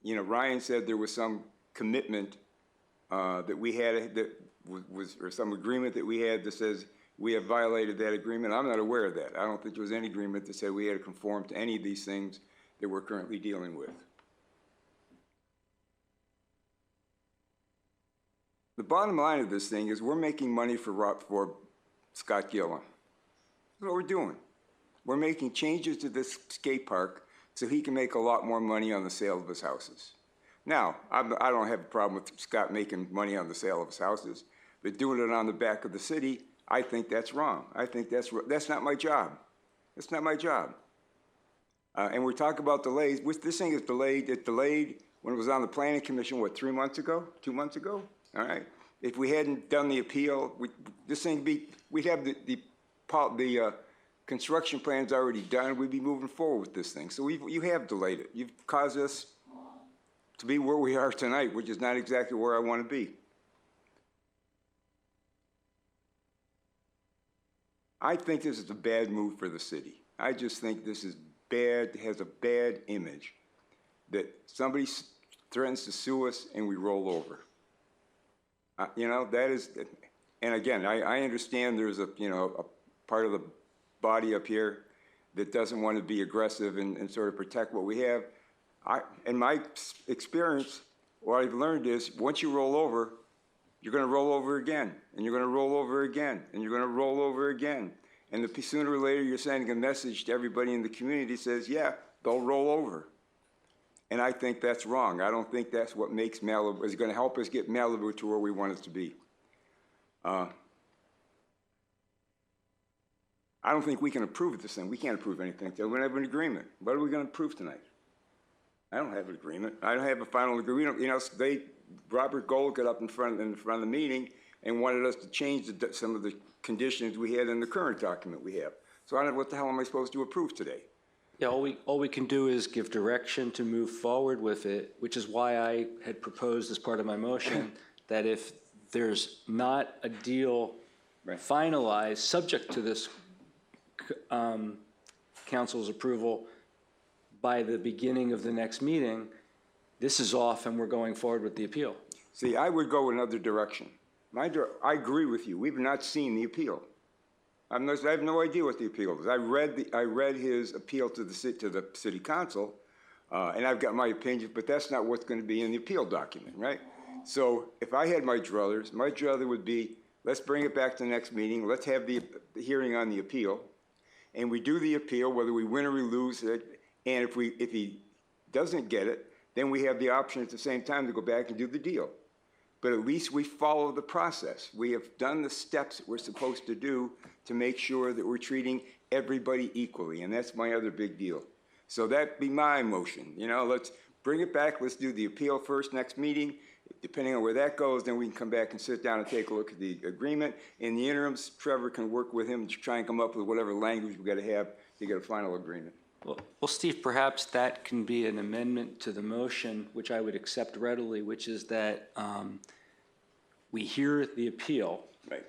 Ryan said there was some commitment that we had that was, or some agreement that we had that says we have violated that agreement. I'm not aware of that. I don't think there was any agreement that said we had to conform to any of these things that we're currently dealing with. The bottom line of this thing is we're making money for Scott Gillen. That's what we're doing. We're making changes to this skate park so he can make a lot more money on the sale of his houses. Now, I don't have a problem with Scott making money on the sale of his houses, but doing it on the back of the city, I think that's wrong. I think that's not my job. That's not my job. And we're talking about delays. This thing is delayed. It delayed when it was on the Planning Commission, what, 3 months ago? 2 months ago? All right. If we hadn't done the appeal, we'd have the construction plans already done. We'd be moving forward with this thing. So you have delayed it. You've caused us to be where we are tonight, which is not exactly where I want to be. I think this is a bad move for the city. I just think this is bad, has a bad image, that somebody threatens to sue us and we roll over. That is, and again, I understand there's a part of the body up here that doesn't want to be aggressive and sort of protect what we have. In my experience, what I've learned is once you roll over, you're going to roll over again, and you're going to roll over again, and you're going to roll over again. And sooner or later, you're sending a message to everybody in the community that says, yeah, they'll roll over. And I think that's wrong. I don't think that's what makes Malibu, is going to help us get Malibu to where we want it to be. I don't think we can approve this thing. We can't approve anything. We don't have an agreement. What are we going to approve tonight? I don't have an agreement. I don't have a final agreement. Robert Gold got up in front of the meeting and wanted us to change some of the conditions we had in the current document we have. So I don't know what the hell am I supposed to approve today? Yeah, all we can do is give direction to move forward with it, which is why I had proposed as part of my motion that if there's not a deal finalized, subject to this council's approval by the beginning of the next meeting, this is off and we're going forward with the appeal. See, I would go another direction. I agree with you. We've not seen the appeal. I have no idea what the appeal is. I read his appeal to the city council, and I've got my opinion, but that's not what's going to be in the appeal document, right? So if I had my druther would be, let's bring it back to the next meeting. Let's have the hearing on the appeal, and we do the appeal, whether we win or we lose it. And if he doesn't get it, then we have the option at the same time to go back and do the deal. but at least we follow the process. We have done the steps that we're supposed to do to make sure that we're treating everybody equally, and that's my other big deal. So that'd be my motion. You know, let's bring it back. Let's do the appeal first next meeting. Depending on where that goes, then we can come back and sit down and take a look at the agreement. In the interims, Trevor can work with him to try and come up with whatever language we got to have to get a final agreement. Well, Steve, perhaps that can be an amendment to the motion, which I would accept readily, which is that we hear the appeal. Right.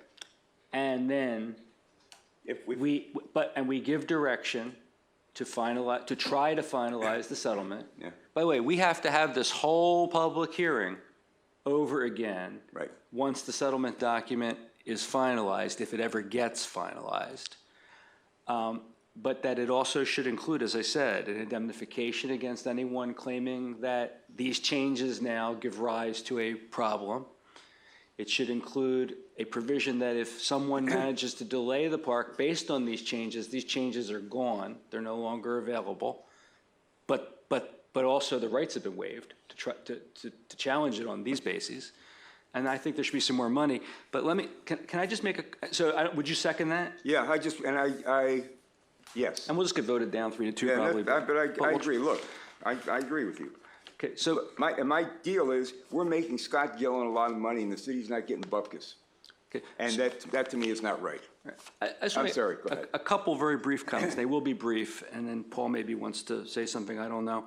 And then if we give direction to finalize, to try to finalize the settlement. Yeah. By the way, we have to have this whole public hearing over again. Right. Once the settlement document is finalized, if it ever gets finalized. But that it also should include, as I said, an indemnification against anyone claiming that these changes now give rise to a problem. It should include a provision that if someone manages to delay the park based on these changes are gone, they're no longer available. But also the rights have been waived to try to challenge it on these bases. And I think there should be some more money. But can I just make would you second that? Yeah, yes. And we'll just get voted down 3-2 Yeah, probably. but I agree. Look, I agree with you. Okay, so my deal is we're making Scott Gillen a lot of money, and the city's not getting bupkis. Okay, and that to me is not right. I'm sorry. Go ahead. A couple very brief comments. They will be brief, and then Paul maybe wants to say something. I don't know.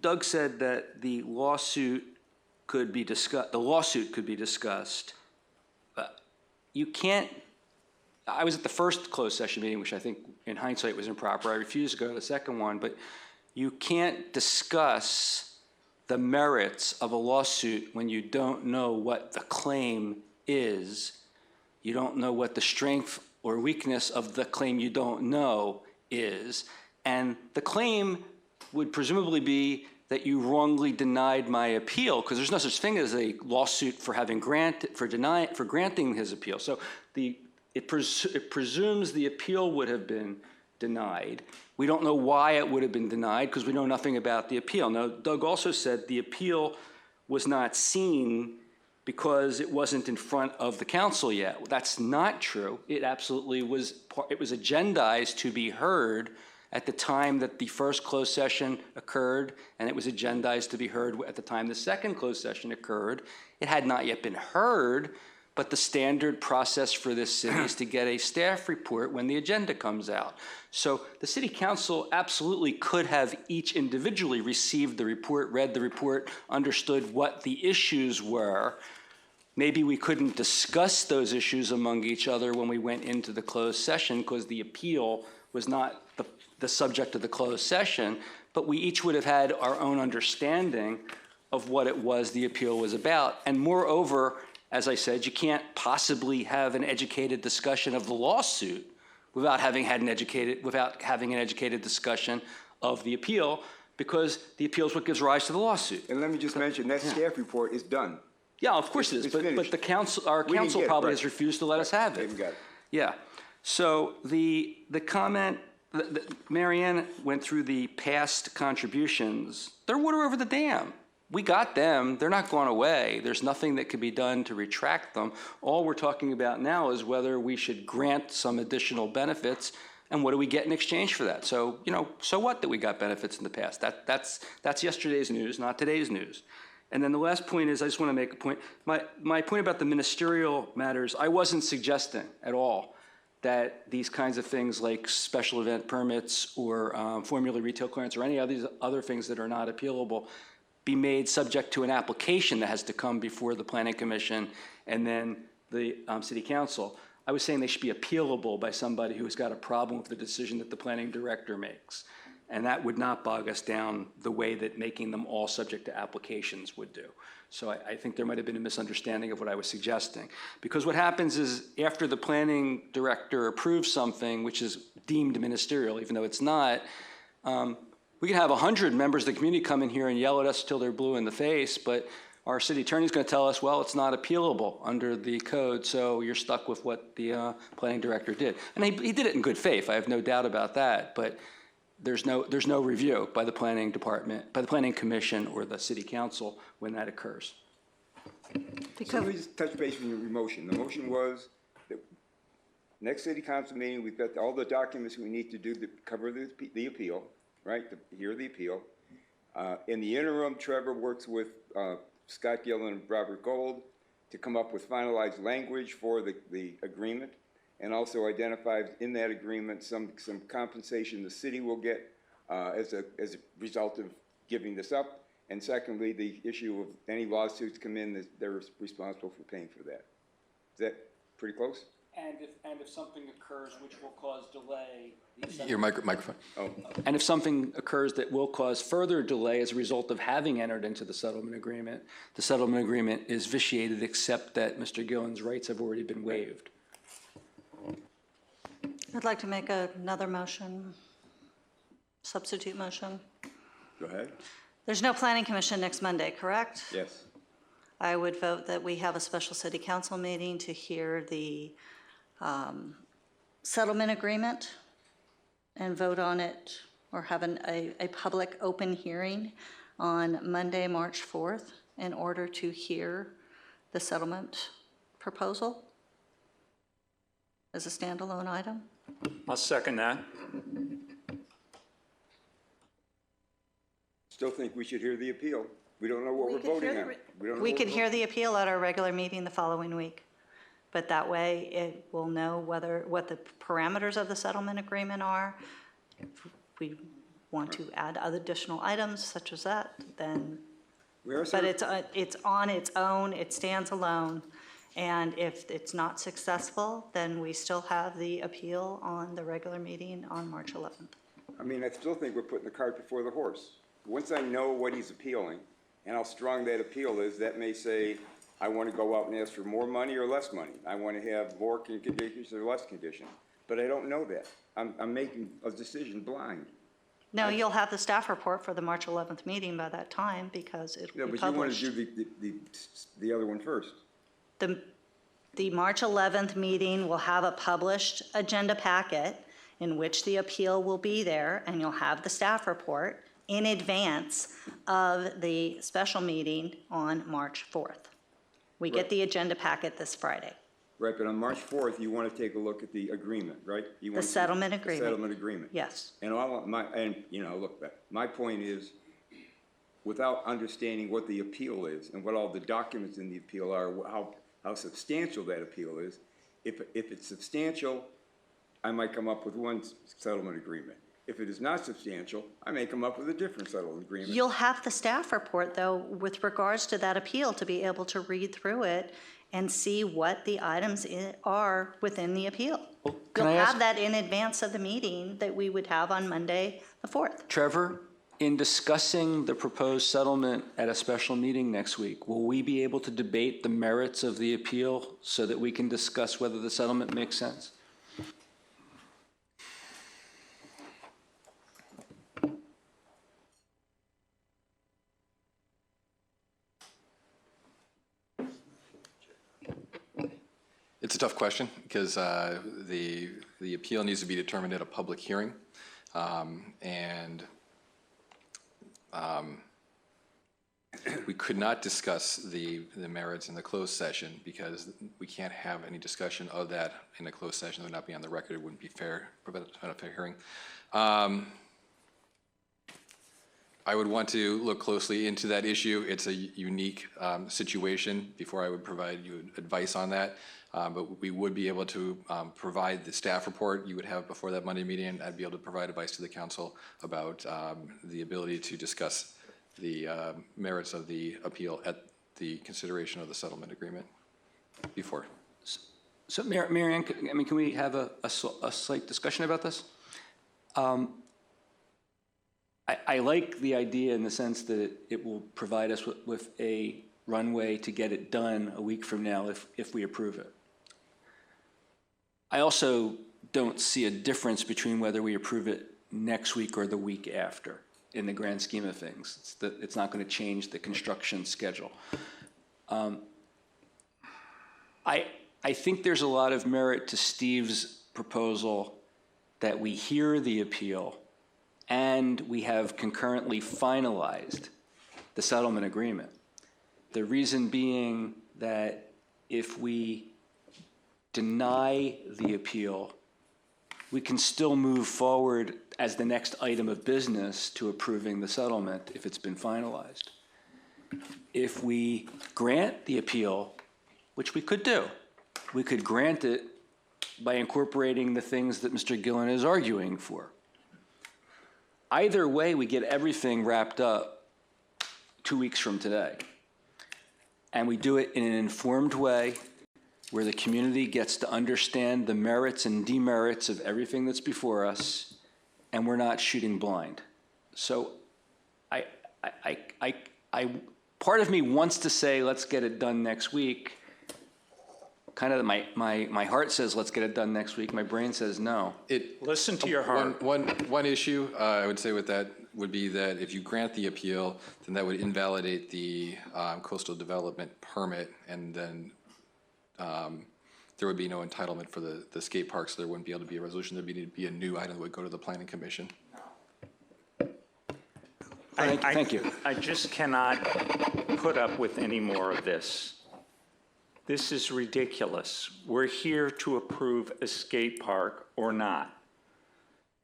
Doug said that the lawsuit could be discussed. You can't. I was at the first closed session meeting, which I think in hindsight was improper. I refused to go to the second one, but you can't discuss the merits of a lawsuit when you don't know what the claim is. You don't know what the strength or weakness of the claim you don't know is. And the claim would presumably be that you wrongly denied my appeal, because there's no such thing as a lawsuit for granting his appeal. So it presumes the appeal would have been denied. We don't know why it would have been denied because we know nothing about the appeal. Now, Doug also said the appeal was not seen because it wasn't in front of the council yet. That's not true. It absolutely was. It was agendized to be heard at the time that the first closed session occurred, and it was agendized to be heard at the time the second closed session occurred. It had not yet been heard, but the standard process for this city is to get a staff report when the agenda comes out. So the city council absolutely could have each individually received the report, read the report, understood what the issues were. Maybe we couldn't discuss those issues among each other when we went into the closed session because the appeal was not the subject of the closed session, but we each would have had our own understanding of what it was the appeal was about. And moreover, as I said, you can't possibly have an educated discussion of the lawsuit without having an educated discussion of the appeal, because the appeal is what gives rise to the lawsuit. And let me just mention, that staff report is done. Yeah, of course it is, but the our council probably has refused to let us have it. Got it. Yeah, so the comment, Marianne went through the past contributions. They're water over the dam. We got them. They're not going away. There's nothing that could be done to retract them. All we're talking about now is whether we should grant some additional benefits, and what do we get in exchange for that? So, so what that we got benefits in the past? That's yesterday's news, not today's news. And then the last point is, I just want to make a point. My point about the ministerial matters, I wasn't suggesting at all that these kinds of things like special event permits or formula retail clearance or any of these other things that are not appealable be made subject to an application that has to come before the Planning Commission and then the City Council. I was saying they should be appealable by somebody who's got a problem with the decision that the Planning Director makes. And that would not bog us down the way that making them all subject to applications would do. So I think there might have been a misunderstanding of what I was suggesting. Because what happens is after the Planning Director approves something which is deemed ministerial, even though it's not, we can have 100 members of the community come in here and yell at us till they're blue in the face, but our city attorney's going to tell us, well, it's not appealable under the code, so you're stuck with what the Planning Director did. And he did it in good faith, I have no doubt about that, but there's no review by the Planning Department, by the Planning Commission or the City Council when that occurs. So let me just touch base with your motion. The motion was that next city council meeting, we've got all the documents we need to do to cover the appeal, right, to hear the appeal. In the interim, Trevor works with Scott Gillen and Robert Gold to come up with finalized language for the agreement, and also identifies in that agreement some compensation the city will get as a result of giving this up. And secondly, the issue of any lawsuits come in, they're responsible for paying for that. Is that pretty close? And if something occurs which will cause delay. Your microphone. Oh. And if something occurs that will cause further delay as a result of having entered into the settlement agreement is vitiated except that Mr. Gillen's rights have already been waived. I'd like to make another motion, substitute motion. Go ahead. There's no planning commission next Monday, correct? Yes. I would vote that we have a special city council meeting to hear the settlement agreement and vote on it, or have a public open hearing on Monday, March 4th, in order to hear the settlement proposal as a standalone item. I'll second that. Still think we should hear the appeal. We don't know what we're voting on. We could hear the appeal at our regular meeting the following week. But that way, it will know what the parameters of the settlement agreement are. If we want to add other additional items such as that, then, but it's on its own, it stands alone. And if it's not successful, then we still have the appeal on the regular meeting on March 11th. I mean, I still think we're putting the cart before the horse. Once I know what he's appealing and how strong that appeal is, that may say, I want to go out and ask for more money or less money. I want to have more conditions or less conditions. But I don't know that. I'm making a decision blind. No, you'll have the staff report for the March 11th meeting by that time because it will be published. Yeah, but you want to do the other one first. The March 11th meeting will have a published agenda packet in which the appeal will be there, and you'll have the staff report in advance of the special meeting on March 4th. We get the agenda packet this Friday. Right, but on March 4th, you want to take a look at the agreement, right? You want The to- settlement agreement. The settlement agreement. Yes. And look, my point is, without understanding what the appeal is and what all the documents in the appeal are, how substantial that appeal is, if it's substantial, I might come up with one settlement agreement. If it is not substantial, I may come up with a different settlement agreement. You'll have the staff report, though, with regards to that appeal, to be able to read through it and see what the items are within the appeal. can You'll I ask- have that in advance of the meeting that we would have on Monday, the 4th. Trevor, in discussing the proposed settlement at a special meeting next week, will we be able to debate the merits of the appeal so that we can discuss whether the settlement makes sense? It's a tough question because the appeal needs to be determined at a public hearing. We could not discuss the merits in the closed session because we can't have any discussion of that in a closed session. It would not be on the record. It wouldn't be fair, prevent a fair hearing. I would want to look closely into that issue. It's a unique situation before I would provide you advice on that. But we would be able to provide the staff report you would have before that Monday meeting. I'd be able to provide advice to the council about the ability to discuss the merits of the appeal at the consideration of the settlement agreement before. So, Mary Ann, can we have a slight discussion about this? I like the idea in the sense that it will provide us with a runway to get it done a week from now if we approve it. I also don't see a difference between whether we approve it next week or the week after in the grand scheme of things. It's not going to change the construction schedule. I think there's a lot of merit to Steve's proposal that we hear the appeal and we have concurrently finalized the settlement agreement. The reason being that if we deny the appeal, we can still move forward as the next item of business to approving the settlement if it's been finalized. If we grant the appeal, which we could do, we could grant it by incorporating the things that Mr. Gillen is arguing for. Either way, we get everything wrapped up 2 weeks from today. And we do it in an informed way where the community gets to understand the merits and demerits of everything that's before us, and we're not shooting blind. So part of me wants to say, let's get it done next week. Kind of my heart says, let's get it done next week. My brain says no. Listen to your heart. One issue I would say with that would be that if you grant the appeal, then that would invalidate the coastal development permit, and then there would be no entitlement for the skate park, so there wouldn't be able to be a resolution. There'd be a new item that would go to the planning commission. Thank you. I just cannot put up with any more of this. This is ridiculous. We're here to approve a skate park or not.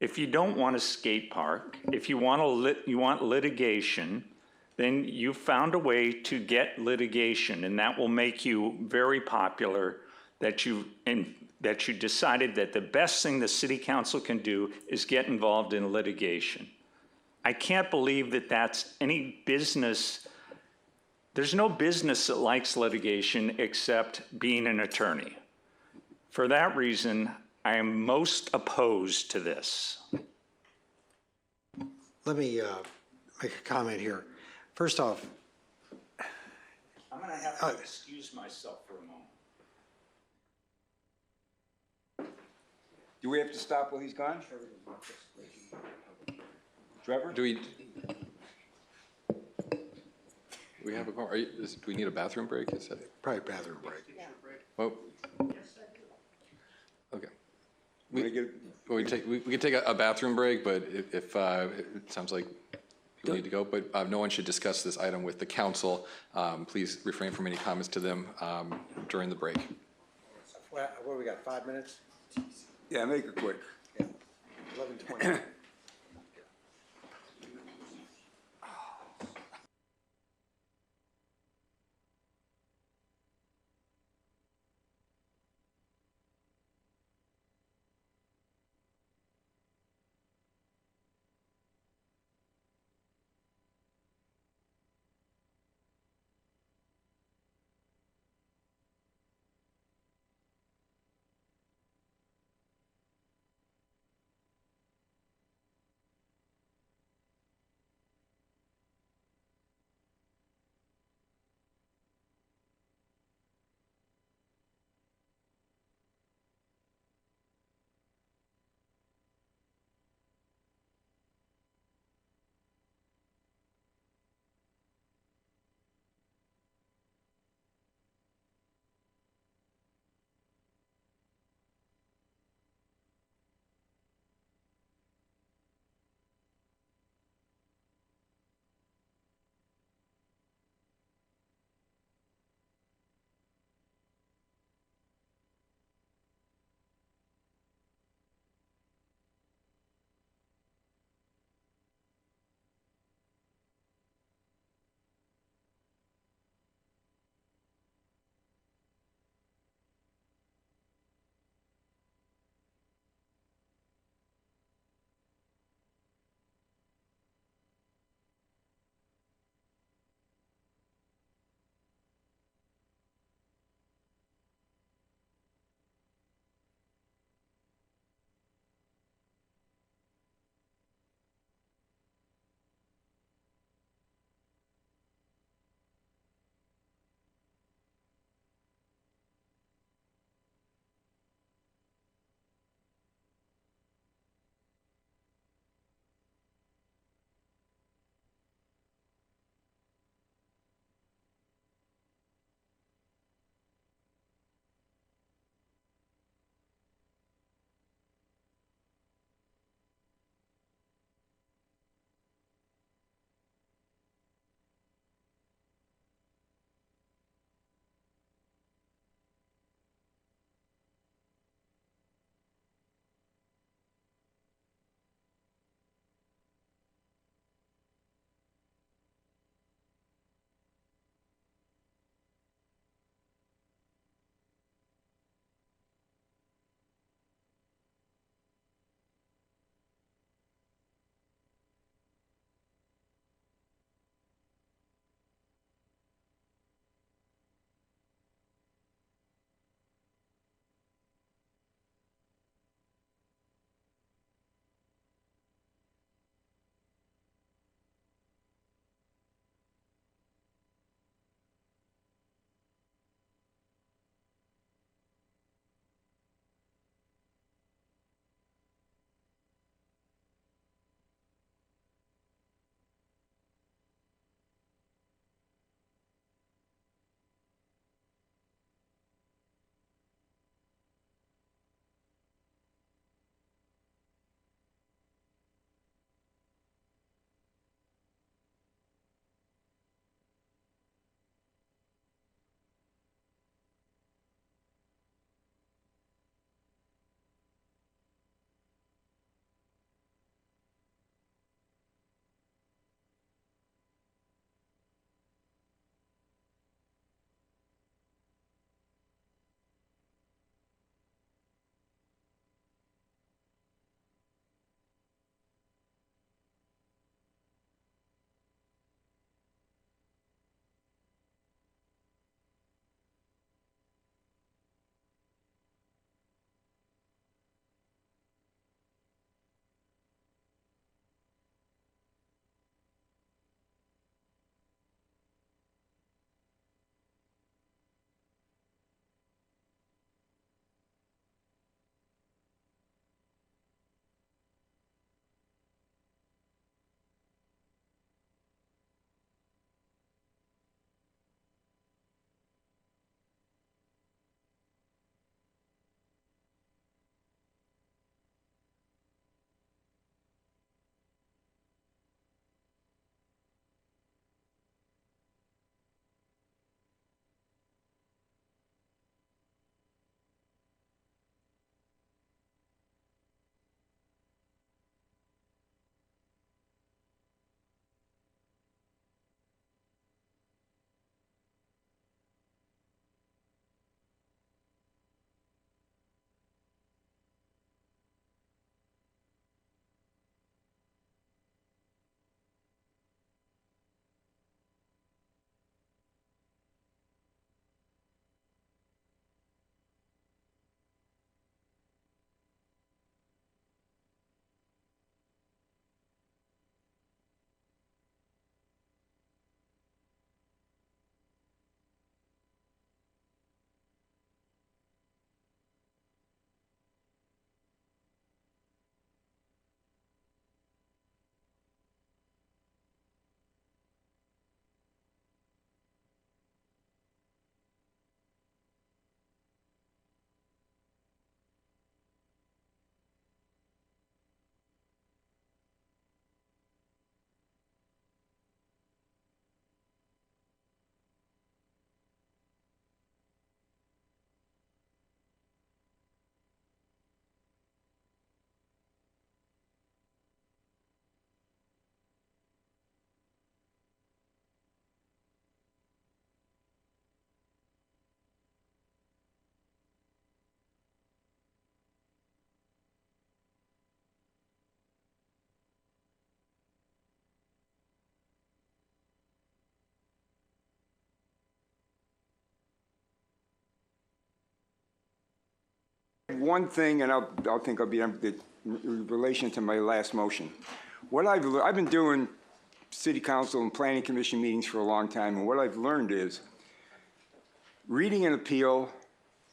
If you don't want a skate park, if you want litigation, then you found a way to get litigation, and that will make you very popular, that you decided that the best thing the city council can do is get involved in litigation. I can't believe that that's any business. There's no business that likes litigation except being an attorney. For that reason, I am most opposed to this. Let me make a comment here. First off, I'm going to have to excuse myself for a moment. Do we have to stop while he's gone? Trevor? Do we have a, do we need a bathroom break? Is that probably bathroom break. Oh. Okay. We can take a bathroom break, but if it sounds like we need to go, but no one should discuss this item with the council. Please refrain from any comments to them during the break. What do we got, 5 minutes? Yeah, make it quick. 11:20. one thing, and I'll think I'll be in relation to my last motion. What I've been doing city council and planning commission meetings for a long time, and what I've learned is reading an appeal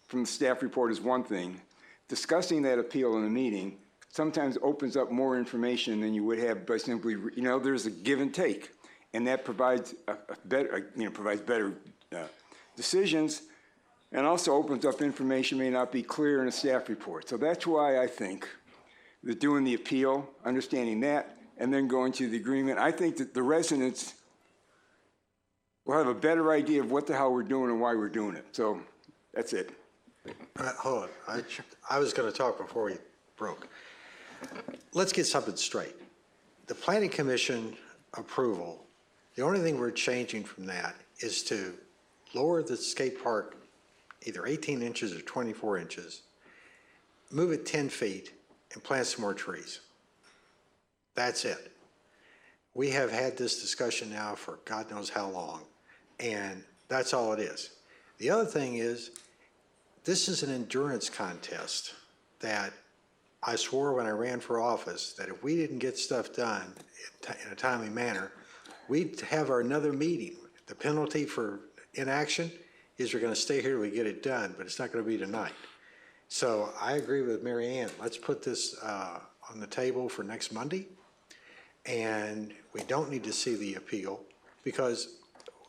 from the staff report is one thing. Discussing that appeal in a meeting sometimes opens up more information than you would have by simply, there's a give and take, and that provides better decisions, and also opens up information may not be clear in a staff report. So that's why I think that doing the appeal, understanding that, and then going to the agreement, I think that the residents will have a better idea of what the hell we're doing and why we're doing it. So that's it. Hold on, I was going to talk before we broke. Let's get something straight. The Planning Commission approval, the only thing we're changing from that is to lower the skate park either 18 inches or 24 inches, move it 10 feet, and plant some more trees. That's it. We have had this discussion now for God knows how long, and that's all it is. The other thing is, this is an endurance contest that I swore when I ran for office that if we didn't get stuff done in a timely manner, we'd have another meeting. The penalty for inaction is we're going to stay here till we get it done, but it's not going to be tonight. So I agree with Mary Ann. Let's put this on the table for next Monday, and we don't need to see the appeal because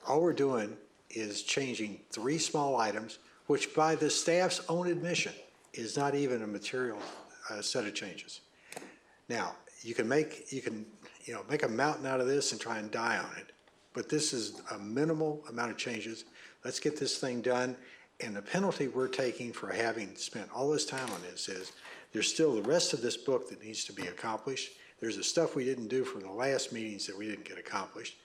all we're doing is changing 3 small items, which by the staff's own admission is not even a material set of changes. Now, you can make a mountain out of this and try and die on it, but this is a minimal amount of changes. Let's get this thing done, and the penalty we're taking for having spent all this time on this is there's still the rest of this book that needs to be accomplished. There's the stuff we didn't do from the last meetings that we didn't get accomplished,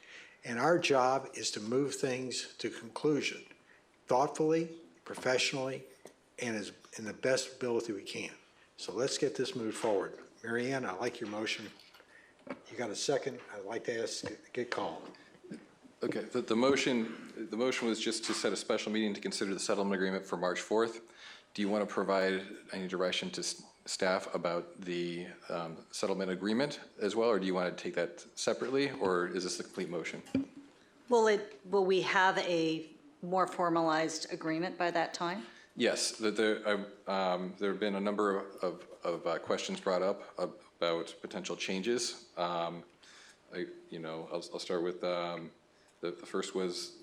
and our job is to move things to conclusion thoughtfully, professionally, and in the best ability we can. So let's get this moved forward. Mary Ann, I like your motion. You got a second? I'd like to get called. Okay, the motion was just to set a special meeting to consider the settlement agreement for March 4th. Do you want to provide any direction to staff about the settlement agreement as well, or do you want to take that separately, or is this the complete motion? Will we have a more formalized agreement by that time? Yes, there have been a number of questions brought up about potential changes. I'll start with the first was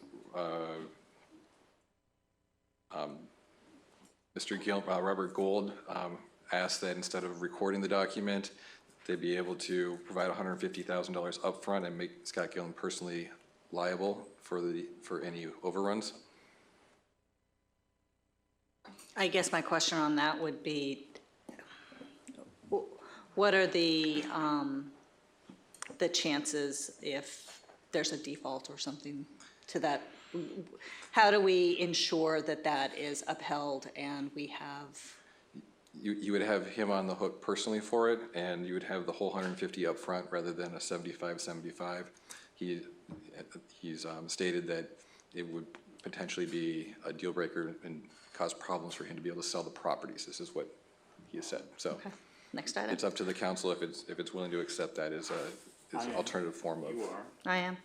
Robert Gold asked that instead of recording the document, they'd be able to provide $150,000 upfront and make Scott Gillen personally liable for any overruns. I guess my question on that would be, what are the chances if there's a default or something to that? How do we ensure that that is upheld and we have? You would have him on the hook personally for it, and you would have the whole 150 up front rather than a 75. He's stated that it would potentially be a deal breaker and cause problems for him to be able to sell the properties. This is what he has said. So Okay. Next item. it's up to the council if it's willing to accept that as an alternative form of. You are. I am.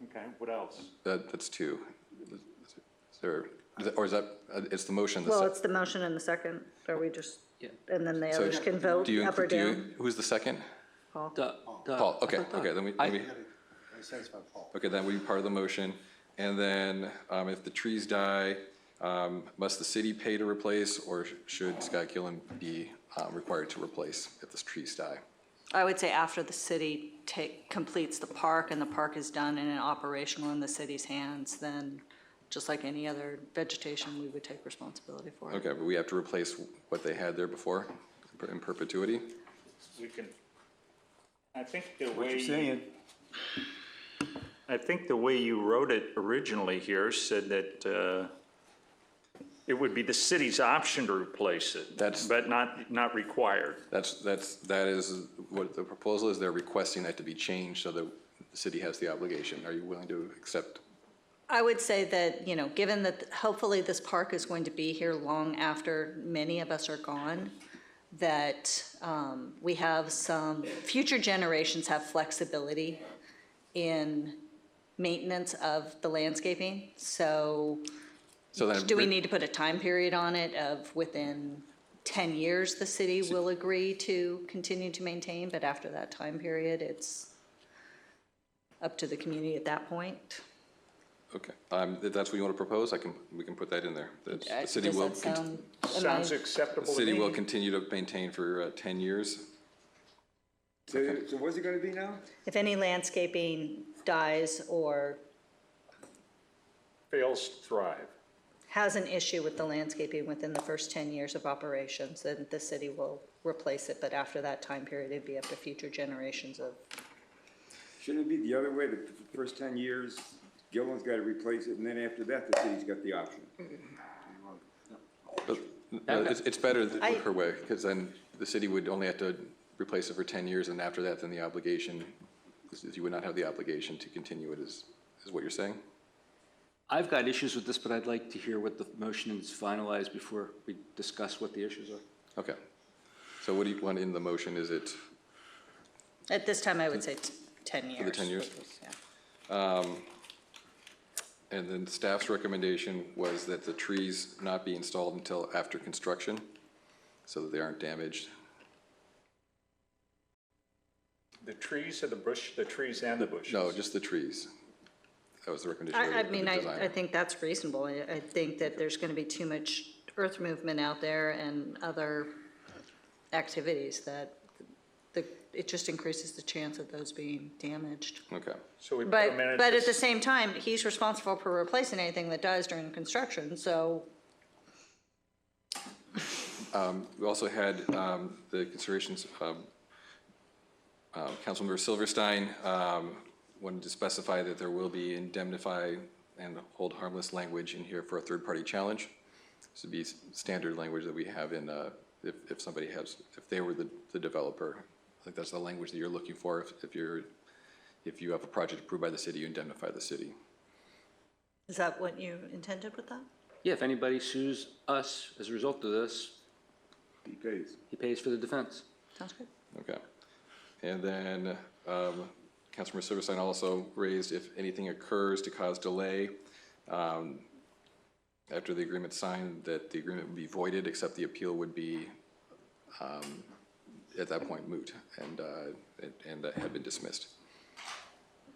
Okay, what else? That's 2. It's the motion. Well, it's the motion and the second. Are we just, and then the So others can vote up or down? Who's the second? Paul. Paul, okay, then we okay, then we part of the motion. And then if the trees die, must the city pay to replace, or should Scott Gillen be required to replace if the trees die? I would say after the city completes the park and the park is done and operational in the city's hands, then just like any other vegetation, we would take responsibility for it. Okay, but we have to replace what they had there before in perpetuity? We can, I think the What way. you're saying. I think the way you wrote it originally here said that it would be the city's option to replace it, but not required. That is what the proposal is. They're requesting that to be changed so that the city has the obligation. Are you willing to accept? I would say that, you know, given that hopefully this park is going to be here long after many of us are gone, that we have some, future generations have flexibility in maintenance of the landscaping. So then do we need to put a time period on it of within 10 years the city will agree to continue to maintain, but after that time period, it's up to the community at that point? Okay, if that's what you want to propose, we can put that in there. The city Does will, that sound? Sounds the acceptable to city will me. continue to maintain for 10 years. So what's it gonna be now? If any landscaping dies or Fails to thrive. has an issue with the landscaping within the first 10 years of operations, then the city will replace it, but after that time period, it'd be up to future generations of. Shouldn't it be the other way, that the first 10 years, Gillen's gotta replace it, and then after that, the city's got the option? But it's better her way, because then the city would only have to replace it for 10 years, and after that, then the obligation, you would not have the obligation to continue it, is what you're saying? I've got issues with this, but I'd like to hear what the motion is finalized before we discuss what the issues are. Okay. So what do you want in the motion? Is it At this time, I would say 10 years. for the 10 years? Yeah. And then staff's recommendation was that the trees not be installed until after construction, so that they aren't damaged. The trees or the bush, the trees and the bushes? No, just the trees. That was the recommendation I of the mean, designer. I think that's reasonable. I think that there's going to be too much earth movement out there and other activities that it just increases the chance of those being damaged. Okay. So we put But, them in but at the same time, he's responsible for replacing anything that dies during construction, so. We also had the considerations, Councilmember Silverstein wanted to specify that there will be indemnify and hold harmless language in here for a third-party challenge. This would be standard language that we have in, if somebody has, if they were the developer. I think that's the language that you're looking for. If you have a project approved by the city, you indemnify the city. Is that what you intended with that? Yeah, if anybody sues us as a result of this, He pays. he pays for the defense. Sounds good. Okay. And then Councilmember Silverstein also raised if anything occurs to cause delay after the agreement's signed, that the agreement would be voided, except the appeal would be at that point moot and had been dismissed.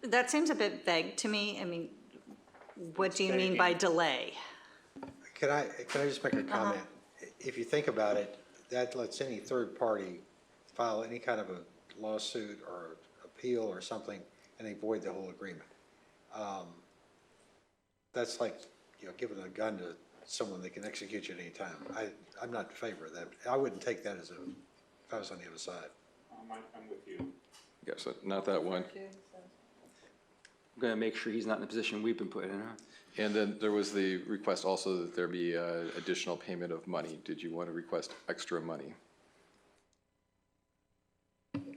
That seems a bit vague to me. I mean, what do you mean by delay? Can I just make a comment? If you think about it, that lets any third party file any kind of a lawsuit or appeal or something, and they void the whole agreement. That's like, you know, giving a gun to someone that can execute you at any time. I'm not in favor of that. I wouldn't take that as if I was on the other side. I'm with you. Yeah, so not that one. I'm gonna make sure he's not in the position we've been put in, huh? And then there was the request also that there be additional payment of money. Did you want to request extra money?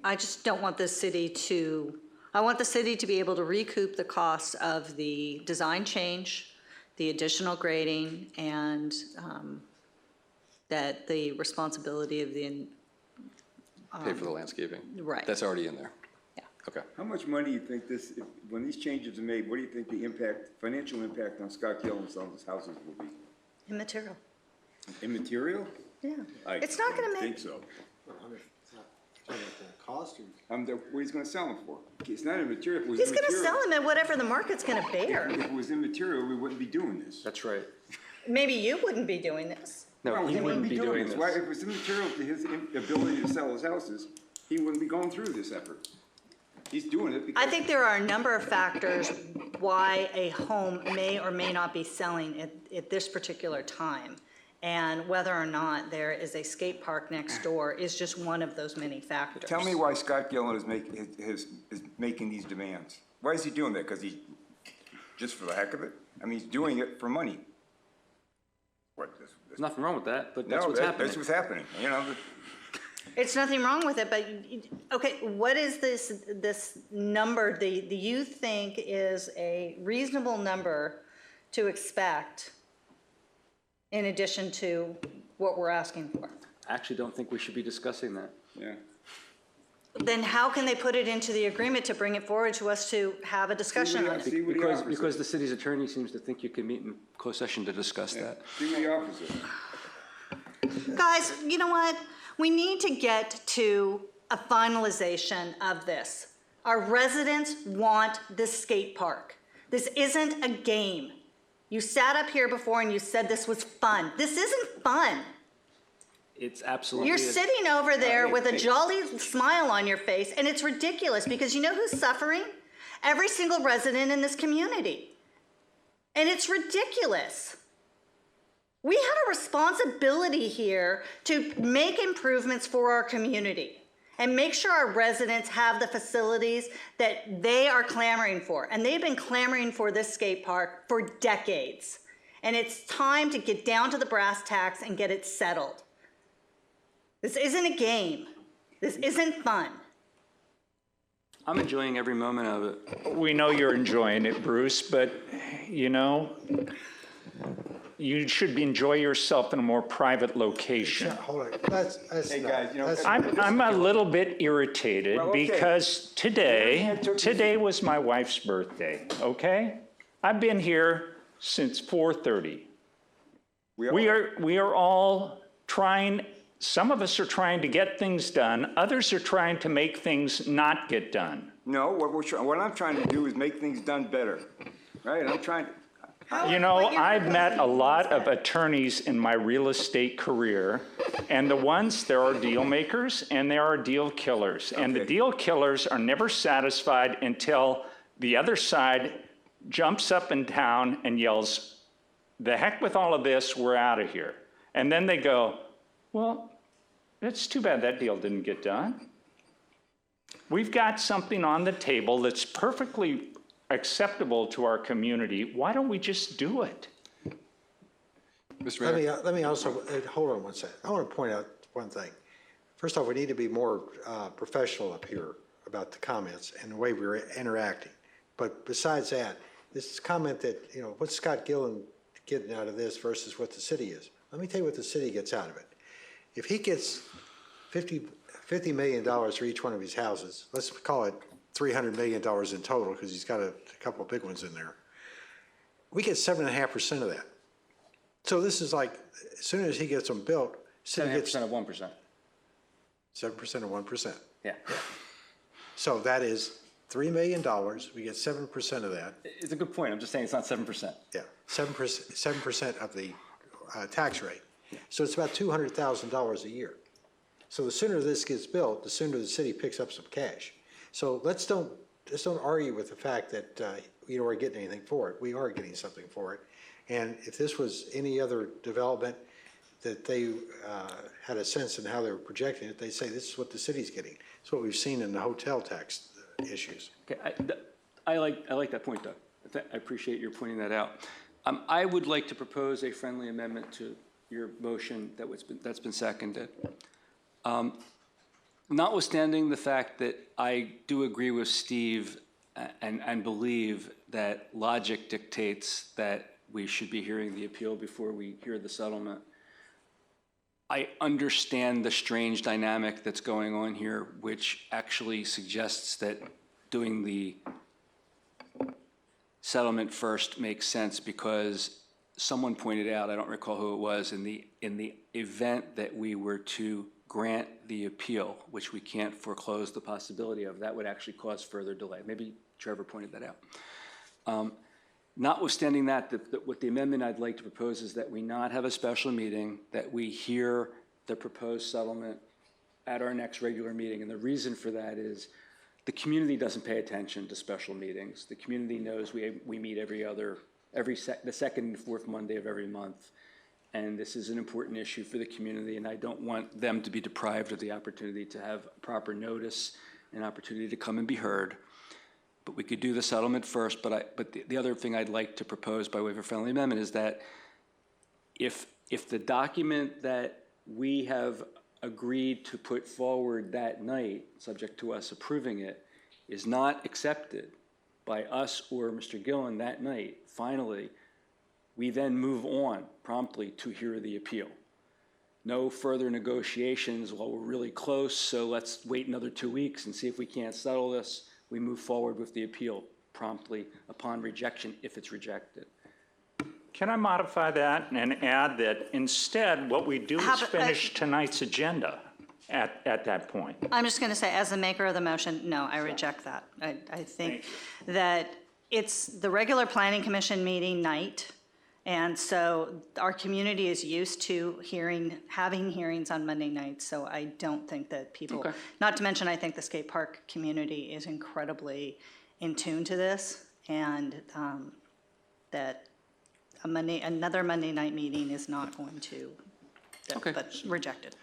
I just don't want the city to, I want the city to be able to recoup the cost of the design change, the additional grading, and that the responsibility of the. Pay for the landscaping? Right. That's already in there? Yeah. Okay. How much money do you think this, when these changes are made, what do you think the impact, financial impact on Scott Gill and some of his houses will be? Immaterial. Immaterial? Yeah. I It's not gonna don't make- think so. Cost or? What he's gonna sell them for. It's not immaterial. If it was He's gonna immaterial- sell them at whatever the market's gonna bear. If it was immaterial, we wouldn't be doing this. That's right. Maybe you wouldn't be doing this. No, he wouldn't be doing this. Why, if it was immaterial to his ability to sell his houses, he wouldn't be going through this effort. He's doing it because. I think there are a number of factors why a home may or may not be selling at this particular time. And whether or not there is a skate park next door is just one of those many factors. Tell me why Scott Gillen is making these demands. Why is he doing that? Because he, just for the heck of it? I mean, he's doing it for money. What, There's nothing wrong with that, but that's no, what's happening. that's what's happening, you know? It's nothing wrong with it, but, okay, what is this number that you think is a reasonable number to expect in addition to what we're asking for? I actually don't think we should be discussing that. Yeah. Then how can they put it into the agreement to bring it forward to us to have a discussion on it? See what he offers Because us. the city's attorney seems to think you can meet in closed session to discuss that. See what he offers us. Guys, you know what? We need to get to a finalization of this. Our residents want this skate park. This isn't a game. You sat up here before and you said this was fun. This isn't fun. It's absolutely. You're sitting over there with a jolly smile on your face, and it's ridiculous because you know who's suffering? Every single resident in this community. And it's ridiculous. We have a responsibility here to make improvements for our community and make sure our residents have the facilities that they are clamoring for. And they've been clamoring for this skate park for decades. And it's time to get down to the brass tacks and get it settled. This isn't a game. This isn't fun. I'm enjoying every moment of it. We know you're enjoying it, Bruce, but, you know, you should enjoy yourself in a more private location. Hold on, that's Hey, not- guys, you know, that's- I'm a little bit irritated Well, okay. because today was my wife's birthday, okay? I've been here since 4:30. We are all trying, some of us are trying to get things done, others are trying to make things not get done. No, what I'm trying to do is make things done better, right? I'm trying to. You know, I've met a lot of attorneys in my real estate career, and there are deal makers and there are deal killers. And the deal killers are never satisfied until the other side jumps up and down and yells, "The heck with all of this, we're out of here." And then they go, "Well, it's too bad that deal didn't get done. We've got something on the table that's perfectly acceptable to our community. Why don't we just do it?" Mr. Mayor? Let me also, hold on one second. I want to point out one thing. First off, we need to be more professional up here about the comments and the way we're interacting. But besides that, this comment that, you know, what's Scott Gillen getting out of this versus what the city is? Let me tell you what the city gets out of it. If he gets $50 million for each one of his houses, let's call it $300 million in total, because he's got a couple of big ones in there. We get 7.5% of that. So this is like, as soon as he gets them built, city gets 7% of 1%. 7% of 1%. Yeah. So that is $3 million. We get 7% of that. It's a good point. I'm just saying it's not 7%. Yeah, 7% of the tax rate. So it's about $200,000 a year. So the sooner this gets built, the sooner the city picks up some cash. So let's don't argue with the fact that we're getting anything for it. We are getting something for it. And if this was any other development that they had a sense in how they were projecting it, they say this is what the city's getting. It's what we've seen in the hotel tax issues. Okay, I like that point, Doug. I appreciate your pointing that out. I would like to propose a friendly amendment to your motion that's been seconded. Notwithstanding the fact that I do agree with Steve and believe that logic dictates that we should be hearing the appeal before we hear the settlement, I understand the strange dynamic that's going on here, which actually suggests that doing the settlement first makes sense because someone pointed out, I don't recall who it was, in the event that we were to grant the appeal, which we can't foreclose the possibility of, that would actually cause further delay. Maybe Trevor pointed that out. Notwithstanding that, what the amendment I'd like to propose is that we not have a special meeting, that we hear the proposed settlement at our next regular meeting. And the reason for that is the community doesn't pay attention to special meetings. The community knows we meet the second and fourth Monday of every month. And this is an important issue for the community, and I don't want them to be deprived of the opportunity to have proper notice and opportunity to come and be heard. But we could do the settlement first, but the other thing I'd like to propose by way of a friendly amendment is that if the document that we have agreed to put forward that night, subject to us approving it, is not accepted by us or Mr. Gillen that night, finally, We then move on promptly to hear the appeal. No further negotiations while we're really close, so let's wait another 2 weeks and see if we can't settle this. We move forward with the appeal promptly upon rejection, if it's rejected. Can I modify that and add that instead, what we do How is about- finish tonight's agenda at that point? I'm just going to say, as the maker of the motion, no, I reject that. I think that it's the regular planning commission meeting night, and so our community is used to having hearings on Monday nights, so I don't think that people, Okay. not to mention, I think the skate park community is incredibly in tune to this, and that another Monday night meeting is not going to, Okay. but rejected.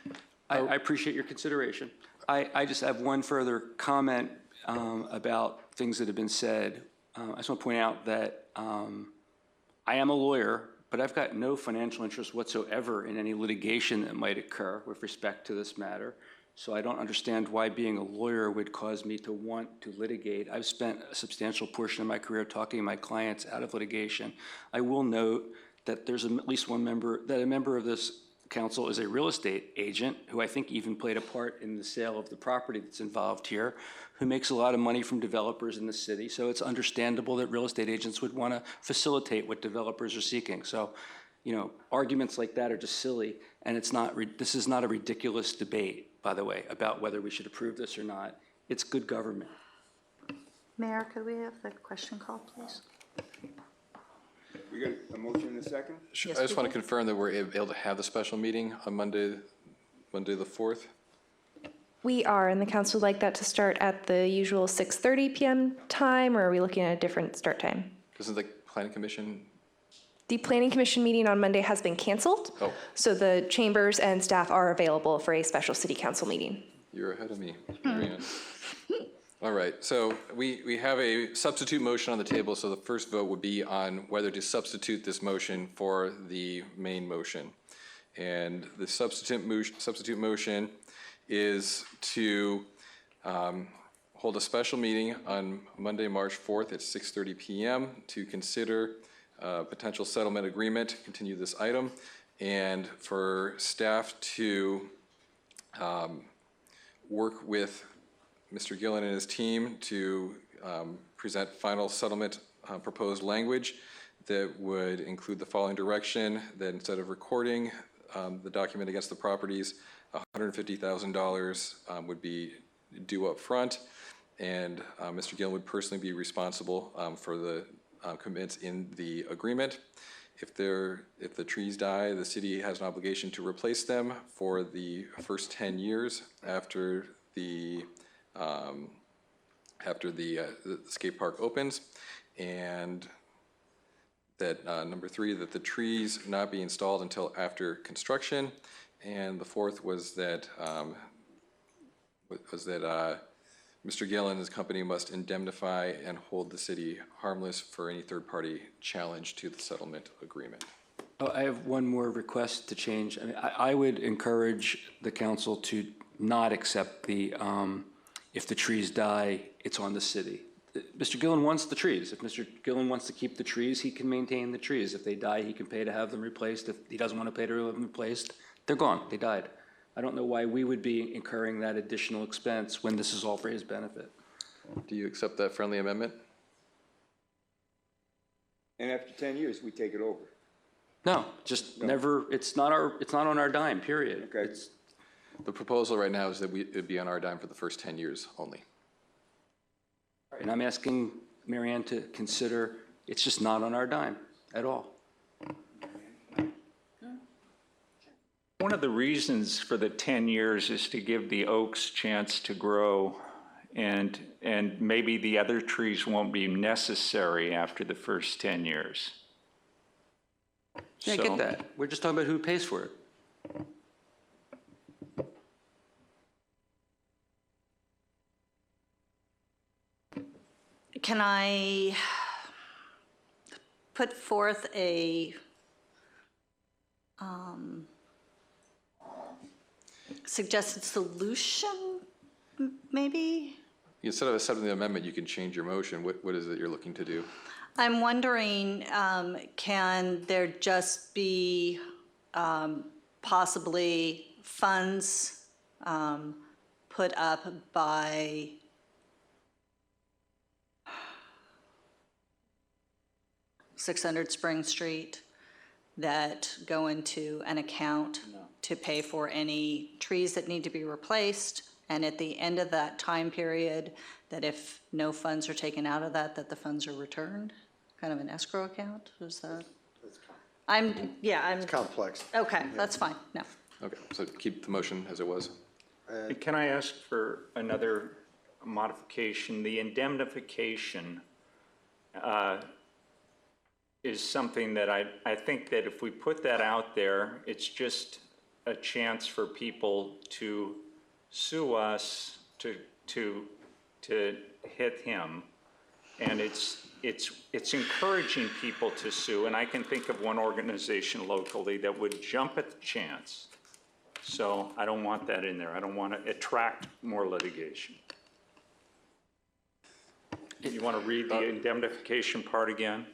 I appreciate your consideration. I just have one further comment about things that have been said. I just want to point out that I am a lawyer, but I've got no financial interest whatsoever in any litigation that might occur with respect to this matter. So I don't understand why being a lawyer would cause me to want to litigate. I've spent a substantial portion of my career talking my clients out of litigation. I will note that there's at least one member, that a member of this council is a real estate agent who I think even played a part in the sale of the property that's involved here, who makes a lot of money from developers in the city. So it's understandable that real estate agents would want to facilitate what developers are seeking. So, arguments like that are just silly, and this is not a ridiculous debate, by the way, about whether we should approve this or not. It's good government. Mayor, could we have the question called, please? We got a motion in a second? I just want to confirm that we're able to have the special meeting on Monday the 4th. We are, and the council would like that to start at the usual 6:30 p.m. time, or are we looking at a different start time? Doesn't the planning commission? The planning commission meeting on Monday has been canceled. Oh. So the chambers and staff are available for a special city council meeting. You're ahead of me, Marianne. All right, so we have a substitute motion on the table, so the first vote would be on whether to substitute this motion for the main motion. And the substitute motion is to hold a special meeting on Monday, March 4th at 6:30 p.m. to consider potential settlement agreement, continue this item, and for staff to work with Mr. Gillen and his team to present final settlement proposed language that would include the following direction: that instead of recording the document against the properties, $150,000 would be due up front, and Mr. Gillen would personally be responsible for the commitments in the agreement. If the trees die, the city has an obligation to replace them for the first 10 years after the skate park opens, and that number 3, that the trees not be installed until after construction, and the 4th was that Mr. Gillen and his company must indemnify and hold the city harmless for any third-party challenge to the settlement agreement. Oh, I have one more request to change. I would encourage the council to not accept the, if the trees die, it's on the city. Mr. Gillen wants the trees. If Mr. Gillen wants to keep the trees, he can maintain the trees. If they die, he can pay to have them replaced. If he doesn't want to pay to have them replaced, they're gone, they died. I don't know why we would be incurring that additional expense when this is all for his benefit. Do you accept that friendly amendment? And after 10 years, we take it over. No, just never, it's not on our dime, period. Okay. The proposal right now is that it'd be on our dime for the first 10 years only. And I'm asking Marianne to consider, it's just not on our dime at all. One of the reasons for the 10 years is to give the oaks chance to grow, and maybe the other trees won't be necessary after the first 10 years. Yeah, I get that. We're just talking about who pays for it. Can I put forth a suggested solution, maybe? Instead of accepting the amendment, you can change your motion. What is it you're looking to do? I'm wondering, can there just be possibly funds put up by .600 Spring Street that go into an account to pay for any trees that need to be replaced? And at the end of that time period, that if no funds are taken out of that, that the funds are returned? Kind of an escrow account, is that? It's complex. Okay, that's fine, no. Okay, so keep the motion as it was. Can I ask for another modification? The indemnification is something that I think that if we put that out there, it's just a chance for people to sue us to hit him. And it's encouraging people to sue. And I can think of one organization locally that would jump at the chance. So I don't want that in there. I don't want to attract more litigation. You want to read the indemnification part again?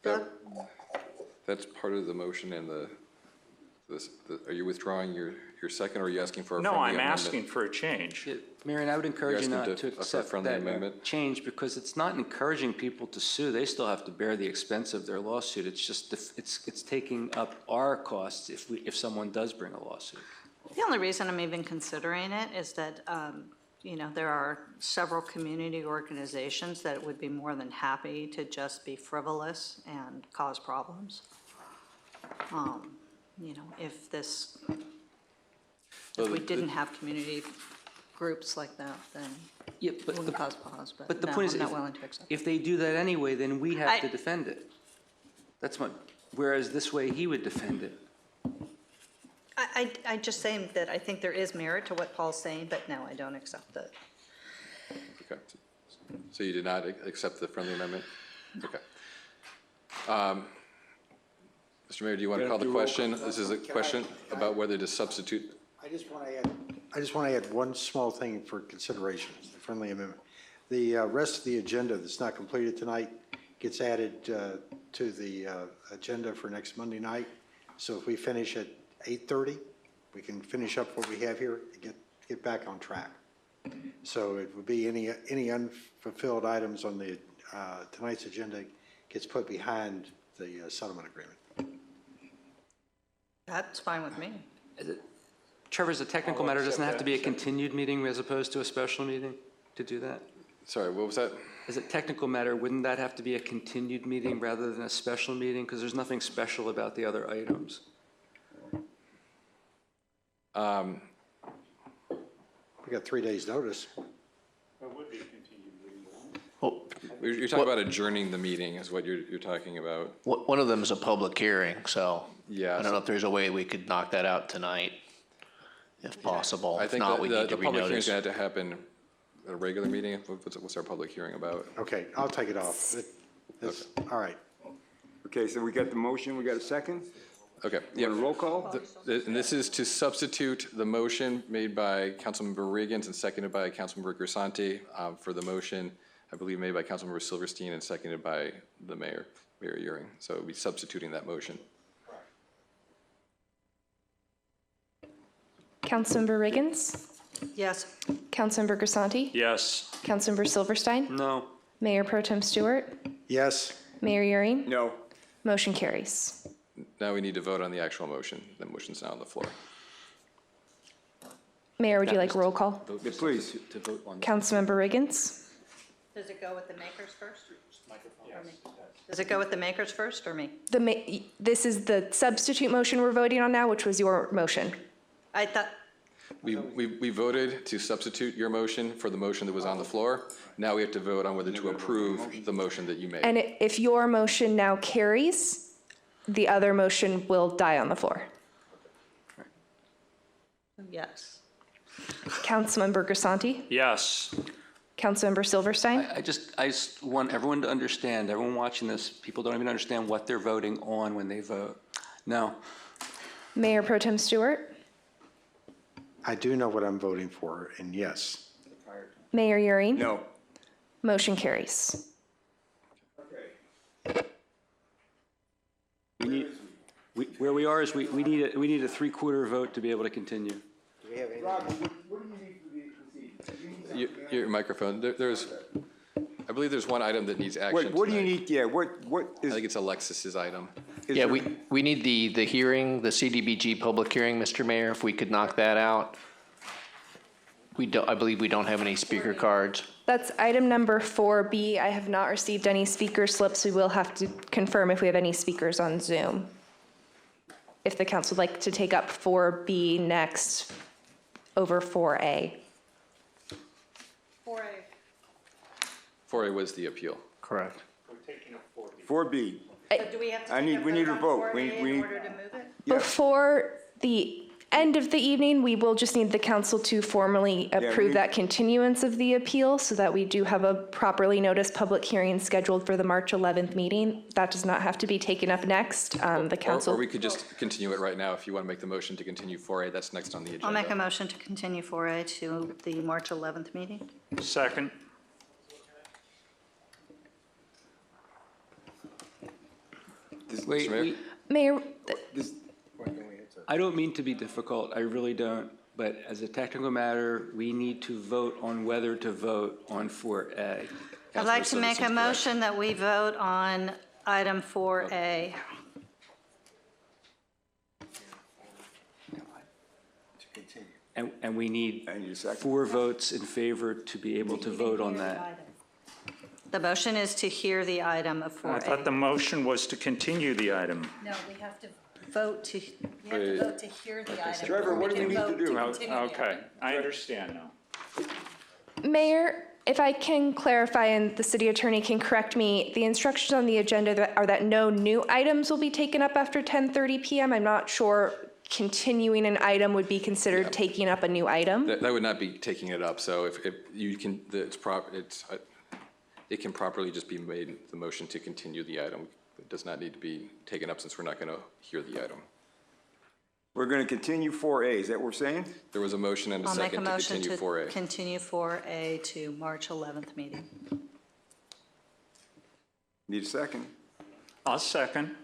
That's part of the motion and are you withdrawing your second, or are you asking for a friendly No, I'm amendment? asking for a change. Marion, I would encourage you You're not asking to for a accept friendly that amendment? change, because it's not encouraging people to sue. They still have to bear the expense of their lawsuit. It's just, it's taking up our costs if someone does bring a lawsuit. The only reason I'm even considering it is that, there are several community organizations that would be more than happy to just be frivolous and cause problems. If we didn't have community groups like that, then it wouldn't cause pause, But the no, point is, I'm not willing to accept. if they do that anyway, then we have to defend it. That's what, whereas this way he would defend it. I just saying that I think there is merit to what Paul's saying, but no, I don't accept that. Okay. So you did not accept the friendly amendment? Okay. Mr. Mayor, do you want to call the question? This is a question about whether to substitute. I just want to add one small thing for consideration, the friendly amendment. The rest of the agenda that's not completed tonight gets added to the agenda for next Monday night. So if we finish at 8:30, we can finish up what we have here and get back on track. So it would be any unfulfilled items on the tonight's agenda gets put behind the settlement agreement. That's fine with me. Trevor, as a technical matter, doesn't it have to be a continued meeting as opposed to a special meeting to do that? Sorry, what was that? As a technical matter, wouldn't that have to be a continued meeting rather than a special meeting? Because there's nothing special about the other items. We got 3 days' notice. It would be a continued meeting. Well, You're talking about adjourning the meeting is what you're talking about. one of them is a public hearing, so Yeah. I don't know if there's a way we could knock that out tonight, if possible. I If think not, we need to the public hearing's renotice. going to have to happen at a regular meeting. What's our public hearing about? Okay, I'll take it off. All right. Okay, so we got the motion, we got a second? Okay. You want a roll call? And this is to substitute the motion made by Councilmember Riggins and seconded by Councilmember Grisanti for the motion, I believe, made by Councilmember Silverstein and seconded by the Mayor Euring. So we'll be substituting that motion. Councilmember Riggins? Yes. Councilmember Grisanti? Yes. Councilmember Silverstein? No. Mayor Pro Tem Stewart? Yes. Mayor Euring? No. Motion carries. Now we need to vote on the actual motion. The motion's now on the floor. Mayor, would you like a roll call? Yeah, please. To vote on. Councilmember Riggins? Does it go with the makers first? Or me? Does it go with the makers first or me? This is the substitute motion we're voting on now, which was your motion. I thought, We voted to substitute your motion for the motion that was on the floor. Now we have to vote on whether to approve the motion that you made. And if your motion now carries, the other motion will die on the floor. yes. Councilmember Grisanti? Yes. Councilmember Silverstein? I just want everyone to understand, everyone watching this, people don't even understand what they're voting on when they vote. No. Mayor Pro Tem Stewart? I do know what I'm voting for, and yes. Mayor Euring? No. Motion carries. Where we are is we need a 3/4 vote to be able to continue. Your microphone, there's, I believe there's one item that needs action What do you tonight. need, yeah, what I is? think it's Alexis's item. Yeah, we need the hearing, the CDBG public hearing, Mr. Mayor, if we could knock that out. I believe we don't have any speaker cards. That's item number 4B. I have not received any speaker slips. We will have to confirm if we have any speakers on Zoom. If the council would like to take up 4B next over 4A. 4A was the appeal. Correct. 4B. Do we have to I need, we need a vote. We in order to move it? Before the end of the evening, we will just need the council to formally approve that continuance of the appeal so that we do have a properly noticed public hearing scheduled for the March 11th meeting. That does not have to be taken up next. The council. Or we could just continue it right now if you want to make the motion to continue 4A. That's next on the agenda. I'll make a motion to continue 4A to the March 11th meeting. Second. Mayor, I don't mean to be difficult, I really don't, but as a technical matter, we need to vote on whether to vote on 4A. I'd like to make a motion that we vote on item 4A. And we need 4 votes in favor to be able to vote on that. The motion is to hear the item of 4A. I thought the motion was to continue the item. No, we have to vote to, we have to vote to hear the item. Trevor, what do we need to do? Okay, I understand now. Mayor, if I can clarify and the city attorney can correct me, the instructions on the agenda are that no new items will be taken up after 10:30 p.m. I'm not sure continuing an item would be considered taking up a new item. That would not be taking it up. So if you can, it can properly just be made the motion to continue the item. It does not need to be taken up since we're not going to hear the item. We're going to continue 4A, is that what we're saying? There was a motion and a I'll make a second to motion continue to 4A. continue 4A to March 11th meeting. Need a second? I'll second.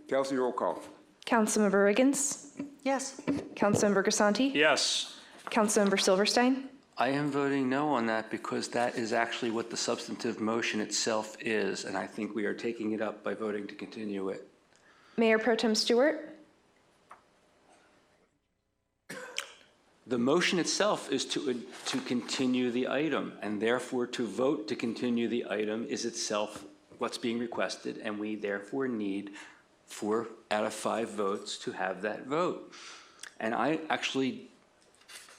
Kelsey, roll call. Councilmember Riggins? Yes. Councilmember Grisanti? Yes. Councilmember Silverstein? I am voting no on that because that is actually what the substantive motion itself is, and I think we are taking it up by voting to continue it. Mayor Pro Tem Stewart? The motion itself is to continue the item, and therefore to vote to continue the item is itself what's being requested, and we therefore need 4 out of 5 votes to have that vote. And I actually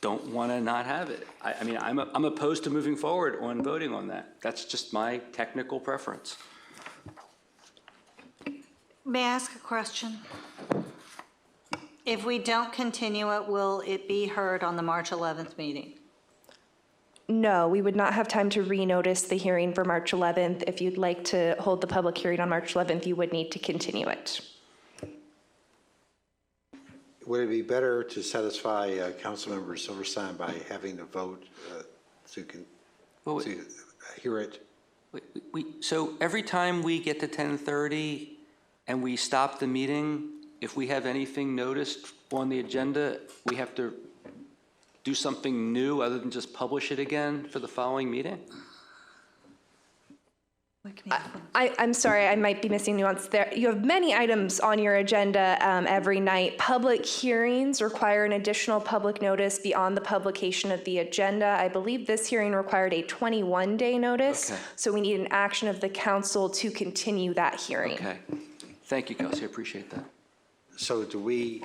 don't want to not have it. I mean, I'm opposed to moving forward on voting on that. That's just my technical preference. May I ask a question? If we don't continue it, will it be heard on the March 11th meeting? No, we would not have time to renotice the hearing for March 11th. If you'd like to hold the public hearing on March 11th, you would need to continue it. Would it be better to satisfy Councilmember Silverstein by having the vote to hear it? So every time we get to 10:30 and we stop the meeting, if we have anything noticed on the agenda, we have to do something new other than just publish it again for the following meeting? I'm sorry, I might be missing nuance there. You have many items on your agenda every night. Public hearings require an additional public notice beyond the publication of the agenda. I believe this hearing required a 21-day notice, so we need an action of the council to continue that hearing. Okay. Thank you, Kelsey, I appreciate that. So do we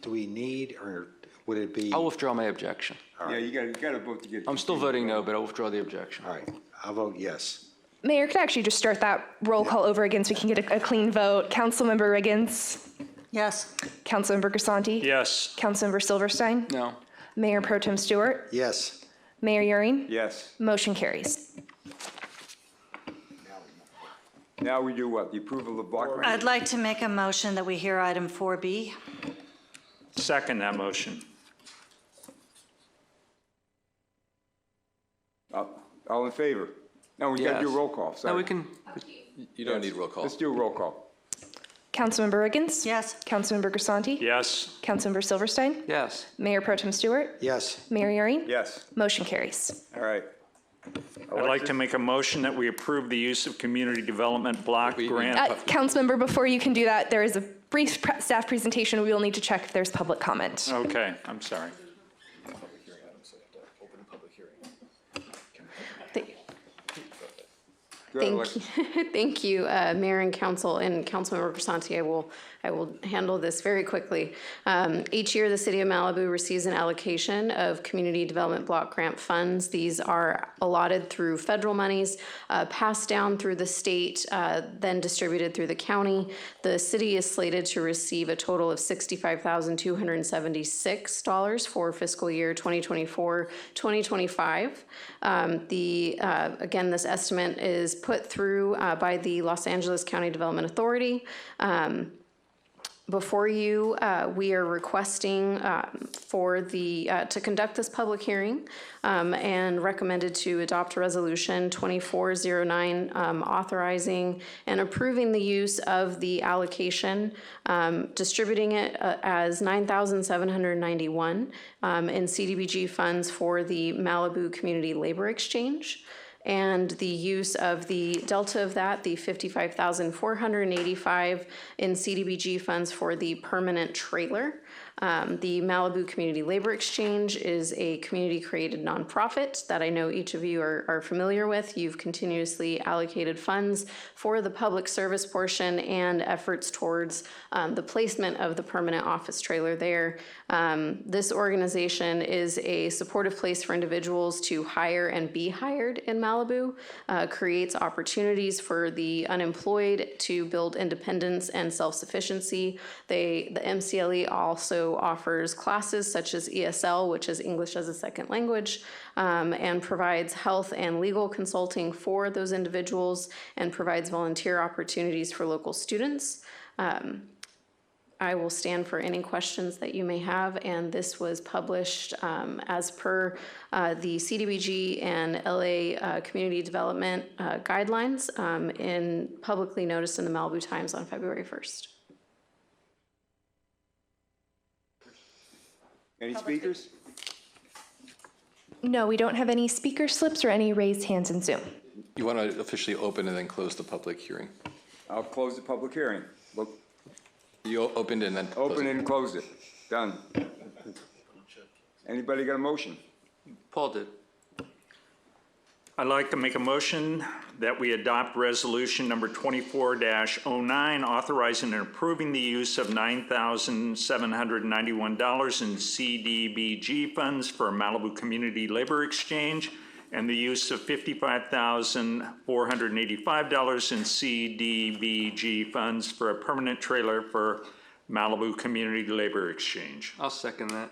need, or would it be? I'll withdraw my objection. Yeah, you got to vote to get. I'm still voting no, but I'll withdraw the objection. All right, I'll vote yes. Mayor, could I actually just start that roll call over again so we can get a clean vote? Councilmember Riggins? Yes. Councilmember Grisanti? Yes. Councilmember Silverstein? No. Mayor Pro Tem Stewart? Yes. Mayor Euring? Yes. Motion carries. Now we do what? The approval of block grant? I'd like to make a motion that we hear item 4B. Second that motion. All in favor? No, we gotta do a roll call, sorry. No, we can, You don't need roll call. Let's do a roll call. Councilmember Riggins? Yes. Councilmember Grisanti? Yes. Councilmember Silverstein? yes. Mayor Pro Tem Stewart? Yes. Mayor Yaring? Yes, Motion carries. all right. I'd like to make a motion that we approve the use of community development block grant. Councilmember, before you can do that, there is a brief staff presentation. We will need to check if there's public comment. Okay, I'm sorry. Go ahead, Thank Alexis. you, thank you, Mayor and Council, and Councilmember Grisanti. I will handle this very quickly. Each year, the City of Malibu receives an allocation of Community Development Block Grant funds. These are allotted through federal monies, passed down through the state, then distributed through the county. The city is slated to receive a total of $65,276 for fiscal year 2024-2025. Again, this estimate is put through by the Los Angeles County Development Authority. Before you, we are requesting to conduct this public hearing and recommended to adopt Resolution 2409 authorizing and approving the use of the allocation, distributing it as $9,791 in CDBG funds for the Malibu Community Labor Exchange, and the use of the delta of that, the $55,485 in CDBG funds for the permanent trailer. The Malibu Community Labor Exchange is a community-created nonprofit that I know each of you are familiar with. You've continuously allocated funds for the public service portion and efforts towards the placement of the permanent office trailer there. This organization is a supportive place for individuals to hire and be hired in Malibu, creates opportunities for the unemployed to build independence and self-sufficiency. The MCLE also offers classes such as ESL, which is English as a Second Language, and provides health and legal consulting for those individuals and provides volunteer opportunities for local students. I will stand for any questions that you may have, and this was published as per the CDBG and LA Community Development Guidelines in publicly noticed in the Malibu Times on February 1st. Any speakers? No, we don't have any speaker slips or any raised hands in Zoom. You want to officially open and then close the public hearing? I'll close the public hearing. Look, You opened and then closed open it. and close it. Done. Anybody got a motion? Paul did. I'd like to make a motion that we adopt resolution number 24-09, authorizing and approving the use of $9,791 in CDBG funds for Malibu Community Labor Exchange and the use of $55,485 in CDBG funds for a permanent trailer for Malibu Community Labor Exchange. I'll second that.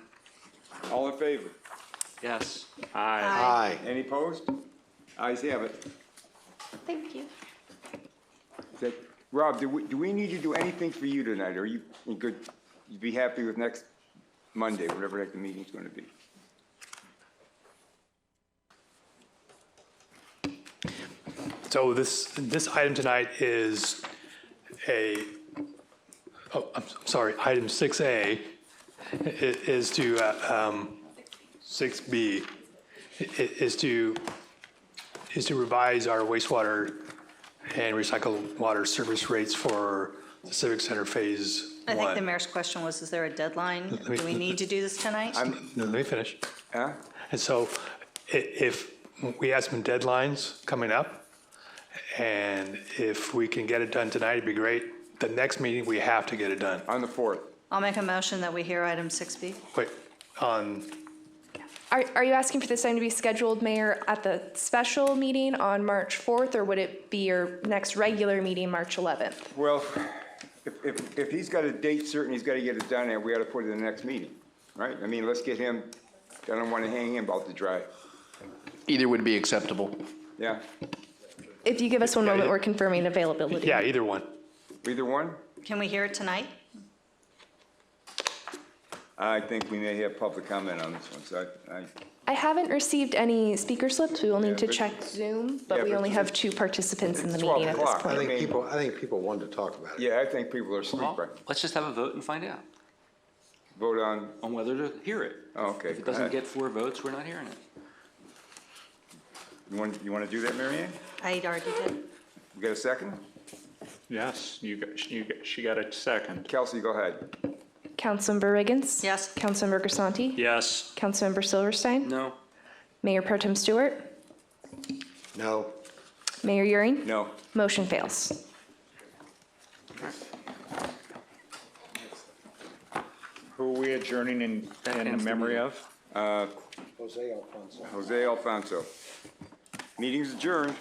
All in favor? Yes. Aye. Aye. Any opposed? Ayes have it. Thank you. Rob, do we need to do anything for you tonight? Are you good? You'd be happy with next Monday, whatever the heck the meeting's gonna be? So this item tonight is item 6A is to, 6B is to revise our wastewater and recycled water service rates for the Civic Center Phase 1. I think the mayor's question was, is there a deadline? Do we need to do this tonight? No, let me finish. Huh? And so if we have some deadlines coming up, and if we can get it done tonight, it'd be great. The next meeting, we have to get it done. On the 4th. I'll make a motion that we hear item 6B. Wait, on, Are you asking for this item to be scheduled, Mayor, at the special meeting on March 4th, or would it be your next regular meeting, March 11th? Well, if he's got a date certain, he's gotta get it done, and we gotta put it in the next meeting, right? I mean, let's get him, I don't wanna hang him out to dry. Either would be acceptable. Yeah, If you give us one moment, we're confirming availability. yeah, either one. either one? Can we hear it tonight? I think we may have public comment on this one, so I haven't received any speaker slips. We will need to but- check Zoom, but Yeah, we but only have 2 participants in the it's meeting at 12 this o'clock. point. I think people wanted to talk about it. yeah, I think people are asleep, right? Let's just have a vote and find out Vote on, on whether to hear it. oh, okay, If it go doesn't ahead. get 4 votes, we're not hearing it. You want to do that, Mary Ann? I already did. You got a second? Yes, she got a second. Kelsey, go ahead. Councilmember Riggins? Yes. Councilmember Grisanti? Yes. Councilmember Silverstein? No. Mayor Pro Tem Stewart? No. Mayor Euring? No. Motion fails. Who are we adjourning in memory of? Jose Alfonso. Jose Alfonso. Meeting's adjourned.